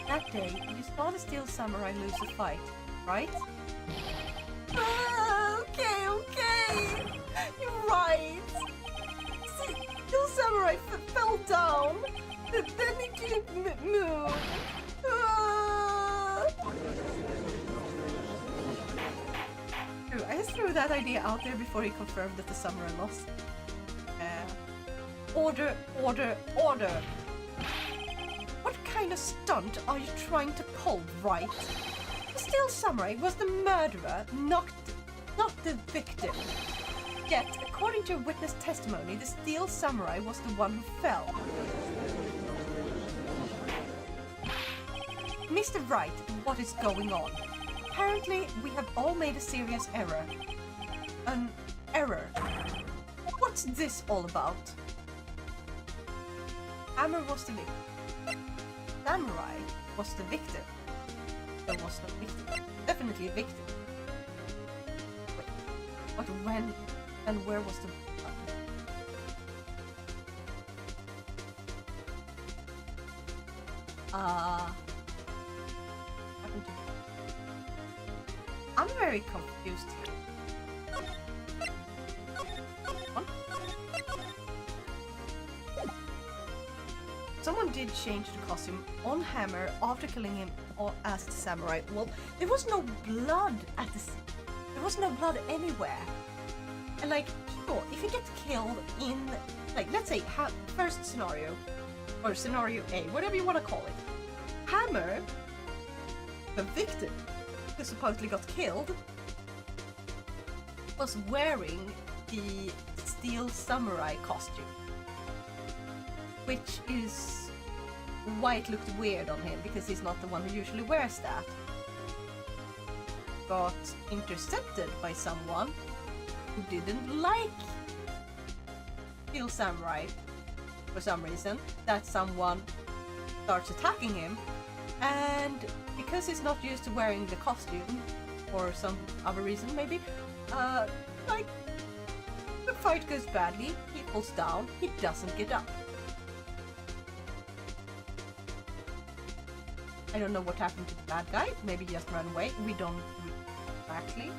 that day you saw the Steel Samurai lose a fight, right? Okay. You're right. See, Steel Samurai fell down, but then he didn't move. I just threw that idea out there before he confirmed that the samurai lost. Order. What kind of stunt are you trying to pull, right? The Steel Samurai was the murderer, not the victim. Yet, according to witness testimony, the Steel Samurai was the one who fell. Mr. Wright, what is going on? Apparently, we have all made a serious error. An error. What's this all about? Hammer was the victim. Samurai was the victim. There was no victim. Definitely a victim. Wait, but when and where was the... I'm very confused here. Someone did change the costume on Hammer after killing him as the samurai. Well, there was no blood at the scene. There was no blood anywhere. And like, sure, if you get killed in, like, let's say, first scenario, or scenario A, whatever you want to call it. Hammer, the victim, who supposedly got killed, was wearing the Steel Samurai costume, which is why it looked weird on him, because he's not the one who usually wears that. Got intercepted by someone who didn't like Steel Samurai for some reason. That someone starts attacking him, and because he's not used to wearing the costume, or some other reason maybe, like, the fight goes badly, he falls down, he doesn't get up. I don't know what happened to the bad guy, maybe he just ran away, we don't actually.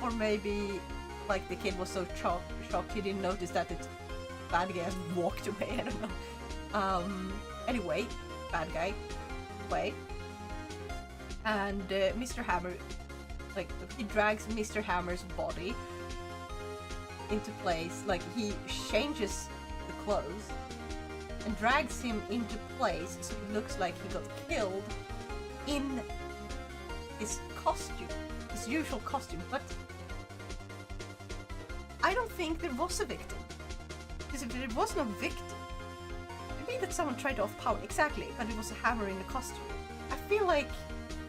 Or maybe, like, the kid was so shocked he didn't notice that the bad guy just walked away, I don't know. Anyway, bad guy, away. And Mr. Hammer, like, he drags Mr. Hammer's body into place, like, he changes the clothes and drags him into place so it looks like he got killed in his costume, his usual costume, but I don't think there was a victim. Because if there was no victim, maybe that someone tried to off-power, exactly, but it was a hammer in the costume. I feel like,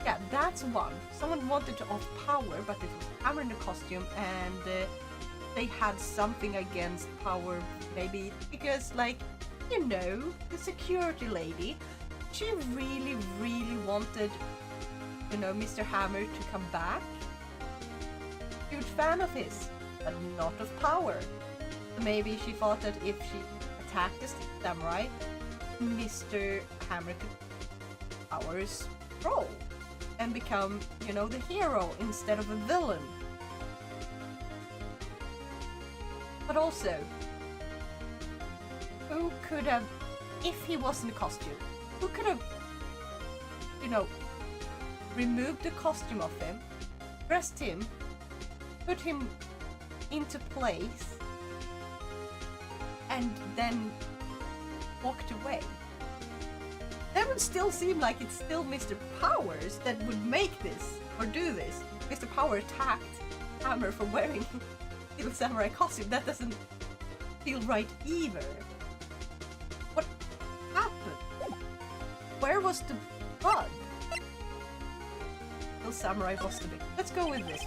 yeah, that's one. Someone wanted to off-power, but it was a hammer in the costume, and they had something against power, maybe, because, like, you know, the security lady, she really, really wanted, you know, Mr. Hammer to come back. Huge fan of his, but not of power. So maybe she thought that if she attacked the samurai, Mr. Hammer could powers roll and become, you know, the hero instead of a villain. But also, who could have, if he was in a costume, who could have, you know, removed the costume of him, dressed him, put him into place, and then walked away? That would still seem like it's still Mr. Powers that would make this, or do this. Mr. Power attacked Hammer for wearing Steel Samurai costume. That doesn't feel right either. What happened? Where was the blood? Steel Samurai was the big. Let's go with this.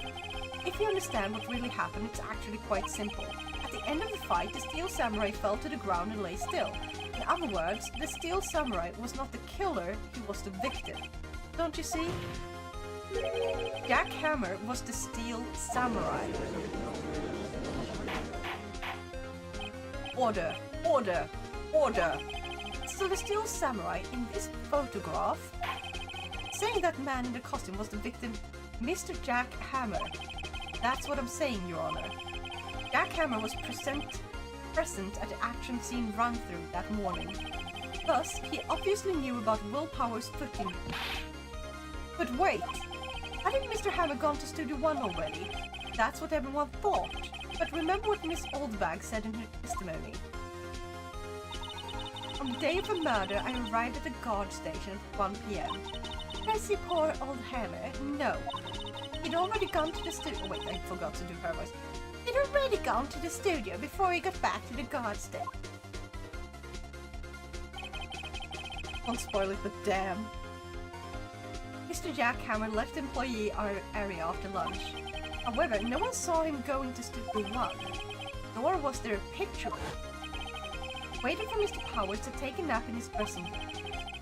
If you understand what really happened, it's actually quite simple. At the end of the fight, the Steel Samurai fell to the ground and lay still. In other words, the Steel Samurai was not the killer, he was the victim. Don't you see? Jack Hammer was the Steel Samurai. Order, order, order. So the Steel Samurai in this photograph, saying that man in the costume was the victim, Mr. Jack Hammer. That's what I'm saying, Your Honor. Jack Hammer was present at the action scene run-through that morning. Thus, he obviously knew about Willpower's footing. But wait, hadn't Mr. Hammer gone to Studio 1 already? That's what everyone thought. But remember what Miss Oldbag said in her testimony. On the day of the murder, I arrived at the guard station at 1 p.m. Did I see poor old Hammer? No. He'd already gone to the studio. Oh, wait, I forgot to do her voice. He'd already gone to the studio before he got back to the guard station. Won't spoil it, but damn. Mr. Jack Hammer left the employee area after lunch. However, no one saw him going to Studio 1, nor was there a picture of him. Waited for Mr. Powers to take a nap in his dressing room.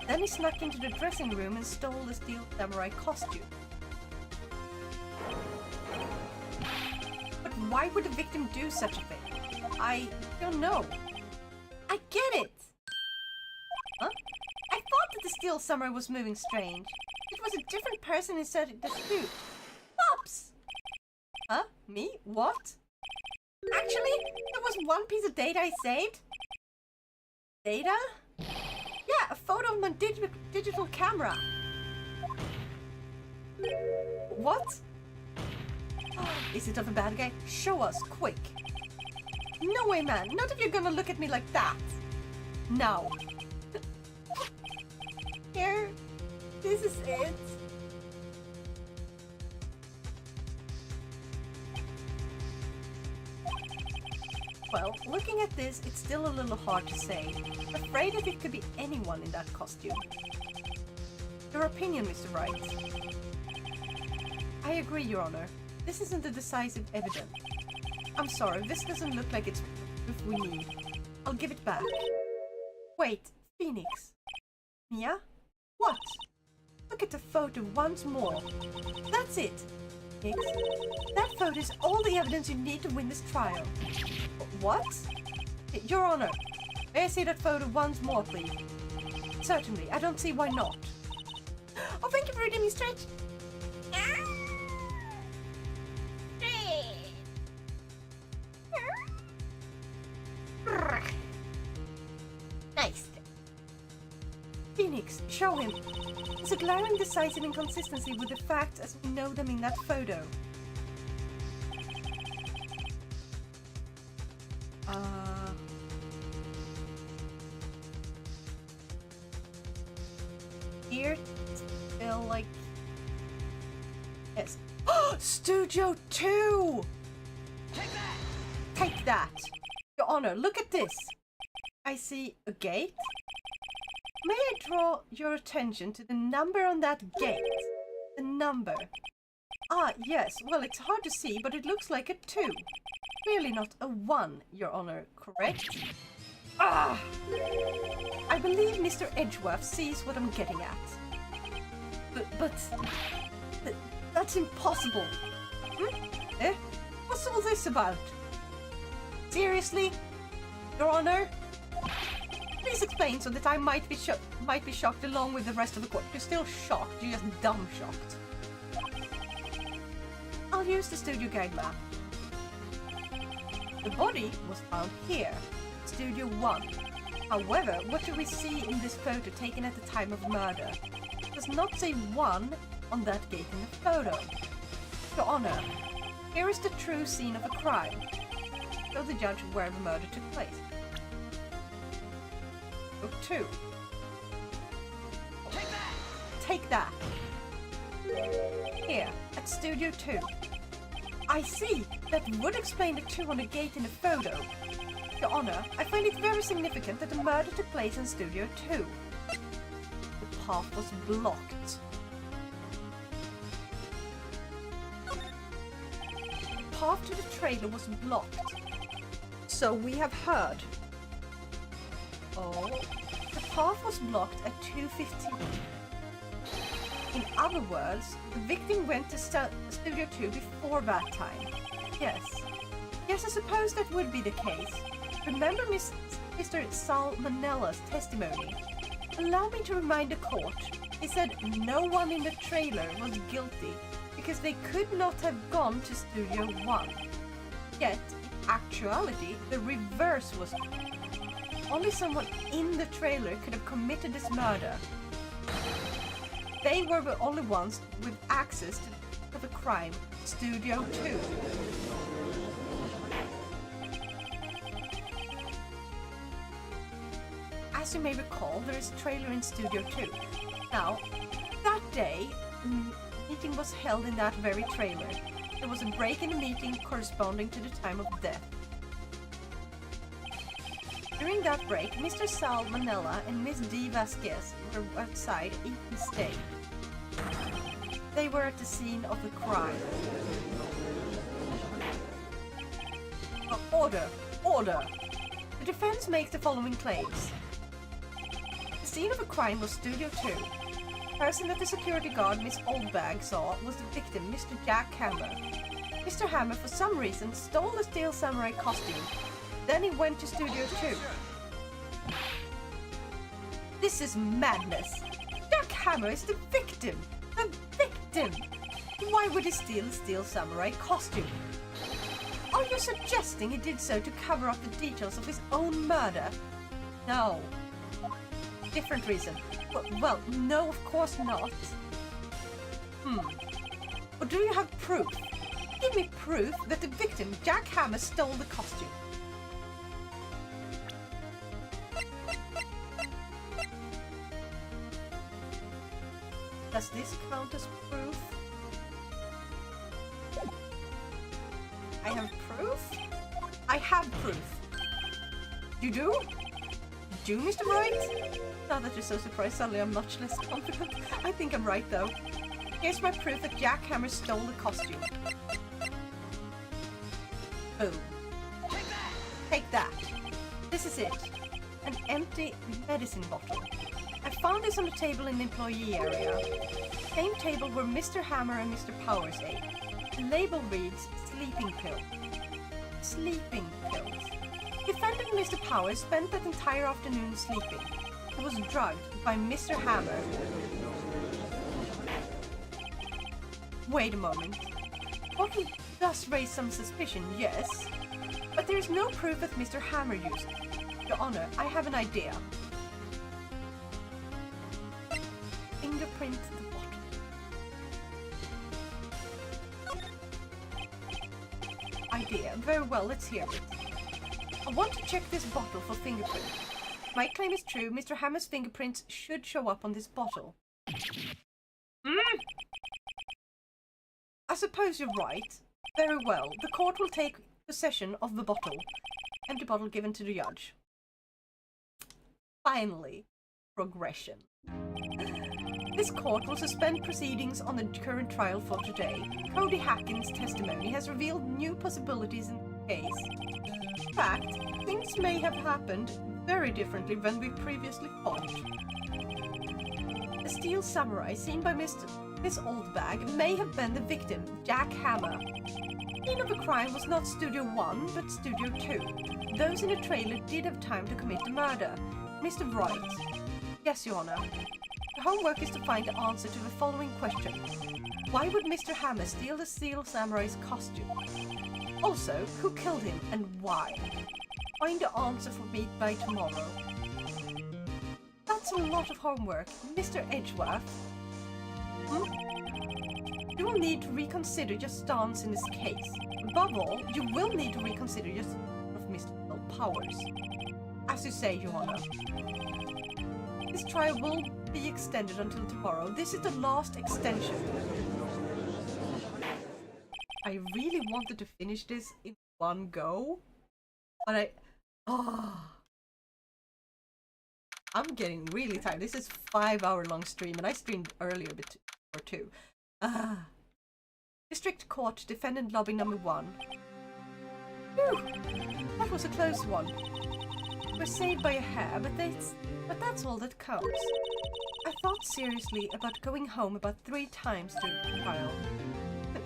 Then he snuck into the dressing room and stole the Steel Samurai costume. But why would the victim do such a thing? I don't know. I get it! Huh? I thought that the Steel Samurai was moving strange. It was a different person inside the suit. Pops! Huh? Me? What? Actually, there was one piece of data I saved. Data? Yeah, a photo of my digital camera. What? Is it of a bad guy? Show us, quick. No way, man. Not if you're gonna look at me like that. Now. Here. This is it. Well, looking at this, it's still a little hard to say. I'm afraid that it could be anyone in that costume. Your opinion, Mr. Wright? I agree, Your Honor. This isn't the decisive evidence. I'm sorry, this doesn't look like it's proof we need. I'll give it back. Wait, Phoenix. Mia? What? Look at the photo once more. That's it. Phoenix. That photo is all the evidence you need to win this trial. What? Your Honor, may I see that photo once more, please? Certainly, I don't see why not. Oh, thank you for reading me, Stretch. Nice. Phoenix, show him. It's a glaring decisive inconsistency with the facts as we know them in that photo. Here, feel like... Yes. Studio 2! Take that! Take that! Your Honor, look at this! I see a gate. May I draw your attention to the number on that gate? The number. Ah, yes. Well, it's hard to see, but it looks like a 2. Clearly not a 1, Your Honor, correct? Ah! I believe Mr. Edgeworth sees what I'm getting at. But that's impossible. Hmm? Eh? What's all this about? Seriously? Your Honor? Please explain so that I might be shocked along with the rest of the court. You're still shocked, you're just dumb shocked. I'll use the studio guide map. The body was found here, Studio 1. However, what do we see in this photo taken at the time of murder? It does not say 1 on that gate in the photo. Your Honor, here is the true scene of a crime. Show the judge where the murder took place. Book 2. Take that! Here, at Studio 2. I see! That would explain the 2 on the gate in the photo. Your Honor, I find it very significant that the murder took place in Studio 2. The path was blocked. The path to the trailer was blocked. So we have heard. Oh, the path was blocked at 2:15. In other words, the victim went to Studio 2 before that time. Yes. Yes, I suppose that would be the case. Remember Mr. Salmonella's testimony? Allow me to remind the court. He said no one in the trailer was guilty because they could not have gone to Studio 1. Yet, in actuality, the reverse was true. Only someone in the trailer could have committed this murder. They were the only ones with access to the crime, Studio 2. As you may recall, there is a trailer in Studio 2. Now, that day, a meeting was held in that very trailer. There was a break in the meeting corresponding to the time of death. During that break, Mr. Salmonella and Miss D. Vasquez were outside eating steak. They were at the scene of the crime. Order! Order! The defense makes the following claims. The scene of the crime was Studio 2. The person that the security guard, Miss Oldbag, saw was the victim, Mr. Jack Hammer. Mr. Hammer, for some reason, stole the Steel Samurai costume. Then he went to Studio 2. This is madness! Jack Hammer is the victim! The victim! Why would he steal the Steel Samurai costume? Are you suggesting he did so to cover up the details of his own murder? No. Different reason. Well, no, of course not. Or do you have proof? Give me proof that the victim, Jack Hammer, stole the costume. Does this count as proof? I have proof? I have proof. You do? You do, Mr. Right? Now that you're so surprised, suddenly I'm much less confident. I think I'm right, though. Here's my proof that Jack Hammer stole the costume. Boom. Take that. This is it. An empty medicine bottle. I found this on the table in the employee area. Same table where Mr. Hammer and Mr. Powers ate. The label reads sleeping pill. Sleeping pills. Defendant Mr. Powers spent that entire afternoon sleeping. He was drugged by Mr. Hammer. Wait a moment. Bottle does raise some suspicion, yes, but there is no proof that Mr. Hammer used it. Your Honor, I have an idea. Fingerprint the bottle. Idea. Very well, let's hear it. I want to check this bottle for fingerprint. If my claim is true, Mr. Hammer's fingerprints should show up on this bottle. I suppose you're right. Very well, the court will take possession of the bottle. Empty bottle given to the judge. Finally, progression. This court will suspend proceedings on the current trial for today. Cody Hacken's testimony has revealed new possibilities in the case. In fact, things may have happened very differently than we previously thought. The Steel Samurai seen by Miss Oldbag may have been the victim, Jack Hammer. scene of the crime was not Studio 1, but Studio 2. Those in the trailer did have time to commit the murder. Mr. Wright. Yes, Your Honor. The homework is to find the answer to the following question. Why would Mr. Hammer steal the Steel Samurai's costume? Also, who killed him and why? Find the answer for me by tomorrow. That's a lot of homework, Mr. Edgeworth. You will need to reconsider your stance in this case. Above all, you will need to reconsider your of mystical powers. As you say, Your Honor. This trial will be extended until tomorrow. This is the last extension. I really wanted to finish this in one go, but I'm getting really tired. This is a 5-hour-long stream, and I streamed earlier or two. District Court, Defendant Lobby number 1. Whew, that was a close one. We're saved by a hair, but that's all that counts. I thought seriously about going home about 3 times during the trial.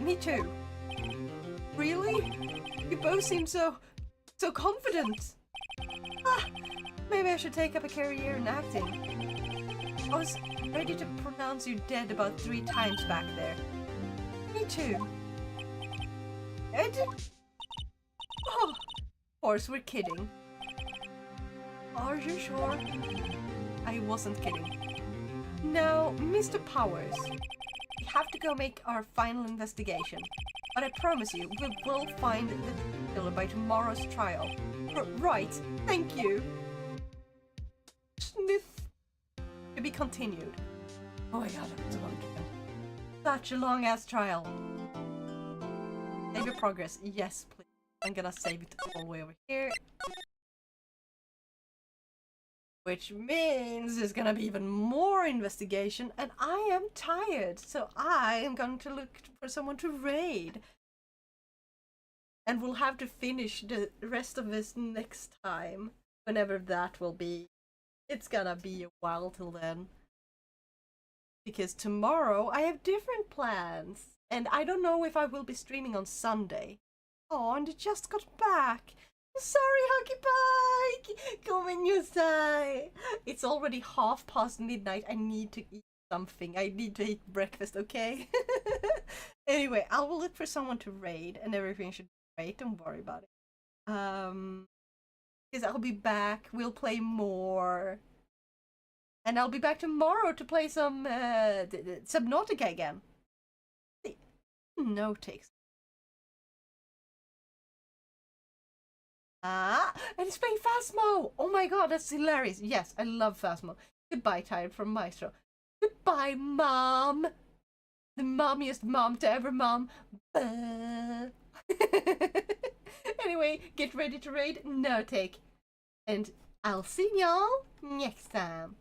Me too. Really? You both seem so confident. Maybe I should take up a career in acting. I was ready to pronounce you dead about 3 times back there. Me too. Ed? Oh, of course, we're kidding. Are you sure? I wasn't kidding. Now, Mr. Powers, we have to go make our final investigation. But I promise you, we will find the killer by tomorrow's trial. Right, thank you. Sniff. To be continued. Oh my god, that was a long trial. Such a long-ass trial. Save your progress. Yes, please. I'm gonna save it all the way over here. Which means there's gonna be even more investigation, and I am tired, so I am going to look for someone to raid. And we'll have to finish the rest of this next time, whenever that will be. It's gonna be a while till then. Because tomorrow I have different plans, and I don't know if I will be streaming on Sunday. Oh, and I just got back. Sorry, Hockey Pike! Come you say. It's already midnight. I need to eat something. I need to eat breakfast, okay? Anyway, I will look for someone to raid, and everything should be great. Don't worry about it. Because I'll be back. We'll play more. And I'll be back tomorrow to play some Subnautica again. No takes. And it's playing Phasmo! Oh my god, that's hilarious. Yes, I love Phasmo. Goodbye, Tired from Maestro. Goodbye, Mom! The mommiest mom to ever mom. Anyway, get ready to raid. No take. And I'll see y'all next time.